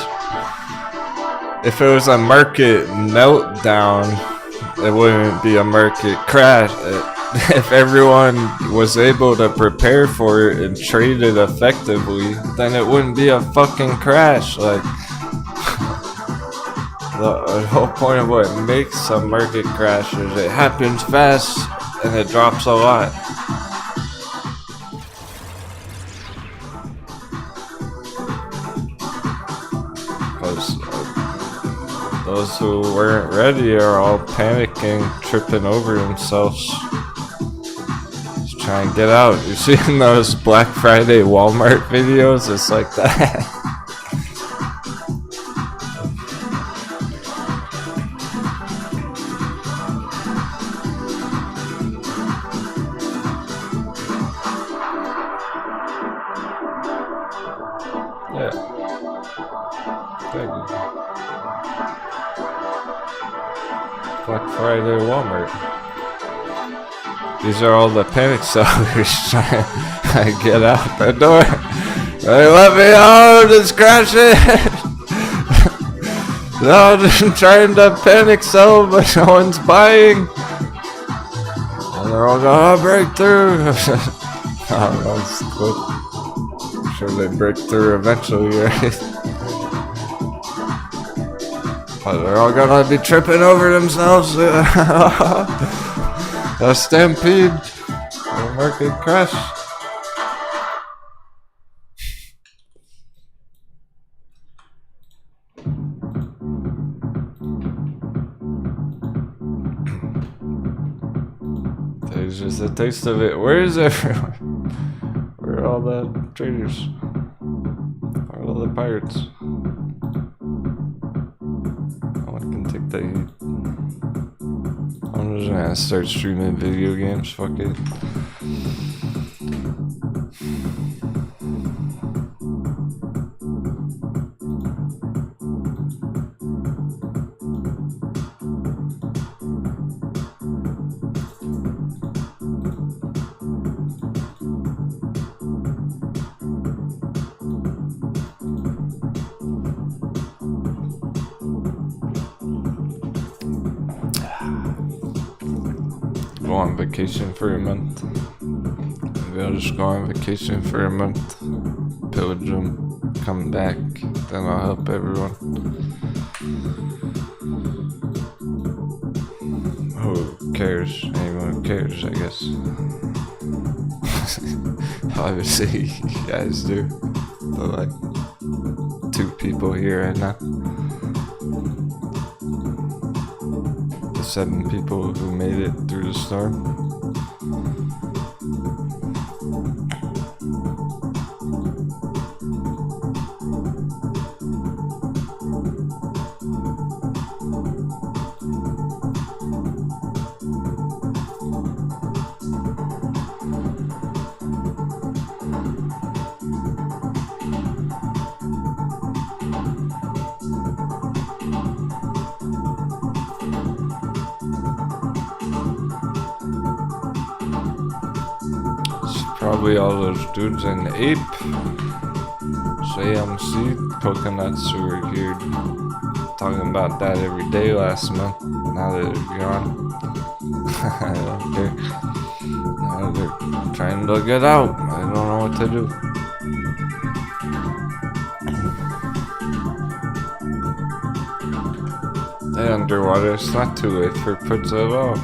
If it was a market meltdown, it wouldn't be a market crash. If everyone was able to prepare for it and trade it effectively, then it wouldn't be a fucking crash. Like, the whole point of what makes a market crash is it happens fast and it drops a lot. Those who weren't ready are all panicking, tripping over themselves. Just try and get out. You seen those Black Friday Walmart videos? It's like that. Yeah. Thank you. Black Friday Walmart. These are all the panic sellers trying to get out the door. Hey, let me out! It's crashing! No, I'm trying to panic sell, but no one's buying. And they're all going, oh, break through! Oh, that's good. I'm sure they break through eventually, right? They're all gonna be tripping over themselves. A stampede. A market crash. There's just a taste of it. Where is everyone? Where are all the traders? Where are all the pirates? Take the heat. I'm just gonna start streaming video games, fuck it. Go on vacation for a month. Maybe I'll just go on vacation for a month. Pillage them, come back, then I'll help everyone. Who cares? Anyone who cares, I guess. Obviously, you guys do. But like 2 people here right now. This 7 people who made it through the storm. Probably all those dudes in Ape, JMC, Coconuts who were here talking about that every day last month. Now that they're gone, I don't care. Now they're trying to get out. I don't know what to do. They underwater. It's not too late for puts at all.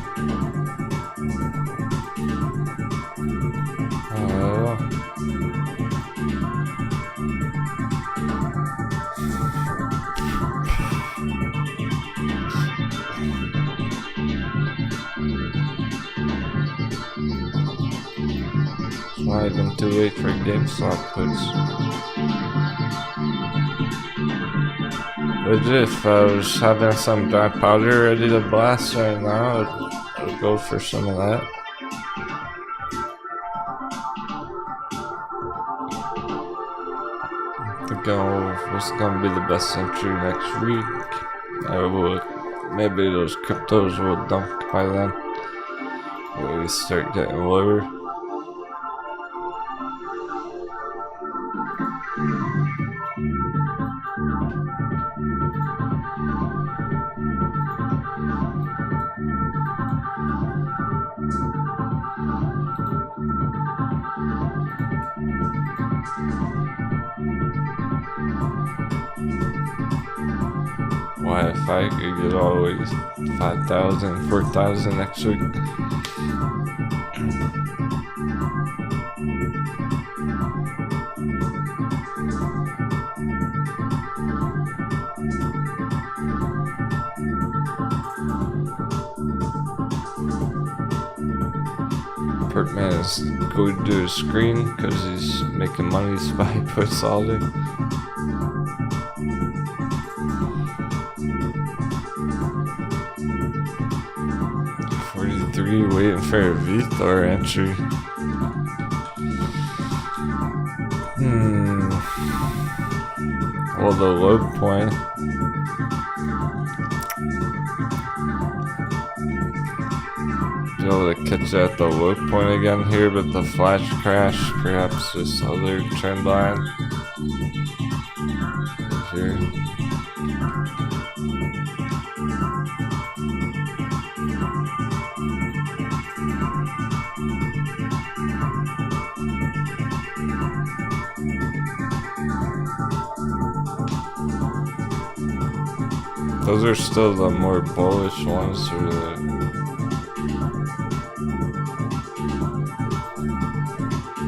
Not even too late for GameStop puts. Legit, if I was having some dry powder ready to blast right now, I'd go for some of that. I think what's gonna be the best entry next week? Maybe those cryptos will dump by then. Maybe start getting lower. Why, if I could get all the way to 5,000, 4,000 next week. Perkman is going to do his screen because he's making money by puts all day. Waiting for a VTHOR entry. Well, the low point. Be able to catch it at the low point again here, but the flash crash, perhaps this other trend line. Here. Those are still the more bullish ones,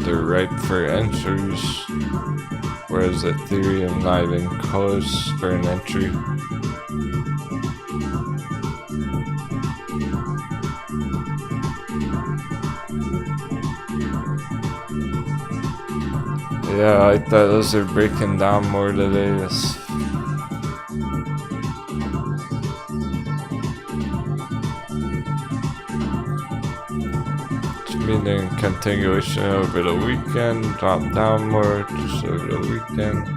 they're ripe for entries, whereas Ethereum not even close for an entry. Yeah, I thought those are breaking down more today. Meaning continuation over the weekend, drop down more just over the weekend.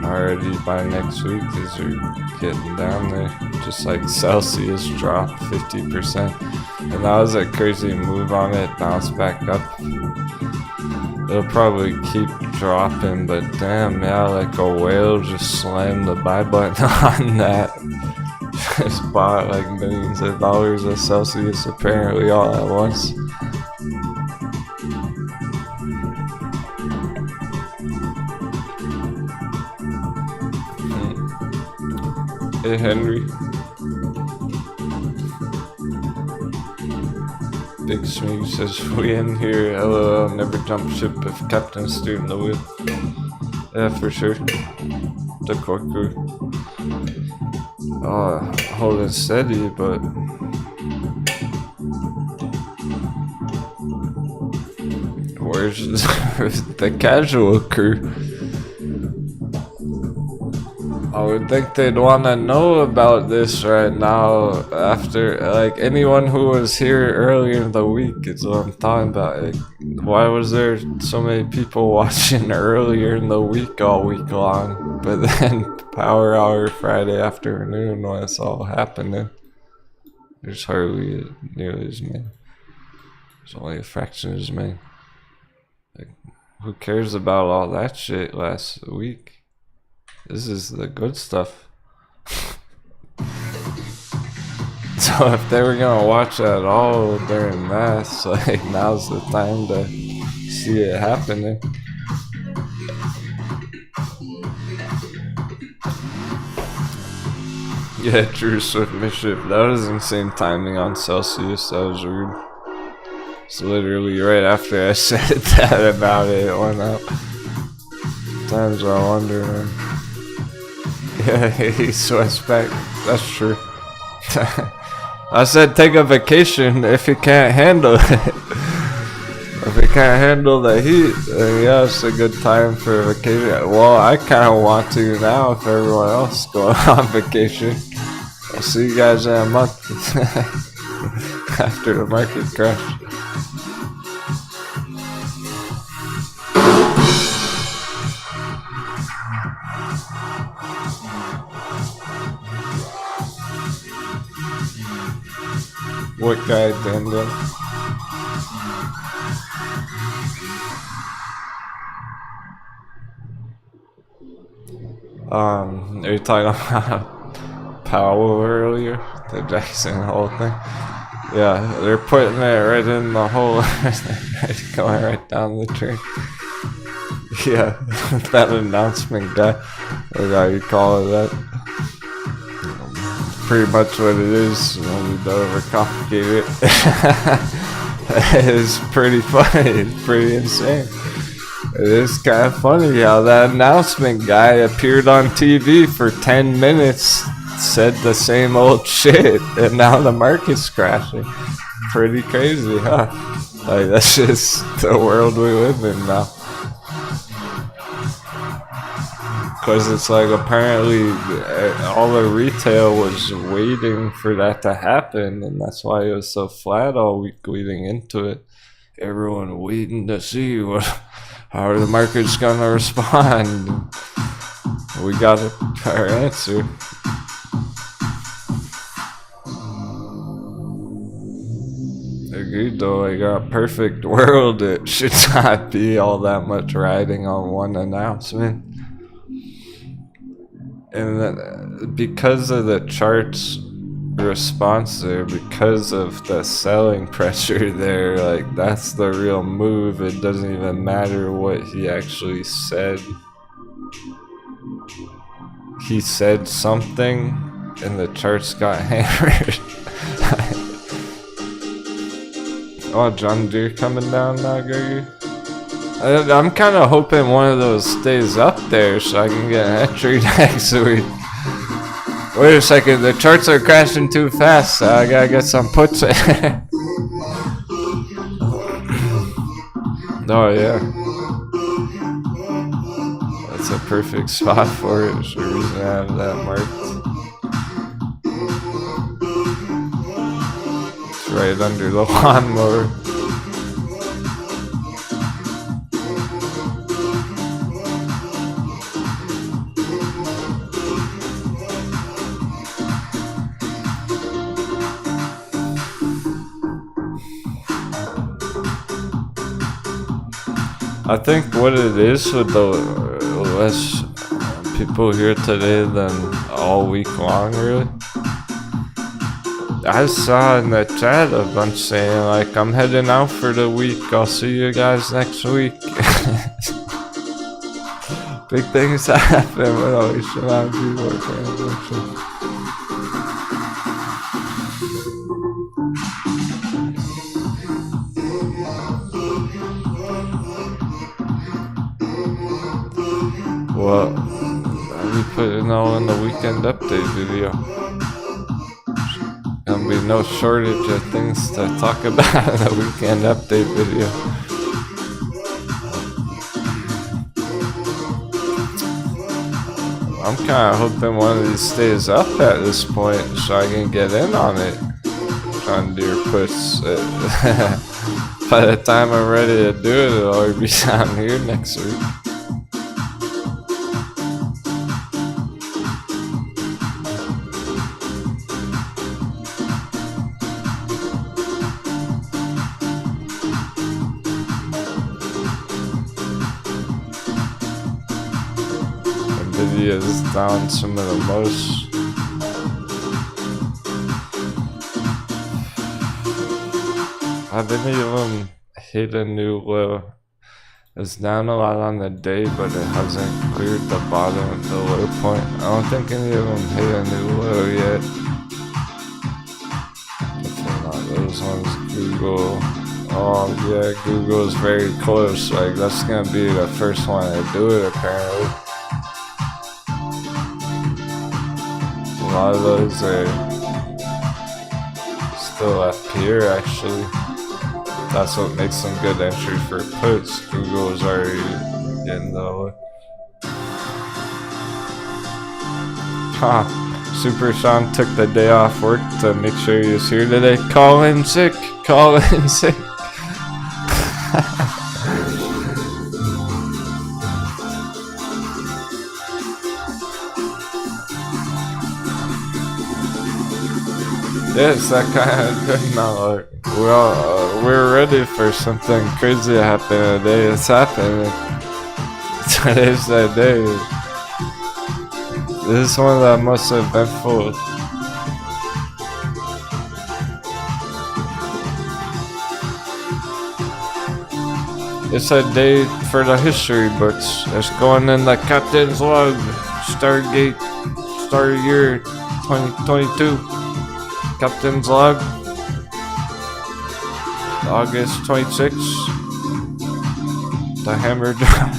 Already by next week, these are getting down there. Just like Celsius dropped 50%. And that was a crazy move on it, bounced back up. It'll probably keep dropping, but damn, yeah, like a whale just slammed the buy button on that. Just bought like millions of dollars of Celsius apparently all at once. Hey Henry. Big Swing says we in here, LOL, never jump ship if Captain's steering the wheel. Yeah, for sure. The core crew. holding steady, but where's the casual crew? I would think they'd want to know about this right now after, like, anyone who was here earlier in the week is what I'm talking about. Like, why was there so many people watching earlier in the week all week long, but then Power Hour Friday afternoon when it's all happening, there's hardly nearly as many. There's only a fraction as many. Like, who cares about all that shit last week? This is the good stuff. So if they were gonna watch at all during mass, like, now's the time to see it happening. Yeah, true, Swift Mischief. That was insane timing on Celsius. That was rude. It's literally right after I said that about it went up. Times I wonder, man. Yeah, he sweats back. That's true. I said take a vacation if you can't handle it. If you can't handle the heat, then yeah, it's a good time for a vacation. Well, I kind of want to now if everyone else is going on vacation. I'll see you guys in a month after the market crash. What guy, Denwo? Are you talking about Powell earlier? The Jackson whole thing? Yeah, they're putting it right in the hole. Going right down the train. Yeah, that announcement guy. Or how you call it that. Pretty much what it is, when we don't overcomplicate it. It's pretty funny, it's pretty insane. It is kind of funny how that announcement guy appeared on TV for 10 minutes, said the same old shit, and now the market's crashing. Pretty crazy, huh? Like, that's just the world we live in now. Because it's like apparently all the retail was waiting for that to happen, and that's why it was so flat all week leading into it. Everyone waiting to see how the market's gonna respond. We got our answer. Agreed though, like a perfect world, it should not be all that much riding on one announcement. And then, because of the chart's response there, because of the selling pressure there, like, that's the real move. It doesn't even matter what he actually said. He said something, and the charts got hammered. Oh, John Deere coming down now, Gregory? I'm kind of hoping one of those stays up there so I can get an entry next week. Wait a second, the charts are crashing too fast, so I gotta get some puts in. Oh yeah. That's a perfect spot for it, so we're gonna have that marked. It's right under the lawnmower. I think what it is with the less people here today than all week long, really. I saw in the chat a bunch saying, like, I'm heading out for the week, I'll see you guys next week. Big things happen when always around people are paying attention. Well, I'll be putting all in the weekend update video. Gonna be no shortage of things to talk about in the weekend update video. I'm kind of hoping one of these stays up at this point so I can get in on it. John Deere puts it. By the time I'm ready to do it, it'll already be down here next week. Is down some of the most. Have any of them hit a new low? It's down a lot on the day, but it hasn't cleared the bottom of the low point. I don't think any of them hit a new low yet. Definitely not those ones. Google. Oh yeah, Google's very close. Like that's gonna be the first one to do it apparently. A lot of those are still up here actually. That's what makes some good entry for puts. Google is already getting the Super Sean took the day off work to make sure he was here today. Call in sick. Call in sick. Yeah, it's that kind of thing now. Like, we're ready for something crazy to happen today. It's happening. Today's that day. This is one of the most eventful. It's a day for the history books. It's going in the Captain's log. Stargate. Star year 2022. Captain's log, August 26th, the hammer drop.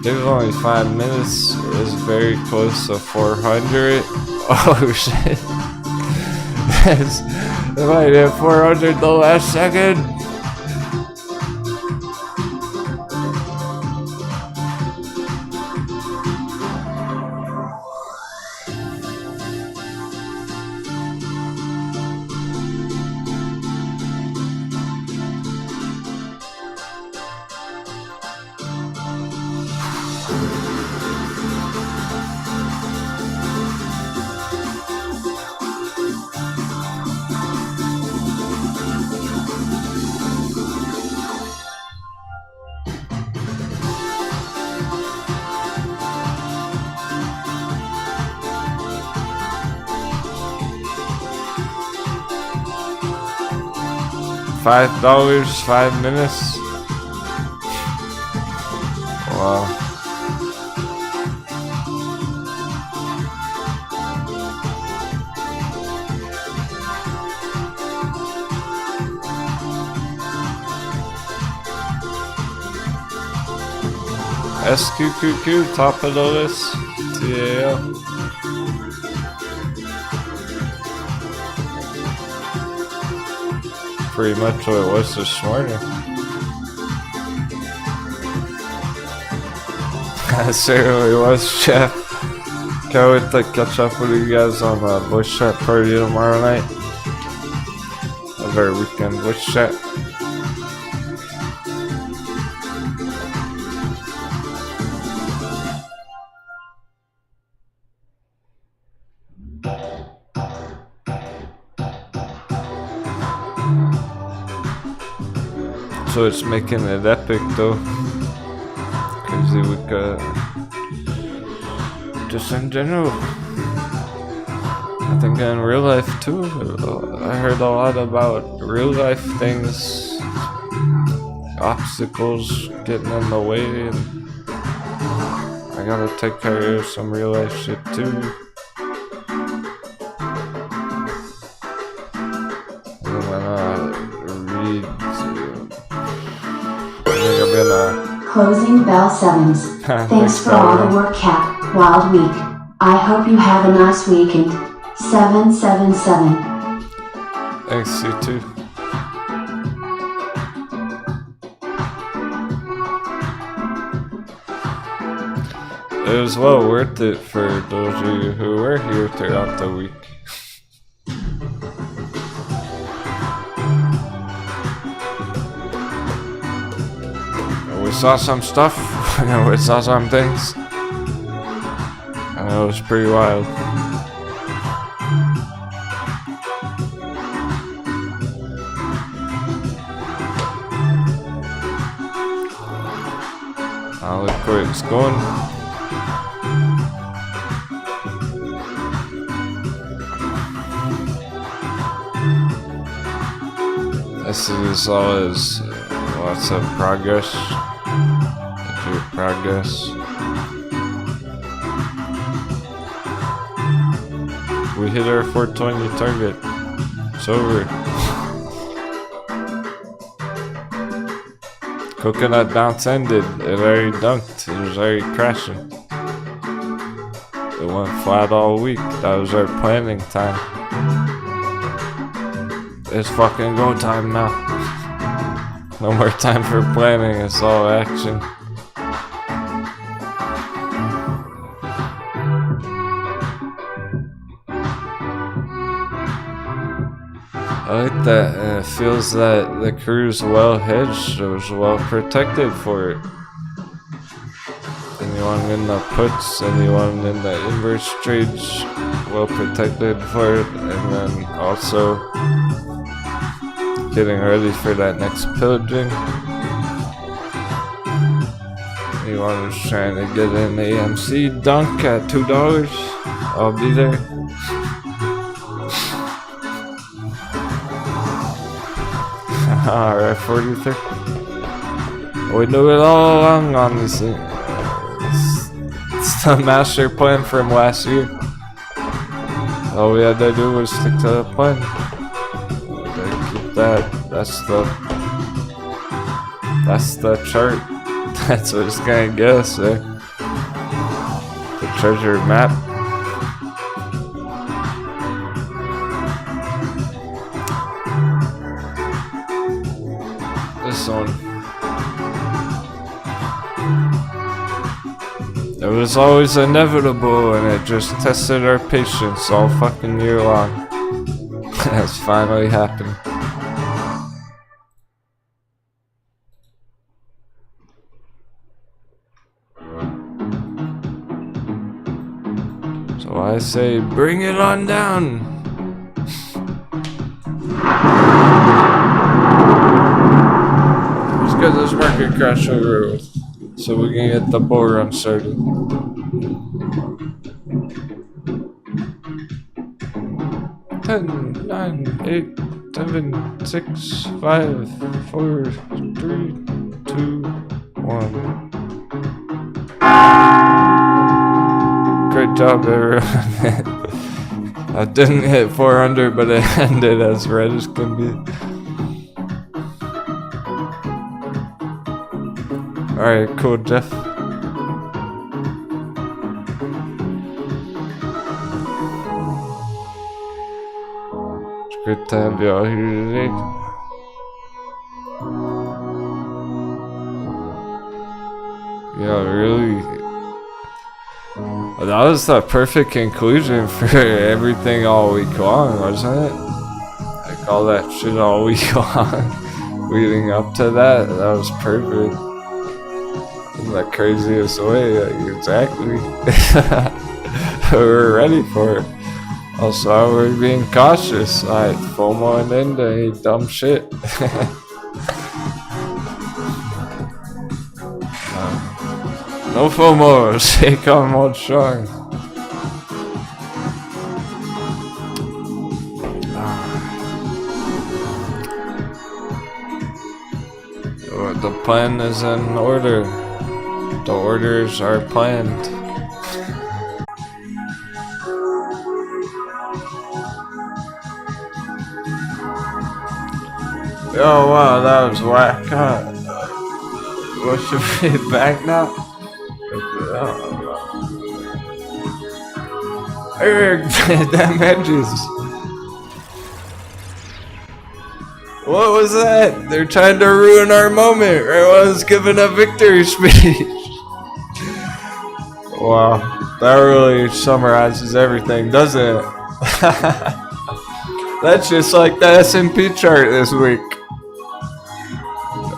There's only 5 minutes, it's very close to 400. Oh shit. It might hit 400 the last second. $5, 5 minutes. Wow. SQQQ, top of the list. TAL. Pretty much what it was this morning. It certainly was, Chef. Can't wait to catch up with you guys on the voice chat party tomorrow night. Of our weekend voice chat. So it's making it epic though. Crazy with just in general. I think in real life too. I heard a lot about real life things, obstacles getting in the way, and I gotta take care of some real life shit too. Closing bell 7s. Thanks for all the work, Cap. Wild week. I hope you have a nice weekend. 777. Thanks, you too. It was well worth it for those of you who were here throughout the week. We saw some stuff, we saw some things, and it was pretty wild. Now look where it's going. This is all his lots of progress. Your progress. We hit our 420 target. It's over. Coconut bounce ended. It already dunked. It was already crashing. It went flat all week. That was our planning time. It's fucking go time now. No more time for planning. It's all action. I like that, and it feels that the crew's well hedged, it was well protected for it. Anyone in the puts, anyone in the inverse trades, well protected for it, and then also getting ready for that next pillaging. Anyone who's trying to get an AMC dunk at $2, I'll be there. Alright, 43. We knew it all along on this thing. It's the master plan from last year. All we had to do was stick to the plan. Keep that. That's the chart. That's what it's gonna get us there. The treasure map. This one. It was always inevitable, and it just tested our patience all fucking year long. It's finally happened. So I say, bring it on down. Let's get this market crash over with, so we can get the bull run started. 10, 9, 8, 7, 6, 5, 4, 3, 2, 1. Great job, everyone. I didn't hit 400, but it ended as red as can be. Alright, cool, Jeff. It's good to have you all here today. Yeah, really. That was the perfect conclusion for everything all week long, wasn't it? Like all that shit all week long. Leading up to that, that was perfect. In the craziest way, like, exactly. We were ready for it. Also, we're being cautious. Like, FOMOing into any dumb shit. No FOMO, stay calm, hold strong. The plan is in order. The orders are planned. Oh wow, that was whack, huh? What should we back now? Eric, damn edges. What was that? They're trying to ruin our moment. Everyone's giving a victory speech. Wow, that really summarizes everything, doesn't it? That's just like the S&P chart this week.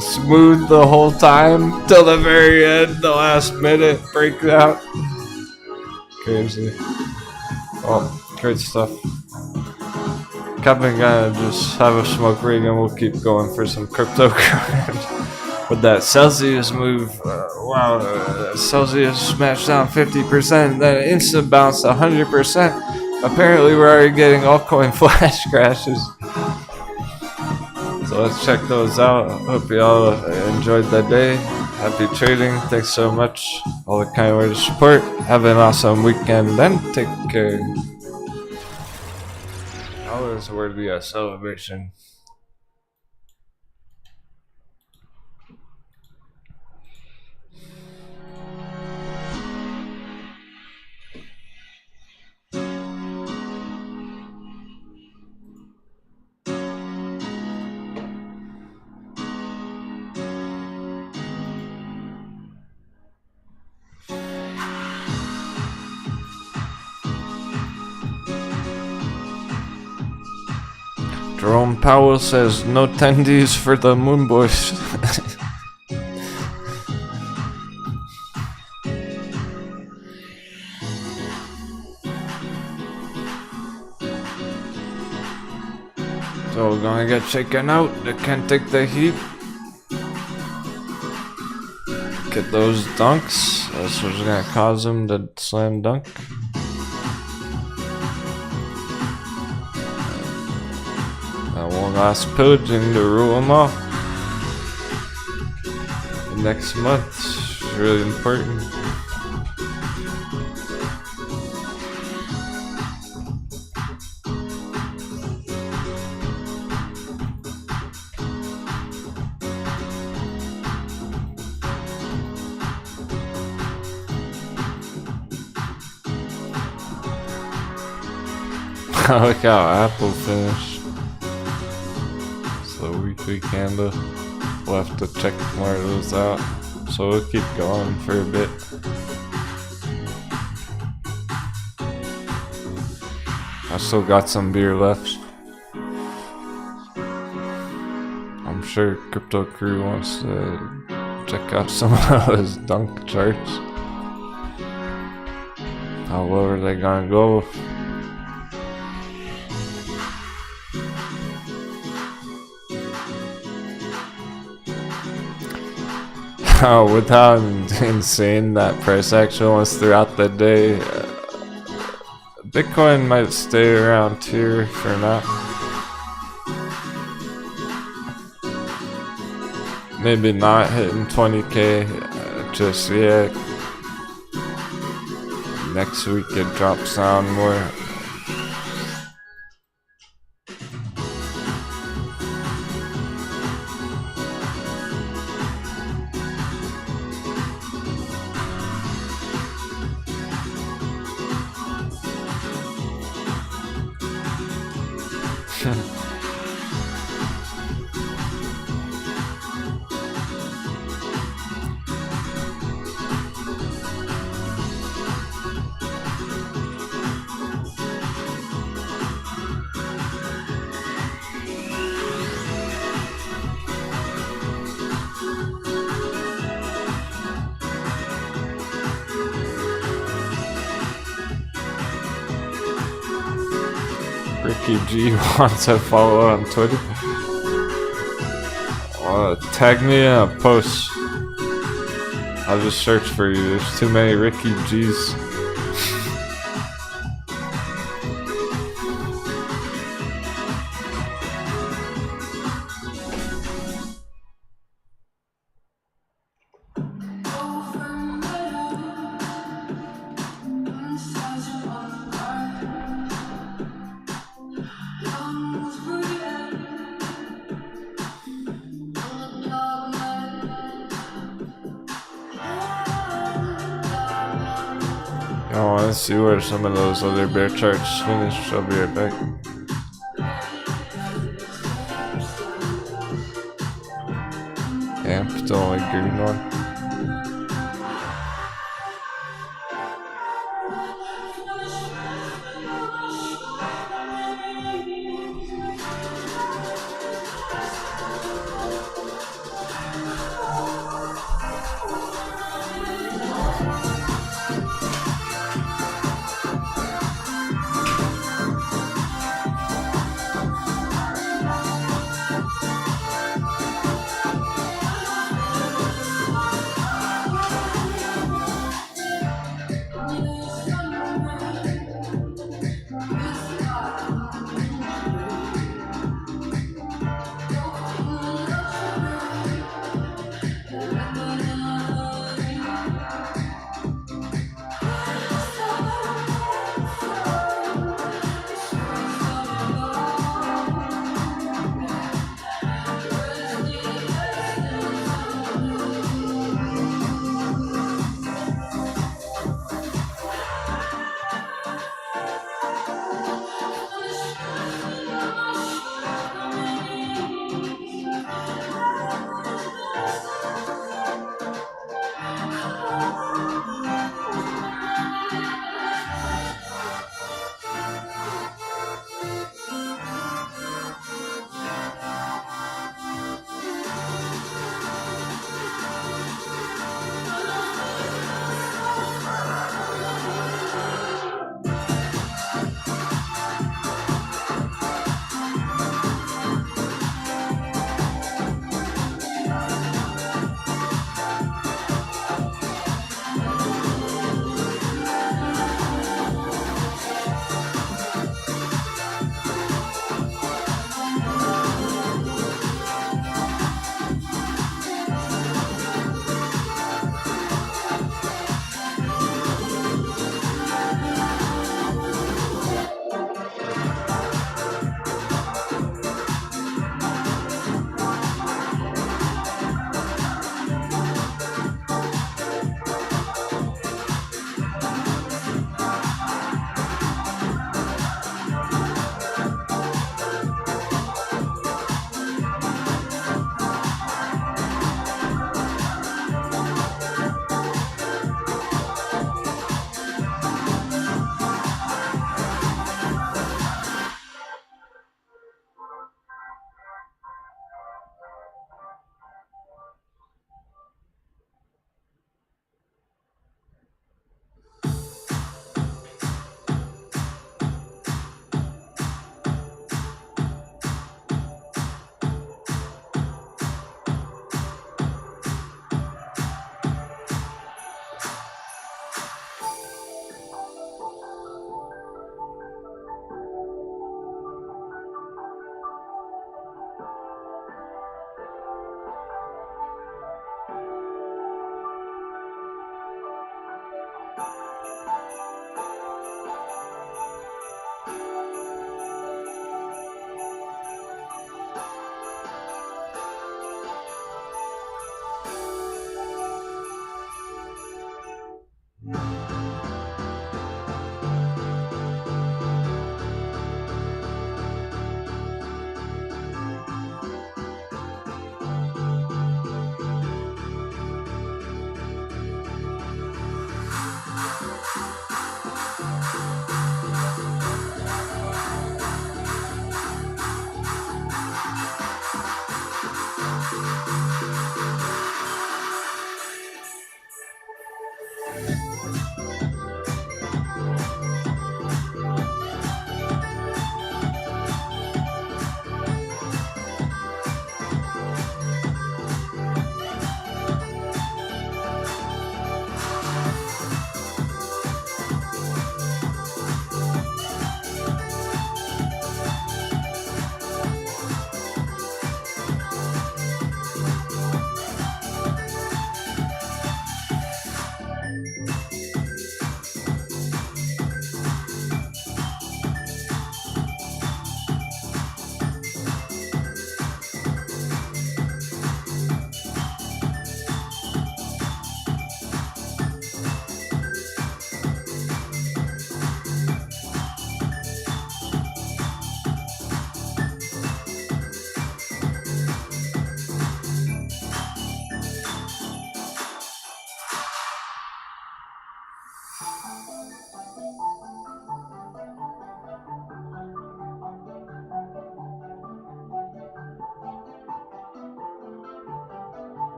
Smooth the whole time till the very end, the last minute breakdown. Crazy. Oh, great stuff. Captain gonna just have a smoke rig and we'll keep going for some cryptocurrency. With that Celsius move, wow, Celsius smashed down 50%, then instant bounce 100%. Apparently we're already getting altcoin flash crashes. So let's check those out. Hope y'all enjoyed that day. Happy trading. Thanks so much. All the kind words of support. Have an awesome weekend and take care. Always worthy of celebration. Jerome Powell says no tendies for the Moon Boys. So we're gonna get shaken out. They can't take the heat. Get those dunks. That's what's gonna cause them to slam dunk. One last pillaging to rule them off. Next month is really important. Look how Apple finished. The weekly candle. We'll have to check more of those out. So we'll keep going for a bit. I still got some beer left. I'm sure Crypto Crew wants to check out some of those dunk charts. How low are they gonna go? With how insane that price action was throughout the day, Bitcoin might stay around here for now. Maybe not hitting 20k just yet. Next week it drops down more. Ricky G wants to follow on Twitter. Tag me in a post. I'll just search for you. There's too many Ricky G's. I want to see where some of those other bear charts finish. I'll be right back. Amp, the only green one.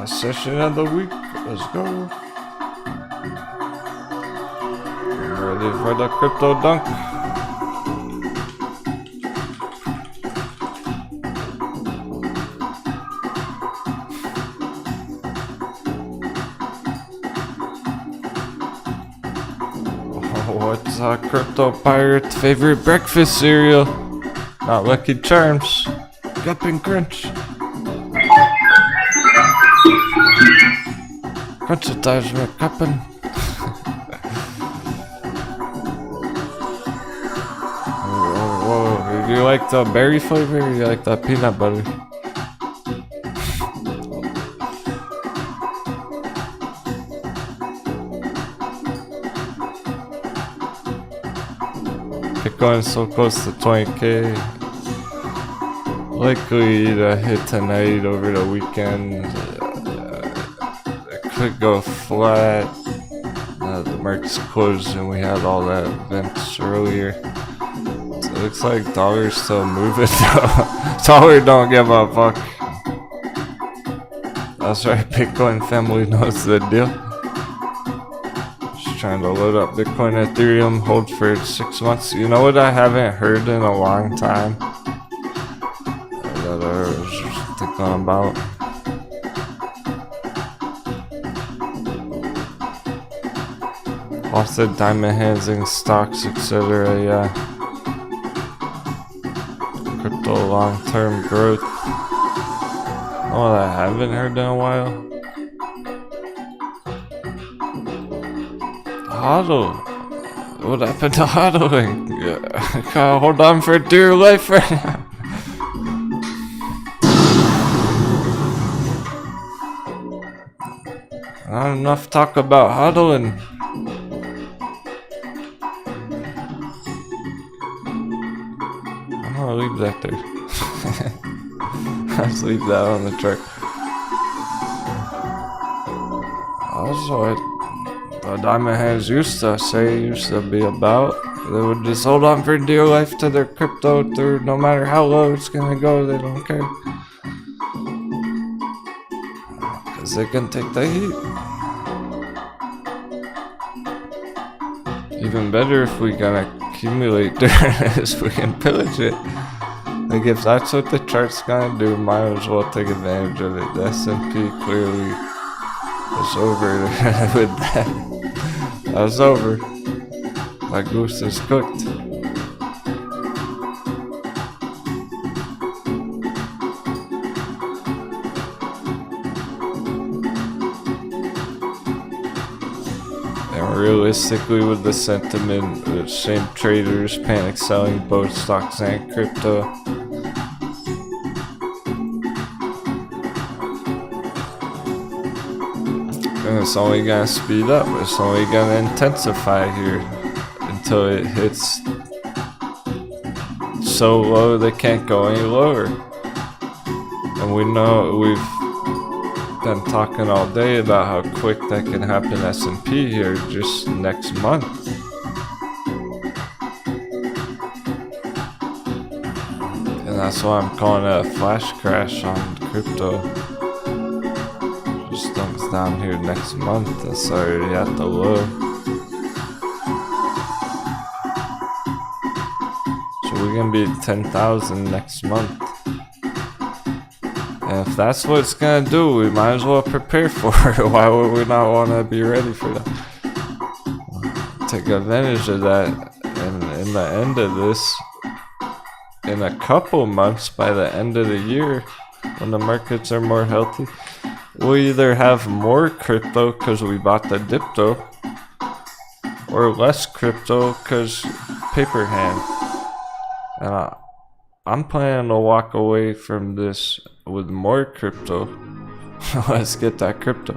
Last session of the week. Let's go. I'm ready for the crypto dunk. What's a crypto pirate's favorite breakfast cereal? Not Lucky Charms. Captain Crunch. Crunch advertisement, Captain. Whoa. Do you like the berry flavor or you like the peanut butter? Bitcoin so close to 20k. Likely to hit tonight over the weekend. It could go flat. The market's closed and we had all that events earlier. So Looks like dollar's still moving though. Dollar don't give a fuck. That's right, Bitcoin family knows the deal. Just trying to load up Bitcoin, Ethereum, hold for 6 months. You know what I haven't heard in a long time? That I was just thinking about. Lots of diamond hands in stocks, etc. Yeah. Crypto long-term growth. Oh, I haven't heard in a while. Hodl. What happened to hodling? I gotta hold on for dear life right now. Not enough talk about hodling. I'm gonna leave that there. Let's leave that on the chart. Also, the diamond hands used to be about. They would just hold on for dear life to their crypto through no matter how low it's gonna go, they don't care. Cause they can take the heat. Even better if we can accumulate during this, we can pillage it. Like if that's what the chart's gonna do, might as well take advantage of it. The S&P clearly is over with that. That's over. My goose is cooked. And realistically, with the sentiment, the same traders panic selling both stocks and crypto. And it's only gonna speed up, it's only gonna intensify here until it hits so low they can't go any lower. And we know we've been talking all day about how quick that can happen S&P here just next month. And that's why I'm calling it a flash crash on crypto. Just dumps down here next month. It's already at the low. So we're gonna be at 10,000 next month. And if that's what it's gonna do, we might as well prepare for it. Why would we not want to be ready for that? Take advantage of that. And in the end of this, in a couple months, by the end of the year, when the markets are more healthy, we'll either have more crypto because we bought the dipto, or less crypto because paper hand. And I'm planning to walk away from this with more crypto. Let's get that crypto.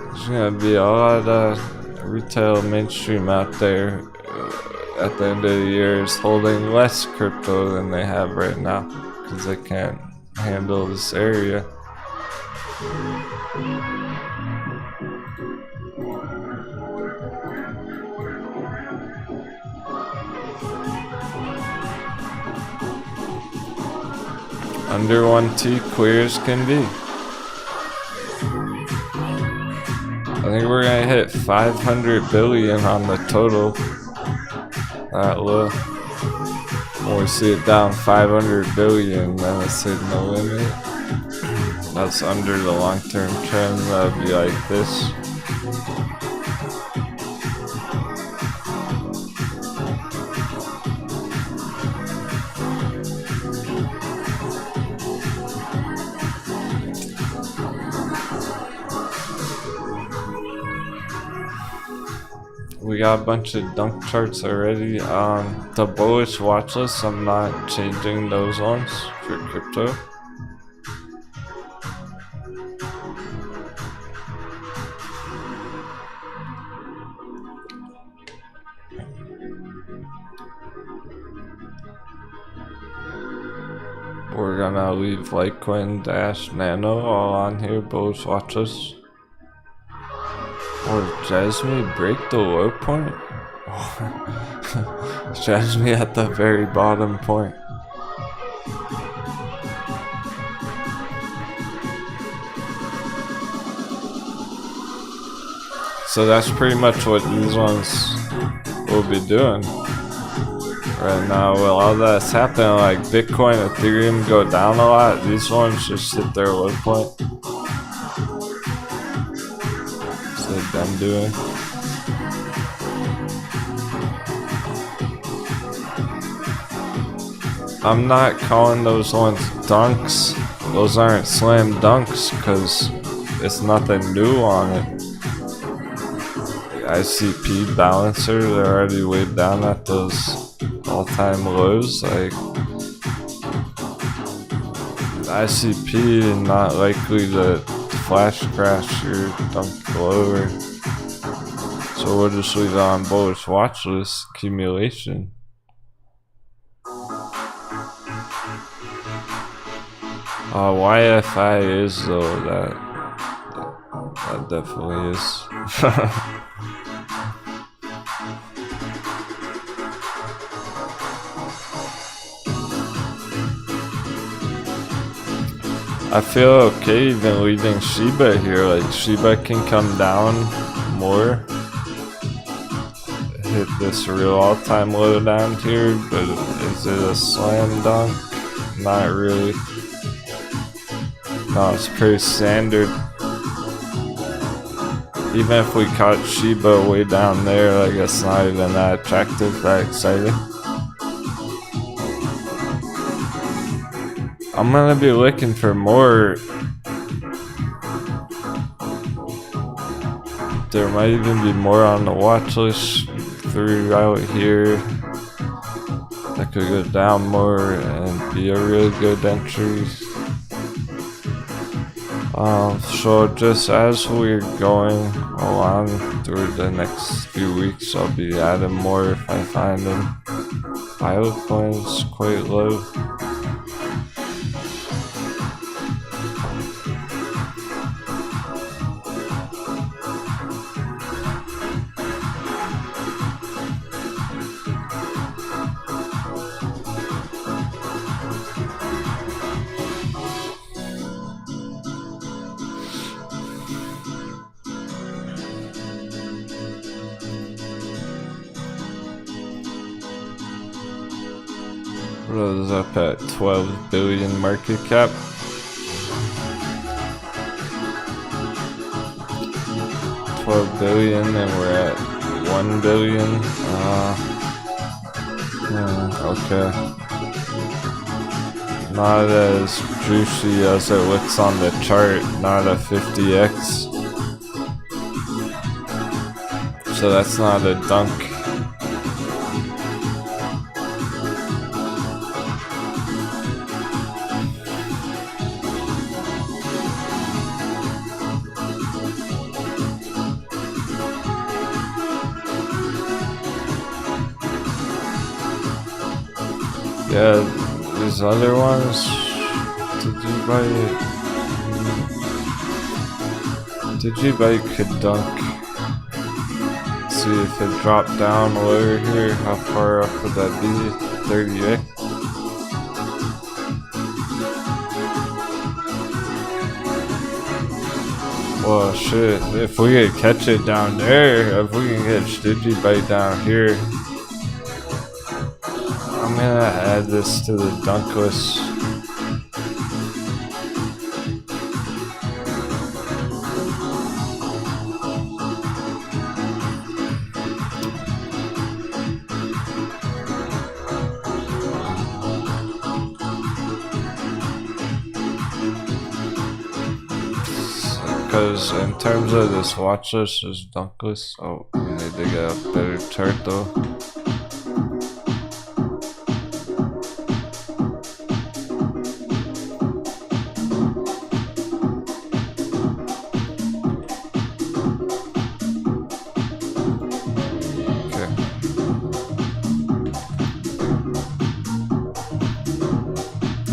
There's gonna be a lot of retail mainstream out there at the end of the year is holding less crypto than they have right now because they can't handle this area. Under 1T, clear as can be. I think we're gonna hit 500 billion on the total. That low. When we see it down 500 billion, then it's hitting the limit. That's under the long-term trend. That would be like this. We got a bunch of dunk charts already. The bullish watchlist, I'm not changing those ones for crypto. We're gonna leave Litecoin, Dash, Nano all on here, bullish watchlist. Oh, Jasmine break the low point? Jasmine at the very bottom point. So that's pretty much what these ones will be doing. Right now, with all that's happening, like Bitcoin, Ethereum go down a lot, these ones just hit their low point. So them doing. I'm not calling those ones dunks. Those aren't slam dunks because it's nothing new on it. ICP balancer, they're already way down at those all-time lows. Like ICP not likely to flash crash or dunk lower. So we'll just leave it on bullish watch list. Accumulation. YFI is though, that definitely is. I feel okay even leaving SHIBA here. Like SHIBA can come down more, hit this real all-time low down here, but is it a slam dunk? Not really. No, it's pretty standard. Even if we caught SHIBA way down there, like it's not even that attractive, that exciting. I'm gonna be looking for more. There might even be more on the watch list through out here that could go down more and be a really good entry. So just as we're going along through the next few weeks, I'll be adding more if I find them. Altcoins quite low. What is up at 12 billion market cap? 12 billion and we're at 1 billion. Okay. Not as juicy as it looks on the chart, not a 50x. So that's not a dunk. Yeah, these other ones, did you buy could dunk? See if it dropped down lower here, how far up would that be? 38? Well shit, if we could catch it down there, if we can catch Digibite down here, I'm gonna add this to the dunk list. Because in terms of this watch list, is dunk list. Oh, we need to get a better chart though.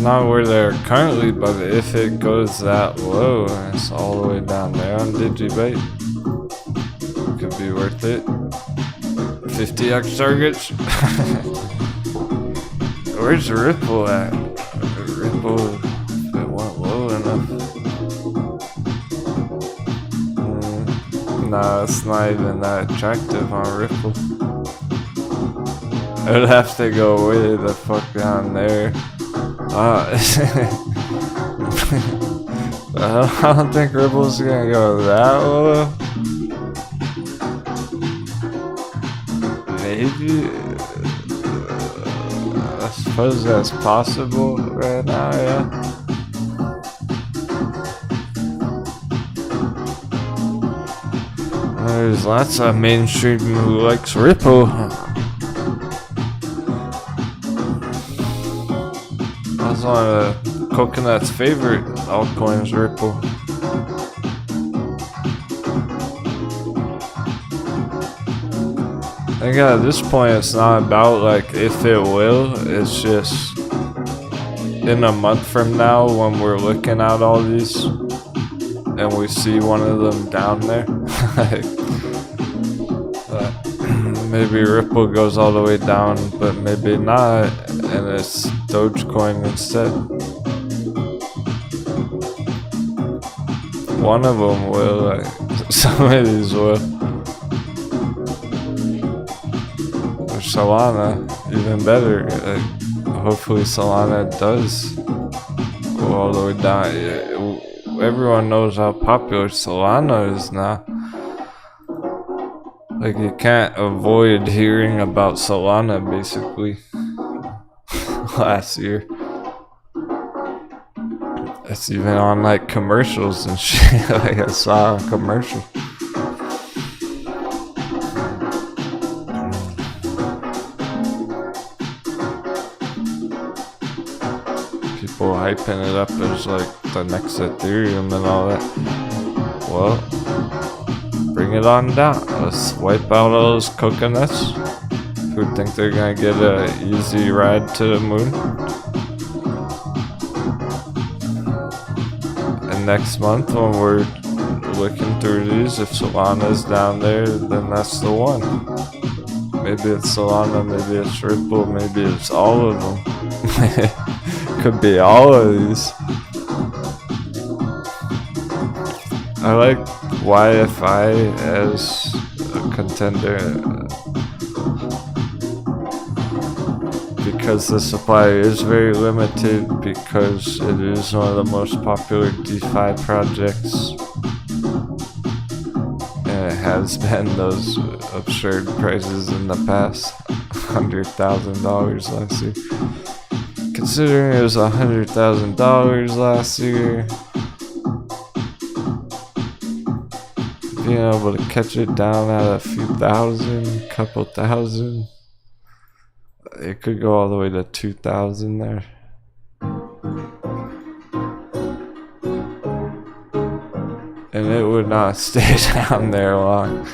Not where they're currently, but if it goes that low, it's all the way down there on Digibite. worth it. 50x targets. Where's Ripple at? Ripple, if it went low enough. Nah, it's not even that attractive on Ripple. I would have to go way the fuck down there. I don't think Ripple's gonna go that low. Maybe. I suppose that's possible right now, yeah. There's lots of mainstream who likes Ripple. That's one of Coconut's favorite altcoins, Ripple. I think at this point it's not about like if it will, it's just in a month from now when we're looking at all these and we see one of them down there. Maybe Ripple goes all the way down, but maybe not, and it's Dogecoin instead. One of them will, like, some of these will. Or Solana, even better. Hopefully Solana does go all the way down. Everyone knows how popular Solana is now. Like, you can't avoid hearing about Solana, basically. Last year. It's even on, like, commercials and shit. Like, I saw a commercial. People hyping it up as, like, the next Ethereum and all that. Well, bring it on down. Let's wipe out all those coconuts who think they're gonna get an easy ride to the moon. And next month when we're looking through these, if Solana's down there, then that's the one. Maybe it's Solana, maybe it's Ripple, maybe it's all of them. Could be all of these. I like YFI as a contender because the supply is very limited, because it is one of the most popular DeFi projects, and it has been those absurd prices in the past. $100,000 last year. Considering it was $100,000 last year, being able to catch it down at a few thousand, couple thousand, it could go all the way to 2,000 there. And it would not stay down there long.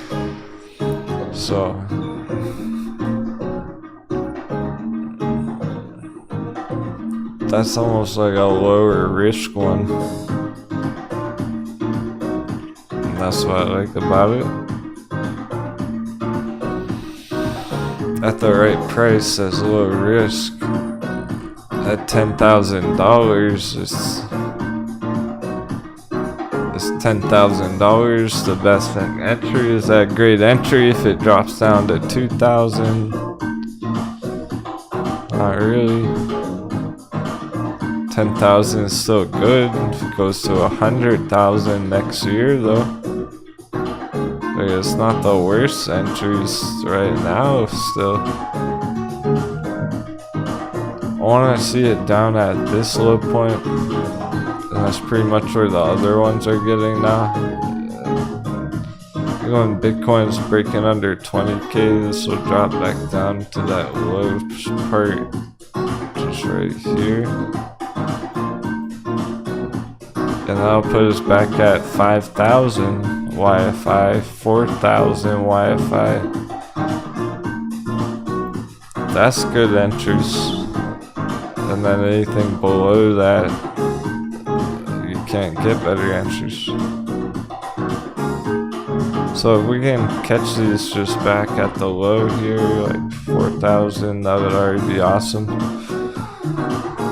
So that's almost like a lower risk one. And that's what I like about it. At the right price, as low risk. At $10,000, it's $10,000. The best entry is that great entry. If it drops down to 2,000, not really. 10,000 is still good. If it goes to 100,000 next year, though, like, it's not the worst entries right now. Still, I want to see it down at this low point, and that's pretty much where the other ones are getting now. When Bitcoin's breaking under 20k, this will drop back down to that low part, just right here. And that'll put us back at 5,000 YFI, 4,000 YFI. That's good entries. And then anything below that, you can't get better entries. So if we can catch these just back at the low here, like 4,000, that would already be awesome.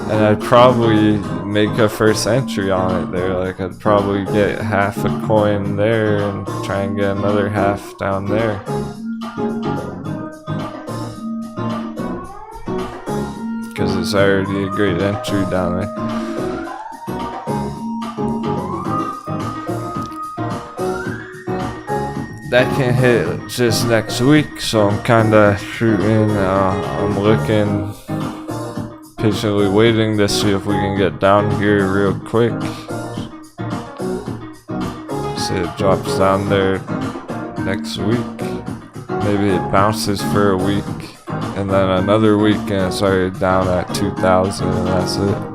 And I'd probably make a first entry on it there. Like I'd probably get half a coin there and try and get another half down there. Because it's already a great entry down there. That can hit just next week, so I'm kinda shooting, I'm looking, patiently waiting to see if we can get down here real quick. See it drops down there next week. Maybe it bounces for a week, and then another week and it's already down at 2,000 and that's it.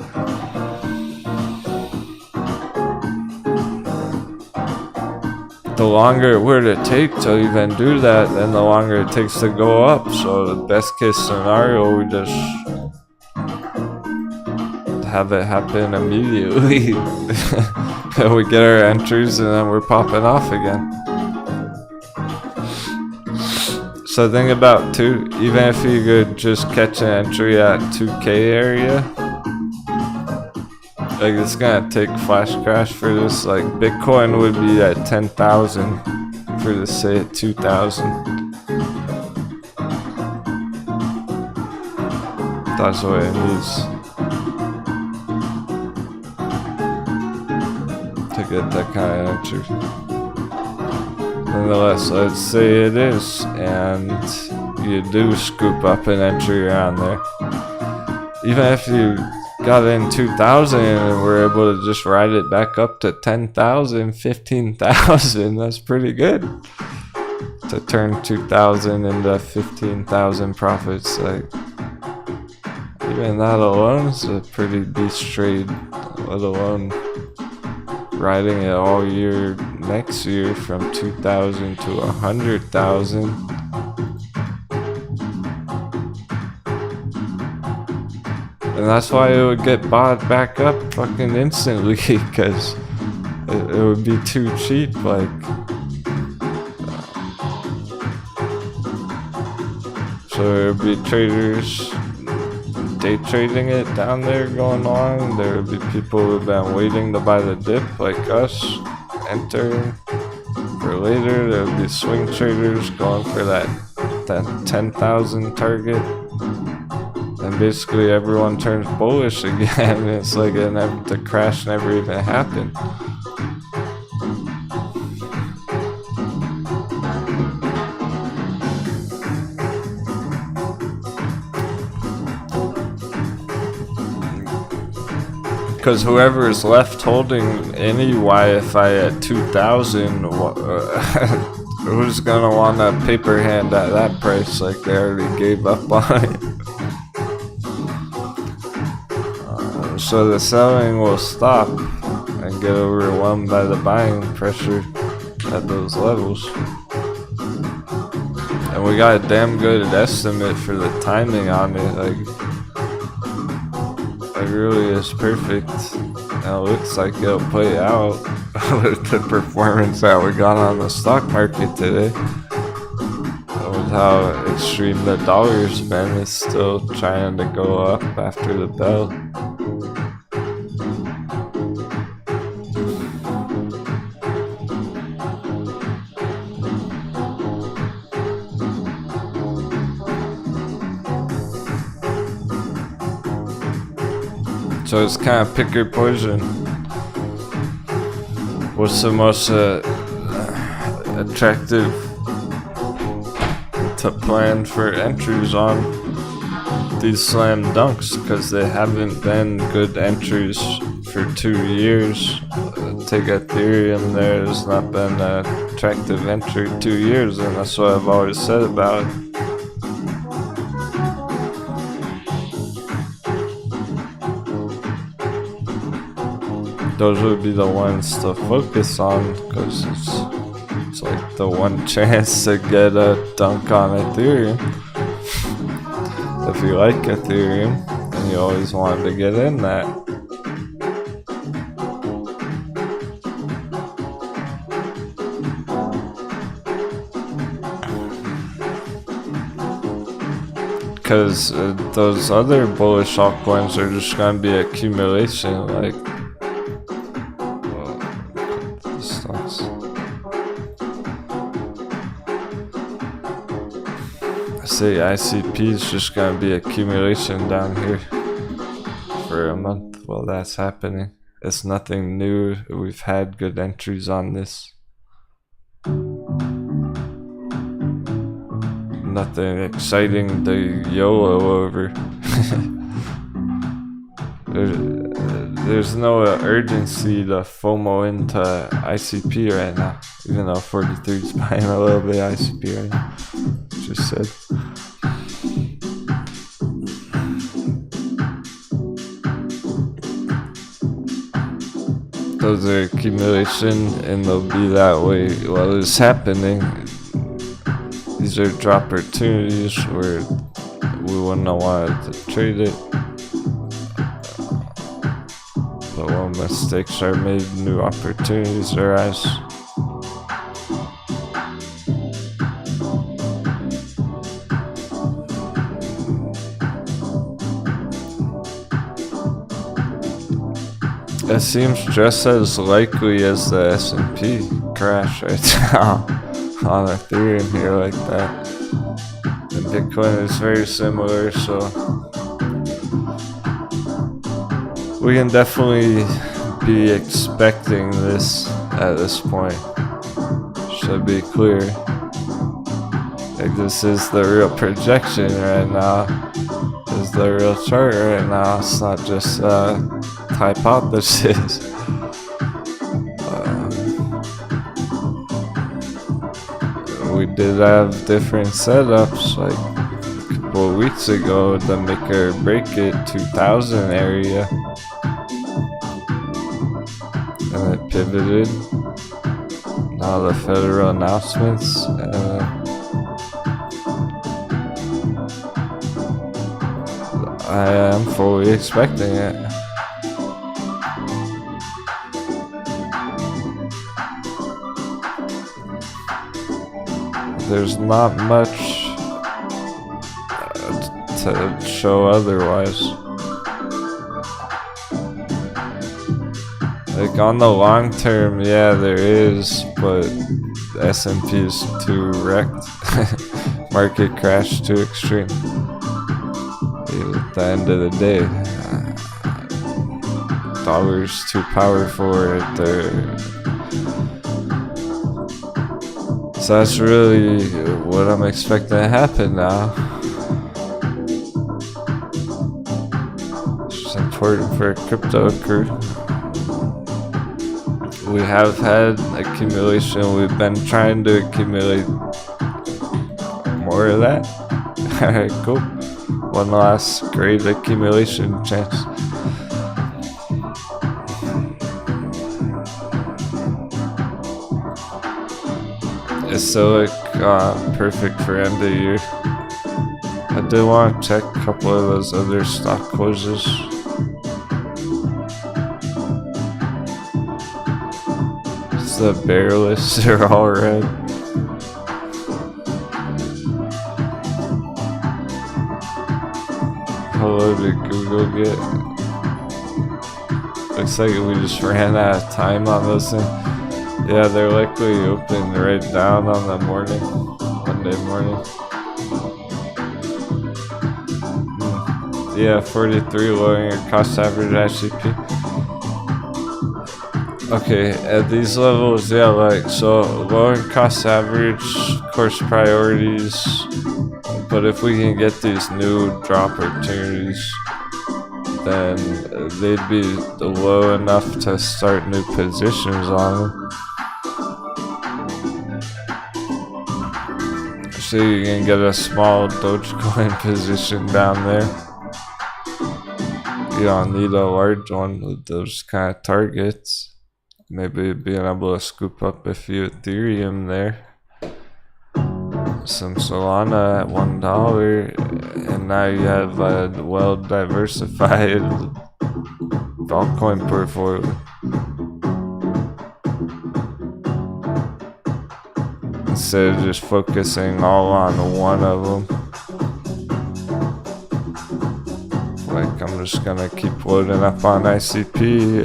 The longer it were to take to even do that, then the longer it takes to go up. So the best case scenario, we just have it happen immediately. We get our entries and then we're popping off again. So think about too, even if you could just catch an entry at 2K area, like it's gonna take flash crash for this. Like Bitcoin would be at 10,000 for this, say at 2,000. That's what it needs to get that kind of entry. Nonetheless, let's say it is, and you do scoop up an entry around there. Even if you got in 2,000 and we're able to just ride it back up to 10,000, 15,000, that's pretty good. To turn 2,000 into 15,000 profits, like even that alone is a pretty beast trade, let alone riding it all year next year from 2,000 to 100,000. And that's why it would get bought back up fucking instantly, because it would be too cheap. Like, so there would be traders day trading it down there going on. There would be people who've been waiting to buy the dip, like us, entering for later. There would be swing traders going for that 10,000 target. And basically everyone turns bullish again. It's like the crash never even happened. Because whoever is left holding any YFI at 2,000, who's gonna want a paper hand at that price? Like they already gave up on it. So the selling will stop and get overwhelmed by the buying pressure at those levels. And we got a damn good estimate for the timing on it. Like it really is perfect. And it looks like it'll play out with the performance that we got on the stock market today. With how extreme the dollar's been, it's still trying to go up after the bell. So it's kind of pick your poison. What's the most attractive to plan for entries on these slam dunks? Because they haven't been good entries for 2 years. Take Ethereum, there's not been an attractive entry 2 years, and that's what I've always said about it. Those would be the ones to focus on, because it's like the one chance to get a dunk on Ethereum. If you like Ethereum, and you always wanted to get in that. because those other bullish altcoins are just gonna be accumulation, like stocks. I say ICP is just gonna be accumulation down here for a month while that's happening. It's nothing new. We've had good entries on this. Nothing exciting to YOLO over. There's no urgency to FOMO into ICP right now, even though 43 is buying a little bit of ICP right now. Just said. Those are accumulation, and they'll be that way while it's happening. These are drop opportunities where we wouldn't want to trade it. But when mistakes are made, new opportunities arise. It seems just as likely as the S&P crash right now on Ethereum here like that. And Bitcoin is very similar, so we can definitely be expecting this at this point. Should be clear. Like, this is the real projection right now. This is the real chart right now. It's not just hypothesis. We did have different setups like a couple of weeks ago to make or break it 2000 area, and it pivoted. Now the federal announcements, I am fully expecting it. There's not much to show otherwise. Like on the long term, yeah, there is, but the S&P is too wrecked. Market crash too extreme. At the end of the day, dollar's too powerful right there. So that's really what I'm expecting to happen now. It's important for a crypto crew. We have had accumulation. We've been trying to accumulate more of that. Alright, cool. One last great accumulation chance. It's still like perfect for end of year. I did want to check a couple of those other stock closes. It's the bear lists are all red. How low did Google get? Looks like we just ran out of time on those things. Yeah, they're likely open right down on the morning, Monday morning. Yeah, 43 lowering your cost average ICP. Okay, at these levels, yeah, like, so lowering cost average, course priorities, but if we can get these new drop opportunities, then they'd be low enough to start new positions on them. So you can get a small Dogecoin position down there. You don't need a large one with those kind of targets. Maybe being able to scoop up a few Ethereum there. Some Solana at $1, and now you have a well diversified altcoin portfolio. Instead of just focusing all on one of them. like I'm just gonna keep loading up on ICP.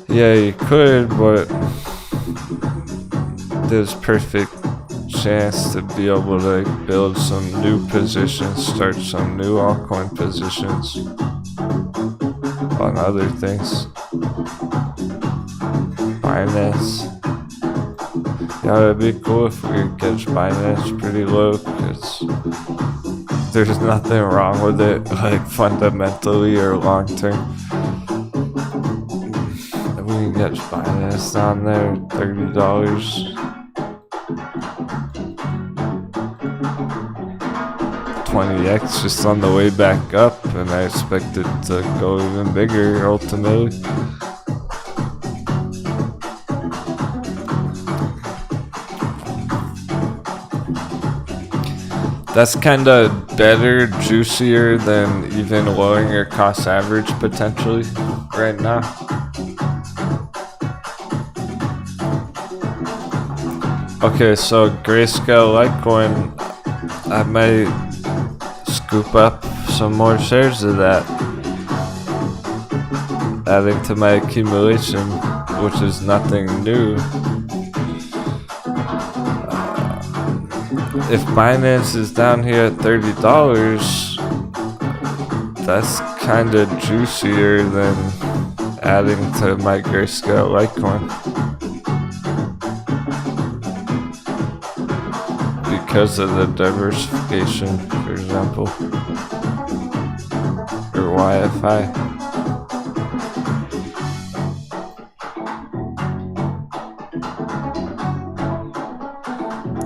Yeah, you could, but there's perfect chance to be able to build some new positions, start some new altcoin positions on other things. Binance. Yeah, it'd be cool if we could catch Binance pretty low, because there's nothing wrong with it, like fundamentally or long term. If we can get Binance down there, $30. 20x just on the way back up, and I expect it to go even bigger ultimately. That's kind of better, juicier than even lowering your cost average potentially right now. Okay, so Grayscale Litecoin, I might scoop up some more shares of that, adding to my accumulation, which is nothing new. If Binance is down here at $30, that's kind of juicier than adding to my Grayscale Litecoin, because of the diversification, for example, or YFI.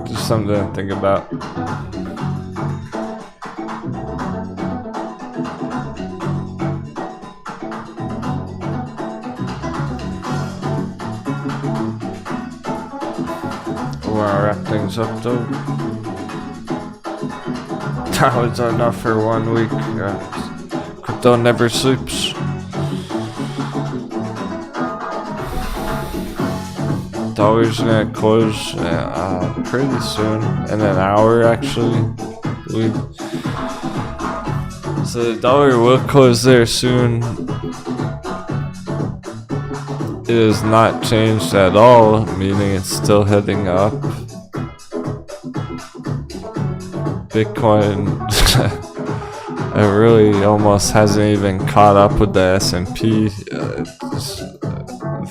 Just something to think about. I want to wrap things up though. That was enough for 1 week. Crypto never sleeps. Dollar's gonna close pretty soon, in an hour actually. So the dollar will close there soon. It has not changed at all, meaning it's still heading up. Bitcoin, it really almost hasn't even caught up with the S&P.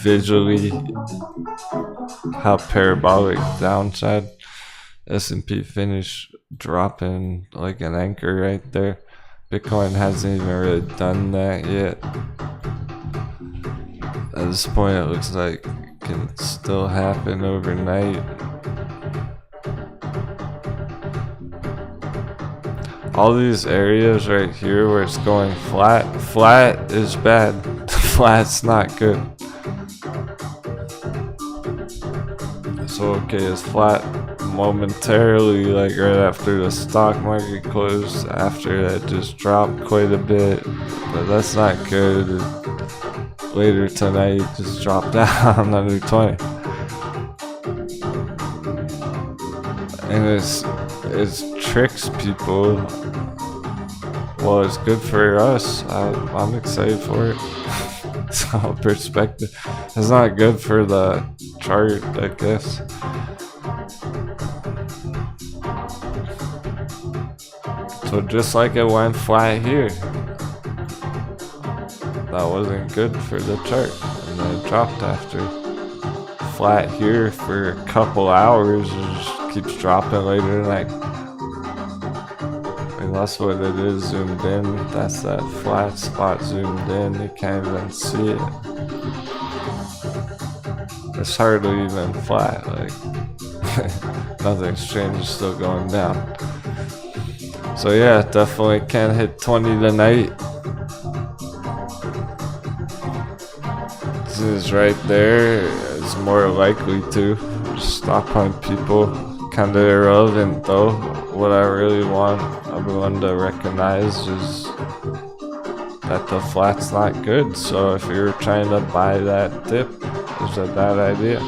Visually, how parabolic downside. S&P finished dropping like an anchor right there. Bitcoin hasn't even really done that yet. At this point, it looks like it can still happen overnight. All these areas right here where it's going flat is bad. Flat's not good. So okay, it's flat momentarily, like right after the stock market closed. After that, just dropped quite a bit, but that's not good. Later tonight, just dropped down under 20, and it tricks people. Well, it's good for us. I'm excited for it. So perspective, it's not good for the chart, I guess. So just like it went flat here, that wasn't good for the chart, and then it dropped after. Flat here for a couple hours, it just keeps dropping later tonight. And that's what it is zoomed in. That's that flat spot zoomed in. You can't even see it. It's hardly even flat. Like nothing's changed. It's still going down. So yeah, definitely can't hit 20 tonight. This is right there. It's more likely to stop on people. Kind of irrelevant though. What I really want everyone to recognize is that the flat's not good. So if you're trying to buy that dip, it's a bad idea.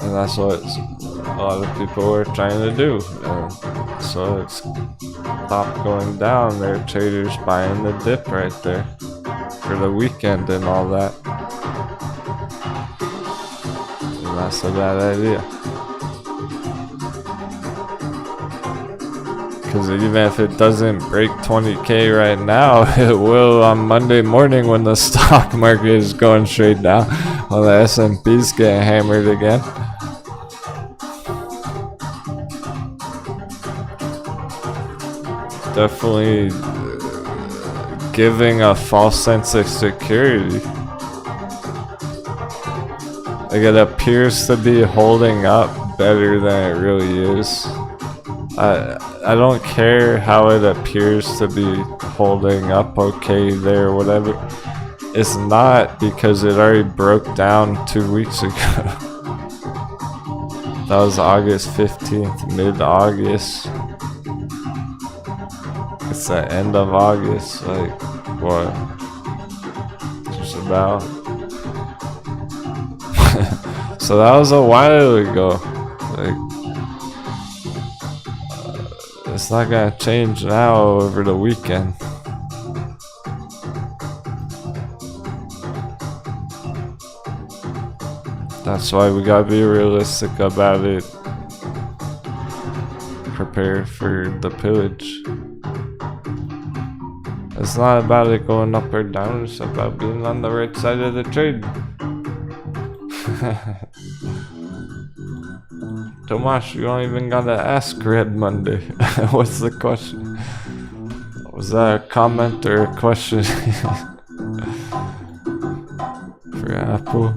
And that's what a lot of people are trying to do. So it's stopped going down. There are traders buying the dip right there for the weekend and all that. And that's a bad idea. Because even if it doesn't break 20K right now, it will on Monday morning when the stock market is going straight down, while the S&P's getting hammered again. Definitely giving a false sense of security. Like, it appears to be holding up better than it really is. I don't care how it appears to be holding up okay there, whatever. It's not, because it already broke down 2 weeks ago. That was August 15th, mid-August. It's the end of August, like, what? Just about. So that was a while ago. Like, it's not gonna change now over the weekend. That's why we gotta be realistic about it. Prepare for the pillage. It's not about it going up or down, it's about being on the right side of the trade. Tomasz, you don't even gotta ask Red Monday. What's the question? Was that a comment or a question? For Apple?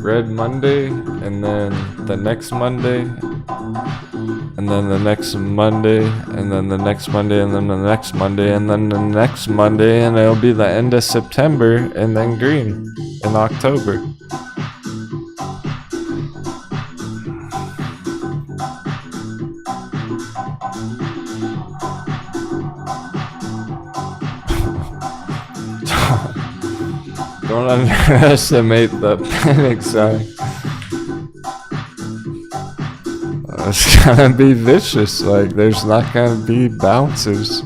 Red Monday, and then the next Monday, and then the next Monday, and then the next Monday, and then the next Monday, and then the next Monday, and it'll be the end of September, and then green in October. Don't underestimate the panic sign. It's gonna be vicious, like there's not gonna be bounces.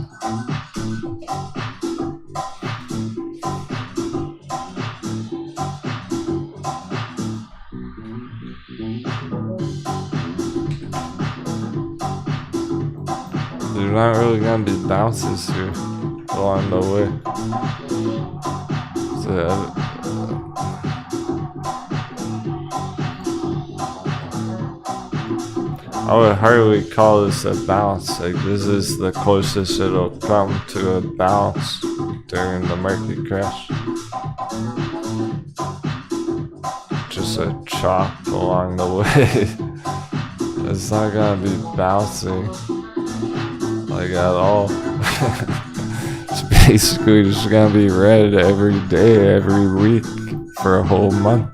There's not really gonna be bounces here along the way. So, I would hardly call this a bounce. Like, this is the closest it'll come to a bounce during the market crash. Just a chop along the way. It's not gonna be bouncing like at all. It's basically just gonna be red every day, every week for a whole month.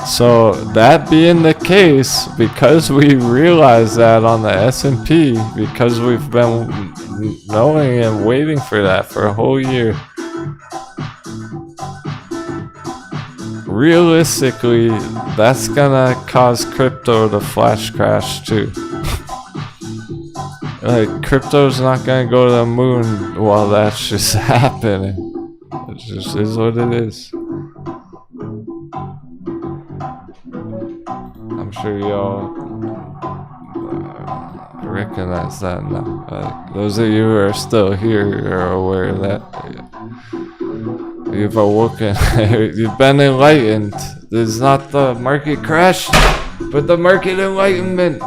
So that being the case, because we realized that on the S&P, because we've been knowing and waiting for that for a whole year, realistically, that's gonna cause crypto to flash crash too. Like, crypto's not gonna go to the moon while that's just happening. It just is what it is. I'm sure y'all recognize that now. Like, those of you who are still here are aware of that. You've awoken. You've been enlightened. This is not the market crash, but the market enlightenment.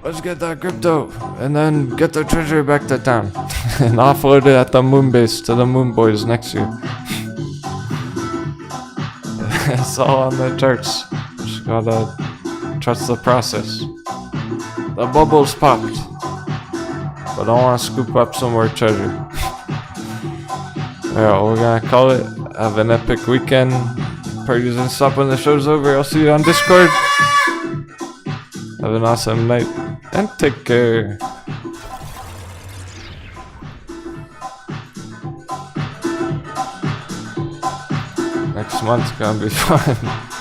Let's get that crypto and then get the treasury back to town and offload it at the moon base to the moon boys next year. It's all on the charts. Just gotta trust the process. The bubbles popped, but I want to scoop up some more treasure. Alright, we're gonna call it. Have an epic weekend. Parties and stop when the show's over. I'll see you on Discord. Have an awesome night and take care. Next month's gonna be fun.